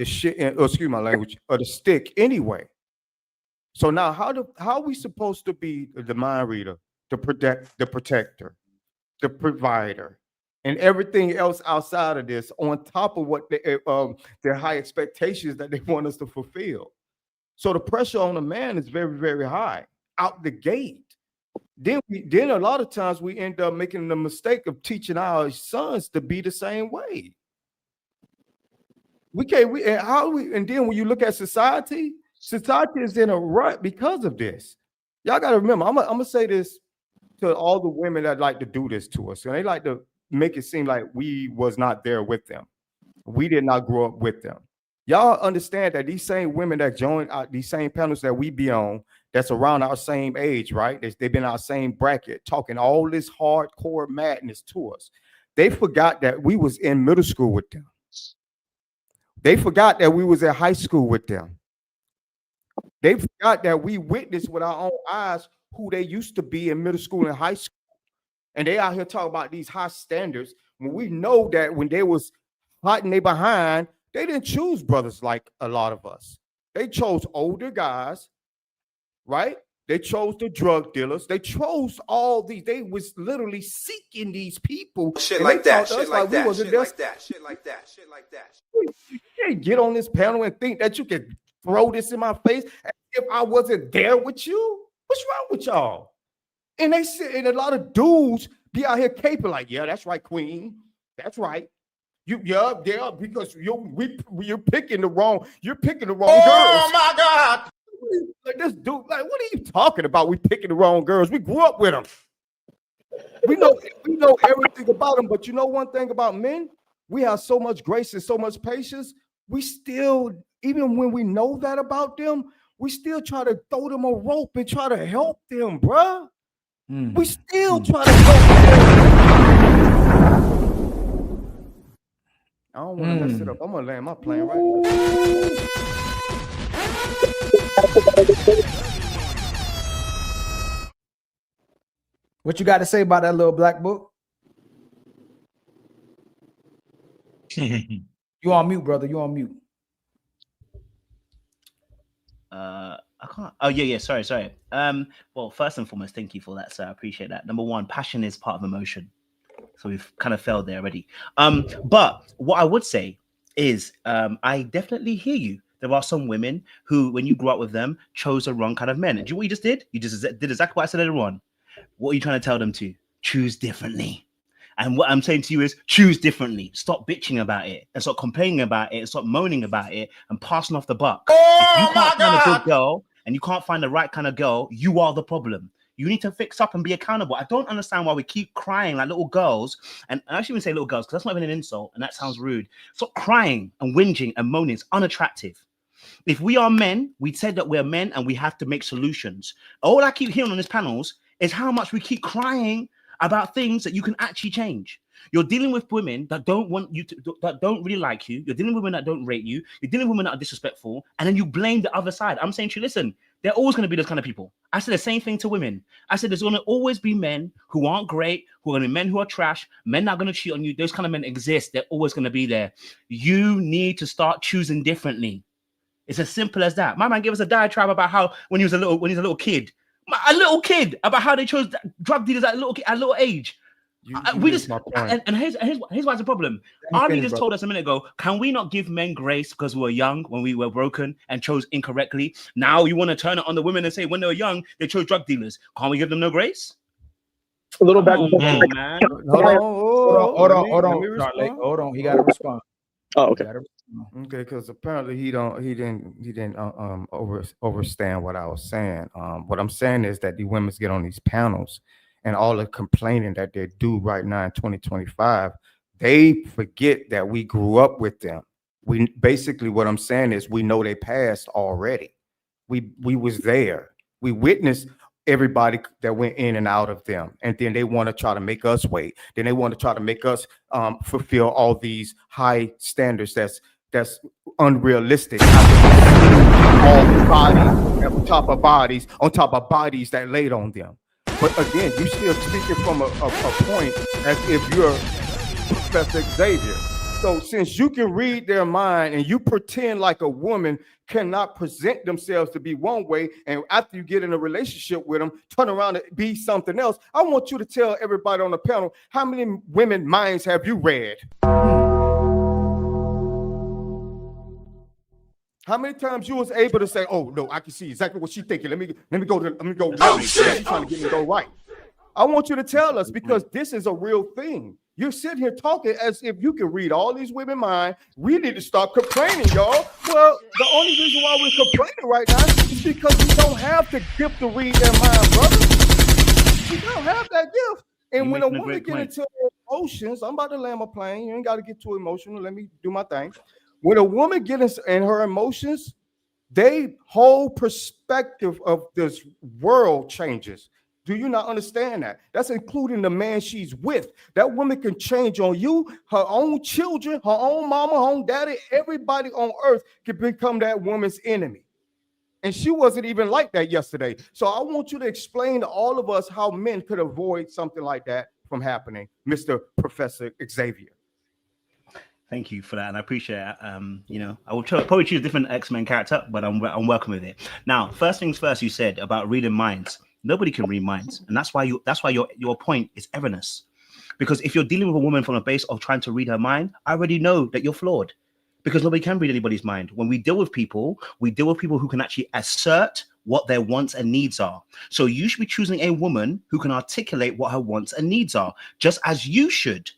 shit, excuse my language, or the stick anyway. So now how are we supposed to be the mind reader, the protector, the provider, and everything else outside of this on top of what their high expectations that they want us to fulfill? So the pressure on a man is very, very high out the gate. Then a lot of times we end up making the mistake of teaching our sons to be the same way. And then when you look at society is in a rut because of this. Y'all got to remember, I'm gonna say this to all the women that like to do this to us, and they like to make it seem like we was not there with them. We did not grow up with them. Y'all understand that these same women that join these same panels that we be on, that's around our same age, right? They've been our same bracket, talking all this hardcore madness to us. They forgot that we was in middle school with them. They forgot that we was in high school with them. They forgot that we witnessed with our own eyes who they used to be in middle school and high school. And they out here talking about these high standards when we know that when they was hot and they behind, they didn't choose brothers like a lot of us. They chose older guys, right? They chose the drug dealers. They chose all these. They was literally seeking these people. Shit like that. Shit like that. Shit like that. Shit like that. Shit like that. You can't get on this panel and think that you can throw this in my face as if I wasn't there with you. What's wrong with y'all? And they said, and a lot of dudes be out here caping like, yeah, that's right, queen. That's right. Because you're picking the wrong girls. Oh my God. Like this dude, like, what are you talking about? We picking the wrong girls. We grew up with them. We know everything about them. But you know one thing about men? We have so much grace and so much patience. We still, even when we know that about them, we still try to throw them a rope and try to help them, bruh. We still try to help them. I don't want to mess it up. I'm gonna land my plane right now. What you got to say about that little black book? You on mute, brother. You on mute. I can't. Oh yeah. Sorry. Well, first and foremost, thank you for that, sir. I appreciate that. Number one, passion is part of emotion. So we've kind of failed there already. But what I would say is I definitely hear you. There are some women who, when you grew up with them, chose the wrong kind of men. And do you know what you just did? You just did exactly what I said earlier on. What are you trying to tell them to? Choose differently. And what I'm saying to you is choose differently. Stop bitching about it and stop complaining about it and stop moaning about it and passing off the buck. If you can't find a good girl and you can't find the right kind of girl, you are the problem. You need to fix up and be accountable. I don't understand why we keep crying like little girls. And I actually even say little girls because that's not even an insult and that sounds rude. Stop crying and whinging and moaning. It's unattractive. If we are men, we said that we're men and we have to make solutions. All I keep hearing on these panels is how much we keep crying about things that you can actually change. You're dealing with women that don't want you to, that don't really like you. You're dealing with women that don't rate you. You're dealing with women that are disrespectful. And then you blame the other side. I'm saying to you, listen, they're always going to be those kind of people. I said the same thing to women. I said there's going to always be men who aren't great, who are going to be men who are trash, men that are going to cheat on you. Those kind of men exist. They're always going to be there. You need to start choosing differently. It's as simple as that. My man gave us a diatribe about how when he was a little kid, about how they chose drug dealers at a little age. We just and here's why it's a problem. Arnie just told us a minute ago, can we not give men grace because we were young when we were broken and chose incorrectly? Now you want to turn it on the women and say when they were young they chose drug dealers. Can't we give them no grace? A little back. Hold on. He got to respond. Oh, okay. Okay, because apparently he didn't understand what I was saying. What I'm saying is that the women get on these panels and all the complaining that they do right now in 2025, they forget that we grew up with them. We basically, what I'm saying is, we know they passed already. We was there. We witnessed everybody that went in and out of them, and then they want to try to make us wait. Then they want to try to make us fulfill all these high standards that's unrealistic. All the bodies on top of bodies that laid on them. But again, you still speaking from a point as if you're Professor Xavier. So since you can read their mind and you pretend like a woman cannot present themselves to be one way, and after you get in a relationship with them, turn around and be something else, I want you to tell everybody on the panel, how many women minds have you read? How many times you was able to say, "Oh no, I can see exactly what she's thinking. Let me go. Oh, shit. She's trying to get me to go right." I want you to tell us, because this is a real thing. You're sitting here talking as if you can read all these women's mind. We need to stop complaining, y'all. Well, the only reason why we're complaining right now is because we don't have the gift to read their mind, brother. We don't have that gift. And when a woman gets into emotions, I'm about to land my plane. You ain't got to get too emotional. Let me do my thing. When a woman gets in her emotions, they whole perspective of this world changes. Do you not understand that? That's including the man she's with. That woman can change on you, her own children, her own mama, her own daddy. Everybody on earth can become that woman's enemy. And she wasn't even like that yesterday. So I want you to explain to all of us how men could avoid something like that from happening, Mr. Professor Xavier. Thank you for that, and I appreciate it. I will probably choose a different X-Men character, but I'm welcome with it. Now, first things first, you said about reading minds. Nobody can read minds, and that's why your point is erroneous. Because if you're dealing with a woman from a base of trying to read her mind, I already know that you're flawed, because nobody can read anybody's mind. When we deal with people who can actually assert what their wants and needs are. So you should be choosing a woman who can articulate what her wants and needs are, just as you should.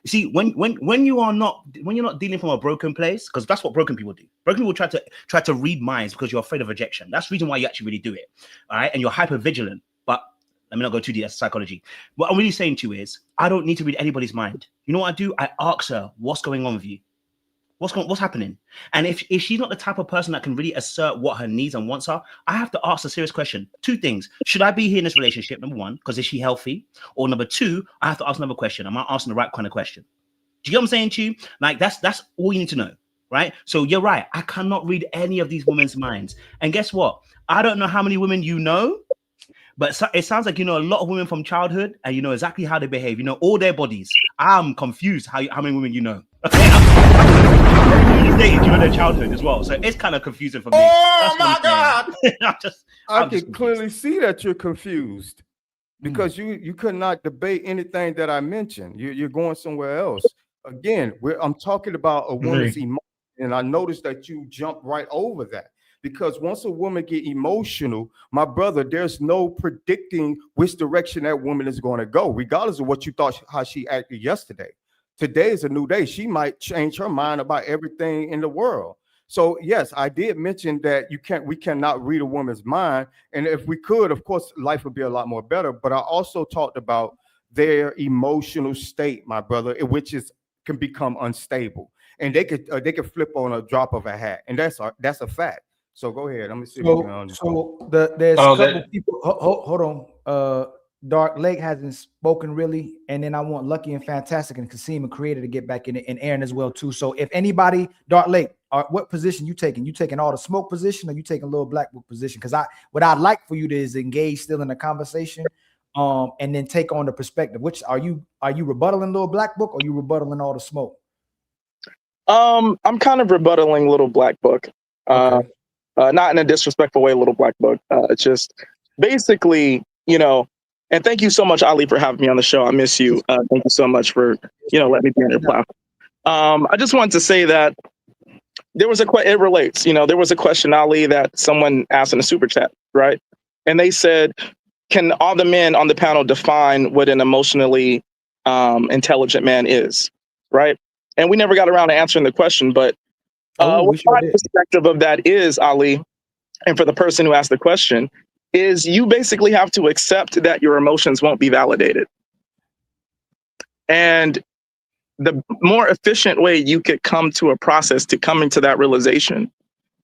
See, when you're not dealing from a broken place, because that's what broken people do. Broken people try to read minds because you're afraid of rejection. That's the reason why you actually really do it, all right? And you're hyper vigilant. But let me not go too deep. That's psychology. What I'm really saying to you is, I don't need to read anybody's mind. You know what I do? I ask her, what's going on with you? What's happening? And if she's not the type of person that can really assert what her needs and wants are, I have to ask a serious question. Two things. Should I be here in this relationship? Number one, because is she healthy? Or number two, I have to ask another question. Am I asking the right kind of question? Do you get what I'm saying to you? Like, that's all you need to know, right? So you're right. I cannot read any of these women's minds. And guess what? I don't know how many women you know, but it sounds like you know a lot of women from childhood, and you know exactly how they behave. You know all their bodies. I'm confused how many women you know. Okay, you dated during their childhood as well, so it's kind of confusing for me. Oh my God! I can clearly see that you're confused, because you could not debate anything that I mentioned. You're going somewhere else. Again, I'm talking about a woman's emotion, and I noticed that you jumped right over that. Because once a woman get emotional, my brother, there's no predicting which direction that woman is going to go, regardless of what you thought how she acted yesterday. Today is a new day. She might change her mind about everything in the world. So yes, I did mention that we cannot read a woman's mind. And if we could, of course, life would be a lot more better. But I also talked about their emotional state, my brother, which can become unstable. And they could flip on a drop of a hat. And that's a fact. So go ahead. Let me see. There's a couple people. Hold on. Dark Lake hasn't spoken really, and then I want Lucky and Fantastic and Kasim and Creator to get back in it, and Aaron as well too. So if anybody, Dark Lake, what position you taking? You taking all the smoke position, or you taking Little Black Book position? Because what I'd like for you to is engage still in the conversation, and then take on the perspective. Which are you rebuttaling Little Black Book, or you rebuttaling all the smoke? I'm kind of rebuttaling Little Black Book. Okay. Not in a disrespectful way, Little Black Book. It's just basically, and thank you so much, Ali, for having me on the show. I miss you. Thank you so much for, letting me be on your platform. I just wanted to say that there was it relates, there was a question, Ali, that someone asked in a super chat, right? And they said, can all the men on the panel define what an emotionally intelligent man is, right? And we never got around to answering the question, but what my perspective of that is, Ali, and for the person who asked the question, is you basically have to accept that your emotions won't be validated. And the more efficient way you could come to a process to coming to that realization,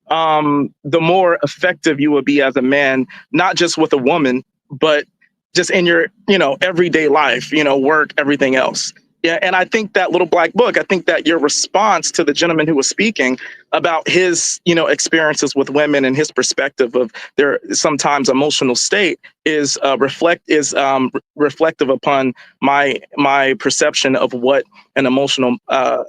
the more effective you will be as a man, not just with a woman, but just in your, everyday life, work, everything else. Yeah. And I think that Little Black Book, I think that your response to the gentleman who was speaking about his, experiences with women and his perspective of their sometimes emotional state is reflective upon my perception of what an emotional,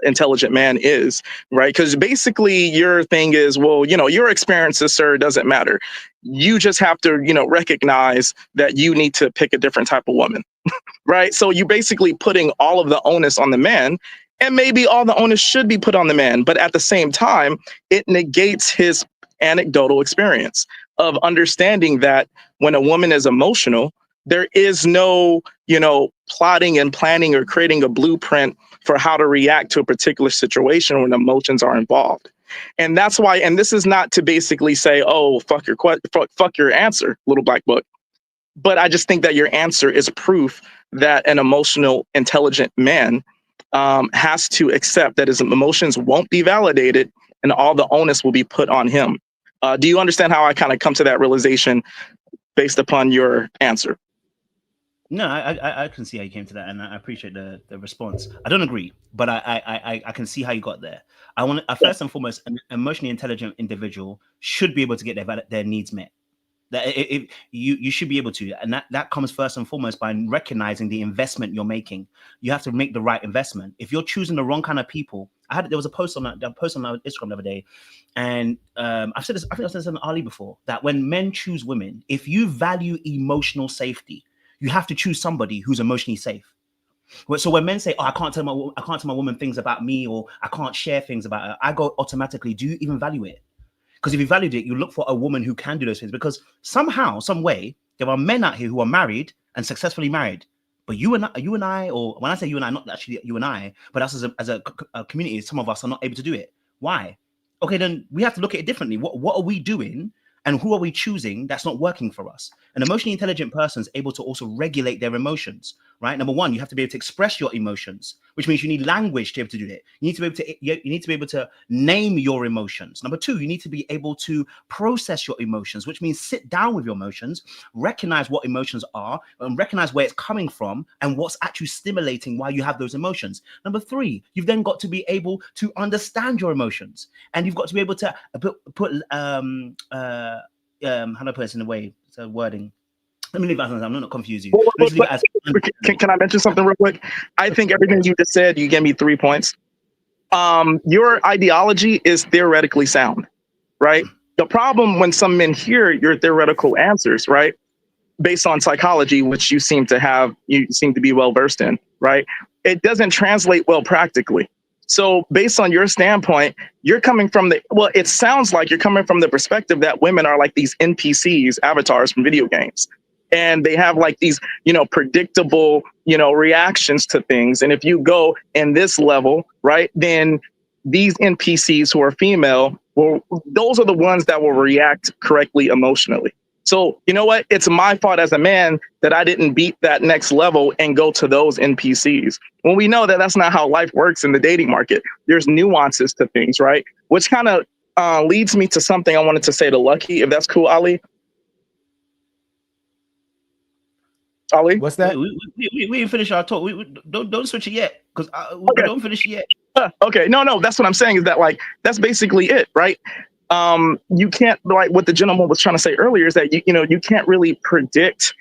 intelligent man is, right? Because basically your thing is, well, your experiences, sir, doesn't matter. You just have to, recognize that you need to pick a different type of woman. Right. So you're basically putting all of the onus on the man, and maybe all the onus should be put on the man. But at the same time, it negates his anecdotal experience of understanding that when a woman is emotional, there is no, plotting and planning or creating a blueprint for how to react to a particular situation when emotions are involved. And that's why, and this is not to basically say, oh, fuck your answer, Little Black Book. But I just think that your answer is proof that an emotional, intelligent man has to accept that his emotions won't be validated and all the onus will be put on him. Do you understand how I kind of come to that realization based upon your answer? No, I can see how you came to that, and I appreciate the response. I don't agree, but I can see how you got there. First and foremost, an emotionally intelligent individual should be able to get their needs met. That you should be able to, and that comes first and foremost by recognizing the investment you're making. You have to make the right investment. If you're choosing the wrong kind of people, there was a post on Instagram the other day, and I've said this. I think I've said this on Ali before, that when men choose women, if you value emotional safety, you have to choose somebody who's emotionally safe. So when men say, "Oh, I can't tell my woman things about me," or "I can't share things about her," I go automatically, do you even value it? Because if you valued it, you look for a woman who can do those things. Because somehow, some way, there are men out here who are married and successfully married. But you and I, or when I say you and I, not actually you and I, but us as a community, some of us are not able to do it. Why? Okay, then we have to look at it differently. What are we doing, and who are we choosing that's not working for us? An emotionally intelligent person is able to also regulate their emotions, right? Number one, you have to be able to express your emotions, which means you need language to be able to do it. You need to be able to name your emotions. Number two, you need to be able to process your emotions, which means sit down with your emotions, recognize what emotions are, and recognize where it's coming from and what's actually stimulating why you have those emotions. Number three, you've then got to be able to understand your emotions, and you've got to be able to put how do I put this in a way? So wording. Let me leave it as I'm not confuse you. Can I mention something real quick? I think everything you just said, you gave me 3 points. Your ideology is theoretically sound, right? The problem when some men hear your theoretical answers, right, based on psychology, which you seem to be well versed in, right? It doesn't translate well practically. So based on your standpoint, you're coming from it sounds like you're coming from the perspective that women are like these NPCs, avatars from video games. And they have like these, predictable, reactions to things. And if you go in this level, right, then these NPCs who are female, those are the ones that will react correctly emotionally. So, you know what? It's my fault as a man that I didn't beat that next level and go to those NPCs. When we know that that's not how life works in the dating market. There's nuances to things, right? Which kind of leads me to something I wanted to say to Lucky, if that's cool, Ali. Ali? What's that? We didn't finish our talk. We don't switch it yet, because we don't finish it yet. Okay, no, that's what I'm saying is that that's basically it, right? You can't, like what the gentleman was trying to say earlier, is that you can't really predict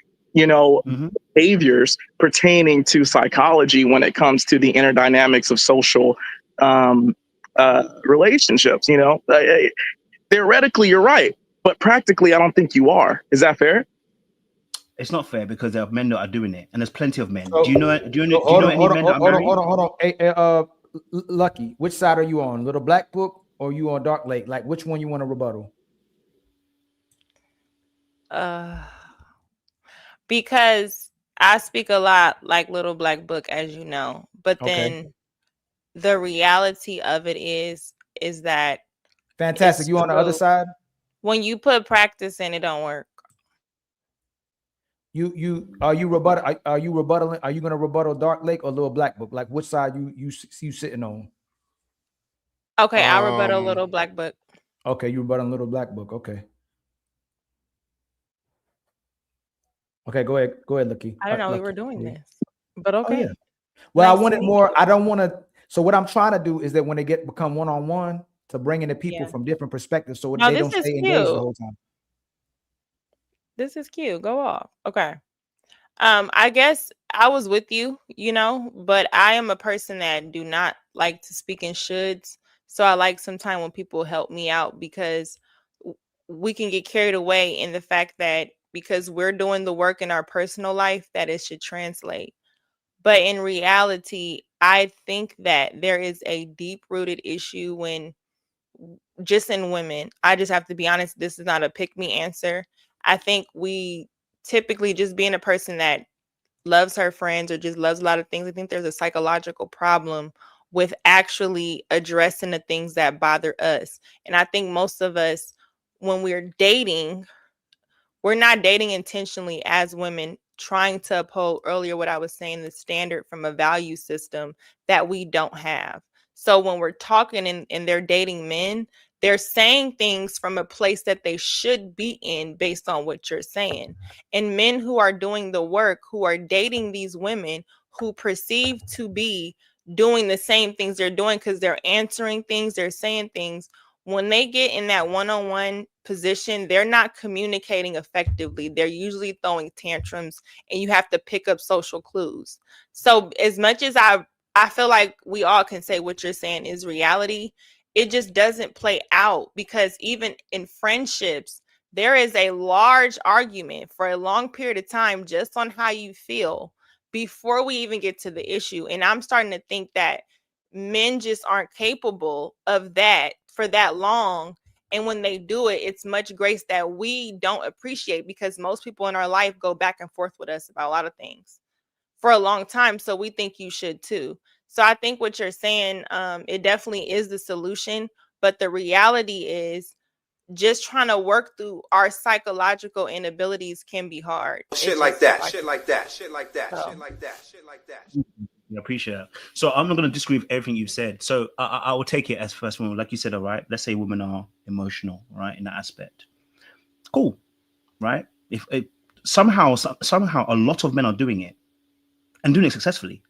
behaviors pertaining to psychology when it comes to the inner dynamics of social relationships. Theoretically you're right, but practically I don't think you are. Is that fair? It's not fair, because there are men that are doing it, and there's plenty of men. Do you know any men that are married? Hold on. Hey, Lucky, which side are you on? Little Black Book or you on Dark Lake? Like, which one you want to rebuttal? Because I speak a lot like Little Black Book, as you know, but then the reality of it is that fantastic. You on the other side? When you put practice in, it don't work. Are you rebuttaling? Are you going to rebuttal Dark Lake or Little Black Book? Like which side you sitting on? Okay, I'll rebuttal Little Black Book. Okay, you rebutting Little Black Book. Okay. Okay, go ahead, Lucky. I don't know we were doing this, but okay. Oh, yeah. Well, I wanted more. I don't want to. So what I'm trying to do is that when they become one-on-one, to bring in the people from different perspectives, so they don't stay engaged the whole time. This is cute. Go off. Okay. I guess I was with you, but I am a person that do not like to speak in shoulds. So I like sometimes when people help me out, because we can get carried away in the fact that because we're doing the work in our personal life that it should translate. But in reality, I think that there is a deep-rooted issue when just in women. I just have to be honest, this is not a pick-me answer. I think we typically, just being a person that loves her friends or just loves a lot of things, I think there's a psychological problem with actually addressing the things that bother us. And I think most of us, when we're dating, we're not dating intentionally as women, trying to uphold earlier what I was saying, the standard from a value system that we don't have. So when we're talking and they're dating men, they're saying things from a place that they should be in based on what you're saying. And men who are doing the work, who are dating these women who perceive to be doing the same things they're doing because they're answering things, they're saying things, when they get in that one-on-one position, they're not communicating effectively. They're usually throwing tantrums, and you have to pick up social clues. So as much as I feel like we all can say what you're saying is reality, it just doesn't play out, because even in friendships, there is a large argument for a long period of time just on how you feel before we even get to the issue. And I'm starting to think that men just aren't capable of that for that long. And when they do it, it's much grace that we don't appreciate, because most people in our life go back and forth with us about a lot of things for a long time. So we think you should too. So I think what you're saying, it definitely is the solution. But the reality is just trying to work through our psychological inabilities can be hard. Shit like that. Shit like that. Shit like that. Shit like that. Shit like that. I appreciate it. So I'm not going to disagree with everything you've said. So I will take it as first one. Like you said, all right, let's say women are emotional, right, in that aspect. Cool, right? If somehow a lot of men are doing it and doing it successfully,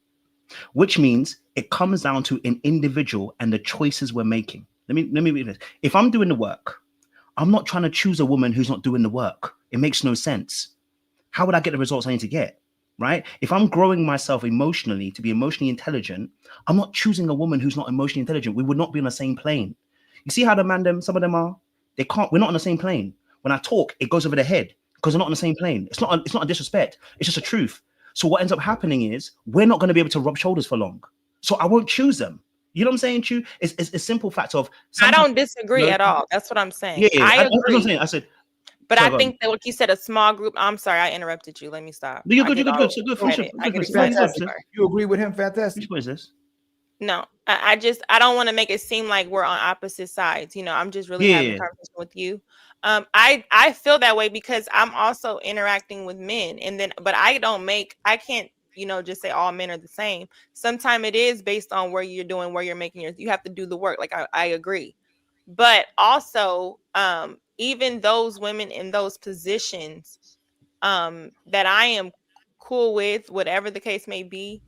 which means it comes down to an individual and the choices we're making. Let me read this. If I'm doing the work, I'm not trying to choose a woman who's not doing the work. It makes no sense. How would I get the results I need to get? Right? If I'm growing myself emotionally to be emotionally intelligent, I'm not choosing a woman who's not emotionally intelligent. We would not be on the same plane. You see how some of them are? We're not on the same plane. When I talk, it goes over their head because we're not on the same plane. It's not a disrespect. It's just a truth. So what ends up happening is we're not going to be able to rub shoulders for long. So I won't choose them. You know what I'm saying, Chu? It's a simple fact of. I don't disagree at all. That's what I'm saying. Yeah, I agree. That's what I'm saying. I said. But I think that, like you said, a small group. I'm sorry, I interrupted you. Let me stop. You're good. You agree with him? Fantastic. What is this? No, I don't want to make it seem like we're on opposite sides. I'm just really having a conversation with you. I feel that way because I'm also interacting with men, but I can't, just say all men are the same. Sometimes it is based on where you're doing, where you're making you have to do the work. Like I agree, but also, even those women in those positions, that I am cool with, whatever the case may be,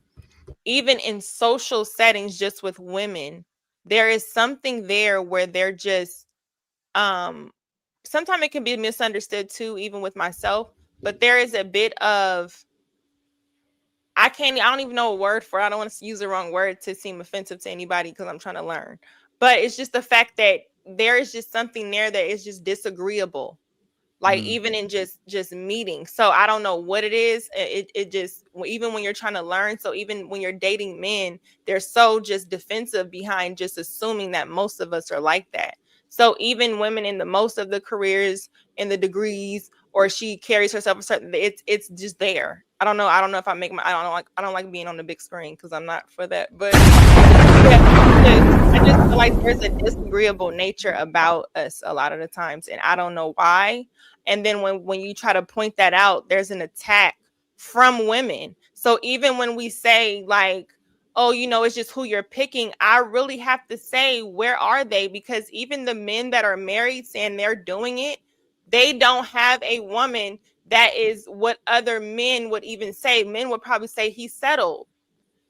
even in social settings, just with women, there is something there where they're just, sometimes it can be misunderstood too, even with myself, but there is a bit of, I don't even know a word for it. I don't want to use the wrong word to seem offensive to anybody because I'm trying to learn, but it's just the fact that there is just something there that is just disagreeable, like even in just meetings. So I don't know what it is. It just, even when you're trying to learn, so even when you're dating men, they're so just defensive behind just assuming that most of us are like that. So even women in the most of the careers and the degrees, or she carries herself a certain, it's just there. I don't know if I don't like being on the big screen because I'm not for that, but I just feel like there's a disagreeable nature about us a lot of the times, and I don't know why. And then when you try to point that out, there's an attack from women. So even when we say like, oh, you know, it's just who you're picking, I really have to say, where are they? Because even the men that are married saying they're doing it, they don't have a woman that is what other men would even say. Men would probably say he's settled.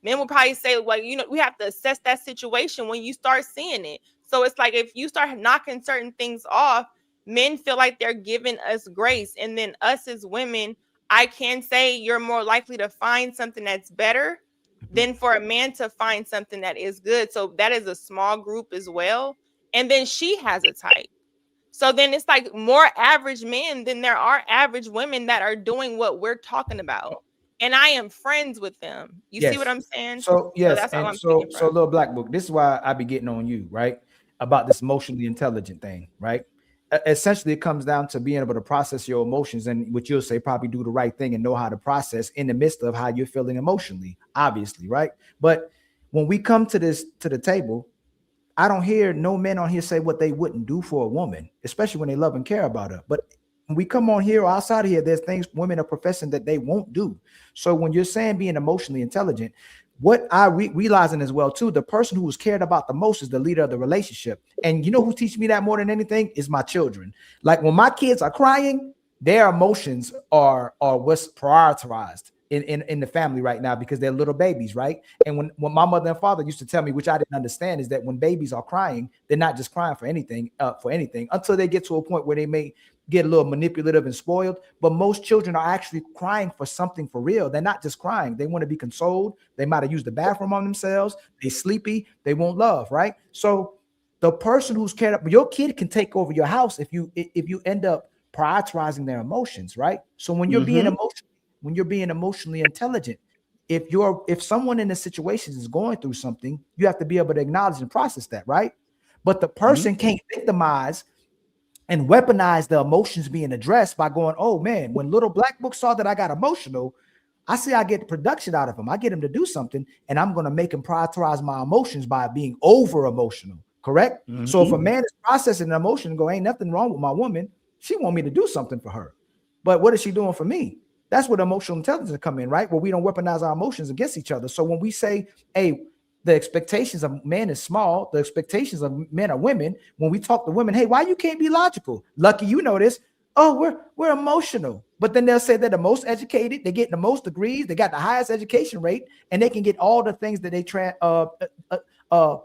Men will probably say, well, you know, we have to assess that situation when you start seeing it. So it's like if you start knocking certain things off, men feel like they're giving us grace. And then us as women, I can say you're more likely to find something that's better than for a man to find something that is good. So that is a small group as well. And then she has a type. So then it's like more average men than there are average women that are doing what we're talking about. And I am friends with them. You see what I'm saying? So yes, that's how and I'm so speaking so from. little black book. This is why I be getting on you, right? About this emotionally intelligent thing, right? Essentially, it comes down to being able to process your emotions, and what you'll say, probably do the right thing and know how to process in the midst of how you're feeling emotionally, obviously, right? But when we come to the table, I don't hear no men on here say what they wouldn't do for a woman, especially when they love and care about her. But when we come on here or outside of here, there's things women are professing that they won't do. So when you're saying being emotionally intelligent, what I realizing as well too, the person who is cared about the most is the leader of the relationship. And you know who teaches me that more than anything is my children. Like when my kids are crying, their emotions are what's prioritized in the family right now because they're little babies, right? And when my mother and father used to tell me, which I didn't understand, is that when babies are crying, they're not just crying for anything until they get to a point where they may get a little manipulative and spoiled. But most children are actually crying for something for real. They're not just crying. They want to be consoled. They might have used the bathroom on themselves. They're sleepy. They want love, right? So the person who's cared up, your kid can take over your house if you end up prioritizing their emotions, right? So when you're being emotionally intelligent, if someone in a situation is going through something, you have to be able to acknowledge and process that, right? But the person can't victimize and weaponize the emotions being addressed by going, oh man, when little black book saw that I got emotional, I see I get production out of him. I get him to do something, and I'm going to make him prioritize my emotions by being over emotional. Correct? So if a man is processing an emotion and go, ain't nothing wrong with my woman, she want me to do something for her. But what is she doing for me? That's where emotional intelligence come in, right? Where we don't weaponize our emotions against each other. So when we say, hey, the expectations of men is small, the expectations of men are women. When we talk to women, hey, why you can't be logical? Lucky, you know this. Oh, we're emotional. But then they'll say they're the most educated, they get the most degrees, they got the highest education rate, and they can get all the things that they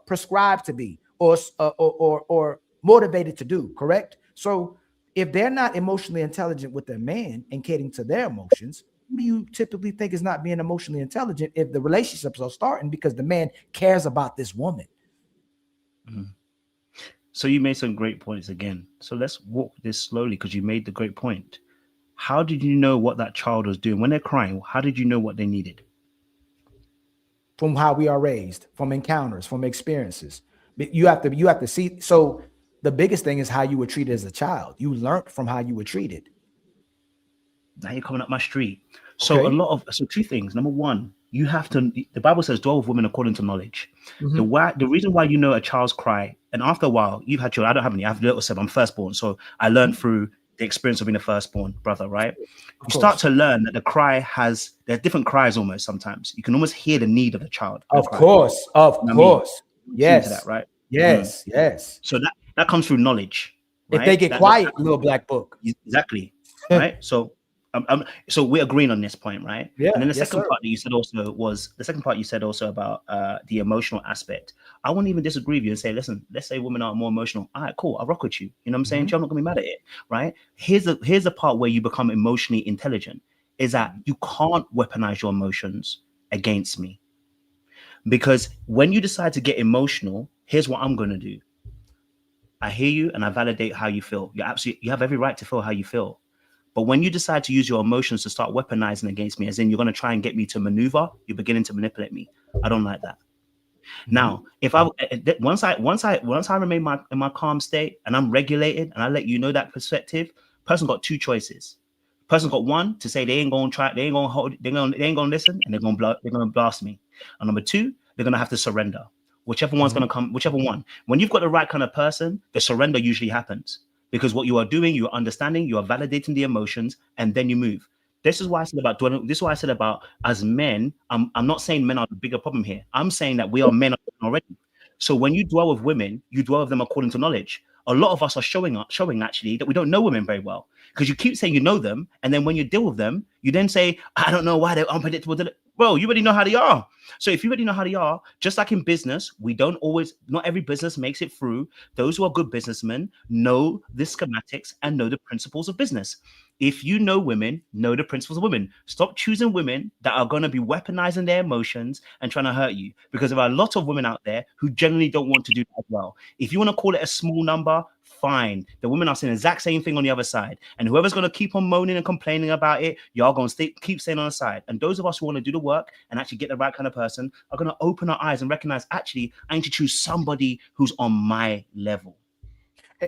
prescribe to be or motivated to do, correct? So if they're not emotionally intelligent with their man and catering to their emotions, who do you typically think is not being emotionally intelligent if the relationships are starting because the man cares about this woman? So you made some great points again. So let's walk this slowly because you made the great point. How did you know what that child was doing when they're crying? How did you know what they needed? From how we are raised, from encounters, from experiences. You have to see. So the biggest thing is how you were treated as a child. You learned from how you were treated. Now you're coming up my street. So so two things. Number one, you have to, the Bible says, dwell with women according to knowledge. The reason why you know a child's cry, and after a while, you've had children, I don't have any, I have little seven, I'm firstborn. So I learned through the experience of being a firstborn brother, right? You start to learn that the cry there are different cries almost sometimes. You can almost hear the need of the child. Of course. Yes. That, right? Yes. Yes. So that comes through knowledge. Right? If they get quiet, little black book. Exactly. Right. So so we're agreeing on this point, right? Yeah. And then the second part that you said also was about the emotional aspect. I wouldn't even disagree with you and say, listen, let's say women are more emotional. All right, cool. I'll rock with you. You know what I'm saying? I'm not gonna be mad at it, right? Here's the part where you become emotionally intelligent is that you can't weaponize your emotions against me. Because when you decide to get emotional, here's what I'm gonna do. I hear you and I validate how you feel. You have every right to feel how you feel. But when you decide to use your emotions to start weaponizing against me, as in you're going to try and get me to maneuver, you're beginning to manipulate me. I don't like that. Now, if once I remain in my calm state and I'm regulated and I let you know that perspective, person got two choices. Person got one to say they ain't gonna listen, and they're gonna blast me. And number two, they're gonna have to surrender. Whichever one's gonna come, whichever one. When you've got the right kind of person, the surrender usually happens. because what you are doing, you are understanding, you are validating the emotions, and then you move. This is why I said about dwelling. This is why I said about as men. I'm not saying men are the bigger problem here. I'm saying that we are men already. So when you dwell with women, you dwell with them according to knowledge. A lot of us are showing actually that we don't know women very well, because you keep saying you know them, and then when you deal with them, you then say, I don't know why they're unpredictable. Bro, you already know how they are. So if you already know how they are, just like in business, not every business makes it through. Those who are good businessmen know the schematics and know the principles of business. If you know women, know the principles of women. Stop choosing women that are going to be weaponizing their emotions and trying to hurt you, because there are a lot of women out there who generally don't want to do that as well. If you want to call it a small number, fine. The women are saying the exact same thing on the other side. And whoever's going to keep on moaning and complaining about it, y'all going to keep staying on the side. And those of us who want to do the work and actually get the right kind of person are going to open our eyes and recognize, actually, I need to choose somebody who's on my level.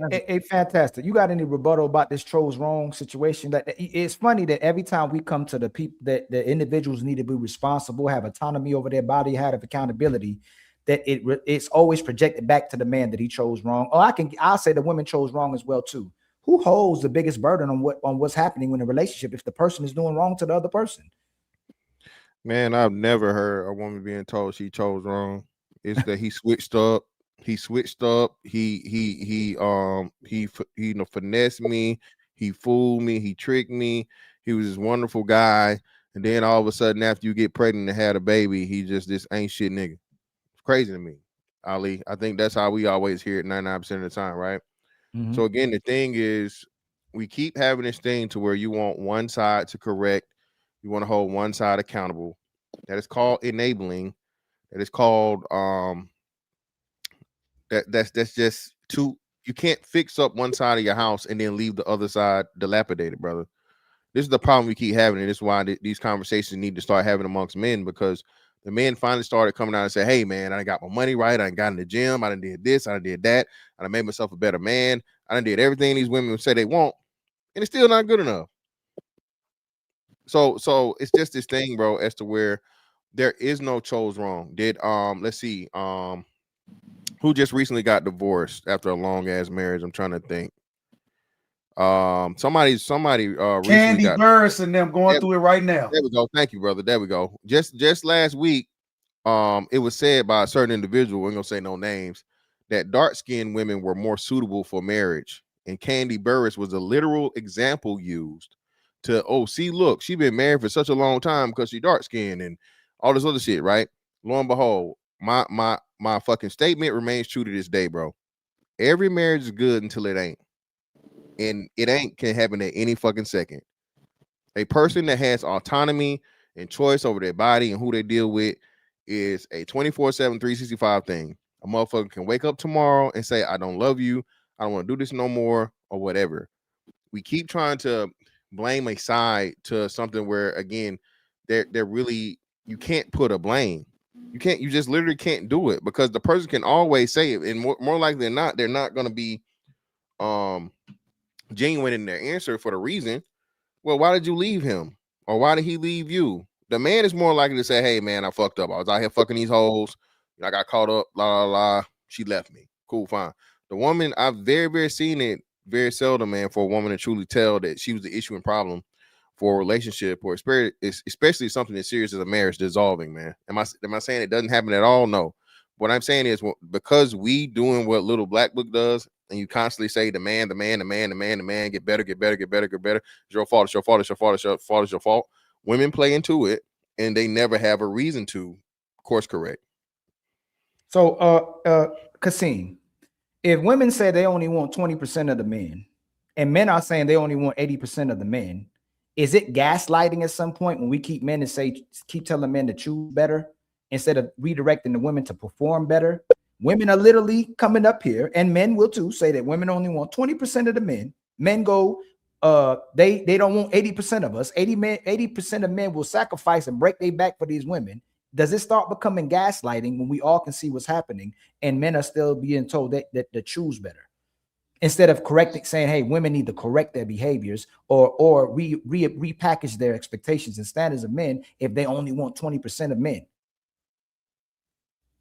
Hey, fantastic. You got any rebuttal about this chose wrong situation? That it's funny that every time we come to the people that the individuals need to be responsible, have autonomy over their body, have accountability, that it's always projected back to the man that he chose wrong. Or I'll say the women chose wrong as well too. Who holds the biggest burden on what's happening in a relationship if the person is doing wrong to the other person? Man, I've never heard a woman being told she chose wrong. It's that he switched up. He finessed me. He fooled me. He tricked me. He was this wonderful guy. And then all of a sudden, after you get pregnant and had a baby, he just this ain't shit nigga. It's crazy to me, Ali. I think that's how we always hear it 99% of the time, right? Mm-hmm. So again, the thing is, we keep having this thing to where you want one side to correct. You want to hold one side accountable. That is called enabling. That is called that's just too. You can't fix up one side of your house and then leave the other side dilapidated, brother. This is the problem we keep having, and this is why these conversations need to start having amongst men, because the men finally started coming out and say, hey man, I got my money right, I got in the gym, I done did this, I done did that, I done made myself a better man, I done did everything these women say they want, and it's still not good enough. So it's just this thing, bro, as to where there is no chose wrong. Let's see, who just recently got divorced after a long ass marriage? I'm trying to think. Somebody Candy Burris and them going through it right now. There we go. Thank you, brother. There we go. Just last week, it was said by a certain individual, we're gonna say no names, that dark-skinned women were more suitable for marriage. And Candy Burris was a literal example used to, look, she been married for such a long time because she dark-skinned and all this other shit, right? Lo and behold, my fucking statement remains true to this day, bro. Every marriage is good until it ain't. And it ain't can happen at any fucking second. A person that has autonomy and choice over their body and who they deal with is a 24/7, 365 thing. A motherfucker can wake up tomorrow and say, I don't love you, I don't want to do this no more, or whatever. We keep trying to blame a side to something where, again, they're really, you can't put a blame. You just literally can't do it, because the person can always say it, and more likely than not, they're not going to be genuine in their answer for the reason, well, why did you leave him? Or why did he leave you? The man is more likely to say, hey man, I fucked up. I was out here fucking these hoes. I got caught up, la la la. She left me. Cool, fine. The woman, I've very, very seen it very seldom, man, for a woman to truly tell that she was the issue and problem for a relationship, or especially something as serious as a marriage dissolving, man. Am I saying it doesn't happen at all? No. What I'm saying is, because we doing what Little Black Book does, and you constantly say the man, get better. It's your fault. It's your fault. It's your fault. It's your fault. It's your fault. Women play into it, and they never have a reason to course correct. So, Kasim, if women say they only want 20% of the men, and men are saying they only want 80% of the men, is it gaslighting at some point when we keep telling men to choose better instead of redirecting the women to perform better? Women are literally coming up here, and men will too, say that women only want 20% of the men. Men go, they don't want 80% of us. 80% of men will sacrifice and break their back for these women. Does it start becoming gaslighting when we all can see what's happening, and men are still being told that to choose better, instead of correcting, saying, hey, women need to correct their behaviors or repackage their expectations and standards of men if they only want 20% of men?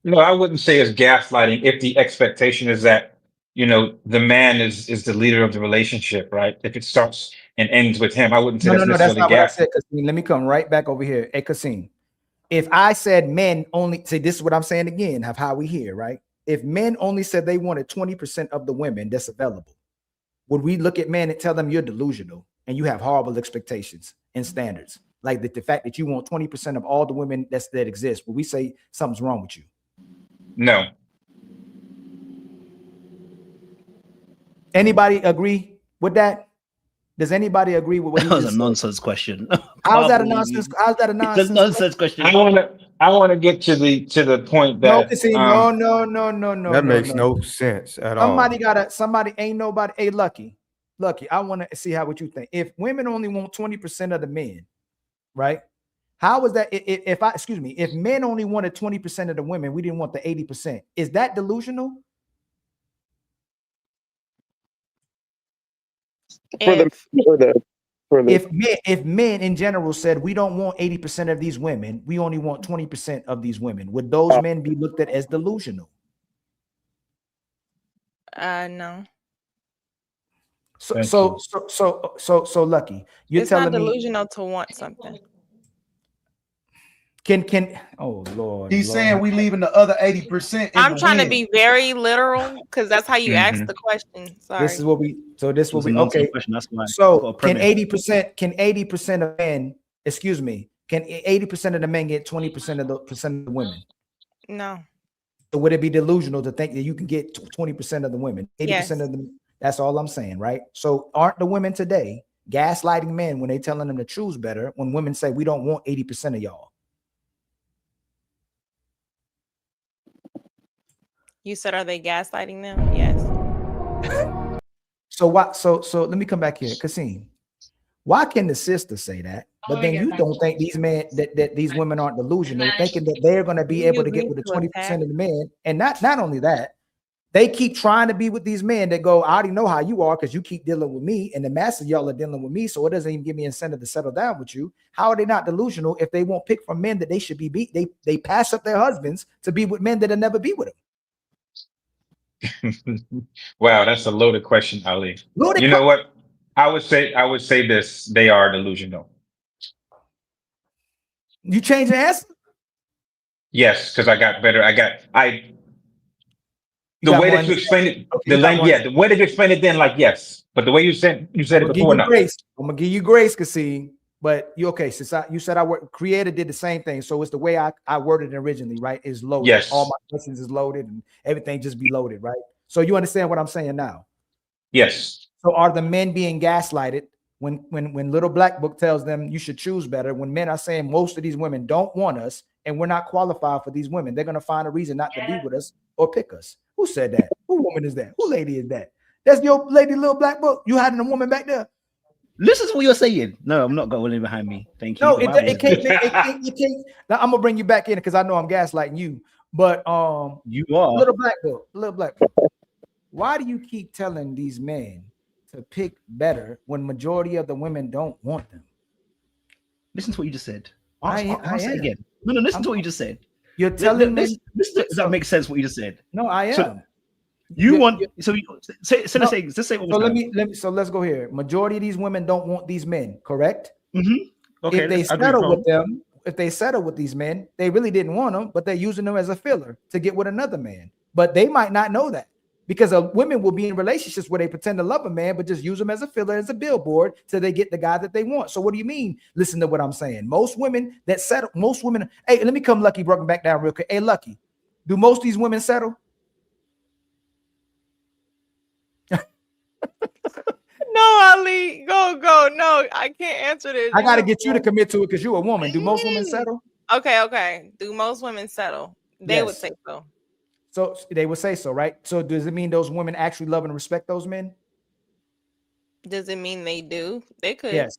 No, I wouldn't say it's gaslighting if the expectation is that you know, the man is the leader of the relationship, right? If it starts and ends with him, I wouldn't say No, that's no, no, that's necessarily not what I gas. said. Kasim. Let me come right back over here. Hey, Kasim, if I said men only, see, this is what I'm saying again, of how we hear, right? If men only said they wanted 20% of the women that's available, would we look at men and tell them you're delusional and you have horrible expectations and standards? Like the fact that you want 20% of all the women that exist, would we say something's wrong with you? No. Anybody agree with that? Does anybody agree with what he That was just a said? nonsense question. How's that a nonsense? How's that a It's a nonsense? nonsense question. I want to get to the point No, that see, no. That makes no sense at Somebody all. ain't nobody. Hey, Lucky, I want to see how what you think. If women only want 20% of the men, right? How is that? If men only wanted 20% of the women, we didn't want the 80%. Is that delusional? If men in general said we don't want 80% of these women, we only want 20% of these women, would those men be looked at as delusional? No. So Lucky, you're It's telling not me delusional to want something. can oh Lord. He's saying we leaving the other 80%. I'm trying to be very literal because that's how you ask the question. Sorry. This is what we okay. That's So can 80% of men, can 80% of the men get 20% of the women? No. So would it be delusional to think that you can get 20% of the women? 80% of them, that's all I'm saying, right? So aren't the women today gaslighting men when they telling them to choose better when women say we don't want 80% of y'all? You said, are they gaslighting them? Yes. So what? So let me come back here, Kasim. Why can the sister say that, but then you don't think these men that these women aren't delusional, thinking that they're going to be able to get with the 20% of the men, and not only that, they keep trying to be with these men that go, I already know how you are because you keep dealing with me, and the masses y'all are dealing with me, so it doesn't even give me incentive to settle down with you. How are they not delusional if they won't pick from men that they should be beat? They pass up their husbands to be with men that'll never be with them. Wow, that's a loaded question, Ali. Loaded you know what? I would say this: they are delusional. You change the answer? Yes, because I got better. The way that you explained it, okay, the way that you explained it then, like yes, but the way you said it before, no. I'm gonna give you grace, Kasim. But you okay? Since you said Creator did the same thing, so it's the way I worded it originally, right? Is loaded. Yes. All my questions is loaded, and everything just be loaded, right? So you understand what I'm saying now? Yes. So are the men being gaslighted when Little Black Book tells them you should choose better? When men are saying most of these women don't want us, and we're not qualified for these women, they're gonna find a reason not to be with us or pick us. Who said that? Who woman is that? Who lady is that? That's your lady, Little Black Book. You hiding a woman back there? Listen to what you're saying. No, I'm not going behind me. Thank you. No, it can't. Now I'm gonna bring you back in because I know I'm gaslighting you. But you are Little Black Book. Why do you keep telling these men to pick better when majority of the women don't want them? Listen to what you just said. I say again. No, listen to what you just said. You're telling me. Does that make sense? What you just said? No, I am. So you want so say let's say what was so let's go here. Majority of these women don't want these men, correct? Okay. If they settle with them, if they settle with these men, they really didn't want them, but they're using them as a filler to get with another man. But they might not know that because women will be in relationships where they pretend to love a man, but just use them as a filler, as a billboard till they get the guy that they want. So what do you mean? Listen to what I'm saying. Most women that settle, hey, let me come Lucky broken back down real quick. Hey, Lucky, do most of these women settle? No, Ali, go. No, I can't answer this. I got to get you to commit to it because you're a woman. Do most women settle? Okay. Do most women settle? They would say so. So they would say so, right? So does it mean those women actually love and respect those men? Does it mean they do? They could. Yes.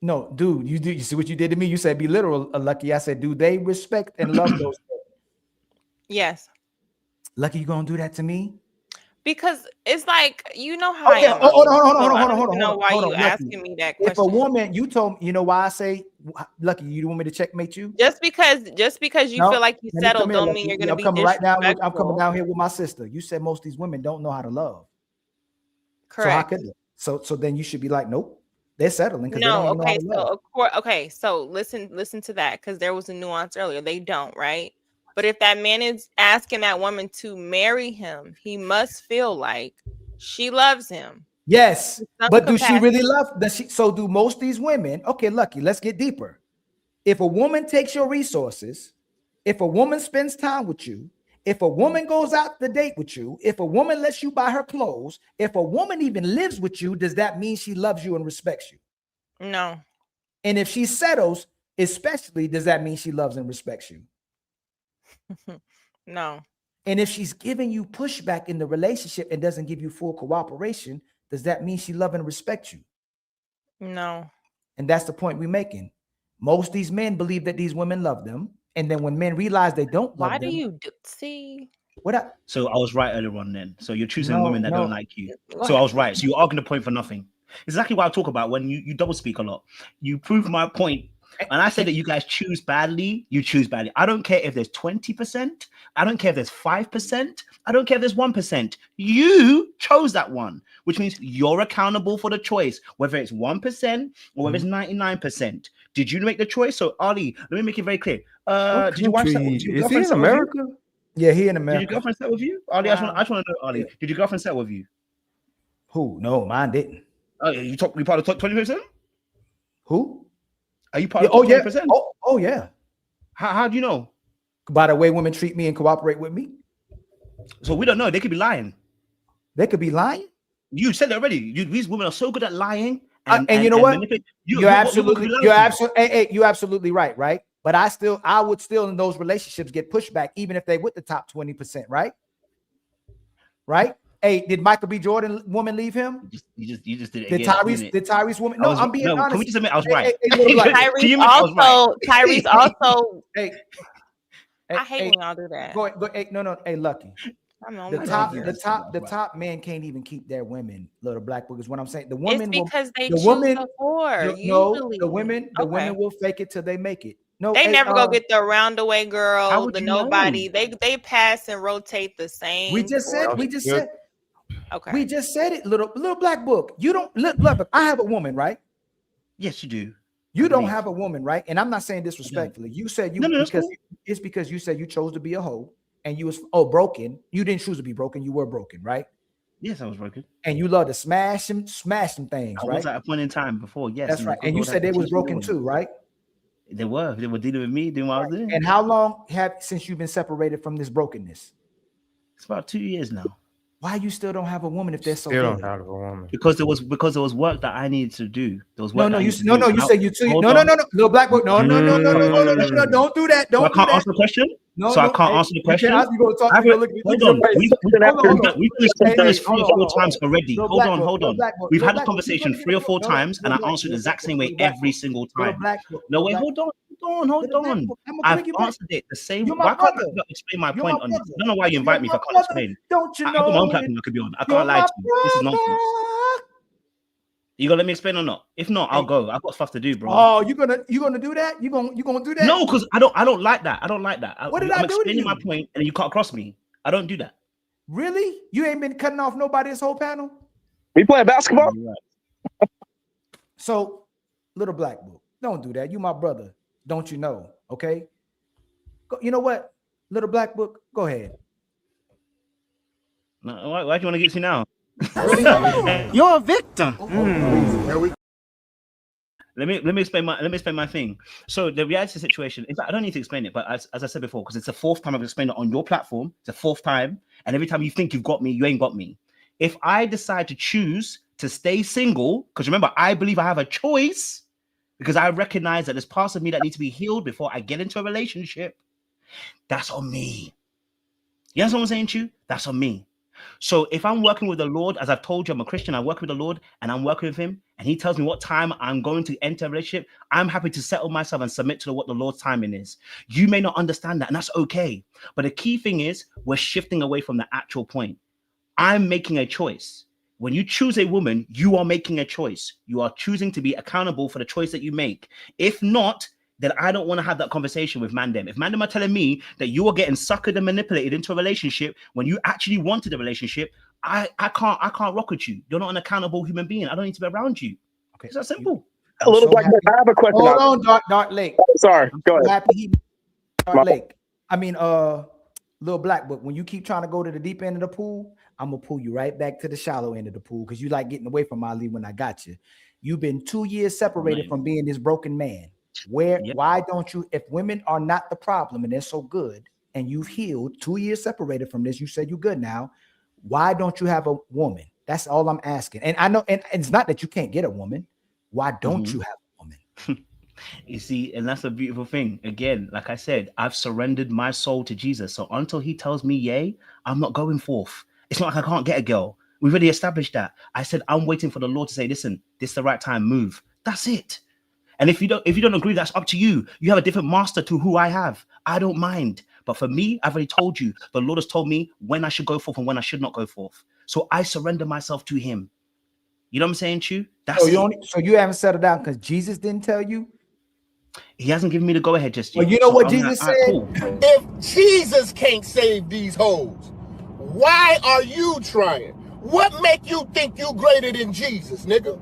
No, dude, you see what you did to me? You said be literal, Lucky. I said, do they respect and love those men? Yes. Lucky, you gonna do that to me? Because it's like, you know how I Okay, am. hold on, So hold I on, don't hold even know on, why hold you on, Lucky. asking me that question. If a woman, you told me, you know why I say, Lucky, you want me to checkmate you? Just because you feel like you let me come settled here, don't mean Lucky. you're gonna I'm be coming right down. I'm coming disrespectful. down here with my sister. You said most of these women don't know how to love. Correct. So how could they? So then you should be like, nope, they're settling because they No, don't even know how okay, to so love. of course, okay, so listen to that, because there was a nuance earlier. They don't, right? But if that man is asking that woman to marry him, he must feel like she loves him. Yes, In some but do she really capacity. love? Does she? So do most of these women? Okay, Lucky, let's get deeper. If a woman takes your resources, if a woman spends time with you, if a woman goes out to date with you, if a woman lets you buy her clothes, if a woman even lives with you, does that mean she loves you and respects you? No. And if she settles, especially, does that mean she loves and respects you? No. And if she's giving you pushback in the relationship and doesn't give you full cooperation, does that mean she loves and respects you? No. And that's the point we're making. Most of these men believe that these women love them. And then when men realize they don't love Why do them, you see? What? So I was right earlier on then. So you're choosing No, women that no. don't like you. Go So I ahead. was right. So you're arguing the point for nothing. Exactly what I talk about when you double speak a lot. You prove my point. When I say that you guys choose badly, you choose badly. I don't care if there's 20%. I don't care if there's 5%. I don't care if there's 1%. You chose that one, which means you're accountable for the choice, whether it's 1% or whether it's 99%. Did you make the choice? So Ali, let me make it very clear. Did your wife settle? Did your Is he girlfriend in settle with you? America? Yeah, he in Did your America. girlfriend settle with you? Ali, I just want to know, Ali. Did your girlfriend settle with you? Who? No, mine didn't. Oh, you part of the top 20%? Who? Are you part Yeah, of the top 20%? Oh, yeah. How do you know? By the way women treat me and cooperate with me. So we don't know. They could be lying. They could be lying. You said it already. These women are so good at lying. And you know what? You're absolutely hey, you're absolutely right, right? But I would still in those relationships get pushback, even if they with the top 20%, right? Right? Hey, did Michael B. Jordan woman leave him? You just did it Did again. Tyrese woman? No, I'm being honest. Can we just admit I was right? Tyrese also. Hey, I hate when y'all do that. Go, hey, no, hey, Lucky. The The top men can't even keep their women, little black book is what I'm saying. The woman It's because they the choose woman, before. no, Usually. the women will fake it till they make it. No, They hey, never go get the roundaway How girl, would the you know? nobody. They pass and rotate the same. we just said Okay. we just said it, little black book. You don't look, I have a woman, right? Yes, you do. You don't have a woman, right? And I'm not saying disrespectfully. You said it's because you said you chose to be a hoe and you was broken. You didn't choose to be broken, you were broken, right? Yes, I was broken. And you love to smash some things, I right? was at a point in time before, yes. That's right. And you said they was broken too, right? They were dealing with me, doing what I was doing. And how long since you've been separated from this brokenness? It's about 2 years now. Why you still don't have a woman if they're so Still good? don't have a woman. Because there was work that I needed to do. There was work. You said you too. No, little black book. No, don't do that. Don't I can't answer the question. No, I can't answer the question. Hold on. We've done this 3 or 4 times already. Hold on. We've had the conversation 3 or 4 times, and I answered the exact same way every single time. No, wait, hold on. I've answered it the same way. Why can't I explain my point on this? I don't know why you invite me if I can't explain. Don't you I have my know? own platform I could be on. I can't lie to you. This is nonsense. You gonna let me explain or not? If not, I'll go. I've got stuff to do, bro. Oh, you gonna do that? You gonna do that? No, because I don't like that. I don't like that. What did I'm I do to explaining you? my point, and you can't cross me. I don't do that. Really? You ain't been cutting off nobody this whole panel? We playing basketball? So, little black book, don't do that. You my brother. Don't you know? Okay. You know what? Little black book, go ahead. No, why do you want to get to now? You're a victim. Let me explain my thing. So the reality situation, in fact, I don't need to explain it, but as I said before, because it's the 4th time I've explained it on your platform, it's the 4th time, and every time you think you've got me, you ain't got me. If I decide to choose to stay single, because remember, I believe I have a choice, because I recognize that there's parts of me that need to be healed before I get into a relationship, that's on me. You know what I'm saying to you? That's on me. So if I'm working with the Lord, as I've told you, I'm a Christian, I work with the Lord and I'm working with him, and he tells me what time I'm going to enter a relationship, I'm happy to settle myself and submit to what the Lord's timing is. You may not understand that, and that's okay. But the key thing is we're shifting away from the actual point. I'm making a choice. When you choose a woman, you are making a choice. You are choosing to be accountable for the choice that you make. If not, then I don't want to have that conversation with Mandem. If Mandem are telling me that you are getting suckered and manipulated into a relationship when you actually wanted a relationship, I can't rock with you. You're not an accountable human being. I don't need to be around you. Okay, it's that simple. A little Black Book, I have a question. Hold on, Dark Lake. Sorry, go ahead. Dark Lake. I mean, Little Black Book. When you keep trying to go to the deep end of the pool, I'm gonna pull you right back to the shallow end of the pool because you like getting away from Ali when I got you. You've been 2 years separated from being this broken man. Why don't you, if women are not the problem and they're so good and you've healed, 2 years separated from this, you said you're good now, why don't you have a woman? That's all I'm asking. And I know, and it's not that you can't get a woman. Why don't you have a woman? You see, and that's a beautiful thing. Again, like I said, I've surrendered my soul to Jesus. So until he tells me yay, I'm not going forth. It's not like I can't get a girl. We've already established that. I said, I'm waiting for the Lord to say, listen, this is the right time, move. That's it. And if you don't agree, that's up to you. You have a different master to who I have. I don't mind. But for me, I've already told you, the Lord has told me when I should go forth and when I should not go forth. So I surrender myself to him. You know what I'm saying, Chu? That's so you haven't settled down because Jesus didn't tell you? He hasn't given me the go ahead just yet. Well, you know what Jesus said? Cool. If Jesus can't save these hoes, why are you trying? What make you think you greater than Jesus, nigga?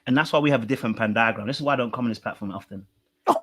And that's why we have a different Venn diagram. This is why I don't come on this platform often.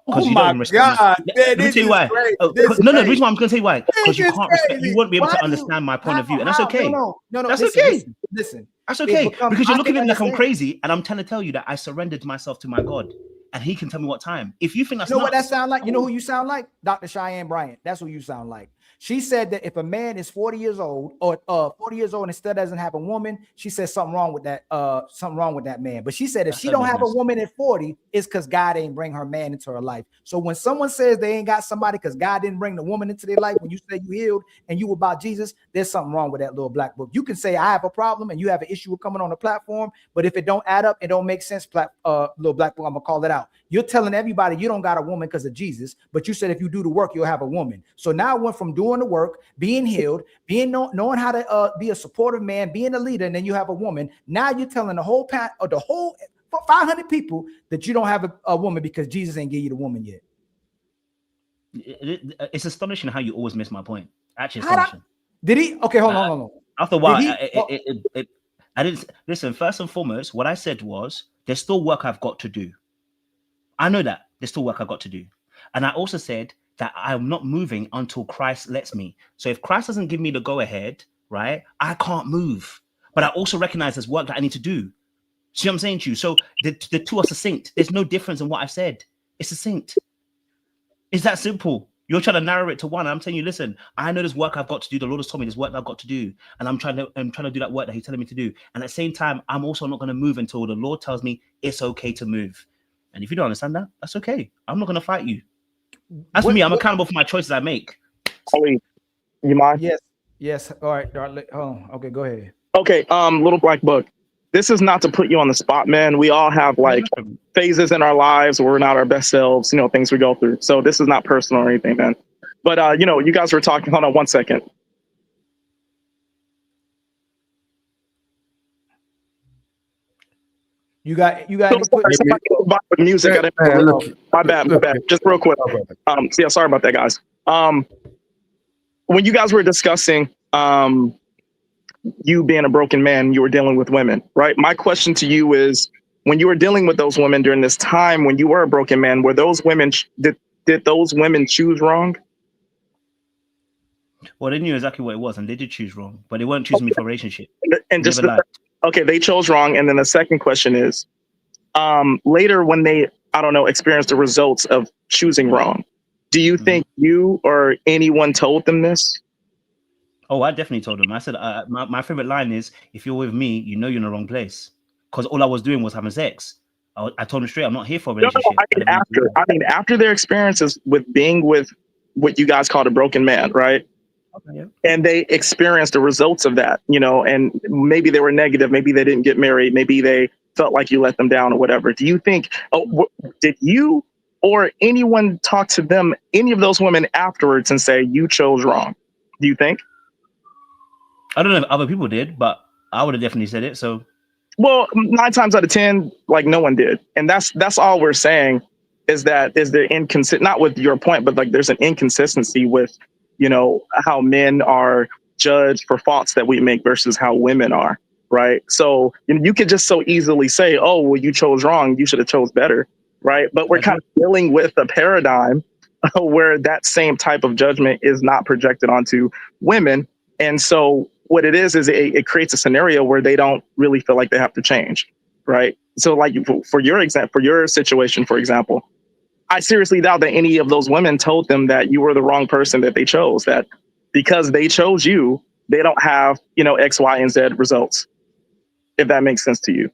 Oh my God! Let me tell you why. The reason why I'm going to tell you why. Because you can't respect. You won't be able to understand my point of view, and that's okay. No. That's okay. Listen. That's okay. Because you're looking at me like I'm crazy, and I'm trying to tell you that I surrendered myself to my God, and He can tell me what time. If you think that's what that sound like, you know who you sound like? Dr. Cheyenne Bryant. That's who you sound like. She said that if a man is 40 years old or 40 years old and still doesn't have a woman, she said something wrong with that man. But she said if she don't have a woman at 40, it's because God ain't bring her man into her life. So when someone says they ain't got somebody because God didn't bring the woman into their life, when you say you healed and you about Jesus, there's something wrong with that Little Black Book. You can say I have a problem and you have an issue with coming on the platform, but if it don't add up, it don't make sense, Little Black Book, I'm gonna call it out. You're telling everybody you don't got a woman because of Jesus, but you said if you do the work, you'll have a woman. So now I went from doing the work, being healed, knowing how to be a supportive man, being a leader, and then you have a woman. Now you're telling the whole 500 people that you don't have a woman because Jesus ain't give you the woman yet. It's astonishing how you always miss my point. Actually, astonishing. Did he? Okay, hold on. After a while, I didn't listen. First and foremost, what I said was there's still work I've got to do. I know that there's still work I've got to do. And I also said that I'm not moving until Christ lets me. So if Christ doesn't give me the go ahead, right, I can't move. But I also recognize there's work that I need to do. See what I'm saying to you? So the two are succinct. There's no difference in what I've said. It's succinct. It's that simple. You're trying to narrow it to one. I'm telling you, listen, I know there's work I've got to do. The Lord has told me there's work that I've got to do. And I'm trying to do that work that He's telling me to do. And at the same time, I'm also not going to move until the Lord tells me it's okay to move. And if you don't understand that, that's okay. I'm not going to fight you. As for me, I'm accountable for my choices I make. Ollie, you mind? Yes. All right. Hold on. Okay, go ahead. Okay, Little Black Book. This is not to put you on the spot, man. We all have like phases in our lives where we're not our best selves, things we go through. So this is not personal or anything, man. But you guys were talking. Hold on 1 second. You got music. My bad. Just real quick. Sorry about that, guys. When you guys were discussing you being a broken man, you were dealing with women, right? My question to you is, when you were dealing with those women during this time when you were a broken man, were those women did those women choose wrong? Well, they knew exactly what it was, and they did choose wrong, but they weren't choosing me for a relationship. And just okay, they chose wrong. And then the second question is, later when they, experienced the results of choosing wrong, do you think you or anyone told them this? Oh, I definitely told them. I said, my favorite line is, if you're with me, you know you're in the wrong place. Because all I was doing was having sex. I told them straight, I'm not here for a relationship. After their experiences with being with what you guys call a broken man, right? Okay, yeah. And they experienced the results of that, and maybe they were negative, maybe they didn't get married, maybe they felt like you let them down or whatever. Do you think, did you or anyone talk to them, any of those women afterwards and say, you chose wrong? Do you think? I don't know if other people did, but I would have definitely said it. So, well, 9 times out of 10, like no one did. And that's all we're saying is that is there not with your point, but like there's an inconsistency with, you know, how men are judged for faults that we make versus how women are. Right. So you could just so easily say, oh, well, you chose wrong. You should have chose better. Right. But we're kind of dealing with a paradigm where that same type of judgment is not projected onto women. And so what it is it creates a scenario where they don't really feel like they have to change. Right. So like for your example, for your situation, for example, I seriously doubt that any of those women told them that you were the wrong person that they chose, that because they chose you, they don't have, you know, X, Y, and Z results, if that makes sense to you.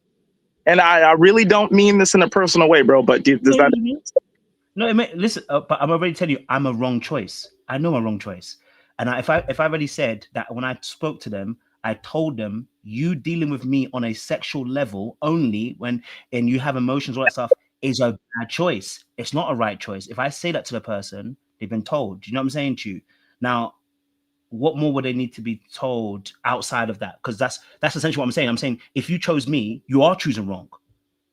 And I really don't mean this in a personal way, bro, but does that... No, listen, but I'm already telling you, I'm a wrong choice. I know I'm a wrong choice. And if I already said that when I spoke to them, I told them, you dealing with me on a sexual level only and you have emotions, all that stuff, is a bad choice. It's not a right choice. If I say that to the person, they've been told. Do you know what I'm saying to you? Now, what more would they need to be told outside of that? Because that's essentially what I'm saying. I'm saying if you chose me, you are choosing wrong.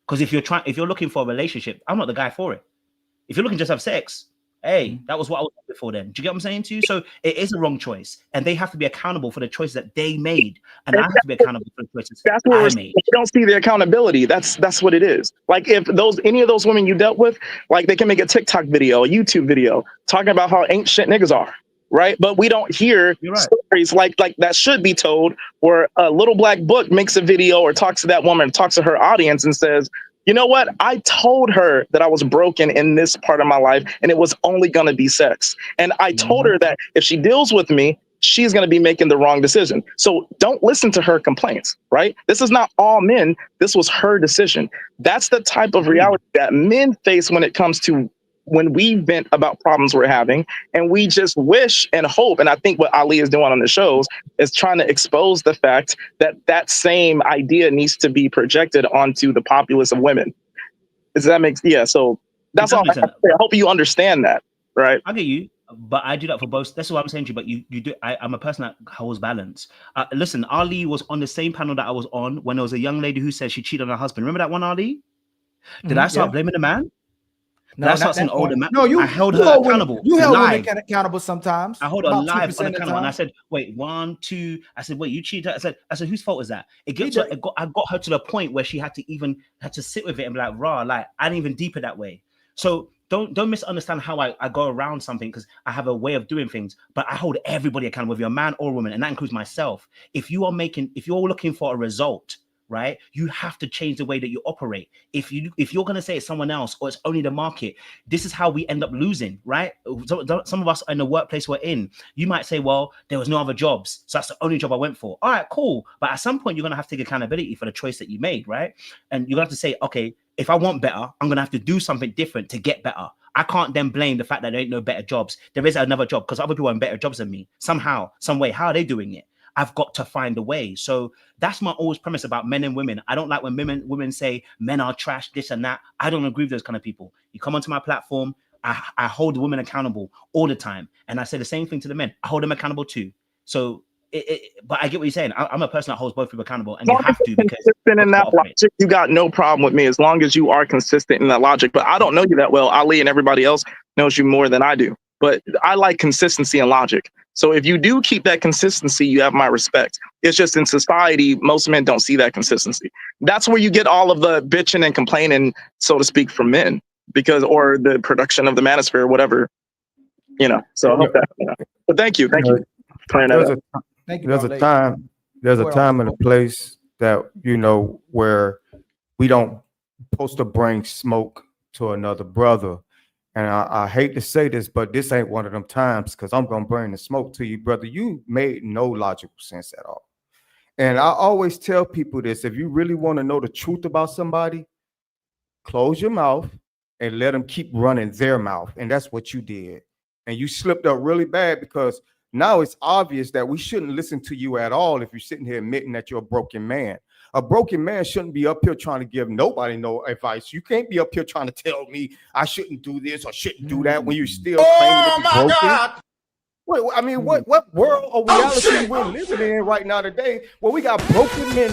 Because if you're looking for a relationship, I'm not the guy for it. If you're looking to just have sex, hey, that was what I was looking for then. Do you get what I'm saying to you? So it is a wrong choice. And they have to be accountable for the choices that they made. And I have to be accountable for the choices that's what I made. You don't see the accountability. That's what it is. Like if any of those women you dealt with, like they can make a TikTok video, a YouTube video talking about how ain't shit niggas are. Right. But we don't hear stories like that should be told, where a little black book makes a video or talks to that woman, talks to her audience and says, you know what? I told her that I was broken in this part of my life and it was only going to be sex. And I told her that if she deals with me, she's going to be making the wrong decision. So don't listen to her complaints. Right. This is not all men. This was her decision. That's the type of reality that men face when it comes to when we vent about problems we're having, and we just wish and hope. And I think what Ali is doing on the shows is trying to expose the fact that that same idea needs to be projected onto the populace of women. Does that make sense? Yeah. So that's all. I hope you understand that. Right. I get you, but I do that for both. That's what I'm saying to you. But you do. I'm a person that holds balance. Listen, Ali was on the same panel that I was on when there was a young lady who said she cheated on her husband. Remember that one, Ali? Did I start blaming the man? No, that's not saying older man. No, I held her accountable. You held women accountable sometimes. I hold her live on the camera, and I said, "Wait, 1, 2." I said, "Wait, you cheated." I said, "Whose fault is that?" I got her to the point where she had to sit with it and be like, "Raw, like I didn't even deep it that way." So don't misunderstand how I go around something, because I have a way of doing things. But I hold everybody accountable, whether you're a man or a woman, and that includes myself. If you're looking for a result, right, you have to change the way that you operate. If you're going to say it's someone else or it's only the market, this is how we end up losing, right? Some of us in the workplace we're in, you might say, well, there was no other jobs, so that's the only job I went for. All right, cool. But at some point, you're going to have to take accountability for the choice that you made, right? And you're going to have to say, okay, if I want better, I'm going to have to do something different to get better. I can't then blame the fact that there ain't no better jobs. There is another job because other people are in better jobs than me. Somehow, some way, how are they doing it? I've got to find a way. So that's my always premise about men and women. I don't like when women say men are trash, this and that. I don't agree with those kind of people. You come onto my platform, I hold the women accountable all the time. And I say the same thing to the men. I hold them accountable too. So, but I get what you're saying. I'm a person that holds both people accountable, and you have to, because consistent in that logic, you got no problem with me as long as you are consistent in that logic. But I don't know you that well. Ali and everybody else knows you more than I do. But I like consistency and logic. So if you do keep that consistency, you have my respect. It's just in society, most men don't see that consistency. That's where you get all of the bitching and complaining, so to speak, from men, or the production of the manosphere, whatever, So I hope that. But thank you. There's a time and a place that where we don't supposed to bring smoke to another brother. And I hate to say this, but this ain't one of them times, because I'm going to bring the smoke to you, brother. You made no logical sense at all. And I always tell people this: if you really want to know the truth about somebody, close your mouth and let them keep running their mouth. And that's what you did. And you slipped up really bad, because now it's obvious that we shouldn't listen to you at all if you're sitting here admitting that you're a broken man. A broken man shouldn't be up here trying to give nobody no advice. You can't be up here trying to tell me I shouldn't do this or shouldn't do that when you still claiming to be broken. God. Wait, I mean, what world or reality we're living in right now today where we got broken men?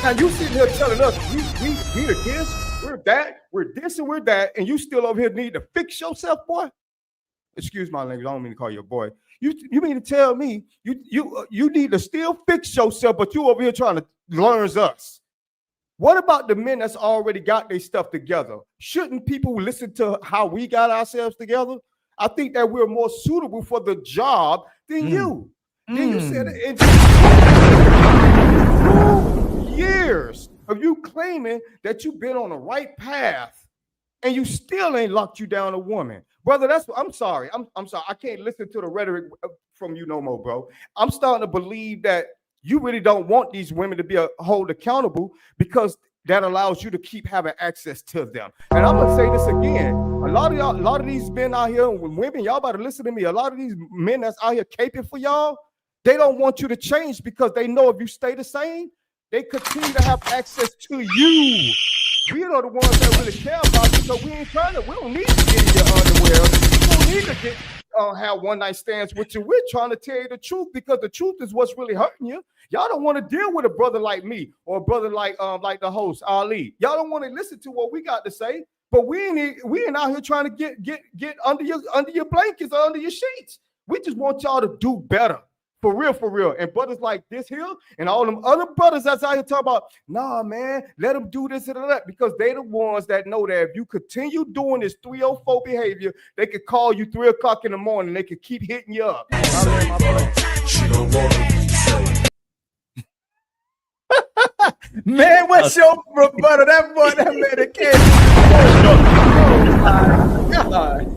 Now you sitting here telling us we are this, we're that, we're this and we're that, and you still over here need to fix yourself, boy. Excuse my language. I don't mean to call you a boy. You mean to tell me you need to still fix yourself, but you over here trying to learn us? What about the men that's already got their stuff together? Shouldn't people listen to how we got ourselves together? I think that we're more suitable for the job than you. Then you said it in 2 years of you claiming that you've been on the right path and you still ain't locked you down a woman. Brother, I'm sorry. I'm sorry. I can't listen to the rhetoric from you no more, bro. I'm starting to believe that you really don't want these women to be held accountable because that allows you to keep having access to them. And I'm gonna say this again. A lot of these men out here, women, y'all better listen to me. A lot of these men that's out here caping for y'all, they don't want you to change because they know if you stay the same, they continue to have access to you. We are the ones that really care about you, so we don't need to get in your underwear. We don't need to have one night stands with you. We're trying to tell you the truth because the truth is what's really hurting you. Y'all don't want to deal with a brother like me or a brother like the host Ali. Y'all don't want to listen to what we got to say, but we ain't out here trying to get under your blankets or under your sheets. We just want y'all to do better. For real. And brothers like this here and all them other brothers that's out here talking about, nah, man, let them do this and that, because they the ones that know that if you continue doing this 304 behavior, they could call you 3 o'clock in the morning. They could keep hitting you up. Man, what's your brother? That boy, that man, that kid. Oh my God.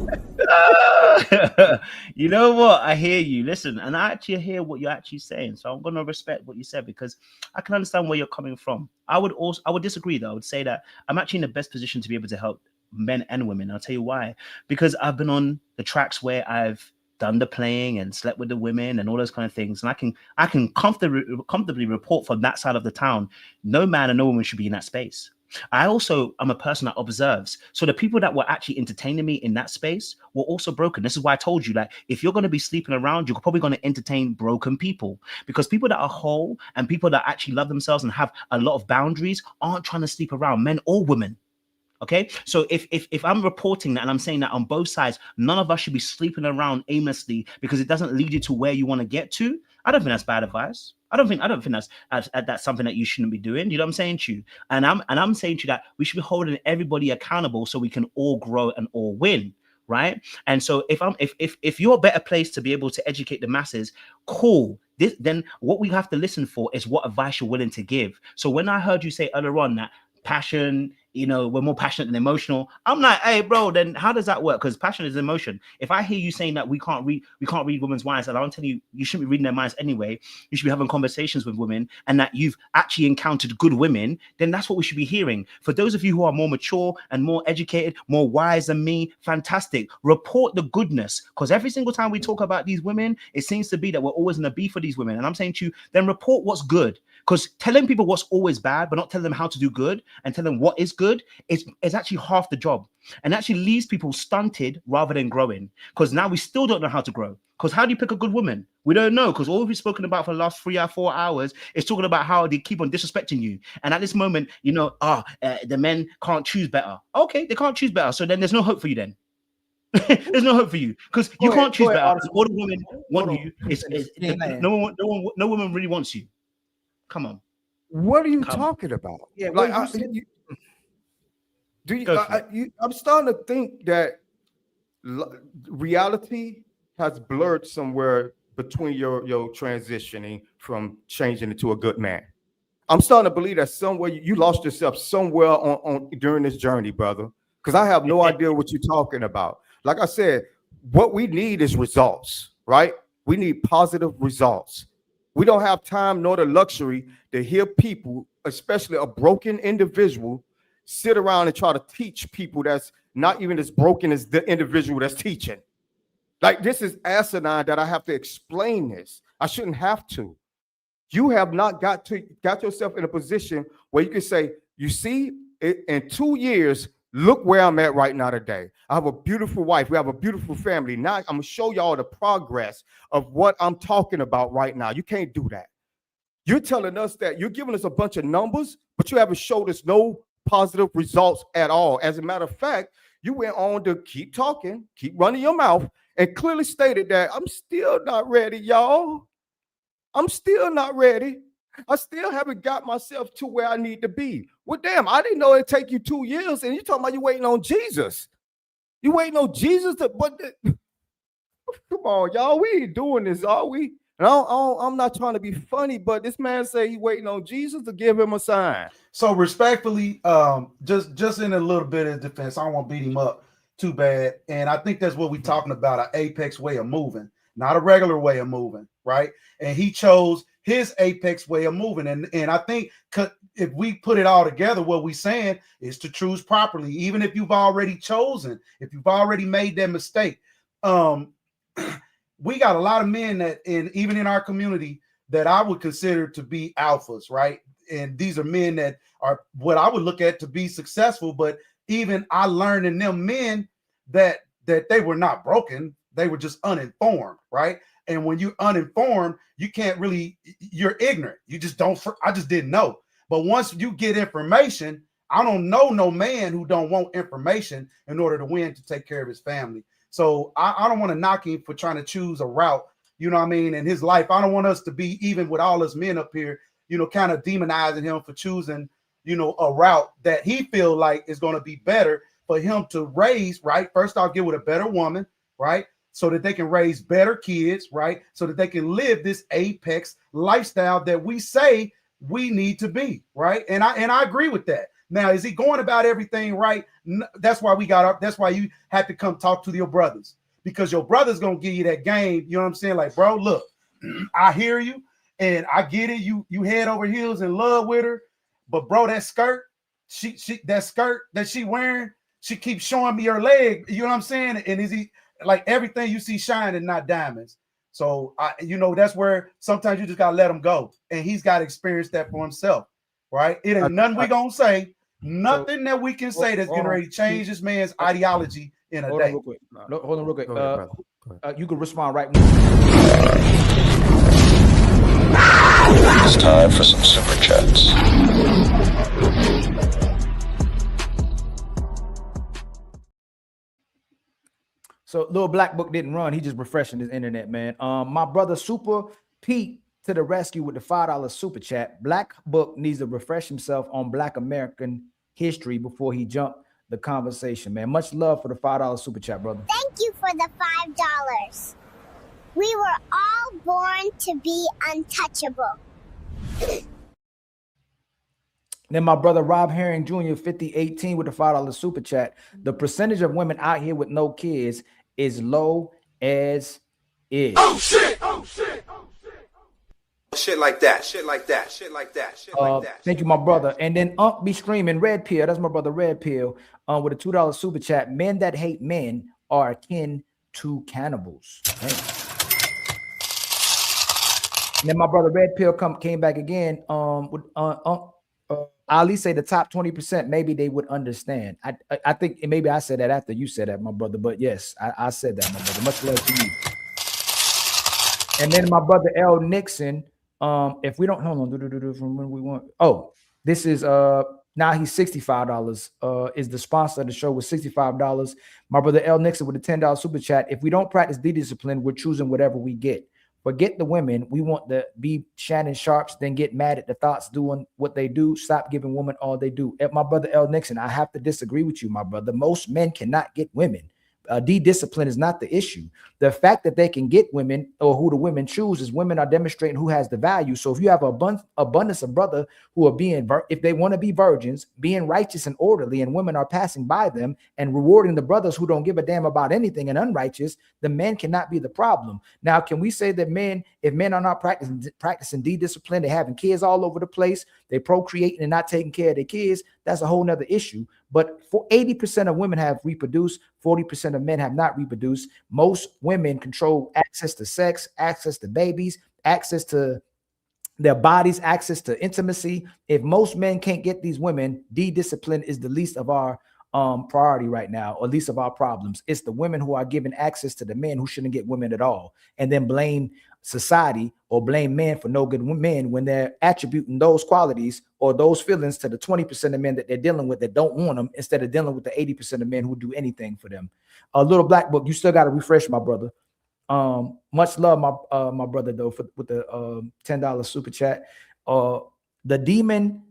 You know what? I hear you. Listen, and I actually hear what you're actually saying. So I'm going to respect what you said because I can understand where you're coming from. I would disagree though. I would say that I'm actually in the best position to be able to help men and women. I'll tell you why. Because I've been on the tracks where I've done the playing and slept with the women and all those kind of things. And I can comfortably report from that side of the town, no man and no woman should be in that space. I also am a person that observes. So the people that were actually entertaining me in that space were also broken. This is why I told you, like, if you're going to be sleeping around, you're probably going to entertain broken people, because people that are whole and people that actually love themselves and have a lot of boundaries aren't trying to sleep around, men or women. Okay, so if I'm reporting that and I'm saying that on both sides, none of us should be sleeping around aimlessly because it doesn't lead you to where you want to get to, I don't think that's bad advice. I don't think that's something that you shouldn't be doing. You know what I'm saying to you? And I'm saying to you that we should be holding everybody accountable so we can all grow and all win, right? And so if you're a better place to be able to educate the masses, cool. Then what we have to listen for is what advice you're willing to give. So when I heard you say earlier on that passion, we're more passionate than emotional, I'm like, hey, bro, then how does that work? Because passion is emotion. If I hear you saying that we can't read women's minds, and I'm telling you shouldn't be reading their minds anyway, you should be having conversations with women, and that you've actually encountered good women, then that's what we should be hearing. For those of you who are more mature and more educated, more wise than me, fantastic. Report the goodness, because every single time we talk about these women, it seems to be that we're always in a beef for these women. And I'm saying to you, then report what's good. Because telling people what's always bad, but not telling them how to do good and tell them what is good is actually half the job, and actually leaves people stunted rather than growing. Because now we still don't know how to grow. Because how do you pick a good woman? We don't know, because all we've spoken about for the last 3 or 4 hours is talking about how they keep on disrespecting you. And at this moment, the men can't choose better. Okay, they can't choose better. So then there's no hope for you then. There's no hope for you because you can't choose better. All the women want you. No woman really wants you. Come on. What are you talking about? Yeah, like, I'm starting to think that reality has blurred somewhere between your transitioning from changing into a good man. I'm starting to believe that somewhere you lost yourself somewhere on during this journey, brother. Because I have no idea what you're talking about. Like I said, what we need is results, right? We need positive results. We don't have time nor the luxury to hear people, especially a broken individual, sit around and try to teach people that's not even as broken as the individual that's teaching. Like, this is asinine that I have to explain this. I shouldn't have to. You have not got yourself in a position where you can say, you see, in 2 years, look where I'm at right now today. I have a beautiful wife. We have a beautiful family. Now I'm gonna show y'all the progress of what I'm talking about right now. You can't do that. You're telling us that you're giving us a bunch of numbers, but you haven't showed us no positive results at all. As a matter of fact, you went on to keep talking, keep running your mouth, and clearly stated that I'm still not ready, y'all. I'm still not ready. I still haven't got myself to where I need to be. Well, damn, I didn't know it'd take you 2 years, and you're talking about you waiting on Jesus. You waiting on Jesus to, but come on, y'all, we ain't doing this, are we? And I'm not trying to be funny, but this man say he waiting on Jesus to give him a sign. So respectfully, just in a little bit of defense, I don't want to beat him up too bad. And I think that's what we're talking about, an apex way of moving, not a regular way of moving, right? And he chose his apex way of moving. And I think if we put it all together, what we're saying is to choose properly, even if you've already chosen, if you've already made that mistake. We got a lot of men that, even in our community, that I would consider to be alphas, right? And these are men that are what I would look at to be successful. But even I learned in them men that they were not broken. They were just uninformed, right? And when you're uninformed, you can't really, you're ignorant. You just don't, I just didn't know. But once you get information, I don't know no man who don't want information in order to win, to take care of his family. So I don't want to knock him for trying to choose a route, you know what I mean, in his life. I don't want us to be, even with all us men up here, you know, kind of demonizing him for choosing, you know, a route that he feel like is going to be better for him to raise, right? First off, get with a better woman, right? So that they can raise better kids, right? So that they can live this apex lifestyle that we say we need to be, right? And I agree with that. Now, is he going about everything right? That's why we got up. That's why you had to come talk to your brothers, because your brother's gonna give you that game. You know what I'm saying? Like, bro, look, I hear you and I get it. You head over heels in love with her, but bro, that skirt, that skirt that she wearing, she keeps showing me her leg. You know what I'm saying? And is he like everything you see shining, not diamonds? So you know, that's where sometimes you just gotta let him go, and he's got to experience that for himself, right? It ain't nothing we gonna say. Nothing that we can say that's getting ready to change this man's ideology in a day. Hold on real quick. You can respond right. It's time for some super chats. So Little Black Book didn't run. He just refreshing his internet, man. My brother Super Pete to the rescue with the $5 super chat. Black Book needs to refresh himself on Black American history before he jumped the conversation, man. Much love for the $5 super chat, brother. Thank you for the $5. We were all born to be untouchable. Then my brother Rob Herring Jr. 5018 with the $5 super chat. The percentage of women out here with no kids is low as is. Oh shit! Oh shit! Shit like that, shit like that, shit like that, shit like that. Thank you, my brother. And then be screaming Red Pill. That's my brother Red Pill with a $2 super chat. Men that hate men are akin to cannibals. Right. And then my brother Red Pill came back again with Ali say the top 20%, maybe they would understand. I think maybe I said that after you said that, my brother. But yes, I said that, my brother. Much love to you. And then my brother L Nixon. If we don't hold on, from when we want. Oh, this is now he's $65. Is the sponsor of the show with $65. My brother L Nixon with a $10 super chat. If we don't practice D discipline, we're choosing whatever we get. Forget the women. We want to be Shannon Sharps, then get mad at the thoughts doing what they do. Stop giving women all they do. At my brother L Nixon, I have to disagree with you, my brother. Most men cannot get women. D-discipline is not the issue. The fact that they can get women, or who the women choose, is women are demonstrating who has the value. So if you have abundance of brother who are being, if they want to be virgins, being righteous and orderly, and women are passing by them and rewarding the brothers who don't give a damn about anything and unrighteous, the men cannot be the problem. Now, can we say that men, if men are not practicing D-discipline, they're having kids all over the place, they procreating and not taking care of their kids, that's a whole nother issue. But for 80% of women have reproduced, 40% of men have not reproduced. Most women control access to sex, access to babies, access to their bodies, access to intimacy. If most men can't get these women, discipline is the least of our priority right now, or least of our problems. It's the women who are given access to the men who shouldn't get women at all, and then blame society or blame men for no good men when they're attributing those qualities or those feelings to the 20% of men that they're dealing with that don't want them, instead of dealing with the 80% of men who do anything for them. A little black book, you still got to refresh, my brother. Much love, my brother, though, with the $10 super chat. The demon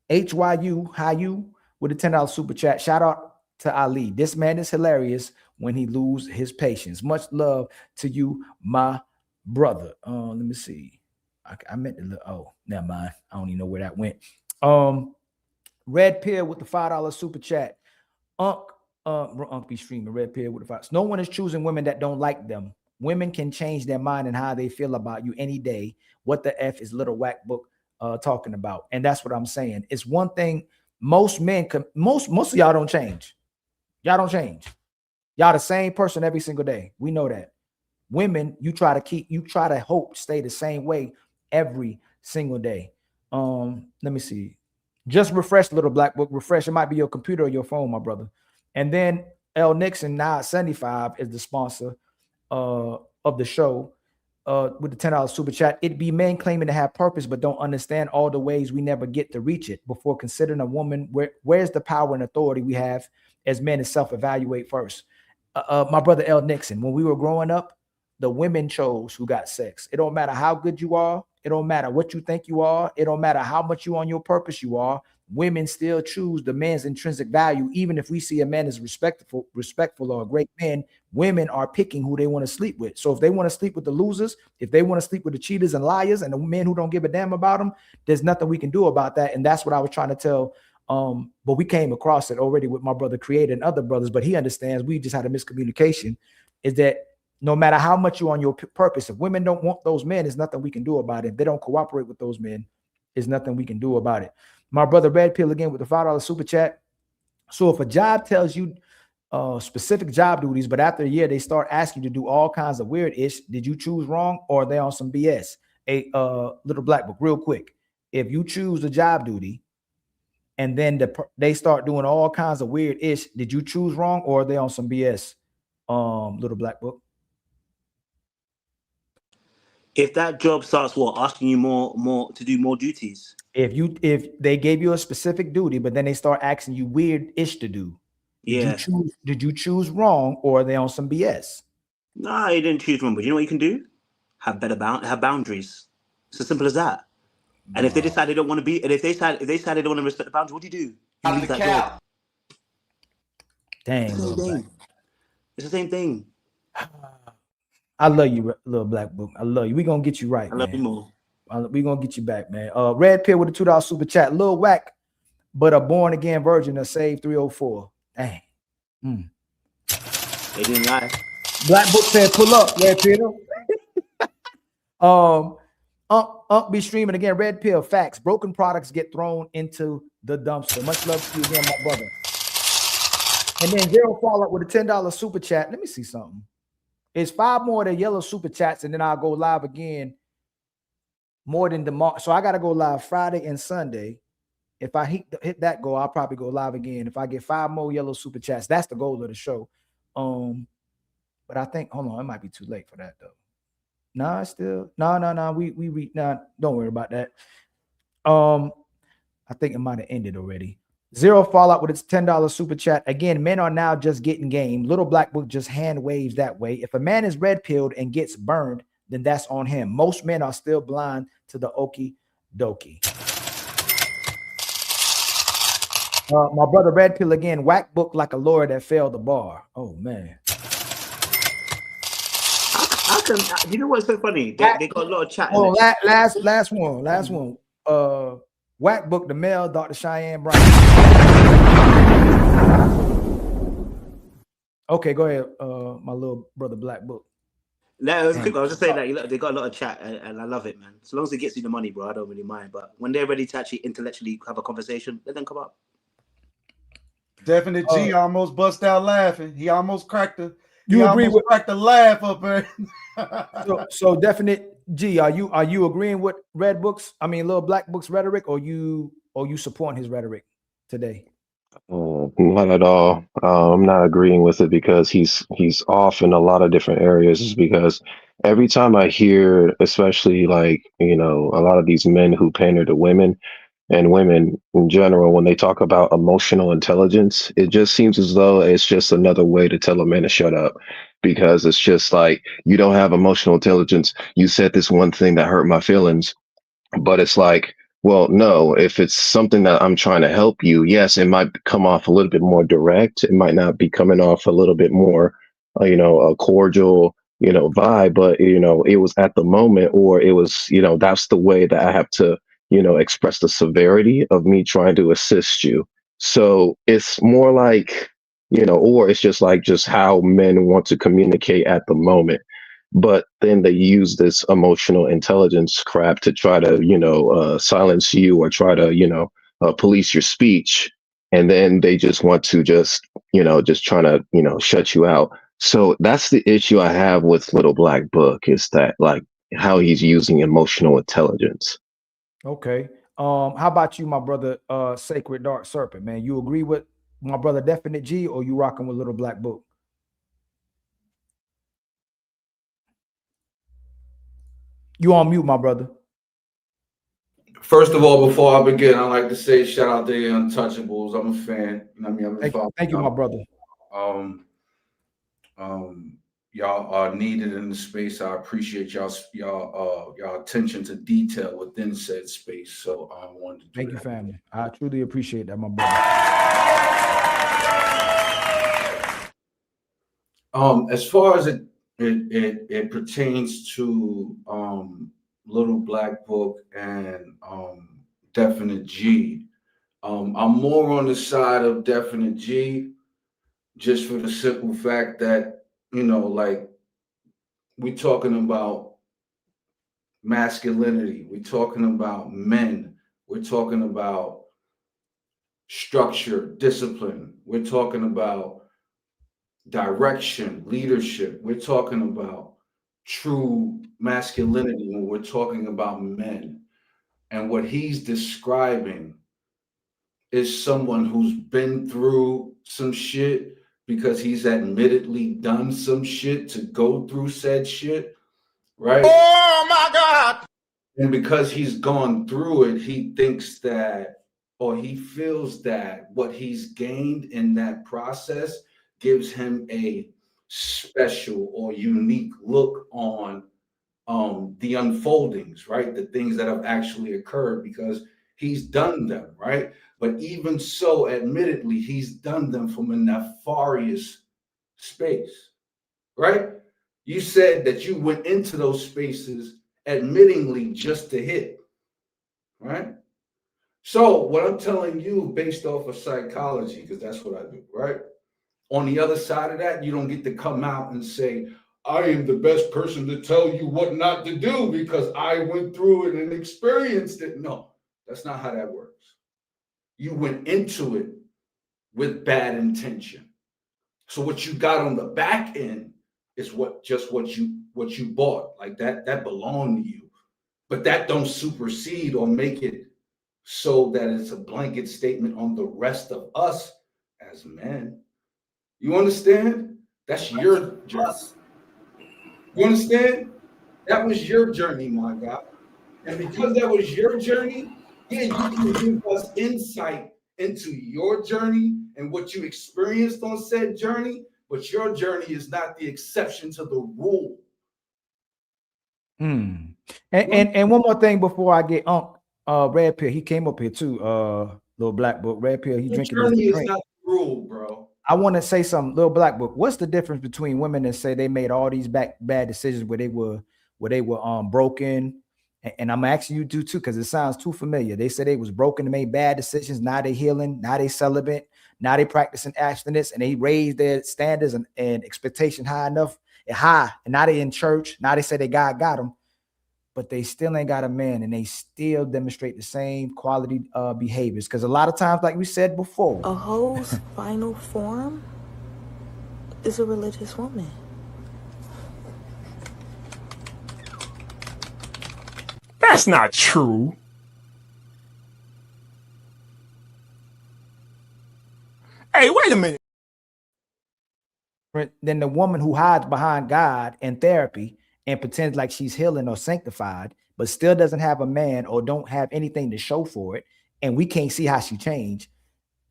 HYU with a $10 super chat. Shout out to Ali. This man is hilarious when he lose his patience. Much love to you, my brother. Let me see. I meant to look. Oh, never mind. I don't even know where that went. Red Pill with the $5 super chat. Unc be streaming. Red Pill with the $5. No one is choosing women that don't like them. Women can change their mind and how they feel about you any day. What the F is Little Whack Book talking about? And that's what I'm saying. It's one thing. Most men, most of y'all don't change. Y'all don't change. Y'all the same person every single day. We know that. Women, you try to hope stay the same way every single day. Let me see. Just refresh, Little Black Book. Refresh. It might be your computer or your phone, my brother. And then L Nixon now at 75 is the sponsor of the show with the $10 super chat. It be men claiming to have purpose but don't understand all the ways we never get to reach it. Before considering a woman, where's the power and authority we have as men to self-evaluate first? My brother L Nixon, when we were growing up, the women chose who got sex. It don't matter how good you are. It don't matter what you think you are. It don't matter how much you on your purpose you are. Women still choose the man's intrinsic value. Even if we see a man as respectful or a great man, women are picking who they want to sleep with. So if they want to sleep with the losers, if they want to sleep with the cheaters and liars and the men who don't give a damn about them, there's nothing we can do about that. And that's what I was trying to tell. But we came across it already with my brother Creator and other brothers, but he understands. We just had a miscommunication, is that no matter how much you're on your purpose, if women don't want those men, there's nothing we can do about it. If they don't cooperate with those men, there's nothing we can do about it. My brother Red Pill again with the $5 super chat. So if a job tells you specific job duties, but after a year they start asking you to do all kinds of weird ish, did you choose wrong or are they on some BS? A Little Black Book, real quick. If you choose the job duty and then they start doing all kinds of weird ish, did you choose wrong or are they on some BS? Little Black Book. If that job starts asking you more to do more duties. If they gave you a specific duty, but then they start asking you weird ish to do, did you choose wrong or are they on some BS? No, you didn't choose wrong, but you know what you can do? Have boundaries. It's as simple as that. And if they decide they don't want to be, and if they decide they don't want to respect the boundaries, what do you do? You leave that job. Dang, it's the same thing. I love you, Little Black Book. I love you. We're gonna get you right. I love you more. We're gonna get you back, man. Red Pill with a $2 super chat. Lil Whack, but a born again virgin of Save 304. Dang. They didn't lie. Black Book said, pull up, Red Pill. Be streaming again. Red Pill facts. Broken products get thrown into the dumpster. Much love to you again, my brother. And then Zero Fallout with a $10 super chat. Let me see something. It's 5 more of the yellow super chats, and then I'll go live again more than tomorrow. So I got to go live Friday and Sunday. If I hit that goal, I'll probably go live again. If I get 5 more yellow super chats, that's the goal of the show. But I think, hold on, it might be too late for that though. No, we don't worry about that. I think it might have ended already. Zero Fallout with its $10 super chat. Again, men are now just getting game. Little Black Book just hand waves that way. If a man is red pilled and gets burned, then that's on him. Most men are still blind to the okie dokie. My brother Red Pill again. Whack Book like a lawyer that failed the bar. Oh man. You know what's so funny? They got a lot of chat. Oh, last one. Whack Book, the male Dr. Cheyenne Brown. Okay, go ahead, my little brother Black Book. No, I was just saying that they got a lot of chat, and I love it, man. As long as it gets you the money, bro, I don't really mind. But when they're ready to actually intellectually have a conversation, let them come up. Definite G almost bust out laughing. He almost cracked the. You agree with cracked the laugh up there. so definite G, are you agreeing with Little Black Book's rhetoric, or you supporting his rhetoric today? Not at all. I'm not agreeing with it because he's off in a lot of different areas. Is because every time I hear, especially like, a lot of these men who pander to women and women in general, when they talk about emotional intelligence, it just seems as though it's just another way to tell a man to shut up, because it's just like, you don't have emotional intelligence. You said this one thing that hurt my feelings, but it's like, well, no, if it's something that I'm trying to help you, yes, it might come off a little bit more direct. It might not be coming off a little bit more, a cordial, vibe, but, it was at the moment, or it was, that's the way that I have to, express the severity of me trying to assist you. So it's more like, or it's just how men want to communicate at the moment. But then they use this emotional intelligence crap to try to, silence you, or try to, police your speech. And then they just want to just trying to, shut you out. So that's the issue I have with Little Black Book, is that, like, how he's using emotional intelligence. Okay. How about you, my brother, Sacred Dark Serpent, man? You agree with my brother Definite G, or you rocking with Little Black Book? You on mute, my brother. First of all, before I begin, I'd like to say shout out to the Untouchables. I'm a fan. You know what I mean? Thank you, my brother. Y'all are needed in the space. I appreciate y'all attention to detail within said space. So I wanted to thank you, family. I truly appreciate that, my brother. As far as it pertains to Little Black Book and Definite G, I'm more on the side of Definite G, just for the simple fact that, like, we're talking about masculinity, we're talking about men, we're talking about structure, discipline, we're talking about direction, leadership, we're talking about true masculinity when we're talking about men. And what he's describing is someone who's been through some shit, because he's admittedly done some shit to go through said shit, right? Oh my God! And because he's gone through it, he thinks that, or he feels that what he's gained in that process gives him a special or unique look on the unfoldings, right? The things that have actually occurred, because he's done them, right? But even so, admittedly, he's done them from a nefarious space, right? You said that you went into those spaces admittingly just to hit, right? So what I'm telling you, based off of psychology, because that's what I do, right? On the other side of that, you don't get to come out and say, I am the best person to tell you what not to do because I went through it and experienced it. No, that's not how that works. You went into it with bad intention. So what you got on the back end is what you bought. Like that belonged to you. But that don't supersede or make it so that it's a blanket statement on the rest of us as men. You understand? That's your journey. You understand? That was your journey, my guy. And because that was your journey, yeah, you can give us insight into your journey and what you experienced on said journey, but your journey is not the exception to the rule. And one more thing before I get Red Pill. He came up here too, Little Black Book. Red Pill, he drinking his drink. Is not the rule, bro. I want to say something, Little Black Book. What's the difference between women that say they made all these bad decisions where they were broken? And I'm asking you too, because it sounds too familiar. They said they was broken and made bad decisions. Now they healing. Now they celibate. Now they practicing abstinence, and they raised their standards and expectation high enough, and now they in church. Now they say they God got them, but they still ain't got a man, and they still demonstrate the same quality behaviors. Because a lot of times, like we said before, A hoe's final form is a religious woman. That's not true. Hey, wait a minute. Than the woman who hides behind God in therapy and pretends like she's healing or sanctified, but still doesn't have a man or don't have anything to show for it, and we can't see how she changed.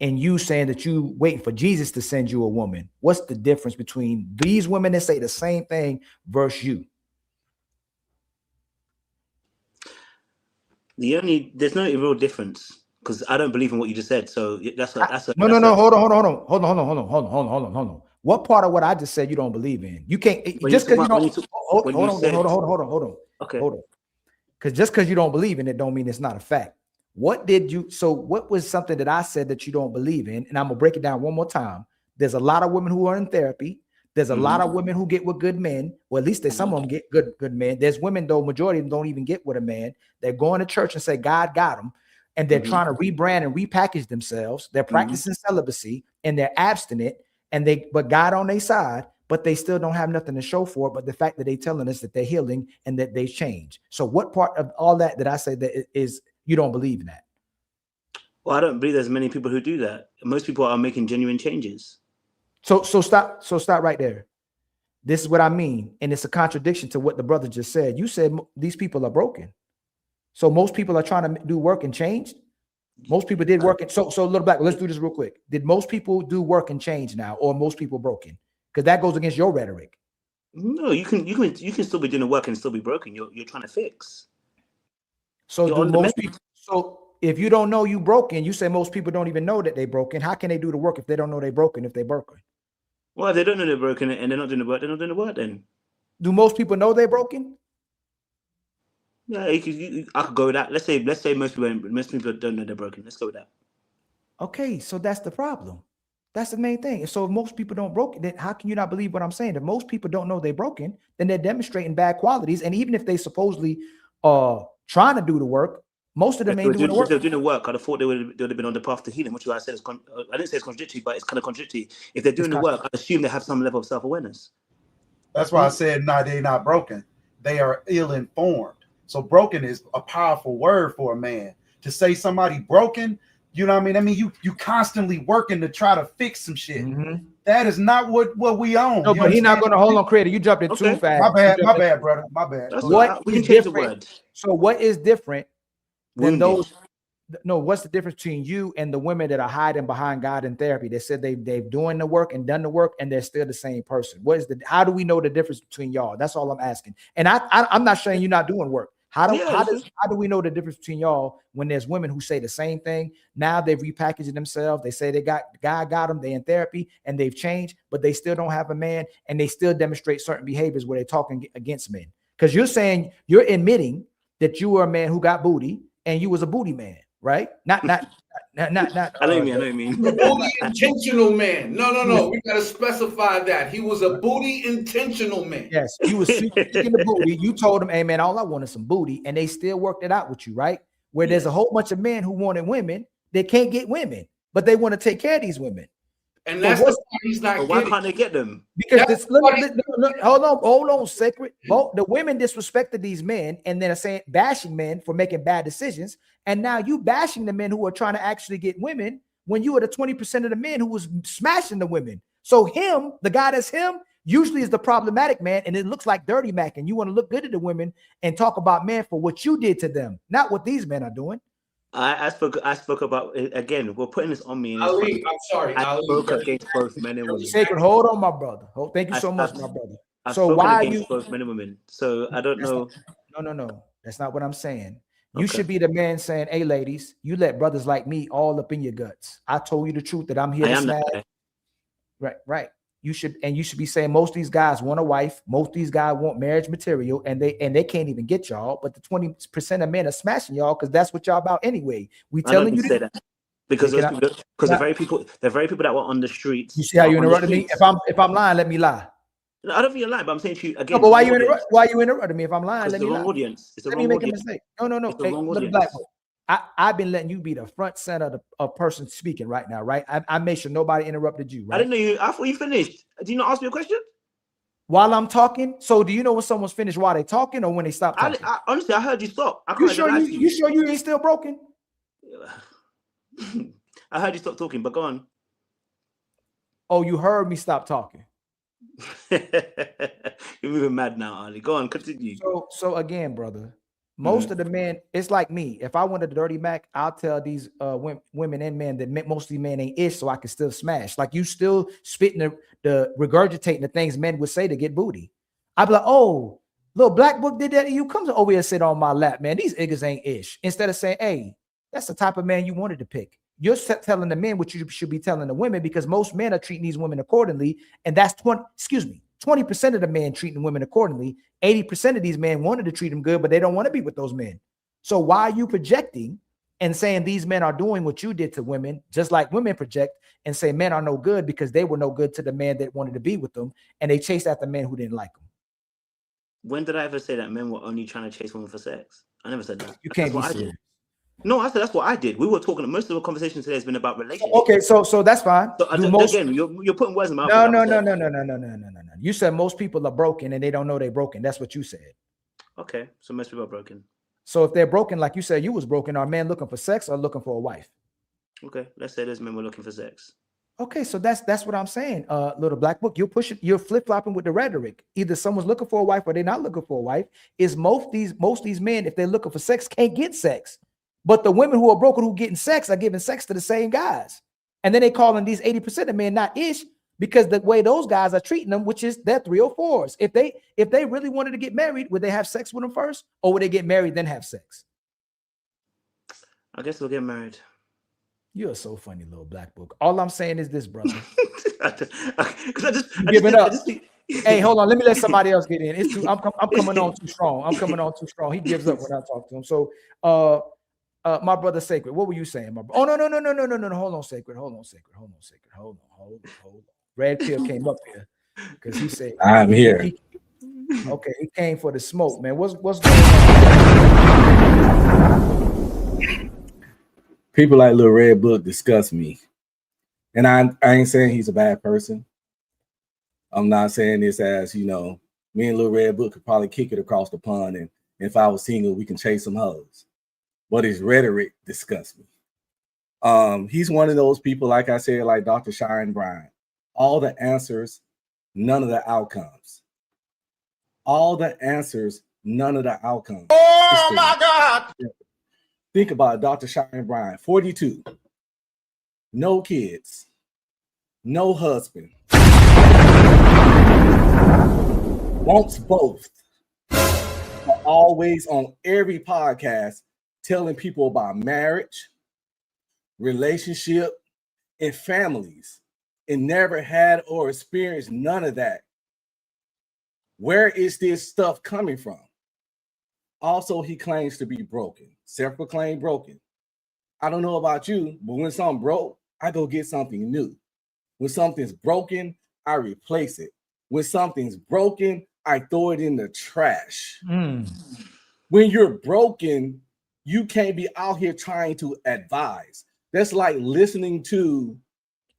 And you saying that you waiting for Jesus to send you a woman. What's the difference between these women that say the same thing versus you? There's no real difference because I don't believe in what you just said. So that's a no. Hold on. What part of what I just said you don't believe in? You can't just because you don't. Hold on. Okay. Hold on. Because just because you don't believe in it, don't mean it's not a fact. What was something that I said that you don't believe in? And I'm gonna break it down one more time. There's a lot of women who are in therapy. There's a lot of women who get with good men, or at least some of them get good men. There's women, though, majority of them don't even get with a man. They're going to church and say God got them, and they're trying to rebrand and repackage themselves. They're practicing celibacy and they're abstinent, but God on their side, but they still don't have nothing to show for it. But the fact that they're telling us that they're healing and that they've changed. So what part of all that I say that is you don't believe in that? Well, I don't believe there's many people who do that. Most people are making genuine changes. So stop right there. This is what I mean. And it's a contradiction to what the brother just said. You said these people are broken. So most people are trying to do work and change. Most people did work. So a little back. Let's do this real quick. Did most people do work and change now, or most people broken? Because that goes against your rhetoric. No, you can still be doing the work and still be broken. You're trying to fix. So do most people? So if you don't know you broken, you say most people don't even know that they broken. How can they do the work if they don't know they broken? If they broken? Well, if they don't know they're broken and they're not doing the work, they're not doing the work. Then do most people know they're broken? Yeah, I could go with that. Let's say most people don't know they're broken. Let's go with that. Okay, so that's the problem. That's the main thing. So if most people don't broke, then how can you not believe what I'm saying? If most people don't know they're broken, then they're demonstrating bad qualities. And even if they supposedly are trying to do the work, most of them ain't doing the work. If they're doing the work, I'd have thought they would have been on the path to healing, which is why I said I didn't say it's contradictory, but it's kind of contradictory. If they're doing the work, I assume they have some level of self-awareness. That's why I said, no, they're not broken. They are ill-informed. So broken is a powerful word for a man. To say somebody broken, you know what I mean? I mean, you constantly working to try to fix some shit. That is not what we own. No, but he's not going to hold on, Creator. You jumped in too fast. My bad, brother. My bad. What is different? So what is different than those? No, what's the difference between you and the women that are hiding behind God in therapy? They said they've doing the work and done the work, and they're still the same person. How do we know the difference between y'all? That's all I'm asking. And I'm not saying you're not doing work. How do we know the difference between y'all when there's women who say the same thing? Now they've repackaged themselves. They say God got them. They in therapy and they've changed, but they still don't have a man, and they still demonstrate certain behaviors where they're talking against men. Because you're admitting that you were a man who got booty and you was a booty man, right? Not. I know what you mean. A booty intentional man. No. We gotta specify that he was a booty intentional man. Yes, he was seeking the booty. You told him, "Hey man, all I want is some booty," and they still worked it out with you, right? Where there's a whole bunch of men who wanted women, they can't get women, but they want to take care of these women. And that's the part he's not getting. Why can't they get them? Because hold on, Sacred. The women disrespected these men, and then are bashing men for making bad decisions. And now you bashing the men who are trying to actually get women when you are the 20% of the men who was smashing the women. So the guy that's usually is the problematic man, and it looks like Dirty Mac, and you want to look good at the women and talk about men for what you did to them, not what these men are doing. I spoke about again. We're putting this on me. Ali, I'm sorry. I spoke against both men and women. Sacred, hold on, my brother. Thank you so much, my brother. So why are you both men and women? So I don't know. No. That's not what I'm saying. You should be the man saying, "Hey, ladies, you let brothers like me all up in your guts. I told you the truth that I'm here to smash." Right. You should be saying most of these guys want a wife, most of these guys want marriage material, and they can't even get y'all. But the 20% of men are smashing y'all because that's what y'all about anyway. We telling you that because the very people that were on the streets. You see how you interrupted me? If I'm lying, let me lie. No, I don't think you're lying, but I'm saying to you again. No, but why you interrupting me? If I'm lying, let me lie. It's the wrong audience. Let me make a mistake. No. It's the wrong audience. I've been letting you be the front center of person speaking right now, right? I made sure nobody interrupted you, right? I didn't know you. I thought you finished. Did you not ask me a question? while I'm talking. So do you know when someone's finished while they talking or when they stop talking? Honestly, I heard you stop. You sure you ain't still broken? I heard you stop talking, but go on. Oh, you heard me stop talking. You're moving mad now, Ali. Go on, continue. So again, brother, most of the men, it's like me. If I want a dirty Mac, I'll tell these women and men that most of these men ain't ish, so I can still smash. Like you still spitting the regurgitating the things men would say to get booty. I'd be like, oh, little black book did that to you. Come over here and sit on my lap, man. These niggas ain't ish. Instead of saying, hey, that's the type of man you wanted to pick. You're telling the men what you should be telling the women, because most men are treating these women accordingly. And that's 20% of the men treating women accordingly. 80% of these men wanted to treat them good, but they don't want to be with those men. So why are you projecting and saying these men are doing what you did to women, just like women project and say men are no good because they were no good to the man that wanted to be with them, and they chased after men who didn't like them? When did I ever say that men were only trying to chase women for sex? I never said that. You can't That's be serious. No, I said that's what I did. We were talking. Most of the conversation today has been about relationships. Okay, so that's fine. So again, you're putting words in my mouth. No. You said most people are broken and they don't know they're broken. That's what you said. Okay, so most people are broken. So if they're broken, like you said, you was broken, are men looking for sex or looking for a wife? Okay, let's say those men were looking for sex. Okay, so that's what I'm saying. Little black book, you're flip-flopping with the rhetoric. Either someone's looking for a wife or they're not looking for a wife. Is most of these men, if they're looking for sex, can't get sex. But the women who are broken who getting sex are giving sex to the same guys. And then they calling these 80% of men not ish because the way those guys are treating them, which is they're 3 or 4s. If they really wanted to get married, would they have sex with them first, or would they get married then have sex? I guess we'll get married. You're so funny, little black book. All I'm saying is this, brother. Give it up. Hey, hold on. Let me let somebody else get in. It's too, I'm coming on too strong. I'm coming on too strong. He gives up when I talk to him. So my brother Sacred, what were you saying, my brother? Oh, no. Hold on, Sacred. Hold on. Red Pill came up here because he said I'm here. Okay, he came for the smoke, man. What's going on? People like Lil Red Book disgust me. And I ain't saying he's a bad person. I'm not saying this as, me and Lil Red Book could probably kick it across the pond, and if I was single, we can chase some hoes. But his rhetoric disgusts me. He's one of those people, like I said, like Dr. Shine Bryant. All the answers, none of the outcomes. All the answers, none of the outcomes. Oh my God. Think about it, Dr. Shine Bryant, 42. No kids. No husband. Wants both. But always on every podcast telling people about marriage, relationship, and families, and never had or experienced none of that. Where is this stuff coming from? Also, he claims to be broken. Self-proclaimed broken. I don't know about you, but when something broke, I go get something new. When something's broken, I replace it. When something's broken, I throw it in the trash. When you're broken, you can't be out here trying to advise. That's like listening to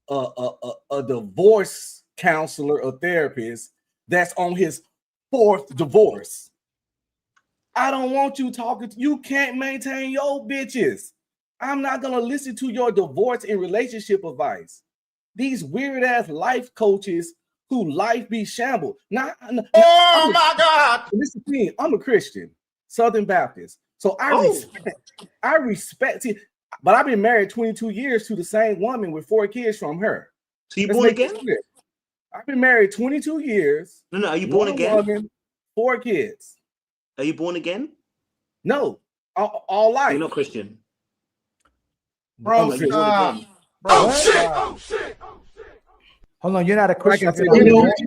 a divorce counselor or therapist that's on his 4th divorce. I don't want you talking. You can't maintain your bitches. I'm not going to listen to your divorce and relationship advice. These weird ass life coaches who life be shambled. My God. Listen to me. I'm a Christian, Southern Baptist. So I respect it. But I've been married 22 years to the same woman with 4 kids from her. So you born again? I've been married 22 years. No, are you born again? Woman, 4 kids. Are you born again? No, all life. You're not Christian. Bro, shit. Oh shit. Hold on, you're not a Christian. Like I said,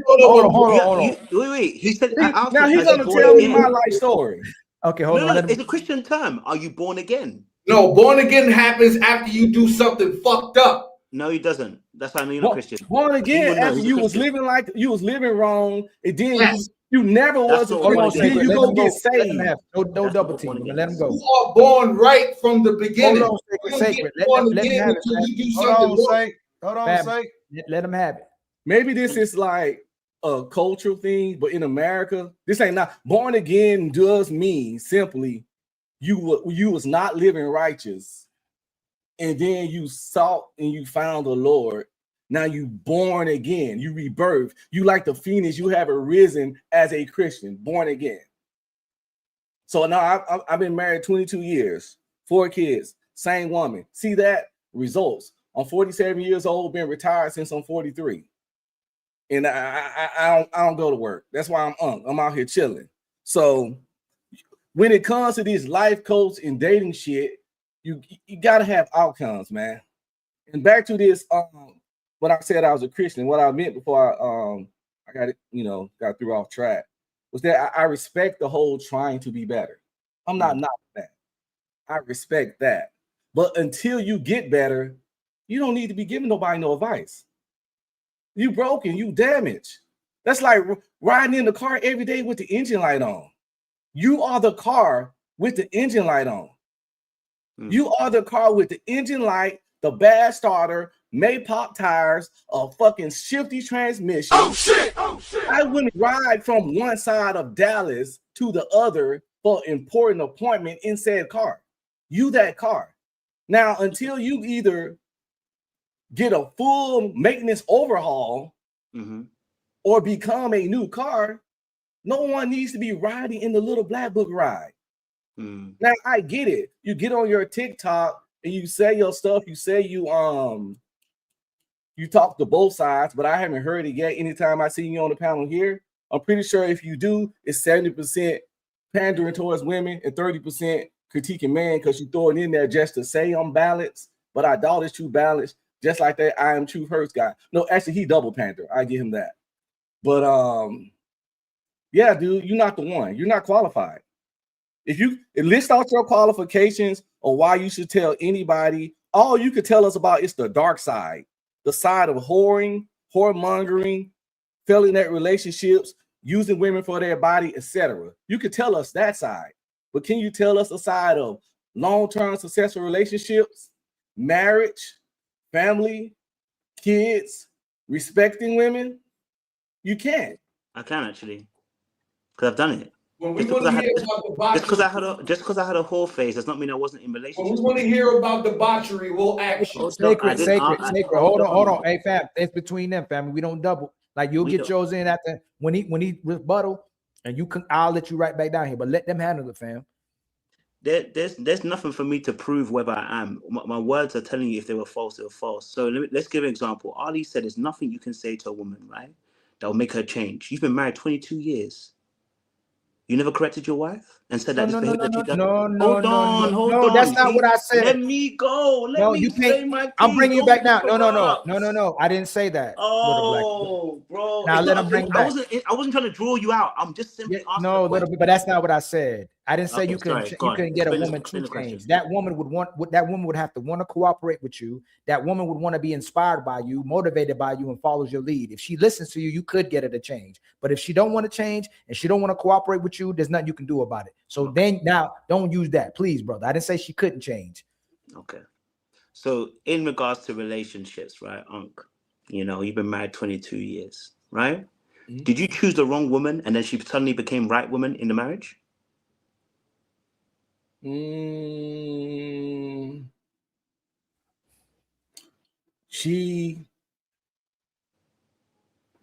hold on. Wait. He said now he's gonna tell me my life story. Okay, hold on. It's a Christian term. Are you born again? No, born again happens after you do something fucked up. No, he doesn't. That's why I know you're not Christian. Born again after you was living like you was living wrong, and then you never was. Then you go get saved. No double team. Let him go. You are born right from the beginning. Hold on, Sacred. Let him have it. Hold on, Sake. Let him have it. Maybe this is like a cultural thing, but in America, this ain't not born again does mean simply you was not living righteous, and then you sought and you found the Lord. Now you born again, you rebirth. You like the phoenix, you have arisen as a Christian, born again. So now I've been married 22 years, 4 kids, same woman. See that? Results. I'm 47 years old, been retired since I'm 43. And I don't go to work. That's why I'm out here chilling. So when it comes to this life coach and dating shit, you gotta have outcomes, man. And back to this, when I said I was a Christian, what I meant before I got it, got threw off track, was that I respect the whole trying to be better. I'm not knocking that. I respect that. But until you get better, you don't need to be giving nobody no advice. You broken, you damaged. That's like riding in the car every day with the engine light on. You are the car with the engine light on. You are the car with the engine light, the bad starter, may pop tires, a fucking shifty transmission. Oh shit! I wouldn't ride from one side of Dallas to the other for an important appointment in said car. You that car. Now, until you either get a full maintenance overhaul or become a new car, no one needs to be riding in the little black book ride. Now, I get it. You get on your TikTok and you say your stuff. You say you talk to both sides, but I haven't heard it yet. Anytime I see you on the panel here, I'm pretty sure if you do, it's 70% pandering towards women and 30% critiquing men because you throw it in there just to say I'm balanced, but I doubt it's true balance. Just like that I Am Truth Hurts guy. No, actually, he double pander. I give him that. But yeah, dude, you're not the one. You're not qualified. If you list out your qualifications or why you should tell anybody, all you could tell us about is the dark side, the side of whoring, whoremongering, failing at relationships, using women for their body, etc. You could tell us that side, but can you tell us the side of long-term successful relationships, marriage, family, kids, respecting women? You can't. I can actually, because I've done it. When we want to hear about debauchery, just because I had a whole phase does not mean I wasn't in relationships. when we want to hear about debauchery, we'll action. Oh, sacred. Hold on. Hey, fam, it's between them, family. We don't double. Like you'll get yours in after when he rebuttal, and I'll let you right back down here. But let them handle it, fam. There's nothing for me to prove whether I am. My words are telling you if they were false, they were false. So let's give an example. Ali said there's nothing you can say to a woman, right, that will make her change. You've been married 22 years. You never corrected your wife and said that? No, that's not what I said. Let me go. Let me say my piece. I'm bringing you back now. No. I didn't say that. Oh, bro. Now let him bring back. I wasn't trying to draw you out. I'm just simply asking. But that's not what I said. I didn't say you couldn't get a woman to change. That woman would have to want to cooperate with you. That woman would want to be inspired by you, motivated by you, and follows your lead. If she listens to you, you could get her to change. But if she don't want to change and she don't want to cooperate with you, there's nothing you can do about it. So then now don't use that, please, brother. I didn't say she couldn't change. Okay. So in regards to relationships, right, Unc, you've been married 22 years, right? Mm-hmm. Did you choose the wrong woman and then she suddenly became right woman in the marriage? She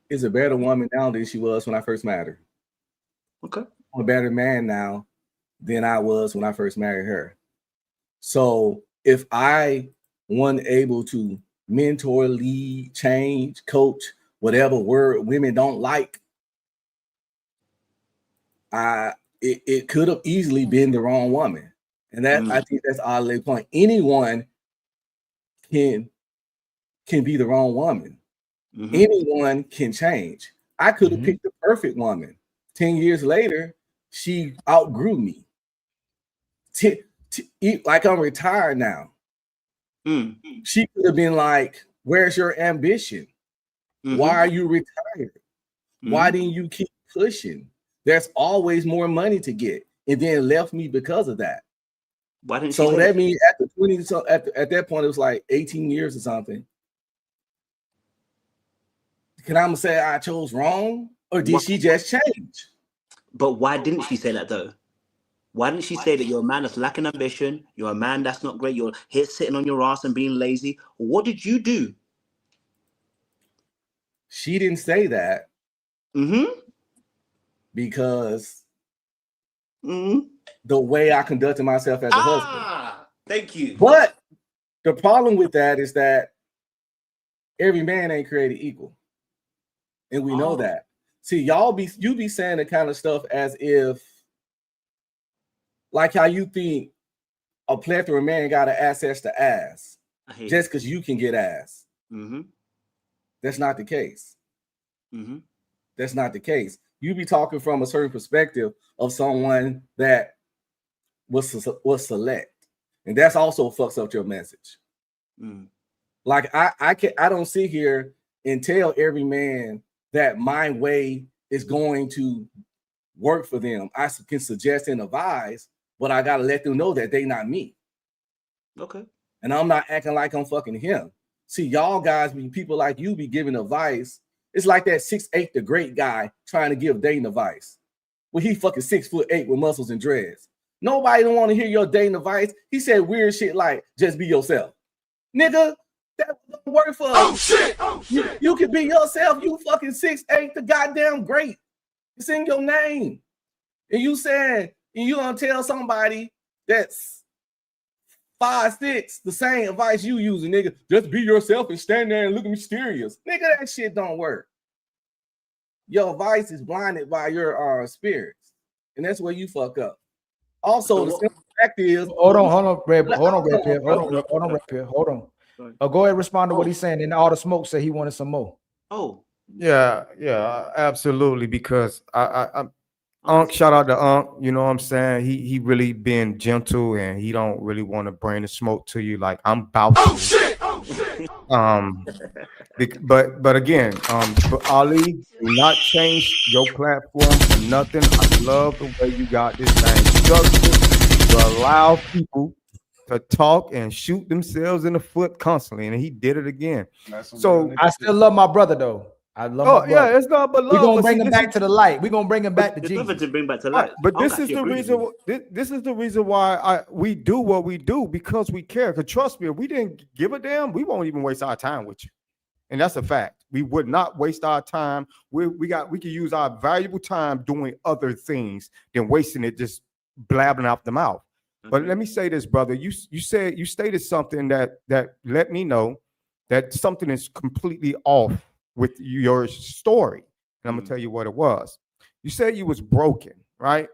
is a better woman now than she was when I first met her. Okay. I'm a better man now than I was when I first married her. So if I wasn't able to mentor, lead, change, coach, whatever word women don't like, it could have easily been the wrong woman. And that I think that's oddly point. Anyone can be the wrong woman. Mm-hmm. Anyone can change. I could have picked the perfect woman. 10 years later, she outgrew me. Like I'm retired now. She could have been like, where's your ambition? Why are you retired? Why didn't you keep pushing? There's always more money to get. And then left me because of that. Why didn't so that means at the 20, so at that point, it was like 18 years or something. Can I say I chose wrong, or did she just change? But why didn't she say that though? Why didn't she say that you're a man that's lacking ambition? You're a man that's not great. You're here sitting on your ass and being lazy. What did you do? She didn't say that. Because the way I conducted myself as a husband. Thank you. But the problem with that is that every man ain't created equal. And we know that. See, you be saying the kind of stuff as if, like how you think a plethora of men got access to ass just because you can get ass. That's not the case. That's not the case. You be talking from a certain perspective of someone that was select, and that's also fucks up your message. Like I don't sit here and tell every man that my way is going to work for them. I can suggest and advise, but I gotta let them know that they not me. Okay. And I'm not acting like I'm fucking him. See, y'all guys, people like you be giving advice. It's like that 6'8", the great guy trying to give dating advice. Well, he fucking 6'8" with muscles and dreads. Nobody don't want to hear your dating advice. He said weird shit like just be yourself. Nigga, that don't work for us. You can be yourself. You fucking 6'8", the goddamn great. It's in your name. And you saying, and you gonna tell somebody that's 5'6", the same advice you using, nigga. Just be yourself and stand there and look mysterious. Nigga, that shit don't work. Your advice is blinded by your spirits. And that's where you fuck up. Also, the simple fact is, hold on, Rap here. Hold on. Go ahead and respond to what he's saying. And all the smoke said he wanted some more. Yeah, absolutely. Because I Unc, shout out to Unc. You know what I'm saying? He really been gentle, and he don't really want to bring the smoke to you like I'm about to. But again, Ali, do not change your platform for nothing. I love the way you got this thing structured to allow people to talk and shoot themselves in the foot constantly, and he did it again. So I still love my brother though. I love my brother. Yeah, it's not but love. We're gonna bring him back to the light. We're gonna bring him back to There's Jesus. nothing to bring back to light. But this is the reason. This is the reason why we do what we do, because we care. Because trust me, if we didn't give a damn, we won't even waste our time with you. And that's a fact. We would not waste our time. We could use our valuable time doing other things than wasting it just blabbing out the mouth. But let me say this, brother. You stated something that let me know that something is completely off with your story. And I'm gonna tell you what it was. You said you was broken, right?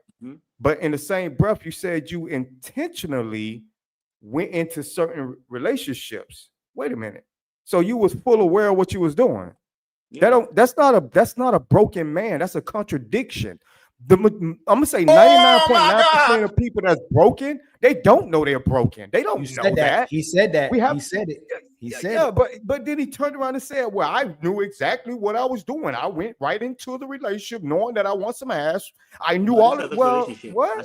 But in the same breath, you said you intentionally went into certain relationships. Wait a minute. So you was full aware of what you was doing. That's not a broken man. That's a contradiction. I'm gonna say 99.9% of people that's broken, they don't know they're broken. They don't know that. He said that. He said it. He said it. But then he turned around and said, well, I knew exactly what I was doing. I went right into the relationship knowing that I want some ass. I knew all of what?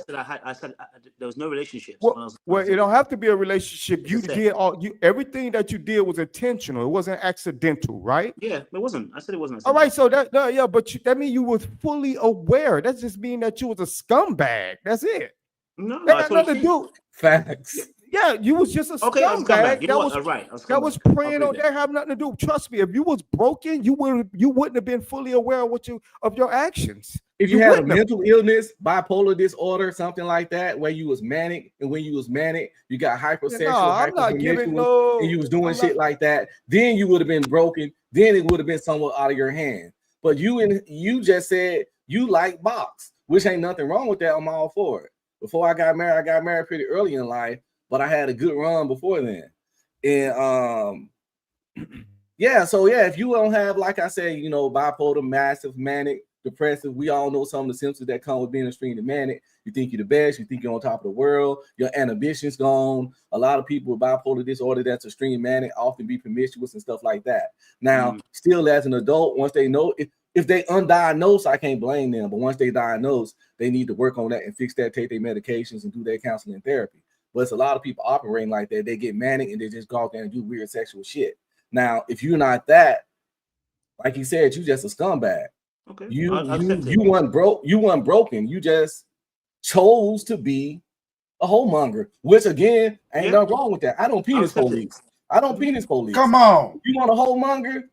I said there was no relationship. Well, it don't have to be a relationship. You did everything that you did was intentional. It wasn't accidental, right? Yeah, it wasn't. I said it wasn't. All right, so that that means you was fully aware. That just means that you was a scumbag. That's it. No, that had nothing to do. Facts. Yeah, you was just a scumbag. You know what? Right. That was preying on. That have nothing to do. Trust me. If you was broken, you wouldn't have been fully aware of your actions. If you had a mental illness, bipolar disorder, something like that, where you was manic, and when you was manic, you got hypersexual, and you was doing shit like that, then you would have been broken. Then it would have been somewhat out of your hand. But you just said you like box, which ain't nothing wrong with that. I'm all for it. Before I got married pretty early in life, but I had a good run before then. And if you don't have, like I said, bipolar, massive, manic, depressive, we all know some of the symptoms that come with being extremely manic. You think you're the best, you think you're on top of the world, your inhibition's gone. A lot of people with bipolar disorder that's extreme manic often be promiscuous and stuff like that. Now, still as an adult, once they know, if they undiagnosed, I can't blame them. But once they diagnose, they need to work on that and fix that, take their medications and do their counseling and therapy. But it's a lot of people operating like that. They get manic and they just go out there and do weird sexual shit. Now, if you're not that, Like he said, you just a scumbag. Okay. You accept it. you weren't broke. You weren't broken. You just chose to be a homemonger, which again ain't nothing wrong with that. I don't penis police. I don't penis police. Come on. You want a homemonger?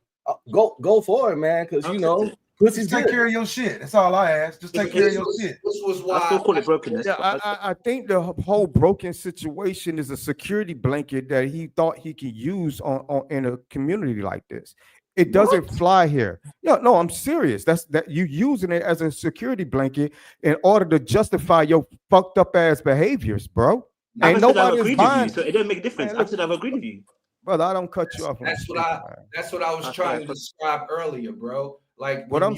Go for it, man. Because you know, pussy's Just take care of your shit. That's all I ask. Just take care of your shit. This was why I still call it brokenness. Yeah, I think the whole broken situation is a security blanket that he thought he could use on in a community like this. It doesn't fly here. No, I'm serious. That's you using it as a security blanket in order to justify your fucked up ass behaviors, bro. Ain't Nobody I've is agreed with buying. you, so it don't make a difference. I said I've agreed with you. Brother, I don't cut you off. That's what I was trying to describe earlier, bro. Like when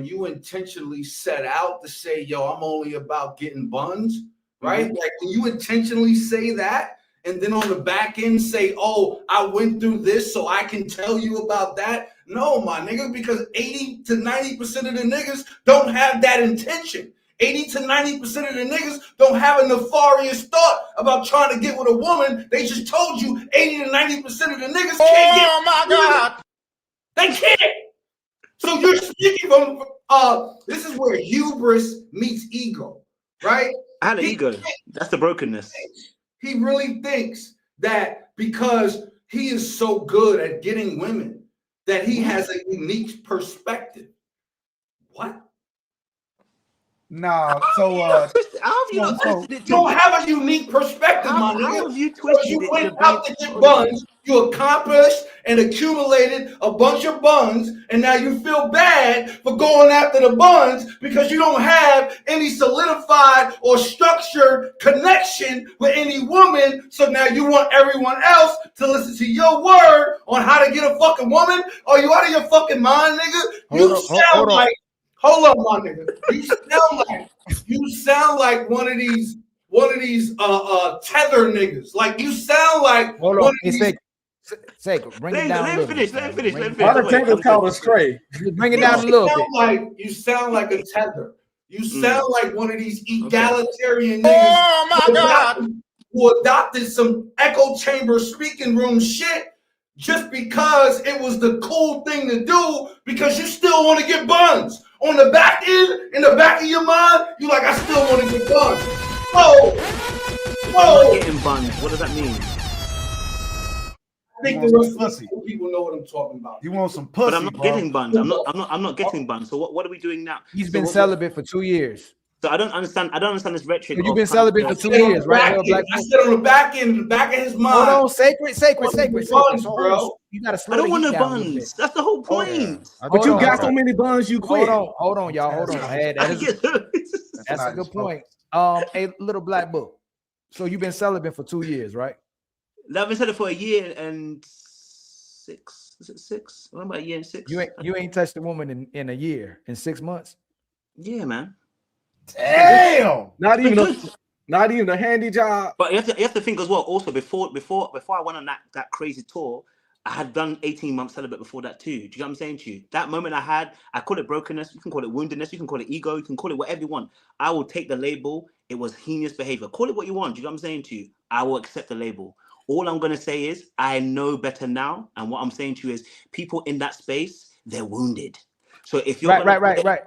you intentionally set out to say, yo, I'm only about getting buns, right? Like when you intentionally say that, and then on the back end say, oh, I went through this, so I can tell you about that. No, my nigga, because 80 to 90% of the niggas don't have that intention. 80 to 90% of the niggas don't have a nefarious thought about trying to get with a woman. They just told you 80 to 90% of the niggas can't get. Oh my God. They can't. So you're speaking from, this is where hubris meets ego, right? I had an ego. That's the brokenness. He really thinks that because he is so good at getting women, that he has a unique perspective. What? Nah, so you don't have a unique perspective, my nigga. You went out to get buns, you accomplished and accumulated a bunch of buns, and now you feel bad for going after the buns because you don't have any solidified or structured connection with any woman. So now you want everyone else to listen to your word on how to get a fucking woman. Are you out of your fucking mind, nigga? Hold on, my nigga. You sound like one of these tether niggas. Like you sound like hold on. Bring it down. Let him finish. Why the tether's called a stray? Bring it down a little bit. You sound like a tether. You sound like one of these egalitarian niggas. Oh my God! Who adopted some echo chamber speaking room shit just because it was the cool thing to do because you still want to get buns. On the back end, in the back of your mind, you like, I still want to get buns. I'm not getting buns. What does that mean? I think the rest of people know what I'm talking about. You want some pussy, but I'm not getting buns. I'm not getting buns. So what are we doing now? He's been celibate for 2 years. So I don't understand this rhetoric. You've been celibate for 2 years, right? I said on the back end, in the back of his mind. Hold on, sacred. Bro. You gotta slow I don't want no down buns. That's the whole point. But you got so many buns, you quit. Hold on, y'all. Hold on. That's a good point. A little black book. So you've been celibate for 2 years, right? I've been celibate for a year and 6. Is it 6? What about a year and 6? You ain't touched a woman in a year, in 6 months. Yeah, man. Damn. Not even a handy job. But you have to think as well. Also, before I went on that crazy tour, I had done 18 months celibate before that too. Do you know what I'm saying to you? That moment I call it brokenness. You can call it woundedness. You can call it ego. You can call it whatever you want. I will take the label. It was heinous behavior. Call it what you want. Do you know what I'm saying to you? I will accept the label. All I'm going to say is I know better now. And what I'm saying to you is people in that space, they're wounded. So if you're right.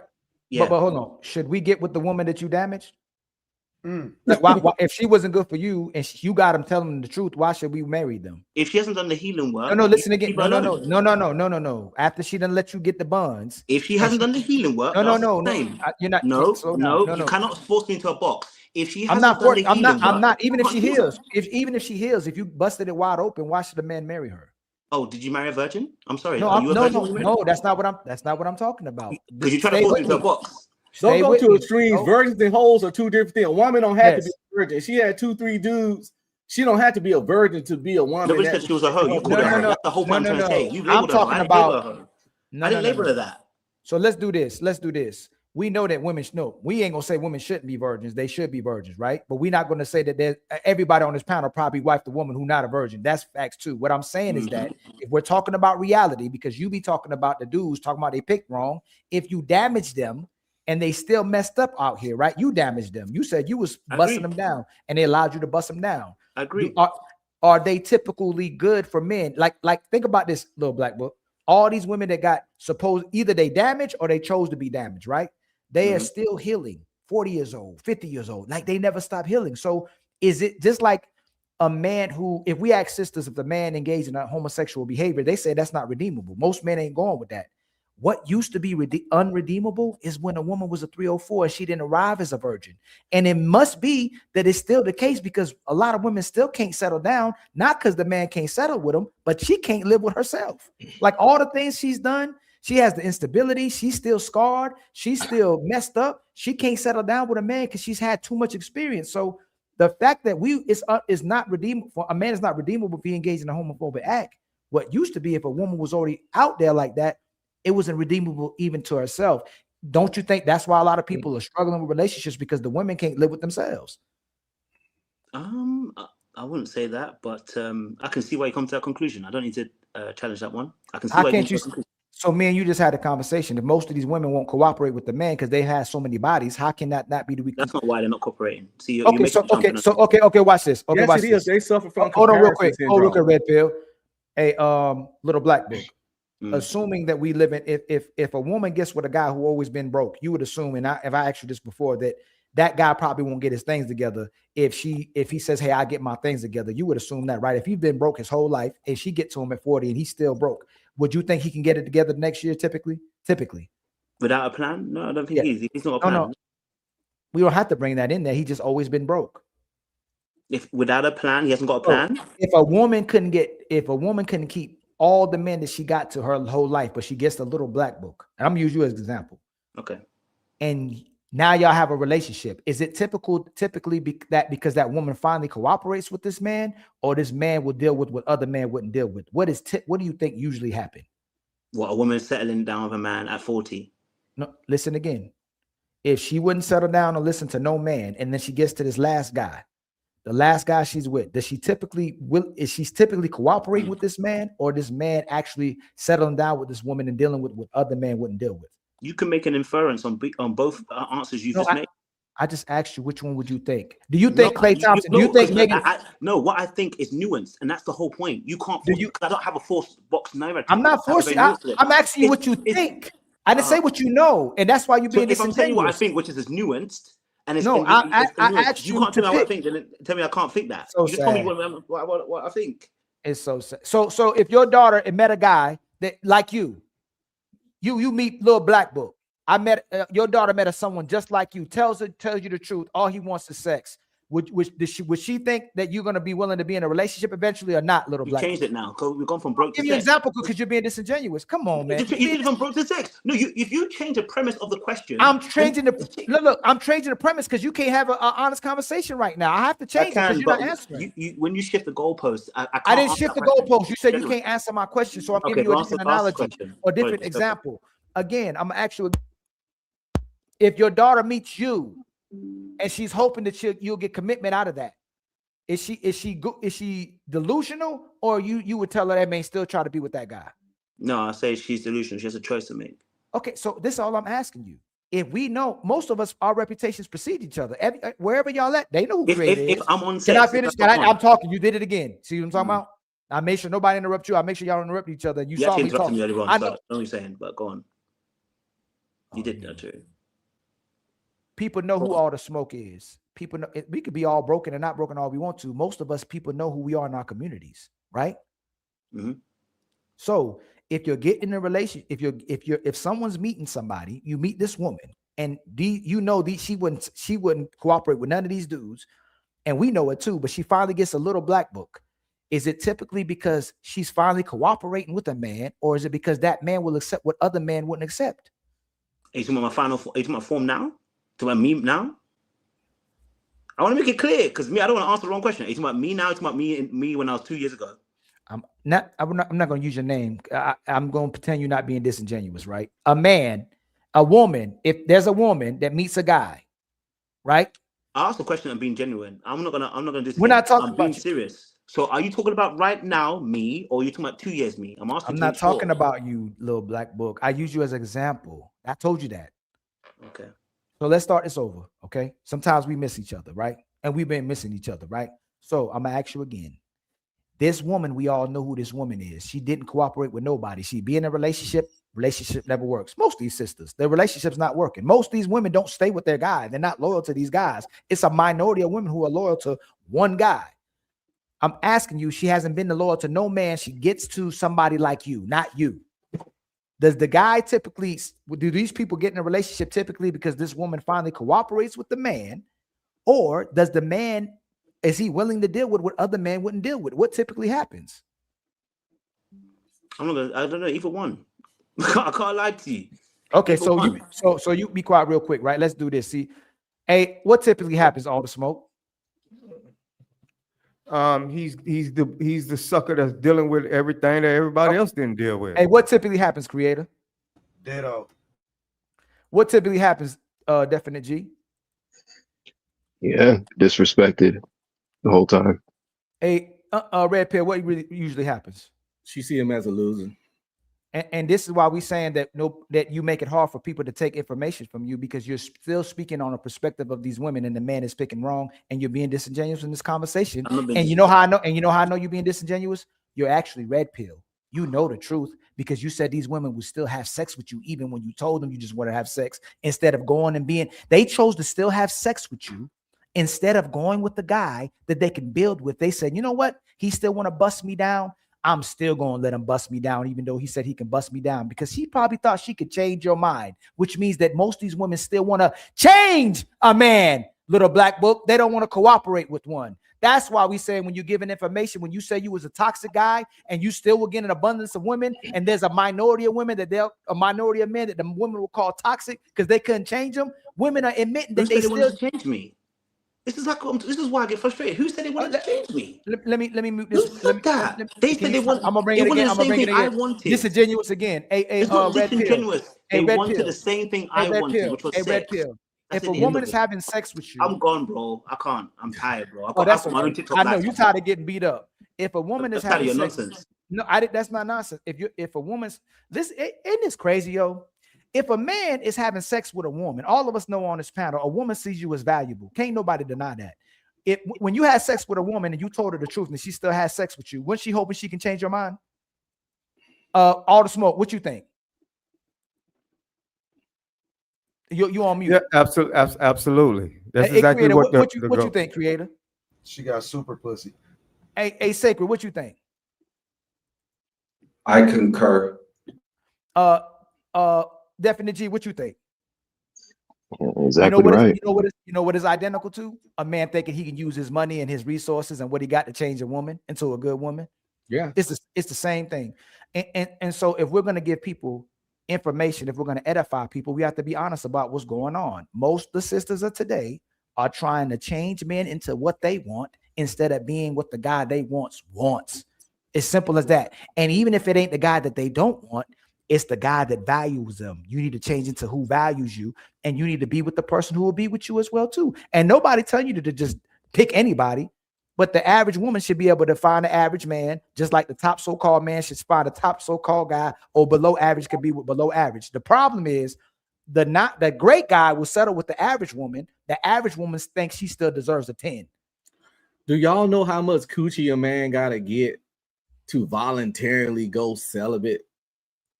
Yeah. But hold on. Should we get with the woman that you damaged? Like, why, if she wasn't good for you and you got them telling them the truth, why should we marry them? If she hasn't done the healing work, no, listen again. No. After she done let you get the buns, if she hasn't done the healing work, no. You're not. No. You cannot force me into a box. If she hasn't done the healing work, I'm not. Even if she heals, if you busted it wide open, why should a man marry her? Oh, did you marry a virgin? I'm sorry. No. That's not what I'm talking about. Because you're trying to force me into a box. Don't go to extremes. Virgins and hoes are two different things. A woman don't have to be a virgin. She had 2-3 dudes. She don't have to be a virgin to be a woman. Nobody said she was a hoe. You called her. That's the whole point I'm trying to say. You labeled her. I didn't label her that. So let's do this. We know that women know. We ain't gonna say women shouldn't be virgins. They should be virgins, right? But we're not gonna say that everybody on this panel probably wifed the woman who not a virgin. That's facts too. What I'm saying is that if we're talking about reality, because you be talking about the dudes talking about they picked wrong, if you damage them and they still messed up out here, right? You damaged them. You said you was busting them down and they allowed you to bust them down. I agree. Are they typically good for men? Like think about this, little black book. all these women that got supposed either they damaged or they chose to be damaged, right? They are still healing, 40 years old, 50 years old, like they never stop healing. So is it just like a man who, if we ask sisters if the man engaged in a homosexual behavior, they say that's not redeemable. Most men ain't going with that. What used to be unredeemable is when a woman was a 304 and she didn't arrive as a virgin. And it must be that it's still the case because a lot of women still can't settle down, not because the man can't settle with them, but she can't live with herself. Like all the things she's done, she has the instability. She's still scarred. She's still messed up. She can't settle down with a man because she's had too much experience. So the fact that is not redeemable for a man is not redeemable if he engaged in a homophobic act. What used to be if a woman was already out there like that, it wasn't redeemable even to herself. Don't you think that's why a lot of people are struggling with relationships because the women can't live with themselves? I wouldn't say that, but I can see why you come to that conclusion. I don't need to challenge that one. I can see How why can't you you? come to that conclusion. So me and you just had a conversation. If most of these women won't cooperate with the man because they have so many bodies, how can that not be the weakness? That's not why they're not cooperating. See, you're Okay, making okay. Watch this. Okay, Yes, watch it this. is. They suffer from Hold on real quick. comparison Hold real quick, syndrome. Red Pill. Hey, little black book. Assuming that we live in, if a woman gets with a guy who always been broke, you would assume, and if I asked you this before, that guy probably won't get his things together. If he says, "Hey, I get my things together," you would assume that, right? If he's been broke his whole life and she gets to him at 40 and he's still broke, would you think he can get it together next year? Typically, without a plan? No, I don't think he's not a plan. No, we don't have to bring that in there. He just always been broke. If without a plan, he hasn't got a plan. If a woman couldn't keep all the men that she got to her whole life, but she gets the little black book, and I'm gonna use you as an example. Okay. And now y'all have a relationship. Is it typically because that woman finally cooperates with this man, or this man will deal with what other men wouldn't deal with? What do you think usually happen? What, a woman settling down with a man at 40? No, listen again. If she wouldn't settle down or listen to no man, and then she gets to this last guy, the last guy she's with, is she typically cooperating with this man, or this man actually settling down with this woman and dealing with what other men wouldn't deal with? You can make an inference on both answers you just made. I just asked you, which one would you think? Do you think Klay Thompson? Do you think Megan? No, what I think is nuanced, and that's the whole point. You can't. I don't have a forced box narrative. I'm not forcing. I'm asking you what you think. I didn't say what you know, and that's why you're being disingenuous. If I'm telling you what I think, which is as nuanced, and it's I asked you can't tell me what I think. Then tell me I can't think that. So you just tell me what I think. It's so sad. So if your daughter met a guy that like you meet little black book. Your daughter met someone just like you. Tells you the truth. All he wants is sex. Would she think that you're going to be willing to be in a relationship eventually or not, little black? You changed it now. We've gone from broke to sex. Give you an example because you're being disingenuous. Come on, man. You did from broke to sex. No, if you change the premise of the question, I'm changing I'm changing the premise because you can't have an honest conversation right now. I have to change it because you're not answering. When you shift the goalpost, I didn't shift the goalpost. You said you can't answer my question, so I'm giving you a different analogy or different example. Again, I'm actually. If your daughter meets you and she's hoping that you'll get commitment out of that, is she delusional, or you would tell her that man still try to be with that guy? No, I say she's delusional. She has a choice to make. Okay, so this is all I'm asking you. If we know, most of us, our reputations precede each other. Wherever y'all at, they know who created it. If I'm on Can I finish? I'm talking. You did it again. See what I'm talking about? I made sure nobody interrupt you. I make sure y'all interrupt each other. You saw me interrupted me earlier on. I know what you're saying, but go on. You did that too. People know who all the smoke is. People know we could be all broken and not broken all we want to. Most of us, people know who we are in our communities, right? Mm-hmm. So if you're getting in a relationship, if someone's meeting somebody, you meet this woman, and she wouldn't cooperate with none of these dudes, and we know it too. But she finally gets a little black book. Is it typically because she's finally cooperating with a man, or is it because that man will accept what other men wouldn't accept? Are you talking about are you talking about form now? To me now? I want to make it clear because I don't want to answer the wrong question. Are you talking about me now? Are you talking about me when I was 2 years ago? I'm not going to use your name. I'm going to pretend you're not being disingenuous, right? A woman, if there's a woman that meets a guy, right? I asked the question of being genuine. I'm not gonna do this. We're not talking about being serious. So are you talking about right now me, or are you talking about 2 years me? I'm asking. I'm not talking about you, little black book. I use you as an example. I told you that. Okay. So let's start this over, okay? Sometimes we miss each other, right? And we've been missing each other, right? So I'm gonna ask you again. This woman, we all know who this woman is. She didn't cooperate with nobody. She be in a relationship never works. Most of these sisters, their relationship's not working. Most of these women don't stay with their guy. They're not loyal to these guys. It's a minority of women who are loyal to one guy. I'm asking you, she hasn't been loyal to no man. She gets to somebody like you, not you. Does the guy typically, do these people get in a relationship typically because this woman finally cooperates with the man? Or does the man, is he willing to deal with what other men wouldn't deal with? What typically happens? I don't know, either one. I can't lie to you. Okay, so you be quiet real quick, right? Let's do this. See, hey, what typically happens? All the smoke. He's the sucker that's dealing with everything that everybody else didn't deal with. Hey, what typically happens, Creator? Ditto. What typically happens, Definite G? Yeah, disrespected the whole time. Hey, Red Pill, what really usually happens? She see him as a loser. And this is why we're saying that that you make it hard for people to take information from you, because you're still speaking on a perspective of these women, and the man is picking wrong, and you're being disingenuous in this conversation. And you know how I know you're being disingenuous? You're actually Red Pill. You know the truth, because you said these women would still have sex with you even when you told them you just want to have sex, instead of going and being, they chose to still have sex with you instead of going with the guy that they can build with. They said, you know what? He still want to bust me down. I'm still going to let him bust me down, even though he said he can bust me down, because he probably thought she could change your mind, which means that most of these women still want to change a man. Little black book, they don't want to cooperate with one. That's why we say, when you're giving information, when you say you was a toxic guy and you still will get an abundance of women, and there's a minority of women a minority of men that the women will call toxic because they couldn't change them. Women are admitting that they still change me. This is why I get frustrated. Who said they wanted to change me? Let me mute this. They said they want. I'm gonna bring it again. I'm gonna bring it again. I wanted. Disingenuous again. It's not disingenuous. They wanted the same thing I wanted, which was sex. Red Pill. If a woman is having sex with you, I'm gone, bro. I can't. I'm tired, bro. I know you're tired of getting beat up. If a woman is having sex, nonsense. No, that's not nonsense. If a woman's this, isn't this crazy, yo? If a man is having sex with a woman, all of us know on this panel, a woman sees you as valuable. Can't nobody deny that. When you had sex with a woman and you told her the truth and she still has sex with you, wasn't she hoping she can change your mind? All the smoke, what you think? You on mute? Yeah, absolutely. That's exactly Creator, what you think, Creator? She got super pussy. Hey, Sacred, what you think? I concur. Definite G, what you think? Exactly right. You know what is identical to? A man thinking he can use his money and his resources and what he got to change a woman into a good woman. Yeah, it's the same thing. And so if we're going to give people information, if we're going to edify people, we have to be honest about what's going on. Most of the sisters of today are trying to change men into what they want instead of being what the guy they wants. As simple as that. And even if it ain't the guy that they don't want, it's the guy that values them. You need to change into who values you, and you need to be with the person who will be with you as well too. And nobody telling you to just pick anybody, but the average woman should be able to find an average man, just like the top so-called man should find a top so-called guy, or below average could be with below average. The problem is the great guy will settle with the average woman. The average woman thinks she still deserves a 10. Do y'all know how much coochie a man gotta get to voluntarily go celibate?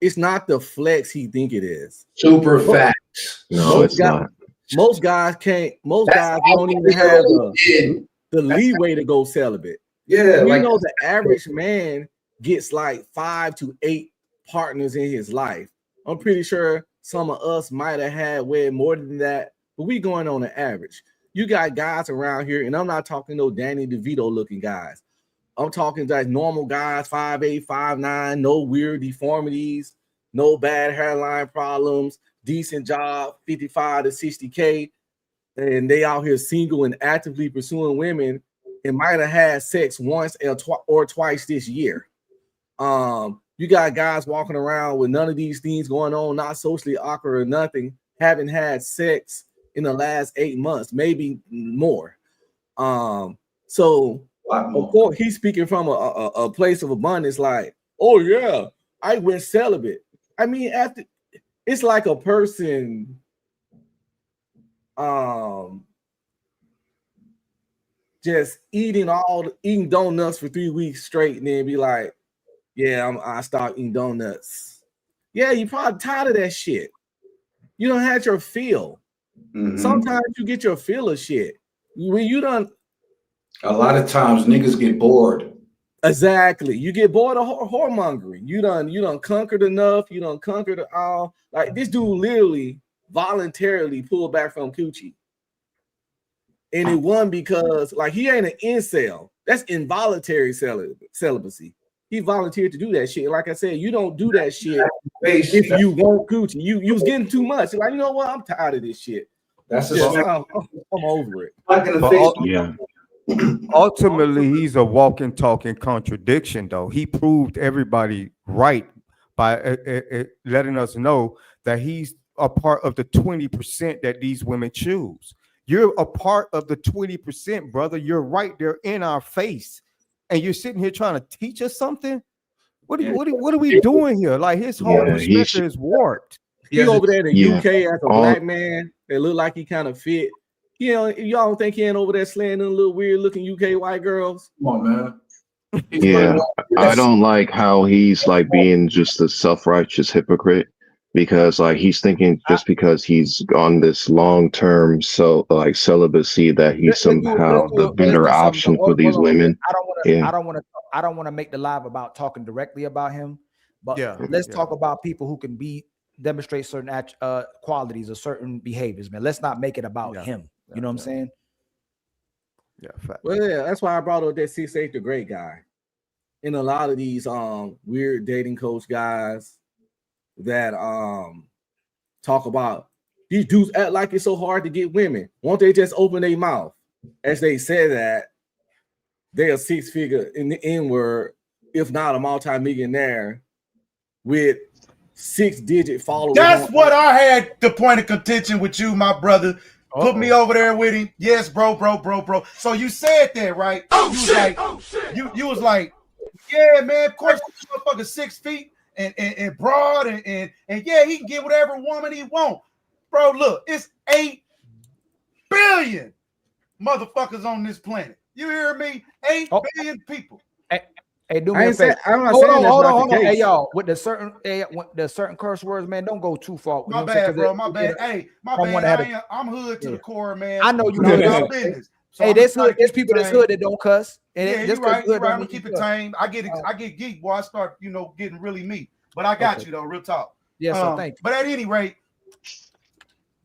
It's not the flex he think it is. Super facts. No, it's not. Most guys can't. Most guys don't even have the leeway to go celibate. Yeah, you know the average man gets like 5 to 8 partners in his life. I'm pretty sure some of us might have had way more than that, but we going on an average. You got guys around here, and I'm not talking no Danny DeVito looking guys. I'm talking like normal guys, 5'8", 5'9", no weird deformities, no bad hairline problems, decent job, 55 to 60K, and they out here single and actively pursuing women and might have had sex once or twice this year. You got guys walking around with none of these things going on, not socially awkward or nothing, haven't had sex in the last 8 months, maybe more. So of course, he's speaking from a place of abundance, like, oh yeah, I went celibate. I mean, after it's like a person just eating donuts for 3 weeks straight and then be like, yeah, I stopped eating donuts. Yeah, you probably tired of that shit. You don't have your fill. Sometimes you get your fill of shit. When you done, a lot of times niggas get bored. Exactly. You get bored of whoremongering. You done conquered enough. You done conquered all. Like this dude literally voluntarily pulled back from coochie. And it won because like he ain't an incel. That's involuntary celibacy. He volunteered to do that shit. Like I said, you don't do that shit if you want coochie. You was getting too much. Like, you know what? I'm tired of this shit. That's I'm over it. Yeah. Ultimately, he's a walking, talking contradiction, though. He proved everybody right by letting us know that he's a part of the 20% that these women choose. You're a part of the 20%, brother. You're right there in our face. And you're sitting here trying to teach us something? What are we doing here? Like his whole perspective is warped. He over there in the UK as a black man that look like he kind of fit. You know, y'all don't think he ain't over there slaying them little weird looking UK white girls? Come on, man. Yeah, I don't like how he's like being just a self-righteous hypocrite, because like he's thinking just because he's on this long-term celibacy that he's somehow the better option for these women. I don't want to make the live about talking directly about him, but let's talk about people who can demonstrate certain qualities or certain behaviors, man. Let's not make it about him. You know what I'm saying? Yeah. Well, yeah, that's why I brought up that 6'8" the great guy. And a lot of these weird dating coach guys that talk about these dudes act like it's so hard to get women. Won't they just open their mouth as they say that they're a 6-figure in the N-word, if not a multi-millionaire with 6-digit followers? That's what I had the point of contention with you, my brother. Put me over there with him. Yes, bro. So you said that, right? You was like, yeah, man, of course, motherfucker 6 feet and broad and yeah, he can get whatever woman he want. Bro, look, it's 8 billion motherfuckers on this planet. You hear me? 8 billion people. Hey, do me a favor. Hold on. Hey, y'all, with the certain curse words, man, don't go too far. My bad, bro. My bad. Hey, my bad. I'm hood to the core, man. I know you know business. So hey, there's people that's hood that don't cuss. And yeah, you're right. I'm gonna keep it tame. I get geek, boy. I start, getting really meat. But I got you though, real talk. Yes, so thank you. But at any rate,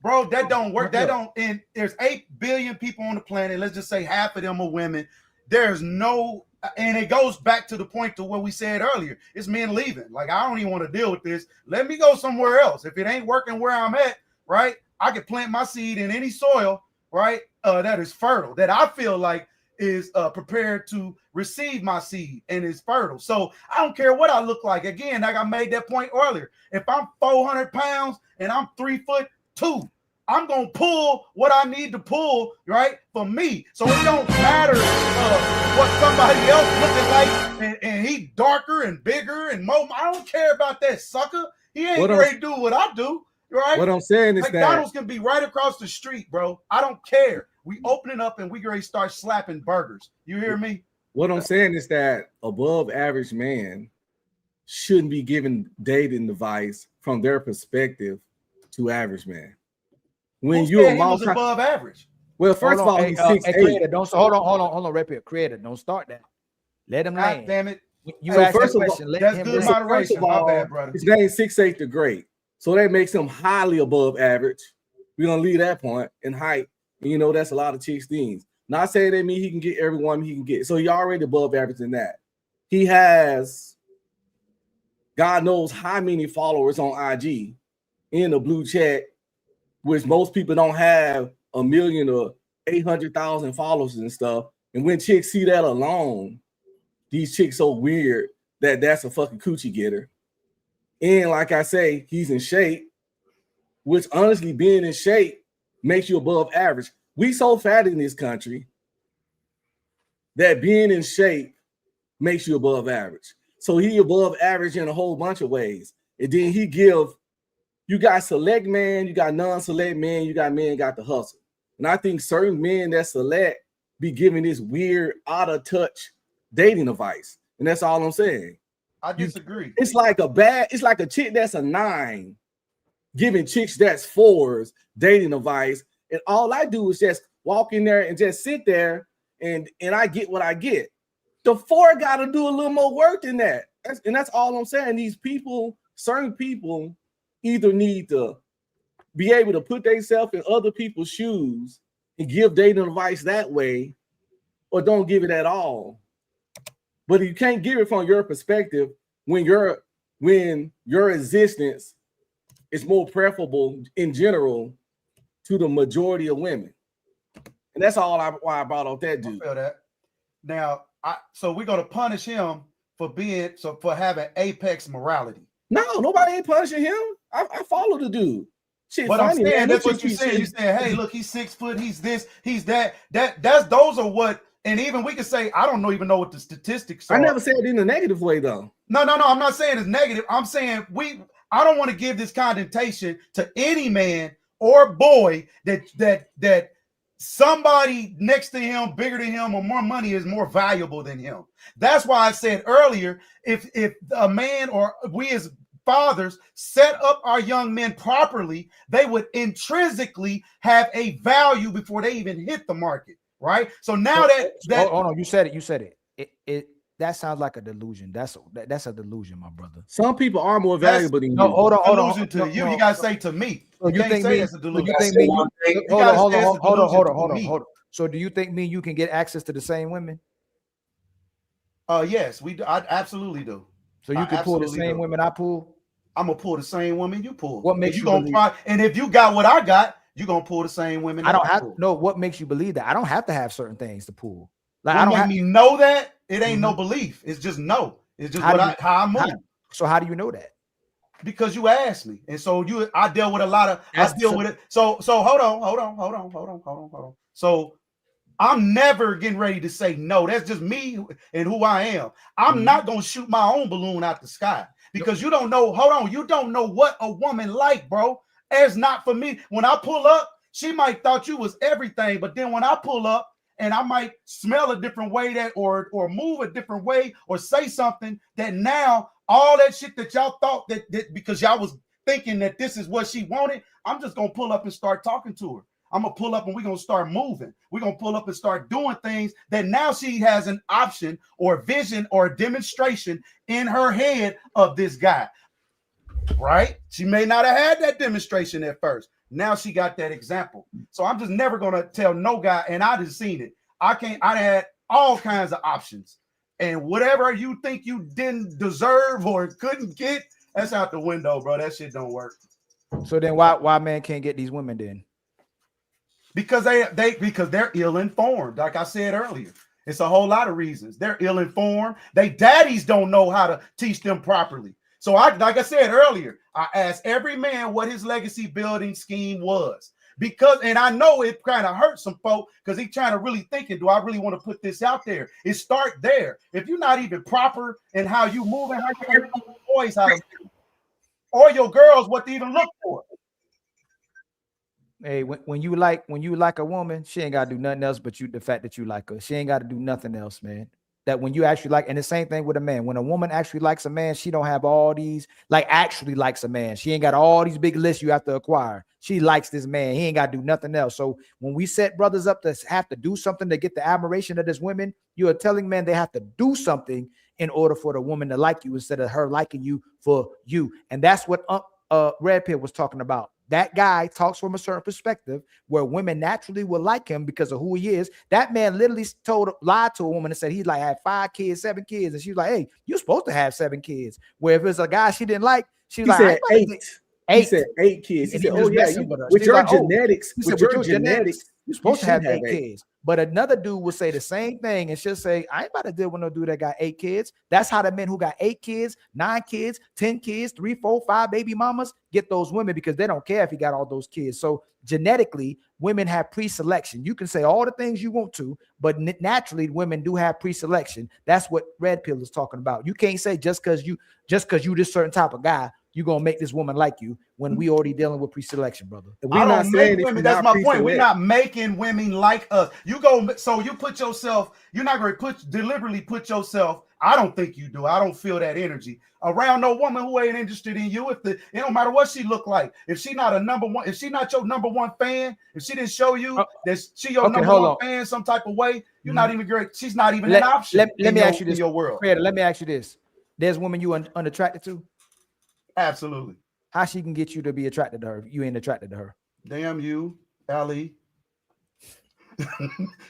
bro, that don't work. And there's 8 billion people on the planet. Let's just say half of them are women. There's no. And it goes back to the point to what we said earlier. It's men leaving. Like, I don't even want to deal with this. Let me go somewhere else. If it ain't working where I'm at, right, I can plant my seed in any soil, right, that is fertile, that I feel like is prepared to receive my seed and is fertile. So I don't care what I look like. Again, like I made that point earlier. If I'm 400 pounds and I'm 3'2", I'm going to pull what I need to pull, right, for me. So it don't matter what somebody else looking like and he darker and bigger and more. I don't care about that sucker. He ain't ready to do what I do, right? What I'm saying is McDonald's can be right across the street, bro. I don't care. We open it up and we ready to start slapping burgers. You hear me? What I'm saying is that above average man shouldn't be given dating advice from their perspective to average man. When you're above average. Well, first of all, he's 6'8". Hold on, right here. Creator, don't start that. Let him land. Damn it. You asked that question. That's good moderation. My bad, brother. His name is 6'8" the great. So that makes him highly above average. We're gonna leave that point in height. And that's a lot of chicks' things. Not saying that means he can get every woman he can get. So he already above average in that. He has God knows how many followers on IG in a blue check, which most people don't have 1 million or 800,000 followers and stuff. And when chicks see that alone, these chicks so weird that that's a fucking coochie getter. And like I say, he's in shape, which honestly being in shape makes you above average. We so fat in this country that being in shape makes you above average. So he above average in a whole bunch of ways. And then you got select man, you got non-select man, you got men got the hustle. And I think certain men that select be giving this weird, out of touch dating advice. And that's all I'm saying. I disagree. It's like a chick that's a 9 giving chicks that's 4s dating advice. And all I do is just walk in there and just sit there and I get what I get. The 4 got to do a little more work than that. That's all I'm saying. These people, certain people, either need to be able to put themselves in other people's shoes and give dating advice that way, or don't give it at all. But you can't give it from your perspective when your existence is more preferable in general to the majority of women. And that's all why I brought up that dude. I feel that. Now, so we're gonna punish him for having apex morality. No, nobody ain't punishing him. I follow the dude. Shit, but I'm saying man. that's what you said. You said, hey, look, he's 6 foot, he's this, he's that. Those are what, and even we could say, I don't even know what the statistics are. I never said it in a negative way, though. No, I'm not saying it's negative. I'm saying I don't want to give this connotation to any man or boy that somebody next to him, bigger than him, or more money is more valuable than him. That's why I said earlier, if a man or we as fathers set up our young men properly, they would intrinsically have a value before they even hit the market, right? So now that hold on, you said it. That sounds like a delusion. That's a delusion, my brother. Some people are more valuable than you. Hold on. To you, you gotta say to me. So you can't think say me? it's a delusion. You think me? Hold on. Hold on. So do you think me? You can get access to the same women? Yes, I absolutely do. So you can pull the same women I pull. I'm gonna pull the same women you pull. What makes you gonna try? And if you got what I got, you're gonna pull the same women. I don't have no. What makes you believe that? I don't have to have certain things to pull. Like I don't have me know that. It ain't no belief. It's just no. It's just how I move. So how do you know that? Because you asked me, and so I deal with a lot of. I deal with it. So hold on. So I'm never getting ready to say no. That's just me and who I am. I'm not gonna shoot my own balloon out the sky because you don't know. Hold on, you don't know what a woman like, bro. It's not for me. When I pull up, she might thought you was everything, but then when I pull up, and I might smell a different way or move a different way or say something that now all that shit that y'all thought that because y'all was thinking that this is what she wanted, I'm just gonna pull up and start talking to her. I'm gonna pull up and we're gonna start moving. We're gonna pull up and start doing things that now she has an option or vision or a demonstration in her head of this guy, right? She may not have had that demonstration at first. Now she got that example. So I'm just never gonna tell no guy, and I just seen it. I had all kinds of options. And whatever you think you didn't deserve or couldn't get, that's out the window, bro. That shit don't work. So then why man can't get these women then? Because because they're ill-informed, like I said earlier. It's a whole lot of reasons. They're ill-informed. They daddies don't know how to teach them properly. So like I said earlier, I asked every man what his legacy building scheme was. And I know it kind of hurts some folk because he's trying to really thinking, do I really want to put this out there? It start there. If you're not even proper in how you move and how you tell your boys how to move, or your girls what to even look for. Hey, when you like a woman, she ain't gotta do nothing else but the fact that you like her. She ain't gotta do nothing else, man. That when you actually like, and the same thing with a man. When a woman actually likes a man, she don't have all these, actually likes a man. She ain't got all these big lists you have to acquire. She likes this man. He ain't got to do nothing else. So when we set brothers up to have to do something to get the admiration of this women, you are telling men they have to do something in order for the woman to like you instead of her liking you for you. And that's what Red Pill was talking about. That guy talks from a certain perspective where women naturally will like him because of who he is. That man literally lied to a woman and said he had 5 kids, 7 kids. And she was like, hey, you're supposed to have 7 kids. Where if it's a guy she didn't like, she was said 8. 8. He said 8 kids. He said, oh yeah, with your genetics, you're supposed to have 8 kids. But another dude would say the same thing and she'll say, I ain't about to deal with no dude that got 8 kids. That's how the men who got 8 kids, 9 kids, 10 kids, 3, 4, 5 baby mamas get those women because they don't care if he got all those kids. So genetically, women have pre-selection. You can say all the things you want to, but naturally, women do have pre-selection. That's what Red Pill is talking about. You can't say just because you this certain type of guy, you're gonna make this woman like you when we already dealing with pre-selection, brother. I don't make women. That's my point. We're not making women like us. You go, so you put yourself. You're not going to deliberately put yourself. I don't think you do. I don't feel that energy around no woman who ain't interested in you. It don't matter what she look like. If she not a number one, if she not your number one fan, if she didn't show you that she your number one fan some type of way, you're not even great. She's not even an option. Let me ask you this, your world. Fred, let me ask you this: there's women you unattracted to? Absolutely. How she can get you to be attracted to her if you ain't attracted to her? Damn you, Ali.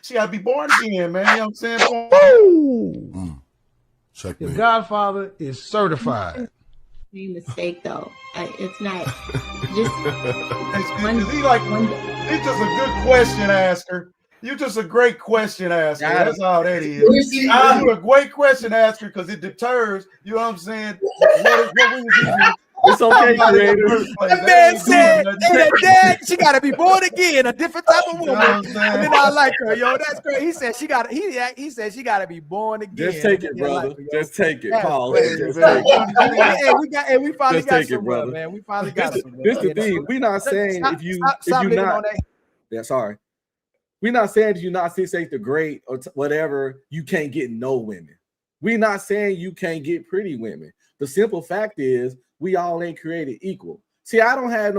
She gotta be born again, man. You know what I'm saying? The Godfather is certified. Mistake though. It's not He's just a good question asker. You just a great question asker. That's all that is. You're a great question asker because it deters. You know what I'm saying? It's okay, creator. That man said, "Hey, dad, she gotta be born again, a different type of woman." And then I like her, yo. That's great. He said she got. He said she gotta be born again. Just take it, brother. Like her, just take it. That's Pause. crazy, Just man. take it. We finally Just got take it, somewhere, brother. man. We finally got somewhere. This the thing. We're not saying if you stop living not. on that. Yeah, sorry. We're not saying if you're not 6'8" the great or whatever, you can't get no women. We're not saying you can't get pretty women. The simple fact is we all ain't created equal. See, I don't have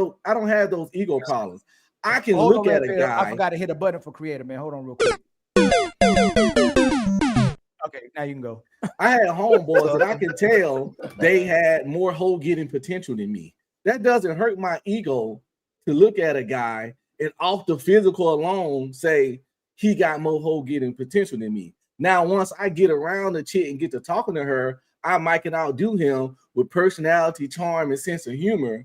those ego problems. I can look at a guy. I forgot to hit a button for creator, man. Hold on real quick. Okay, now you can go. I had homeboys that I can tell they had more hoe getting potential than me. That doesn't hurt my ego to look at a guy and off the physical alone say he got more hoe getting potential than me. Now, once I get around the chick and get to talking to her, I might can outdo him with personality, charm, and sense of humor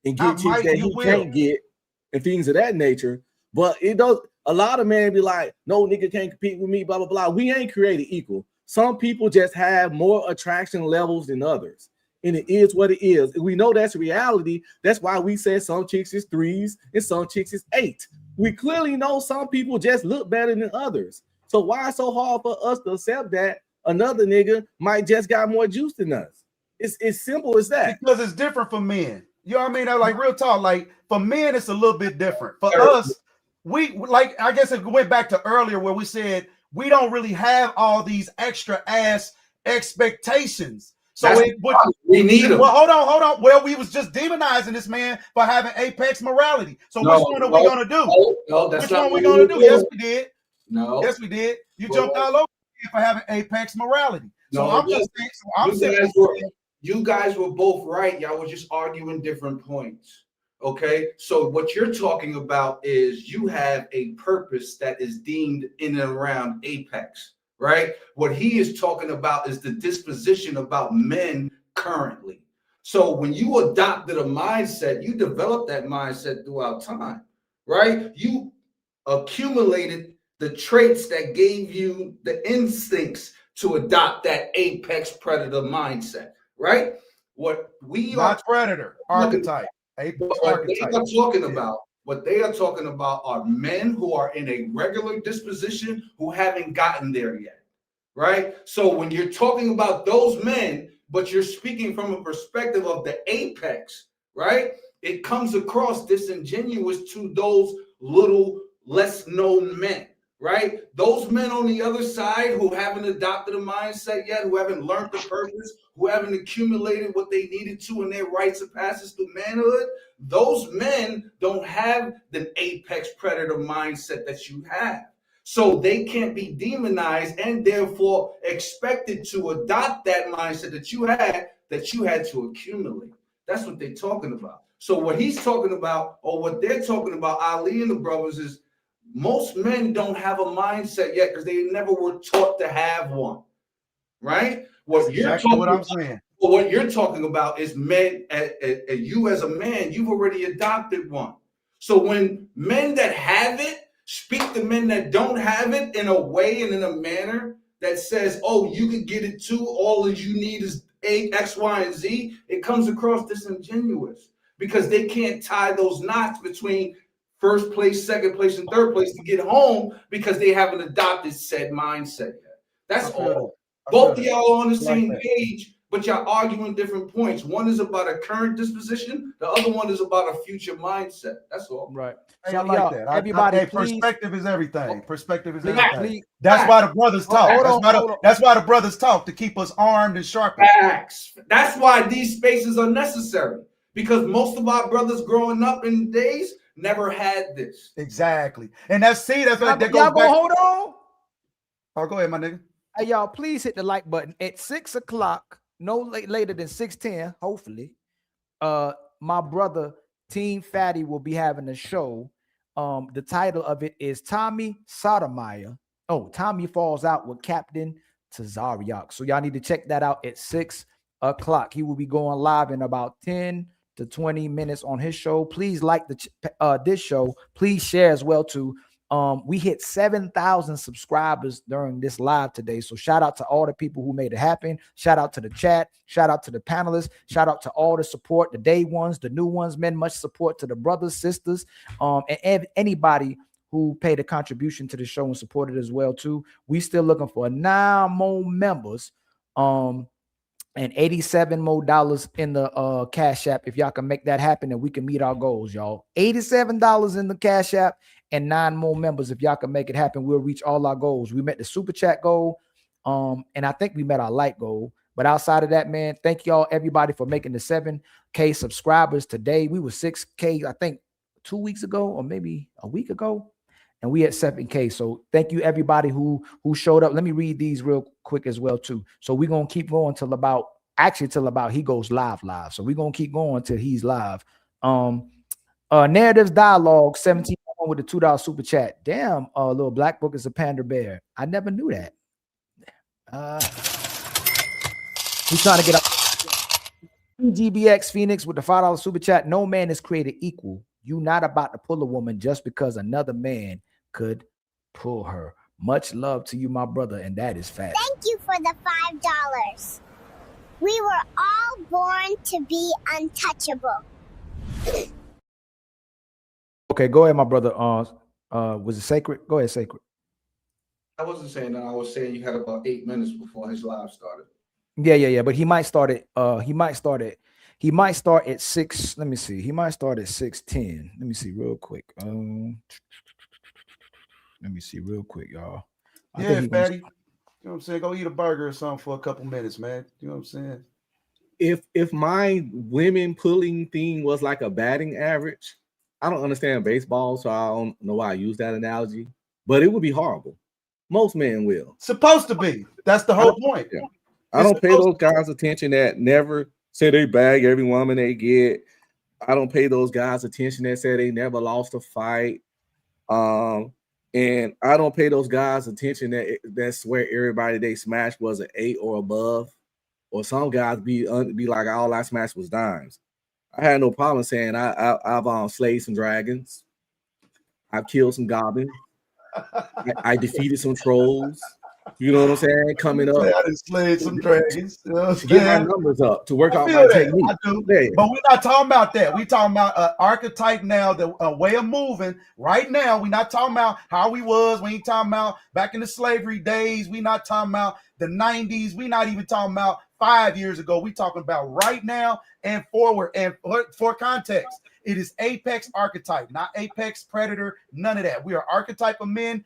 and get chicks that he can't get and things of that nature. But it does. A lot of men be like, no nigga can't compete with me, blah, blah, blah. We ain't created equal. Some people just have more attraction levels than others. And it is what it is. We know that's reality. That's why we say some chicks is 3s and some chicks is 8. We clearly know some people just look better than others. So why it's so hard for us to accept that another nigga might just got more juice than us? It's simple as that. Because it's different for men. You know what I mean? Like real talk. Like for men, it's a little bit different. For us, we like. I guess it went back to earlier where we said we don't really have all these extra ass expectations. So we need them. Well, hold on. Well, we was just demonizing this man for having apex morality. So which one are we gonna do? No, that's which not one we what gonna we're do? doing. Yes, we did. No. Yes, we did. You jumped all over me for having apex morality. So No, I'm just saying. You guys were both right. Y'all were just arguing different points. Okay. So what you're talking about is you have a purpose that is deemed in and around apex, right? What he is talking about is the disposition about men currently. So when you adopted a mindset, you developed that mindset throughout time, right? You accumulated the traits that gave you the instincts to adopt that apex predator mindset, right? What we not predator archetype. What they are talking about are men who are in a regular disposition who haven't gotten there yet, right? So when you're talking about those men, but you're speaking from a perspective of the apex, right? It comes across disingenuous to those little less known men, right? Those men on the other side who haven't adopted a mindset yet, who haven't learned the purpose, who haven't accumulated what they needed to in their rites of passage through manhood, those men don't have the apex predator mindset that you have. So they can't be demonized and therefore expected to adopt that mindset that you had to accumulate. That's what they're talking about. So what he's talking about, or what they're talking about, Ali and the brothers, is most men don't have a mindset yet because they never were taught to have one, right? What you're talking about is men, you as a man, you've already adopted one. So when men that have it speak to men that don't have it in a way and in a manner that says, oh, you can get it too, all that you need is A, X, Y, and Z, it comes across disingenuous because they can't tie those knots between first place, second place, and third place to get home because they haven't adopted said mindset yet. That's all. Both of y'all are on the same page, but y'all arguing different points. One is about a current disposition, the other one is about a future mindset. That's all. Right. Hey, So, I like y'all, that. everybody, hey, please. perspective is everything. Perspective is Please, everything. please. That's why the brothers talk. Hold on. That's why the brothers talk, to keep us armed and sharpened. Facts. That's why these spaces are necessary, because most of our brothers growing up in the days never had this. Exactly. And that's what that goes Y'all back. gonna hold on? Oh, go ahead, my nigga. Hey, y'all, please hit the like button at 6 o'clock, no later than 6:10, hopefully. My brother Team Fatty will be having a show. The title of it is Tommy Sotomayor. Oh, Tommy Falls Out with Captain Tazariak. So y'all need to check that out at 6 o'clock. He will be going live in about 10 to 20 minutes on his show. Please like this show. Please share as well too. We hit 7,000 subscribers during this live today. So shout out to all the people who made it happen. Shout out to the chat. Shout out to the panelists. Shout out to all the support, the day ones, the new ones, men. Much support to the brothers, sisters, and anybody who paid a contribution to the show and supported as well too. We still looking for 9 more members. And $87 more in the Cash App. If y'all can make that happen, and we can meet our goals, y'all. $87 in the Cash App and 9 more members. If y'all can make it happen, we'll reach all our goals. We met the super chat goal, and I think we met our like goal. But outside of that, man, thank y'all everybody for making the 7K subscribers today. We were 6K, I think 2 weeks ago, or maybe a week ago, and we at 7K. So thank you everybody who showed up. Let me read these real quick as well too. So we're gonna keep going till about he goes live. So we're gonna keep going till he's live. Narratives Dialogue 17 with the $2 super chat. Damn, little black book is a panda bear. I never knew that. He's trying to get up. GBX Phoenix with the $5 super chat. No man is created equal. You not about to pull a woman just because another man could pull her. Much love to you, my brother, and that is fact. Thank you for the $5. We were all born to be untouchable. Okay, go ahead, my brother. Was it Sacred? Go ahead, Sacred. I wasn't saying that. I was saying you had about 8 minutes before his live started. Yeah. But he might start at he might start at 6. Let me see. He might start at 6:10. Let me see real quick. Let me see real quick, y'all. Yeah, Fatty. You know what I'm saying? Go eat a burger or something for a couple minutes, man. You know what I'm saying? If my women pulling thing was like a batting average, I don't understand baseball, so I don't know why I use that analogy, but it would be horrible. Most men will. Supposed to be. That's the whole point. Yeah. I don't pay those guys attention that never say they bag every woman they get. I don't pay those guys attention that say they never lost a fight. And I don't pay those guys attention that swear everybody they smashed was an 8 or above. Or some guys be like, all I smashed was dimes. I had no problem saying I've slayed some dragons. I've killed some goblins. I defeated some trolls. You know what I'm saying? Coming up, I done slayed some dragons. You know to get my numbers up, to work out my technique. I do. Yeah. But we're not talking about that. We're talking about an archetype now, a way of moving right now. We're not talking about how we was. We ain't talking about back in the slavery days. We're not talking about the 90s. We're not even talking about 5 years ago. We're talking about right now and forward. And for context, it is apex archetype, not apex predator, none of that. We are archetype of men.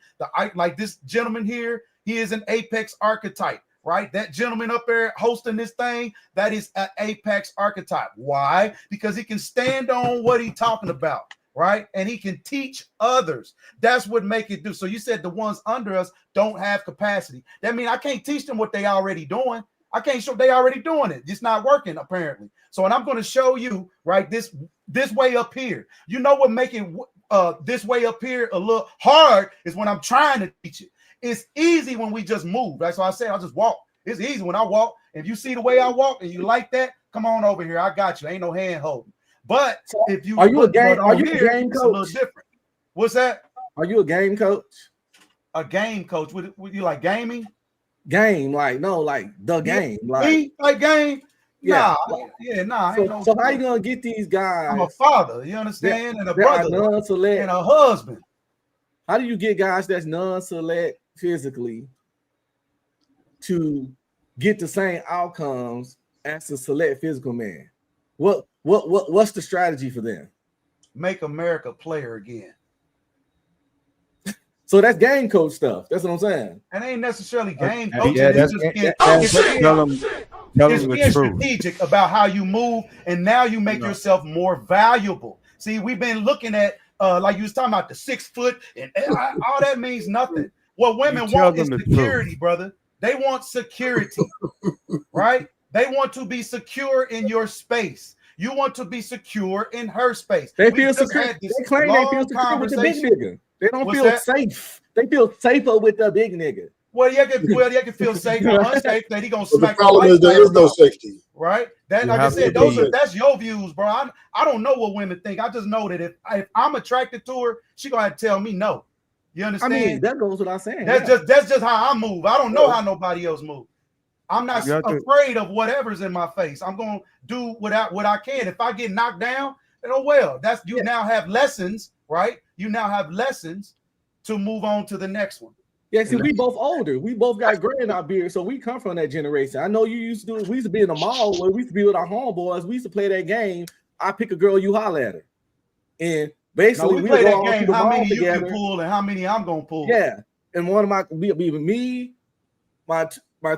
Like this gentleman here, he is an apex archetype, right? That gentleman up there hosting this thing, that is an apex archetype. Why? Because he can stand on what he's talking about, right? And he can teach others. That's what make it do. So you said the ones under us don't have capacity. That means I can't teach them what they already doing. I can't show they already doing it. It's not working apparently. So, and I'm going to show you, right, this way up here. You know what make it this way up here a little hard is when I'm trying to teach it. It's easy when we just move. That's why I say I'll just walk. It's easy when I walk. If you see the way I walk and you like that, come on over here. I got you. Ain't no hand holding. But if you are you a game coach? It's a little different. What's that? Are you a game coach? A game coach? Would you like gaming? Game, like no, like the game, like game. Yeah, nah. So how you gonna get these guys? I'm a father, you understand, and a brother, non-select, and a husband. How do you get guys that's non-select physically to get the same outcomes as a select physical man? What's the strategy for them? Make America player again. So that's game coach stuff. That's what I'm saying. And ain't necessarily game coaching. Yeah, it's tell them being the truth. strategic about how you move, and now you make yourself more valuable. See, we've been looking at like you was talking about the 6 foot, and all that means nothing. What women want is security, brother. They want security, right? They want to be secure in your space. You want to be secure in her space. They feel secure. They claim they feel secure with the big nigga. They don't feel safe. They feel safer with the big nigga. Well, you can feel safe or unsafe that he gonna smack. The problem is there is no safety, right? That, like I said, that's your views, bro. I don't know what women think. I just know that if I'm attracted to her, she gonna have to tell me no. You understand? I mean, that goes without saying. That's just how I move. I don't know how nobody else moves. I'm not afraid of whatever's in my face. I'm gonna do what I can. If I get knocked down, then oh well. That's you now have lessons, right? You now have lessons to move on to the next one. Yeah, see, we both older. We both got gray in our beard, so we come from that generation. I know you used to do it. We used to be in the mall where we used to be with our homeboys. We used to play that game. I pick a girl, you holler at her. And basically, we play that game. How many you can pull and how many I'm gonna pull. Yeah. And one of my be me, my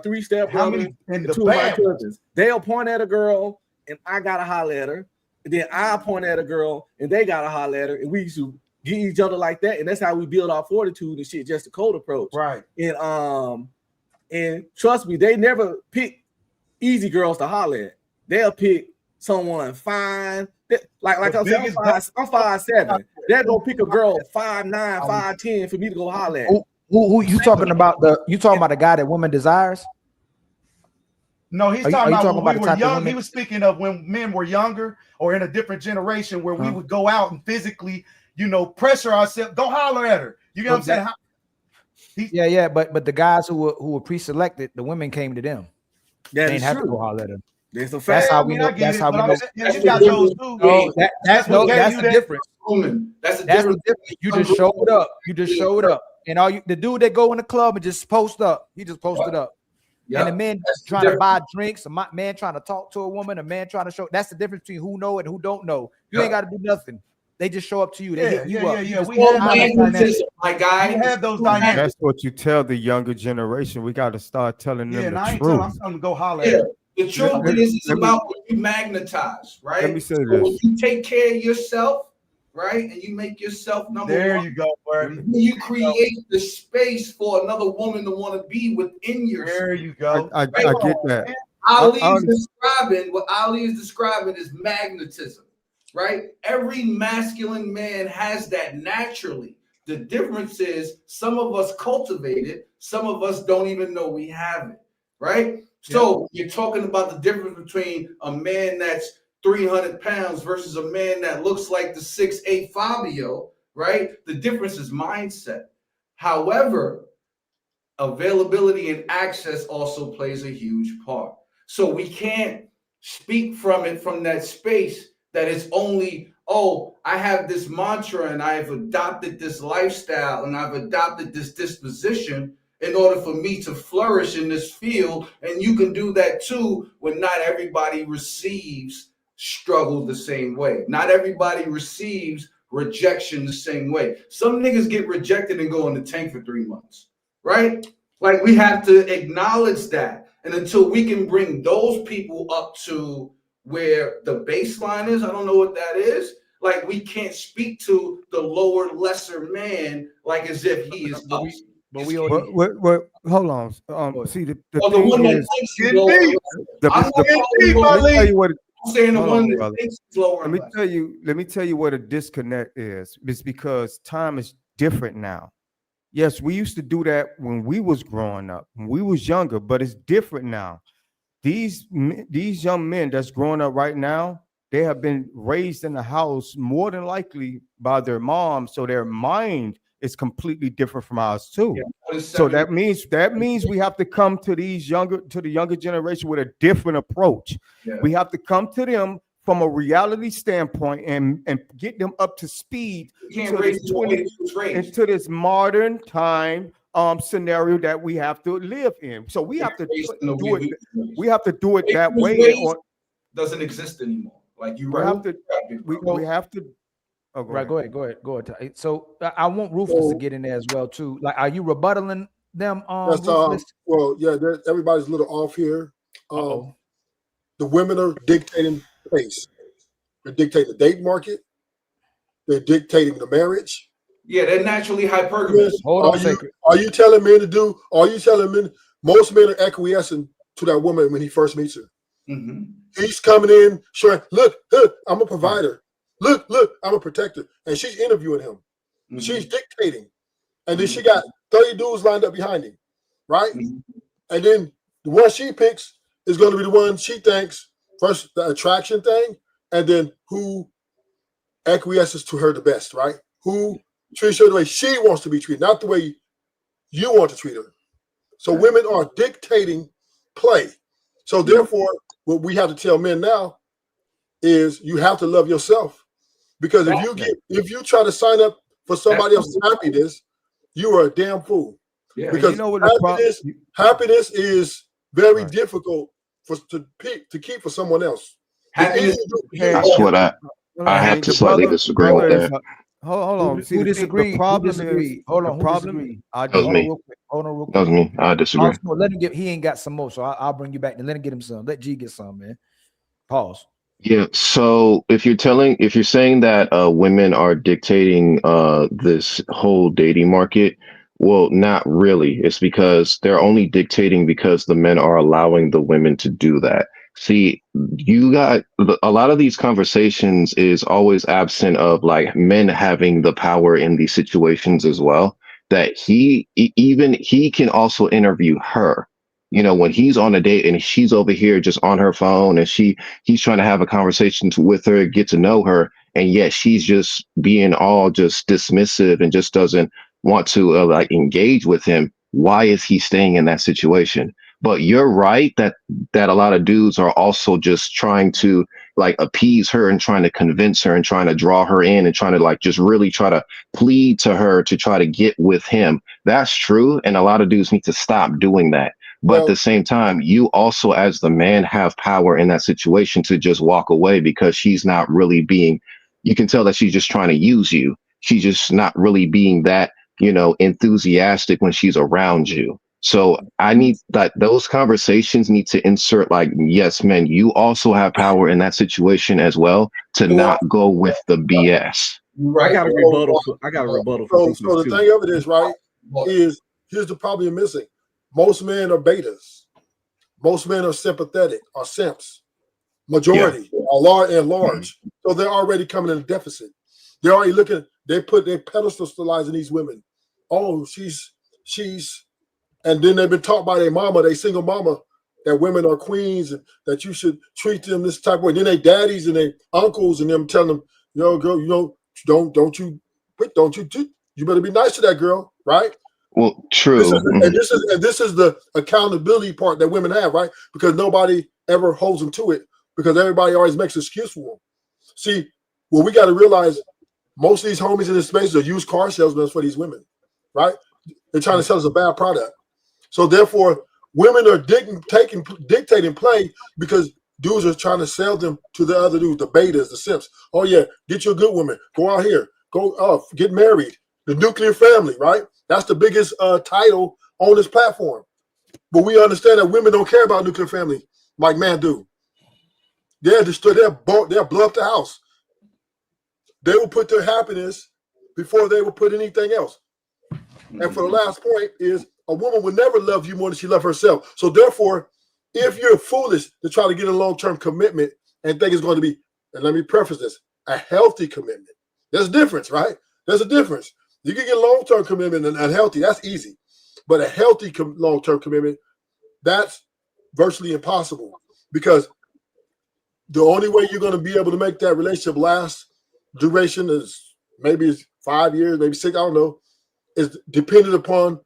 3 step brothers, and 2 of my cousins. They'll point at a girl and I gotta holler at her. And then I point at a girl and they gotta holler at her. And we used to get each other like that, and that's how we build our fortitude and shit. Just a cold approach, right? And trust me, they never pick easy girls to holler at. They'll pick someone fine. Like I said, I'm 5'7". They're gonna pick a girl 5'9", 5'10" for me to go holler at. Who you talking about? You talking about the guy that woman desires? No, he's talking about when we were young. He was speaking of when men were younger or in a different generation where we would go out and physically, pressure ourselves. Go holler at her. You know what I'm saying? Yeah, but the guys who were pre-selected, the women came to them. They didn't have to go holler at them. That's how we know. That's how we know. You got those too. That's the difference. That's the difference. You just showed up. And the dude that go in the club and just post up, he just posted up. Yep. And the man trying to buy drinks, a man trying to talk to a woman, a man trying to show. That's the difference between who know and who don't know. You ain't got to do nothing. They just show up to you. They hit you up. Yeah. We have those dynamics. That's what you tell the younger generation. We got to start telling them the truth. I'm telling them to go holler at them. The truth is it's about what you magnetize, right? Let me say this. When you take care of yourself, right, and you make yourself number one. There you go, Bernie. You create the space for another woman to want to be within yourself. There you go. I get that. What Ali is describing is magnetism, right? Every masculine man has that naturally. The difference is some of us cultivate it, some of us don't even know we have it, right? So you're talking about the difference between a man that's 300 pounds versus a man that looks like the 6'8" Fabio, right? The difference is mindset. However, availability and access also plays a huge part. So we can't speak from that space that it's only, I have this mantra and I've adopted this lifestyle and I've adopted this disposition in order for me to flourish in this field. And you can do that too when not everybody receives struggle the same way. Not everybody receives rejection the same way. Some niggas get rejected and go in the tank for 3 months, right? Like we have to acknowledge that. And until we can bring those people up to where the baseline is, I don't know what that is. Like we can't speak to the lower, lesser man like as if he is up. But hold on. See the one thing that is, thinks lower. Let me tell you what a disconnect is. It's because time is different now. Yes, we used to do that when we was growing up, when we was younger, but it's different now. These young men that's growing up right now, they have been raised in the house more than likely by their mom, so their mind is completely different from ours too. So that means we have to come to the younger generation with a different approach. We have to come to them from a reality standpoint and get them up to speed into this modern time scenario that we have to live in. So we have to Based on the do way it. We have to do it that Bacon's way. ways Or doesn't exist anymore. Like you we have to. We have to. Oh, Right, go ahead. So I want Rufus to get in there as well too. Like, are you rebuttaling them? Rufus? Well, yeah, everybody's a little off here. The women are dictating pace. They're dictating the date market. They're dictating the marriage. Yeah, they're naturally hypergamous. Are you telling men to do? Are you telling men? Most men are acquiescing to that woman when he first meets her. Mm-hmm. He's coming in, showing, look, I'm a provider. Look, I'm a protector. And she's interviewing him. Mm-hmm. She's dictating. And then she got 30 dudes lined up behind him, right? Mm-hmm. And then the one she picks is going to be the one she thinks, first, the attraction thing, and then who acquiesces to her the best, right? Who treats her the way she wants to be treated, not the way you want to treat her. So women are dictating play. So therefore, what we have to tell men now is you have to love yourself. Because if you try to sign up for somebody else's happiness, you are a damn fool. Yeah. Because you know happiness is very difficult to keep for someone else. That's what I have to slightly disagree with that. Hold on. Who disagree? The problem is hold on. The problem. That was me. I disagree. Let him get. He ain't got some more, so I'll bring you back and let him get him some. Let G get some, man. Pause. Yeah. So if you're saying that women are dictating this whole dating market, well, not really. It's because they're only dictating because the men are allowing the women to do that. See, you got a lot of these conversations is always absent of like men having the power in these situations as well, that he can also interview her, you know, when he's on a date and she's over here just on her phone and he's trying to have a conversation with her, get to know her. And yet she's just being all just dismissive and just doesn't want to like engage with him. Why is he staying in that situation? But you're right that a lot of dudes are also just trying to like appease her and trying to convince her and trying to draw her in and trying to like just really try to plead to her to try to get with him. That's true. And a lot of dudes need to stop doing that. But at the same time, you also as the man have power in that situation to just walk away because she's not really being, you can tell that she's just trying to use you. She's just not really being that, you know, enthusiastic when she's around you. So I need that those conversations need to insert like, yes, men, you also have power in that situation as well to not go with the BS. Right. I got a rebuttal. So the thing of it is, right, is here's the problem you're missing. Most men are betas. Most men are sympathetic or simps. Majority are large. So they're already coming in a deficit. They're already looking, they put their pedestalizing these women. Oh, she's and then they've been taught by their mama, their single mama, that women are queens and that you should treat them this type of way. Then they daddies and they uncles and them telling them, yo, girl, you know, you better be nice to that girl, right? Well, true. This is the accountability part that women have, right? Because nobody ever holds them to it because everybody always makes an excuse for them. See, well, we got to realize most of these homies in this space are used car salesmen for these women, right? They're trying to sell us a bad product. So therefore, women are dictating play because dudes are trying to sell them to the other dudes, the betas, the simps. Oh yeah, get you a good woman. Go out here. Go get married. The nuclear family, right? That's the biggest title on this platform. But we understand that women don't care about nuclear family like men do. They'll destroy. They'll blow up the house. They will put their happiness before they will put anything else. And for the last point is a woman will never love you more than she loves herself. So therefore, if you're foolish to try to get a long-term commitment and think it's going to be, and let me preface this, a healthy commitment. There's a difference, right? There's a difference. You can get long-term commitment and unhealthy. That's easy. But a healthy long-term commitment, that's virtually impossible because the only way you're going to be able to make that relationship last duration is maybe it's 5 years, maybe 6, I don't know, is dependent upon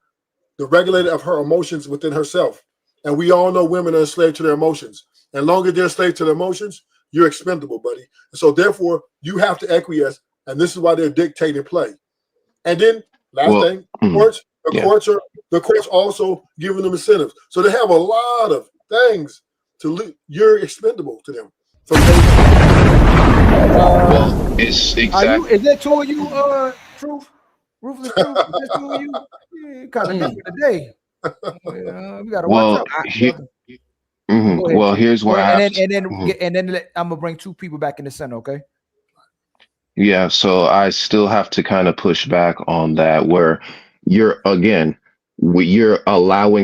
the regulator of her emotions within herself. And we all know women are enslaved to their emotions. And longer they're enslaved to their emotions, you're expendable, buddy. And so therefore, you have to acquiesce. And this is why they're dictating play. And then last thing, The courts also giving them incentives. So they have a lot of things to you're expendable to them. It's Is that two of you, Truth? Ruthless Truth? Is that two of you? Yeah, kind of different today. We gotta watch out. Well, here's where and then I'm gonna bring two people back in the center, okay? Yeah, so I still have to kind of push back on that where you're allowing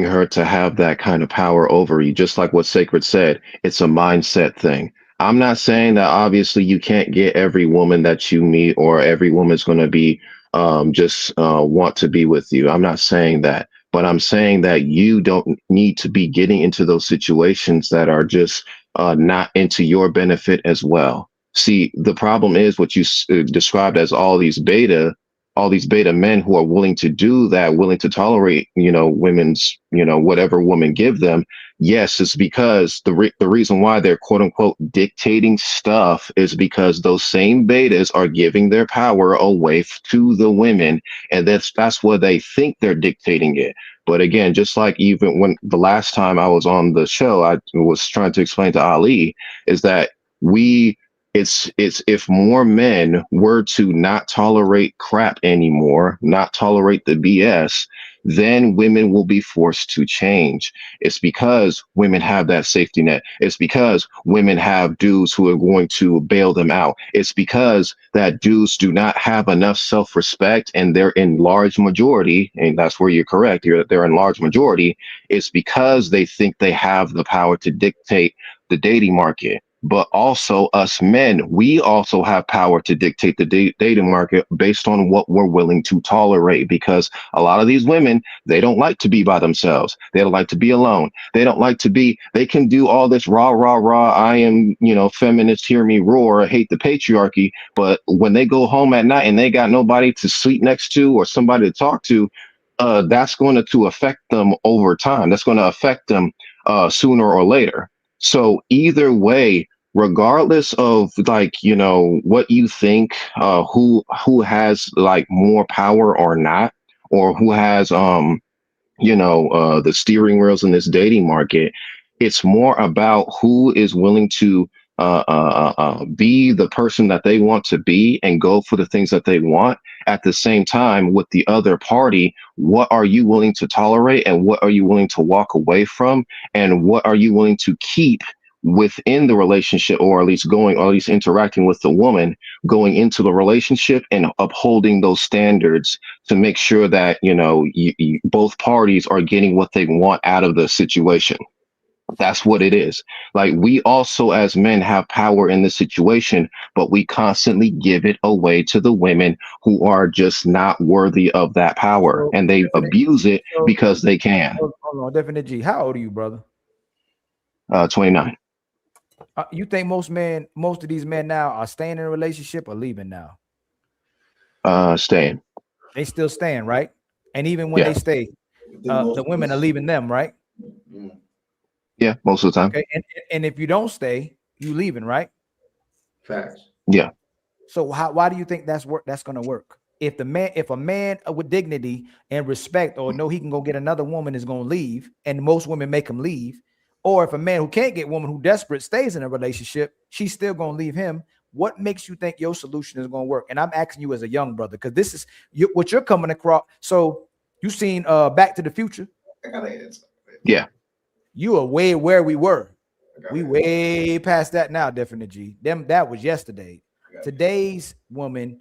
her to have that kind of power over you, just like what Sacred said. It's a mindset thing. I'm not saying that obviously you can't get every woman that you meet or every woman's going to be want to be with you. I'm not saying that, but I'm saying that you don't need to be getting into those situations that are just not into your benefit as well. See, the problem is what you described as all these beta men who are willing to do that, willing to tolerate, women's, whatever women give them. Yes, it's because the reason why they're quote unquote dictating stuff is because those same betas are giving their power away to the women. And that's where they think they're dictating it. But again, just like even when the last time I was on the show, I was trying to explain to Ali is that it's if more men were to not tolerate crap anymore, not tolerate the BS, then women will be forced to change. It's because women have that safety net. It's because women have dudes who are going to bail them out. It's because that dudes do not have enough self-respect, and they're in large majority, and that's where you're correct. They're in large majority. It's because they think they have the power to dictate the dating market. But also us men, we also have power to dictate the dating market based on what we're willing to tolerate, because a lot of these women, they don't like to be by themselves. They don't like to be alone. They don't like to be, they can do all this rah, I am, feminist, hear me roar, I hate the patriarchy. But when they go home at night and they got nobody to sleep next to or somebody to talk to, that's going to affect them over time. That's going to affect them sooner or later. So either way, regardless of what you think, who has like more power or not, or who has the steering wheels in this dating market, it's more about who is willing to be the person that they want to be and go for the things that they want. At the same time, with the other party, what are you willing to tolerate and what are you willing to walk away from, and what are you willing to keep within the relationship, or at least interacting with the woman going into the relationship, and upholding those standards to make sure that both parties are getting what they want out of the situation. That's what it is. Like, we also as men have power in the situation, but we constantly give it away to the women who are just not worthy of that power, and they abuse it because they can. Hold on, Definite G, how old are you, brother? 29. You think most of these men now are staying in a relationship or leaving now? Staying. They still staying, right? And even when they stay, the women are leaving them, right? Yeah, most of the time. Okay, and if you don't stay, you leaving, right? Facts. Yeah. So why do you think that's going to work? If a man with dignity and respect, or know he can go get another woman, is going to leave, and most women make him leave, or if a man who can't get a woman, who desperate, stays in a relationship, she's still going to leave him. What makes you think your solution is going to work? And I'm asking you as a young brother, because this is what you're coming across. So you seen Back to the Future? I gotta answer. Yeah. You are way where we were. We way past that now, Definite G. That was yesterday. Today's woman,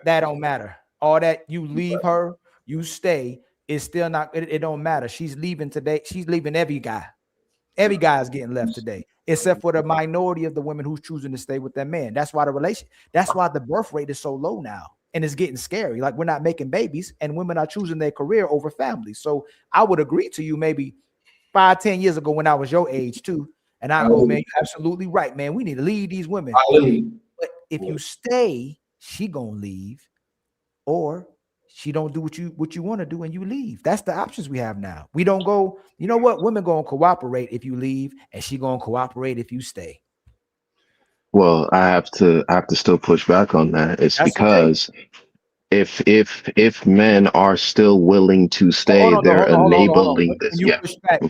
that don't matter. All that you leave her, you stay, is still not, it don't matter. She's leaving today. She's leaving every guy. Every guy is getting left today, except for the minority of the women who's choosing to stay with that man. That's why that's why the birth rate is so low now. And it's getting scary. Like, we're not making babies, and women are choosing their career over family. So I would agree to you maybe 5-10 years ago when I was your age too. And I go, man, you're absolutely right, man. We need to lead these women. But if you stay, she gonna leave, or she don't do what you want to do and you leave. That's the options we have now. We don't go, you know what? Women gonna cooperate if you leave, and she gonna cooperate if you stay. Well, I have to still push back on that. It's because if men are still willing to stay, they're enabling this. When you Yeah. push back,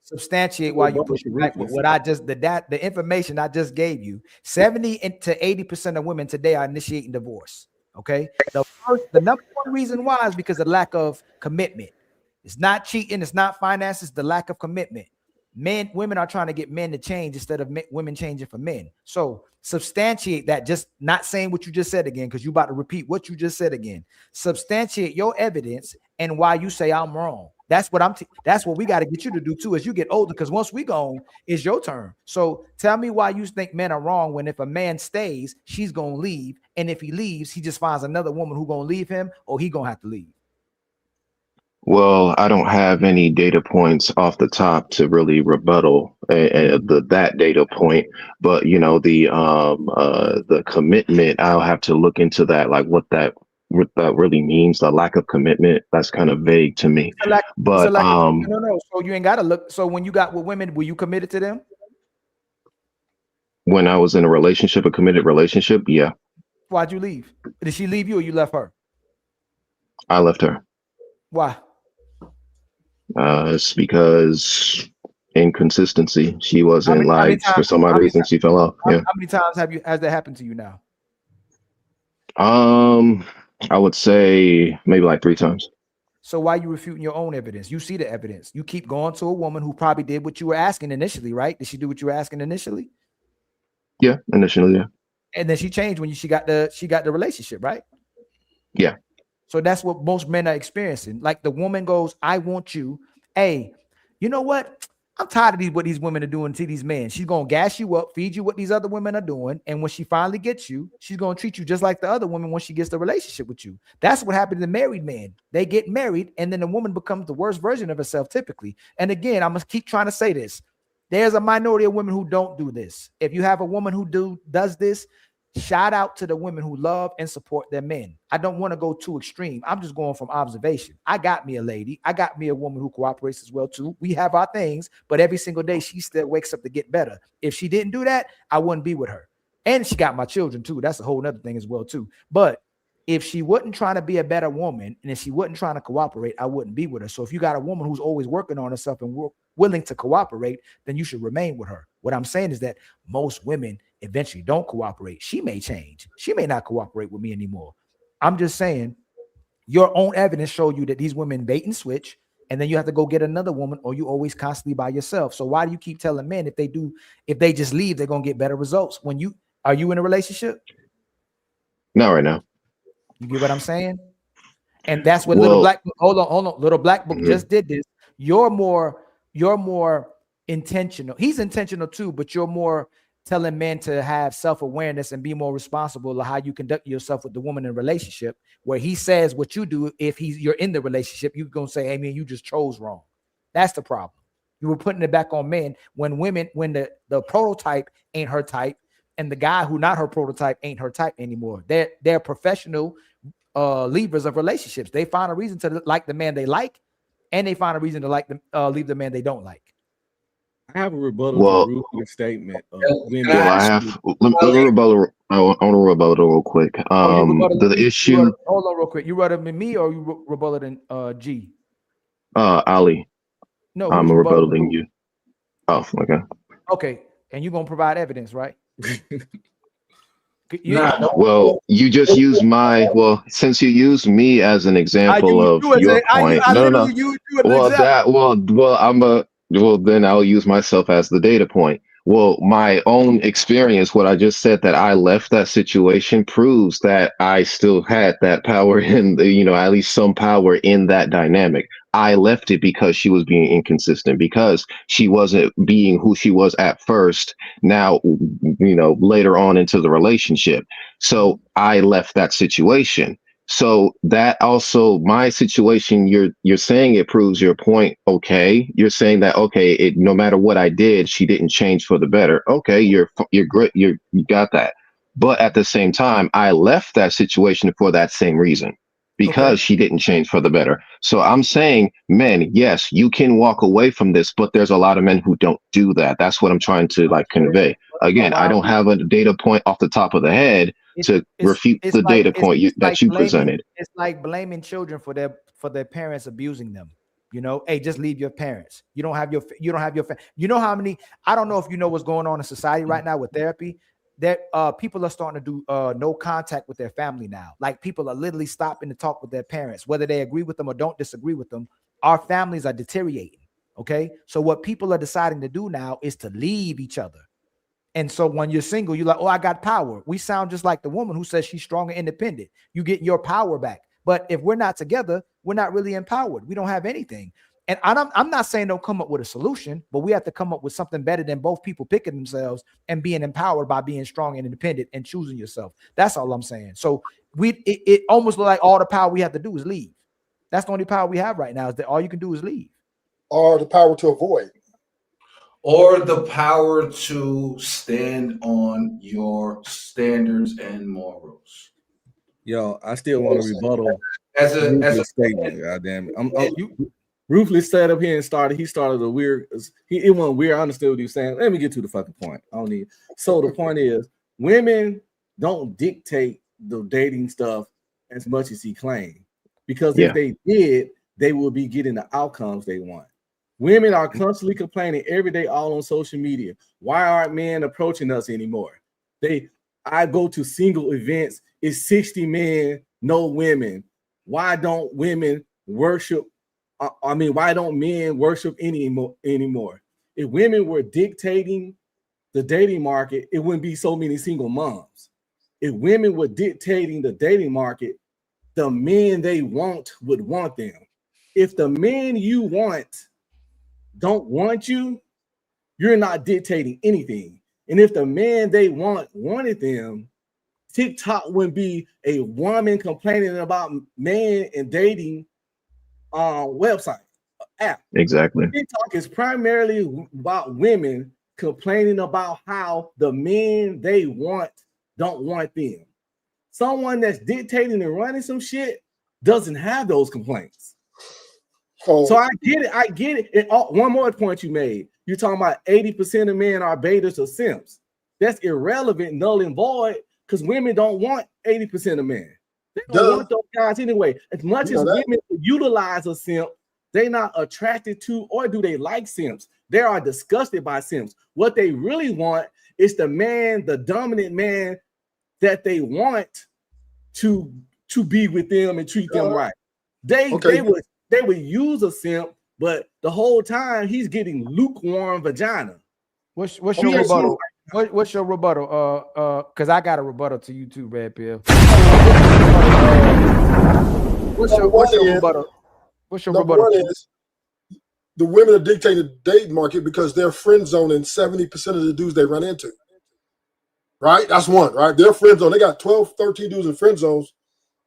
substantiate why you push back with what I just the information I just gave you. 70 to 80% of women today are initiating divorce. Okay, the number one reason why is because of lack of commitment. It's not cheating, it's not finances, the lack of commitment. Women are trying to get men to change instead of women changing for men. So substantiate that, just not saying what you just said again, because you're about to repeat what you just said again. Substantiate your evidence and why you say I'm wrong. That's what that's what we got to get you to do too as you get older, because once we go, it's your turn. So tell me why you think men are wrong when if a man stays, she's gonna leave, and if he leaves, he just finds another woman who gonna leave him, or he gonna have to leave. Well, I don't have any data points off the top to really rebuttal that data point, but you know, the commitment, I'll have to look into that, like what that really means. The lack of commitment, that's kind of vague to me. But no. So you ain't gotta look. So when you got with women, were you committed to them? When I was in a committed relationship, yeah. Why'd you leave? Did she leave you or you left her? I left her. Why? It's because inconsistency. She wasn't for some odd reason she fell off. Yeah. How many times has that happened to you now? I would say maybe like 3 times. So why are you refuting your own evidence? You see the evidence. You keep going to a woman who probably did what you were asking initially, right? Did she do what you were asking initially? Yeah, initially, yeah. And then she changed when she got the relationship, right? Yeah. So that's what most men are experiencing. Like the woman goes, I want you. Hey, you know what? I'm tired of what these women are doing to these men. She's going to gas you up, feed you what these other women are doing. And when she finally gets you, she's going to treat you just like the other women when she gets the relationship with you. That's what happened to married men. They get married and then the woman becomes the worst version of herself typically. And again, I'm going to keep trying to say this. There's a minority of women who don't do this. If you have a woman who does this, shout out to the women who love and support their men. I don't want to go too extreme. I'm just going from observation. I got me a lady. I got me a woman who cooperates as well too. We have our things, but every single day she still wakes up to get better. If she didn't do that, I wouldn't be with her. And she got my children too. That's a whole nother thing as well too. But if she wasn't trying to be a better woman and if she wasn't trying to cooperate, I wouldn't be with her. So if you got a woman who's always working on herself and willing to cooperate, then you should remain with her. What I'm saying is that most women eventually don't cooperate. She may change. She may not cooperate with me anymore. I'm just saying your own evidence show you that these women bait and switch, and then you have to go get another woman or you always constantly by yourself. So why do you keep telling men if they just leave, they're going to get better results? Are you in a relationship? Not right now. You get what I'm saying? And that's what Little Black Book, hold on. Little Black Book just did this. You're more intentional. He's intentional too, but you're more telling men to have self-awareness and be more responsible of how you conduct yourself with the woman in a relationship, where he says what you do. If you're in the relationship, you're going to say, hey man, you just chose wrong. That's the problem. You were putting it back on men when the prototype ain't her type and the guy who not her prototype ain't her type anymore. They're professional leavers of relationships. They find a reason to like the man they like, and they find a reason to leave the man they don't like. I have a rebuttal to Ruth's statement. I want to rebuttal real quick. The issue. Hold on real quick. You rebutted me or you rebutted in G? Ali. No, I'm rebuttaling you. Oh, okay. Okay, and you're gonna provide evidence, right? Well, you just use since you used me as an example of your point. No. Then I'll use myself as the data point. Well, my own experience, what I just said, that I left that situation proves that I still had that power in at least some power in that dynamic. I left it because she was being inconsistent, because she wasn't being who she was at first. Now, later on into the relationship. So I left that situation. So that also, my situation, you're saying it proves your point. Okay. You're saying that, okay, no matter what I did, she didn't change for the better. Okay. You're great. You got that. But at the same time, I left that situation for that same reason, because she didn't change for the better. So I'm saying, men, yes, you can walk away from this, but there's a lot of men who don't do that. That's what I'm trying to convey. Again, I don't have a data point off the top of the head, to refute the data point that you presented. It's like blaming children for their parents abusing them. You know, hey, just leave your parents. You don't have your you know how many, I don't know if you know what's going on in society right now with therapy, that people are starting to do no contact with their family now. Like people are literally stopping to talk with their parents, whether they agree with them or don't disagree with them. Our families are deteriorating. Okay. So what people are deciding to do now is to leave each other. And so when you're single, you're like, oh, I got power. We sound just like the woman who says she's strong and independent. You get your power back. But if we're not together, we're not really empowered. We don't have anything. And I'm not saying don't come up with a solution, but we have to come up with something better than both people picking themselves and being empowered by being strong and independent and choosing yourself. That's all I'm saying. So it almost look like all the power we have to do is leave. That's the only power we have right now, is that all you can do is leave. Or the power to avoid. Or the power to stand on your standards and morals. Yo, I still want to rebuttal as a statement. Goddamn it! Ruthless sat up here and started. He started a weird. It wasn't weird. I understood what he was saying. Let me get to the fucking point. I don't need. So the point is, women don't dictate the dating stuff as much as he claimed, because if they did, they would be getting the outcomes they want. Women are constantly complaining every day, all on social media. Why aren't men approaching us anymore? I go to single events. It's 60 men, no women. Why don't women worship? Why don't men worship anymore? If women were dictating the dating market, it wouldn't be so many single moms. If women were dictating the dating market, the men they want would want them. If the men you want don't want you, you're not dictating anything. And if the man they wanted them, TikTok wouldn't be a woman complaining about man and dating website app. Exactly. TikTok is primarily about women complaining about how the men they want don't want them. Someone that's dictating and running some shit doesn't have those complaints. So I get it. And one more point you made. You're talking about 80% of men are betas or simps. That's irrelevant, null and void, because women don't want 80% of men. They don't want those guys anyway. As much as women utilize a simp, they're not attracted to, or do they like simps? They are disgusted by simps. What they really want is the man, the dominant man that they want to be with them and treat them right. They would use a simp, but the whole time he's getting lukewarm vagina. What's your rebuttal? What's your rebuttal? Because I got a rebuttal to you too, Red Pill. What's your rebuttal? What's your rebuttal? Is the women are dictating the dating market because they're friend zoning 70% of the dudes they run into. Right? That's one, right? They're friend zone. They got 12, 13 dudes in friend zones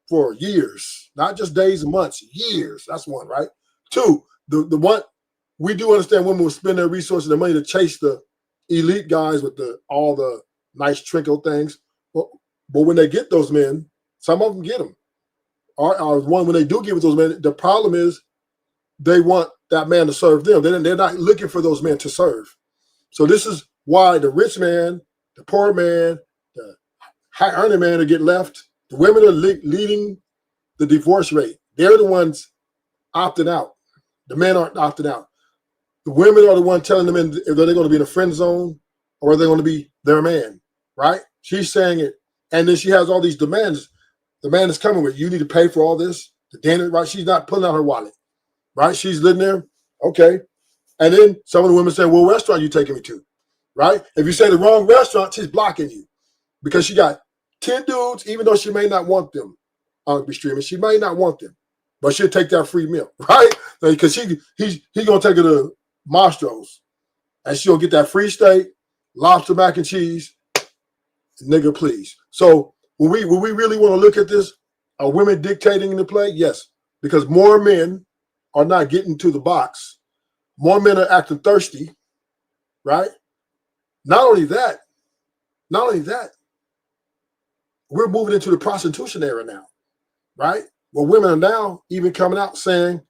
for years, not just days and months, years. That's one, right? Two, the one, we do understand women will spend their resources and their money to chase the elite guys with all the nice trinkle things. But when they get those men, some of them get them. Or one, when they do give it those men, the problem is they want that man to serve them. They're not looking for those men to serve. So this is why the rich man, the poor man, the high earning man are getting left. The women are leading the divorce rate. They're the ones opting out. The men aren't opting out. The women are the ones telling the men if they're going to be in a friend zone or are they going to be their man, right? She's saying it. And then she has all these demands. The man is coming with, you need to pay for all this. The dinner, right? She's not pulling out her wallet, right? She's living there. Okay. And then some of the women say, well, what restaurant are you taking me to, right? If you say the wrong restaurant, she's blocking you because she got 10 dudes, even though she may not want them on be streaming, she may not want them, but she'll take that free meal, right? Because he's gonna take her to Mastro's and she'll get that free steak, lobster mac and cheese, nigga, please. So when we really want to look at this, are women dictating the play? Yes, because more men are not getting to the box. More men are acting thirsty, right? Not only that, we're moving into the prostitution era now, right? Well, women are now even coming out saying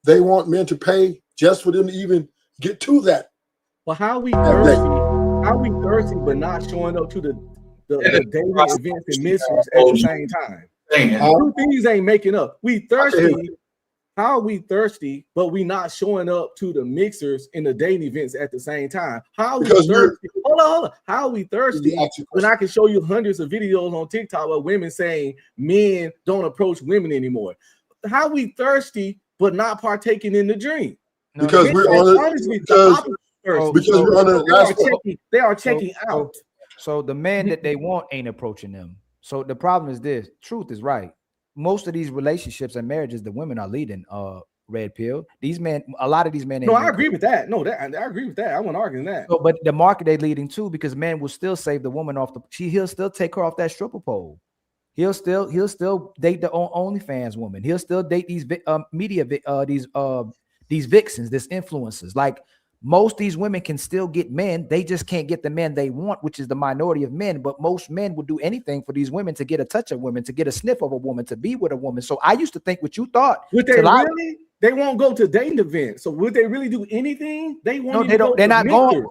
they want men to pay just for them to even get to that. Well, how are we thirsty? How are we thirsty but not showing up to the dating events and mixers at the same time. Two things ain't making up. We thirsty. How are we thirsty, but we not showing up to the mixers and the dating events at the same time? How are we thirsty? Hold on. How are we thirsty when I can show you hundreds of videos on TikTok of women saying men don't approach women anymore? How are we thirsty but not partaking in the dream? Because we're on it. They are checking out. So the man that they want ain't approaching them. So the problem is this: truth is right. Most of these relationships and marriages, the women are leading. Red pill. These men, a lot of these men. No, I agree with that. No, I agree with that. I won't argue that. So, but the market they leading too, because men will still save the woman off the. He'll still take her off that stripper pole. He'll still date the OnlyFans woman. He'll still date these these vixens, these influencers. Like most of these women can still get men. They just can't get the men they want, which is the minority of men. But most men would do anything for these women to get a touch of women, to get a sniff of a woman, to be with a woman. So I used to think what you thought. Would they really? They won't go to dating events. So would they really do anything? They won't. No, they don't. They're not going.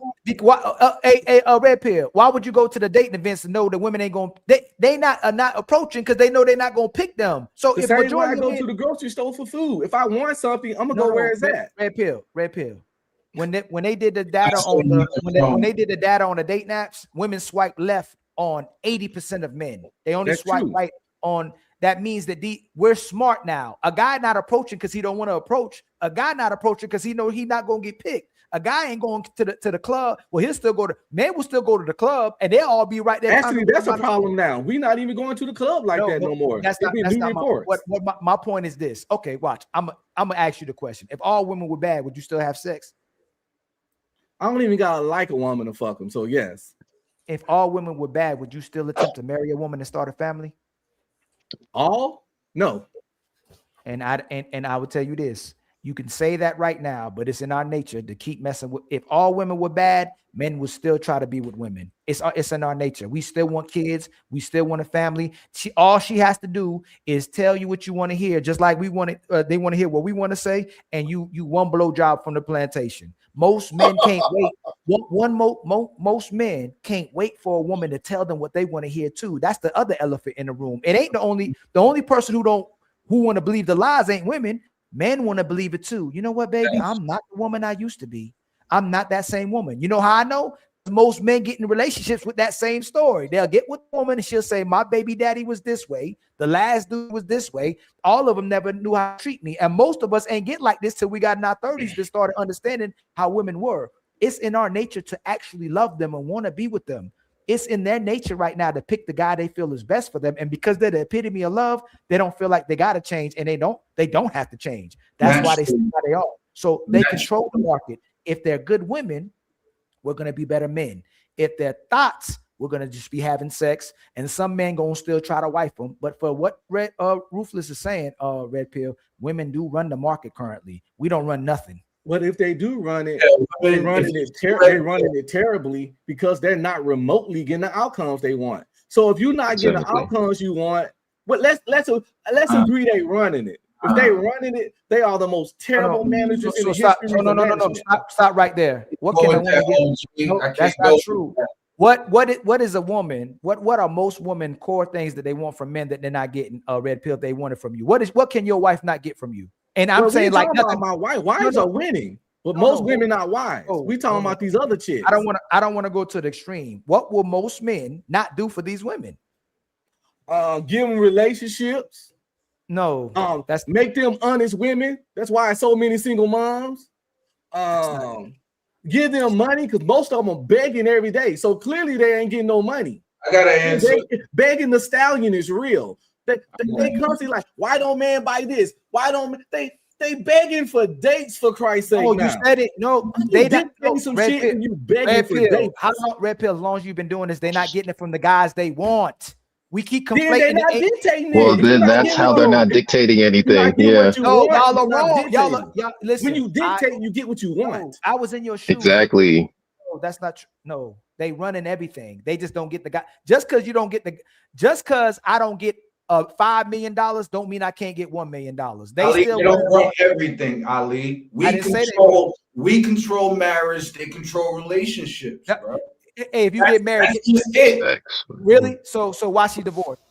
Red pill. Why would you go to the dating events to know the women ain't going? They not approaching because they know they're not going to pick them. So if majority I go to the grocery store for food, if I want something, I'm gonna go where it's at. Red pill. When they did the data on when they did the data on the dating apps, women swipe left on 80% of men. They only swipe right on. That means that we're smart now. A guy not approaching because he don't want to approach. A guy not approaching because he know he not gonna get picked. A guy ain't going to the club. Well, he'll still go to. Men will still go to the club, and they'll all be right there. Actually, that's a problem now. We're not even going to the club like that no more. That's not my point is this. Okay, watch. I'm gonna ask you the question. If all women were bad, would you still have sex? I don't even gotta like a woman to fuck them. So yes. If all women were bad, would you still attempt to marry a woman and start a family? All? No. And I would tell you this. You can say that right now, but it's in our nature to keep messing with. If all women were bad, men would still try to be with women. It's in our nature. We still want kids. We still want a family. All she has to do is tell you what you want to hear, just like we want it. They want to hear what we want to say, and you one blow job from the plantation. Most men can't wait. Most men can't wait for a woman to tell them what they want to hear too. That's the other elephant in the room. It ain't the only person who want to believe the lies ain't women. Men want to believe it too. You know what, baby? I'm not the woman I used to be. I'm not that same woman. You know how I know? Most men get in relationships with that same story. They'll get with a woman and she'll say, my baby daddy was this way. The last dude was this way. All of them never knew how to treat me. And most of us ain't get like this till we got in our 30s to start understanding how women were. It's in our nature to actually love them and want to be with them. It's in their nature right now to pick the guy they feel is best for them. And because they're the epitome of love, they don't feel like they got to change, and they don't have to change. That's why they stay how they are. So they control the market. If they're good women, we're going to be better men. If they're thoughts, we're going to just be having sex, and some men going to still try to wife them. But for what Ruthless is saying, Red Pill, women do run the market currently. We don't run nothing. But if they do run it, they're running it terribly because they're not remotely getting the outcomes they want. So if you're not getting the outcomes you want, but let's agree they running it. If they running it, they are the most terrible managers in the history. No. Stop right there. What can a woman get? No, that's not true. What is a woman? What are most women core things that they want from men that they're not getting? Red Pill, they want it from you. What can your wife not get from you? And I'm saying like nothing. My wife. Wives are winning, but most women not wives. We talking about these other chicks. I don't want to go to the extreme. What will most men not do for these women? Give them relationships. No, that's make them honest women. That's why so many single moms. Give them money because most of them are begging every day. So clearly they ain't getting no money. I got to answer. Begging the stallion is real. They constantly like, why don't man buy this? Why don't they begging for dates for Christ's sake? Oh, you said it. No, they did some shit and you begging for dates. How long, Red Pill? As long as you've been doing this, they're not getting it from the guys they want. We keep conflating. Well, then that's how they're not dictating anything. Yeah. No, y'all are wrong. Y'all listen. When you dictate, you get what you want. I was in your shoes. Exactly. No, that's not true. No, they running everything. They just don't get the guy. Just because I don't get $5 million don't mean I can't get $1 million. They don't run everything, Ali. We control marriage, they control relationships, bro. Hey, if you get married, that's just it. Really? So why she divorced?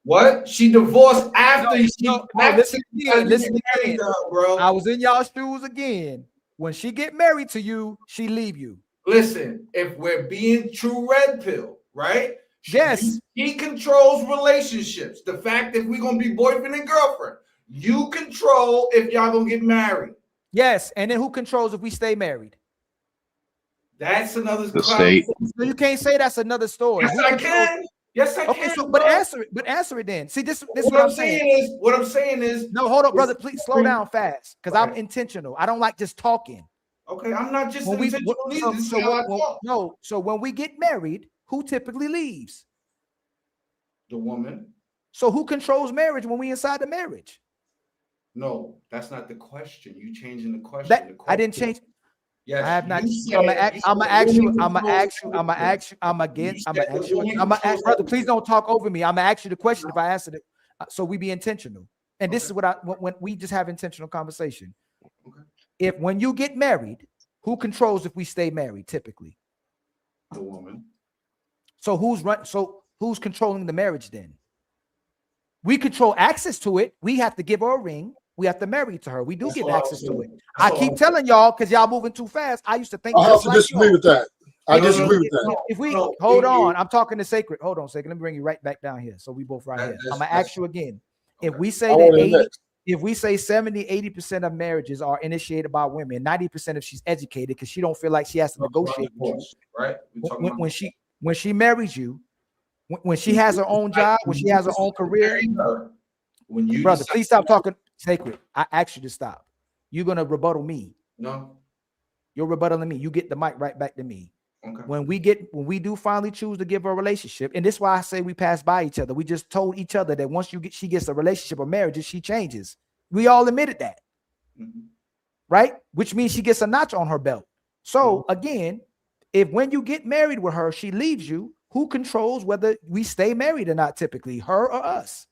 What? She divorced after No, after listen she again. Listen married again. her, bro. I was in y'all shoes again. When she get married to you, she leave you. Listen, if we're being true red pill, right? Yes. He controls relationships. The fact that we're gonna be boyfriend and girlfriend. You control if y'all gonna get married. Yes, and then who controls if we stay married? That's another The state. So you can't say that's another story. Yes, Who I controls- can. Yes, I Okay, can. so but bro. answer it then. See, this What what I'm saying is no, hold up, brother. Please slow down fast because I'm intentional. I don't like just talking. Okay, I'm not just When we intentional either. This is how I talk. so when we get married, who typically leaves? The woman. So who controls marriage when we inside the marriage? No, that's not the question. You changing the question. That The I didn't question- change. Yes, I have not. you said- I'm you gonna said ask you. women I'm gonna control ask you. I'm gonna ask you. I'm again. You I'm gonna said ask the you. women I'm gonna ask, control brother. Please don't talk over me. I'm gonna ask you the question if I answered it. So we be intentional. And this is what when we just have intentional conversation. If when you get married, who controls if we stay married? Typically, the woman. So who's controlling the marriage then? We control access to it. We have to give her a ring. We have to marry to her. We do give access to it. I keep telling y'all because y'all moving too fast. I used to think I have just to like disagree y'all. with that. I disagree with that. If we hold on, I'm talking to Sacred. Hold on, Sacred. Let me bring you right back down here. So we both right here. I'm gonna ask you again. If we say that 80, if we say 70-80% of marriages are initiated by women, 90% if she's educated because she don't feel like she has to negotiate with you. Right? When she marries you, when she has her own job, when she has her own career. When you Brother, please stop talking. Sacred. I asked you to stop. You're gonna rebuttal me. No. You're rebuttaling me. You get the mic right back to me. Okay. When we do finally choose to give her a relationship, and this is why I say we pass by each other. We just told each other that once she gets a relationship or marriage, she changes. We all admitted that, right? Which means she gets a notch on her belt. So again, if when you get married with her, she leaves you, who controls whether we stay married or not? Typically, her or us.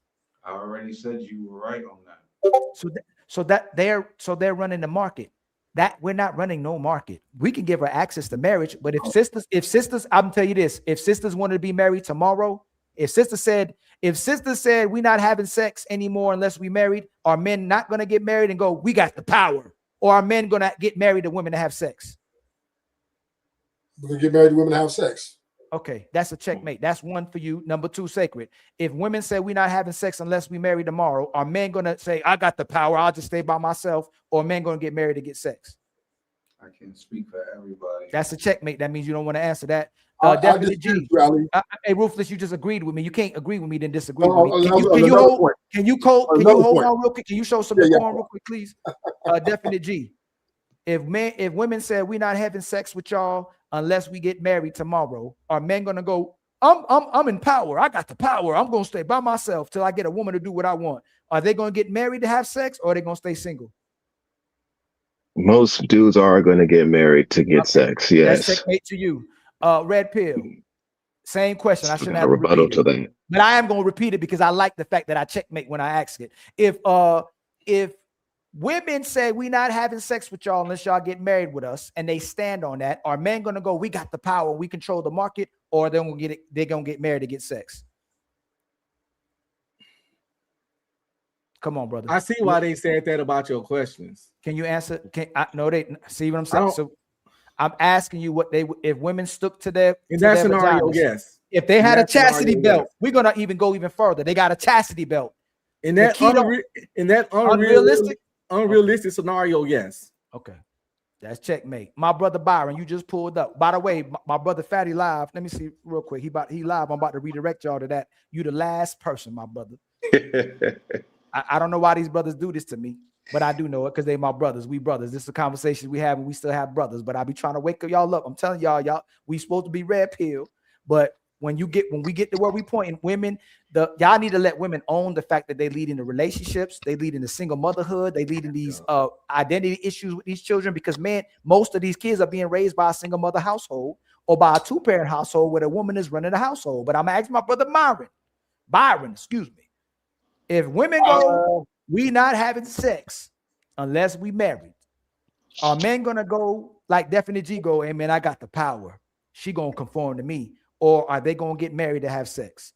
I already said you were right on that. So they're running the market. That we're not running no market. We can give her access to marriage, but if sisters, I'm gonna tell you this: if sisters wanted to be married tomorrow, if sisters said we're not having sex anymore unless we married, are men not gonna get married and go, we got the power, or are men gonna get married to women to have sex? We're gonna get married to women to have sex. Okay, that's a checkmate. That's one for you. Number two, Sacred. If women say we're not having sex unless we marry tomorrow, are men gonna say, I got the power, I'll just stay by myself, or men gonna get married to get sex? I can't speak for everybody. That's a checkmate. That means you don't want to answer that. I Definitely disagree G. with you, Ali. Hey, Ruthless, you just agreed with me. You can't agree with me, then disagree No, with me. Can another you hold point. Can you hold Another point. on real quick? Can you show some Yeah, yeah. decorum real quick, please? Definite G. If women said we're not having sex with y'all unless we get married tomorrow, are men gonna go, I'm in power. I got the power. I'm gonna stay by myself till I get a woman to do what I want. Are they gonna get married to have sex, or are they gonna stay single? Most dudes are going to get married to get sex. That's Yes. checkmate to you. Red Pill. Same question. I shouldn't Got have a to rebuttal repeat to it. that. But I am going to repeat it because I like the fact that I checkmate when I ask it. If women say we're not having sex with y'all unless y'all get married with us, and they stand on that, are men going to go, we got the power, we control the market, or they're going to get married to get sex? Come on, brother. I see why they said that about your questions. Can you answer? No, they see what I'm saying. So I'm asking you what if women stuck to their In that their scenario, vaginas. yes. If they In had a that scenario, chastity yes. belt, we're gonna even go even further. They got a chastity belt. In that unrealistic scenario, yes. Okay. That's checkmate. My brother Byron, you just pulled up. By the way, my brother Fatty live. Let me see real quick. He live. I'm about to redirect y'all to that. You the last person, my brother. I don't know why these brothers do this to me, but I do know it because they my brothers. We brothers. This is a conversation we have, and we still have brothers. But I be trying to wake y'all up. I'm telling y'all, we supposed to be red pill, but when we get to where we pointing, women, y'all need to let women own the fact that they lead in the relationships, they lead in the single motherhood, they lead in these identity issues with these children, because man, most of these kids are being raised by a single mother household or by a two-parent household where the woman is running the household. But I'm gonna ask my brother Byron, excuse me. If women go, we not having sex unless we married, are men gonna go like Definite G go, hey man, I got the power. she gonna conform to me, or are they gonna get married to have sex?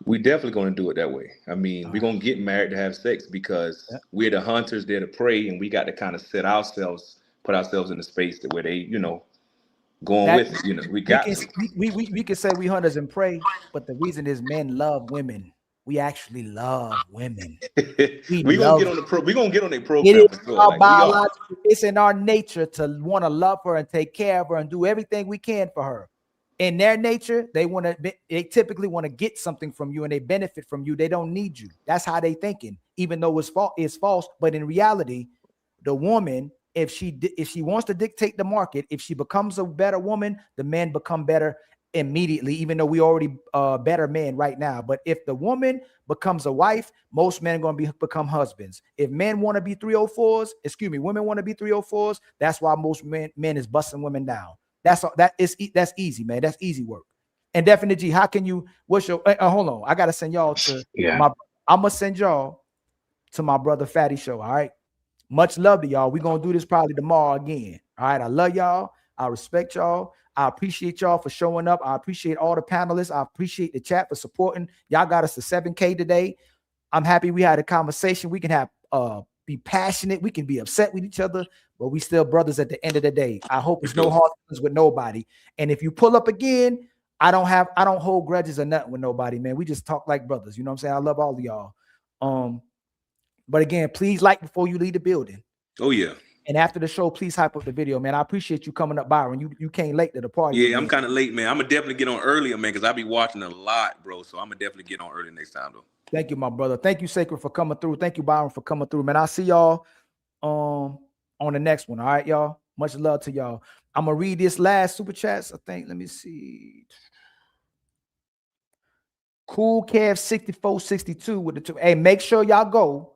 We definitely gonna do it that way. I mean, we're gonna get married to have sex because we're the hunters, they're the prey, and we got to kind of set ourselves, put ourselves in the space that where they, you know, going with it. You know, we got we can say we hunters and prey, but the reason is men love women. We actually love women. we gonna get on the pro. We gonna get on their program. It is for sure. our Like, we are. biological. It's in our nature to want to love her and take care of her and do everything we can for her. In their nature, they typically want to get something from you and they benefit from you. They don't need you. That's how they thinking, even though it's false. But in reality, the woman, if she wants to dictate the market, if she becomes a better woman, the men become better immediately, even though we already better men right now. But if the woman becomes a wife, most men are going to become husbands. If men want to be 304s, women want to be 304s, that's why most men is busting women down. That's easy, man. That's easy work. And Definite G, how can you, what's your, hold on. I got to send y'all to I'm going to send y'all to my brother Fatty show. All right. Much love to y'all. We're going to do this probably tomorrow again. All right. I love y'all. I respect y'all. I appreciate y'all for showing up. I appreciate all the panelists. I appreciate the chat for supporting. Y'all got us to 7K today. I'm happy we had a conversation. We can have be passionate. We can be upset with each other, but we still brothers at the end of the day. I hope it's no hard feelings with nobody. And if you pull up again, I don't hold grudges or nothing with nobody, man. We just talk like brothers. You know what I'm saying? I love all of y'all. But again, please like before you leave the building. Oh yeah. And after the show, please hype up the video, man. I appreciate you coming up, Byron. You came late to the party. Yeah, I'm kind of late, man. I'm gonna definitely get on earlier, man, because I be watching a lot, bro. So I'm gonna definitely get on early next time, though. Thank you, my brother. Thank you, Sacred, for coming through. Thank you, Byron, for coming through, man. I'll see y'all on the next one. All right, y'all. Much love to y'all. I'm gonna read this last super chats. I think. Let me see. Cool Kev 6462 with the two. Hey, make sure y'all go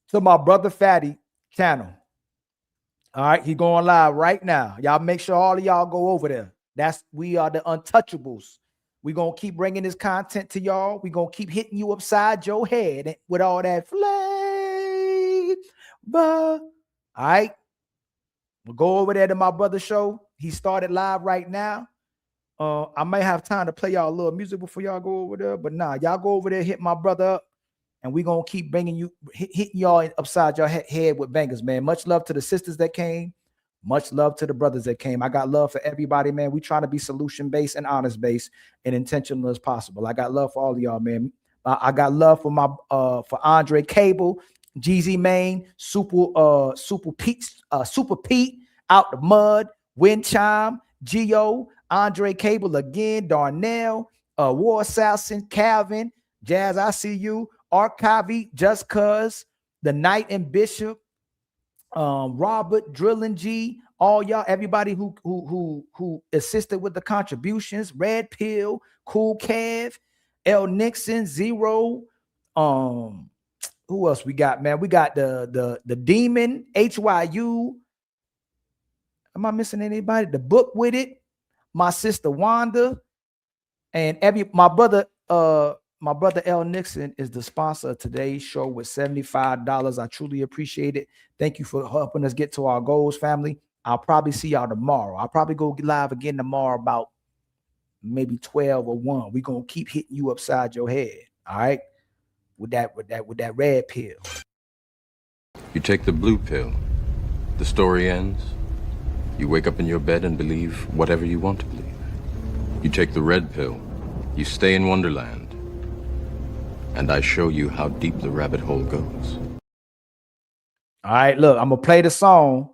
to my brother Fatty channel. All right, he going live right now. Y'all make sure all of y'all go over there. We are the untouchables. We're going to keep bringing this content to y'all. We're going to keep hitting you upside your head with all that flavor. All right. We'll go over there to my brother's show. He started live right now. I may have time to play y'all a little music before y'all go over there. But nah, y'all go over there, hit my brother up. And we're going to keep bringing you, hitting y'all upside your head with bangers, man. Much love to the sisters that came. Much love to the brothers that came. I got love for everybody, man. We try to be solution-based and honest-based and intentional as possible. I got love for all of y'all, man. I got love for for Andre Cable, Jeezy Main, Super Pete, Out the Mud, Wind Chime, Geo, Andre Cable again, Darnell, War Assassin, Calvin, Jazz, I See You, Archive, Just Cuz, The Knight and Bishop, Robert, Drillin' G, all y'all, everybody who assisted with the contributions, Red Pill, Cool Kev, L Nixon, Zero, who else we got, man? We got the Demon, HYU. Am I missing anybody? The Book With It, my sister Wanda, and my brother L Nixon is the sponsor of today's show with $75. I truly appreciate it. Thank you for helping us get to our goals, family. I'll probably see y'all tomorrow. I'll probably go live again tomorrow about maybe 12 or 1. We're gonna keep hitting you upside your head, all right? With that red pill. You take the blue pill, the story ends. You wake up in your bed and believe whatever you want to believe. You take the red pill, you stay in Wonderland, and I show you how deep the rabbit hole goes. All right, look, I'm gonna play the song,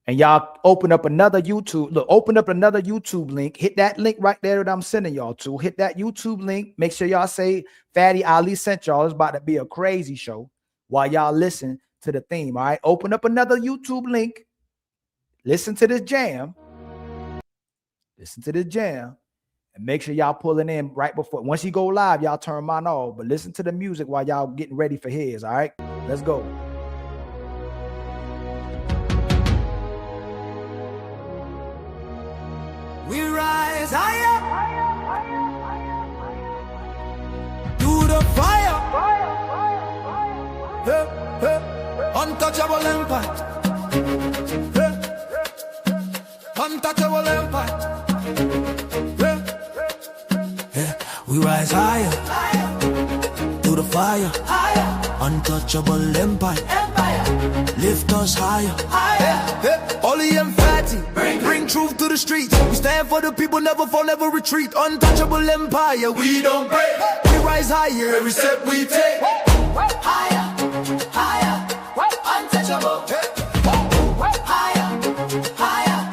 and y'all open up another YouTube. Look, open up another YouTube link. Hit that link right there that I'm sending y'all to. Hit that YouTube link. Make sure y'all say Fatty Ali sent y'all. It's about to be a crazy show while y'all listen to the theme. All right, open up another YouTube link. Listen to this jam. Listen to this jam. And make sure y'all pulling in right before. Once you go live, y'all turn mine off. But listen to the music while y'all getting ready for his. All right, let's go. We rise higher to the fire. Hey, hey. Untouchable empire. Hey. Untouchable empire. higher. Through the fire. Untouchable empire. Lift us higher. Ollie and Fatty, bring truth to the streets. We stand for the people, never fall, never retreat. Untouchable empire, we don't break. We rise higher every step we take. Higher, higher, untouchable. Higher, higher,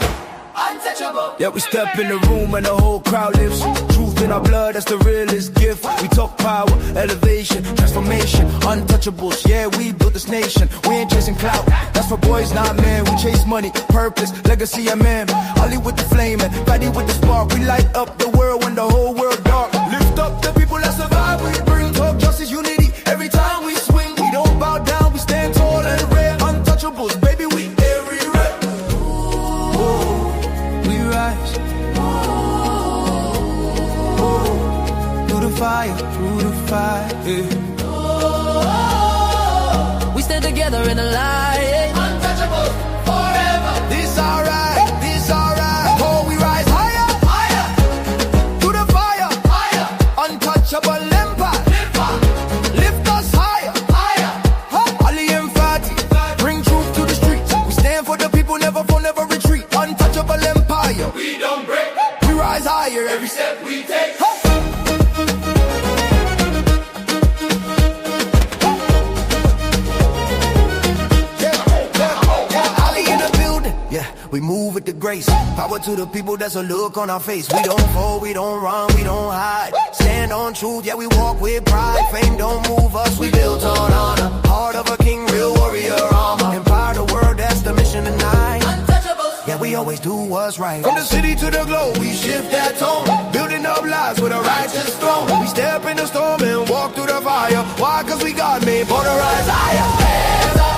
untouchable. Yeah, we step in the room and the whole crowd lifts. Truth in our blood, that's the realest gift. We talk power, elevation, transformation, untouchables. Yeah, we built this nation. We ain't chasing clout. That's for boys, not men. We chase money, purpose, legacy, and man. Ollie with the flame and Fatty with the spark. We light up the world when the whole world dark. Lift up the people that survive. We bring talk, justice, unity. Every time we swing, we don't bow down. We stand tall and rare. Untouchables, baby, we everywhere. We rise. Through the fire, through the fire. We stand together in a line. Untouchable forever. This alright, this alright. Oh, we rise higher, higher. Through the fire, higher. Untouchable empire. Lift us higher, higher. Ollie and Fatty, bring truth to the streets. We stand for the people, never fall, never retreat. Untouchable empire. We don't break. We rise higher every step we take. We move with the grace. Power to the people, that's a look on our face. We don't fall, we don't run, we don't hide. Stand on truth, yeah, we walk with pride. Fame don't move us, we built on honor. Heart of a king, real warrior armor. Empower the world, that's the mission tonight. Yeah, we always do what's right. From the city to the globe, we shift that tone. Building up lives with a righteous throne. We step in the storm and walk through the fire. Why? Cause we got made for the rise higher. Hands up.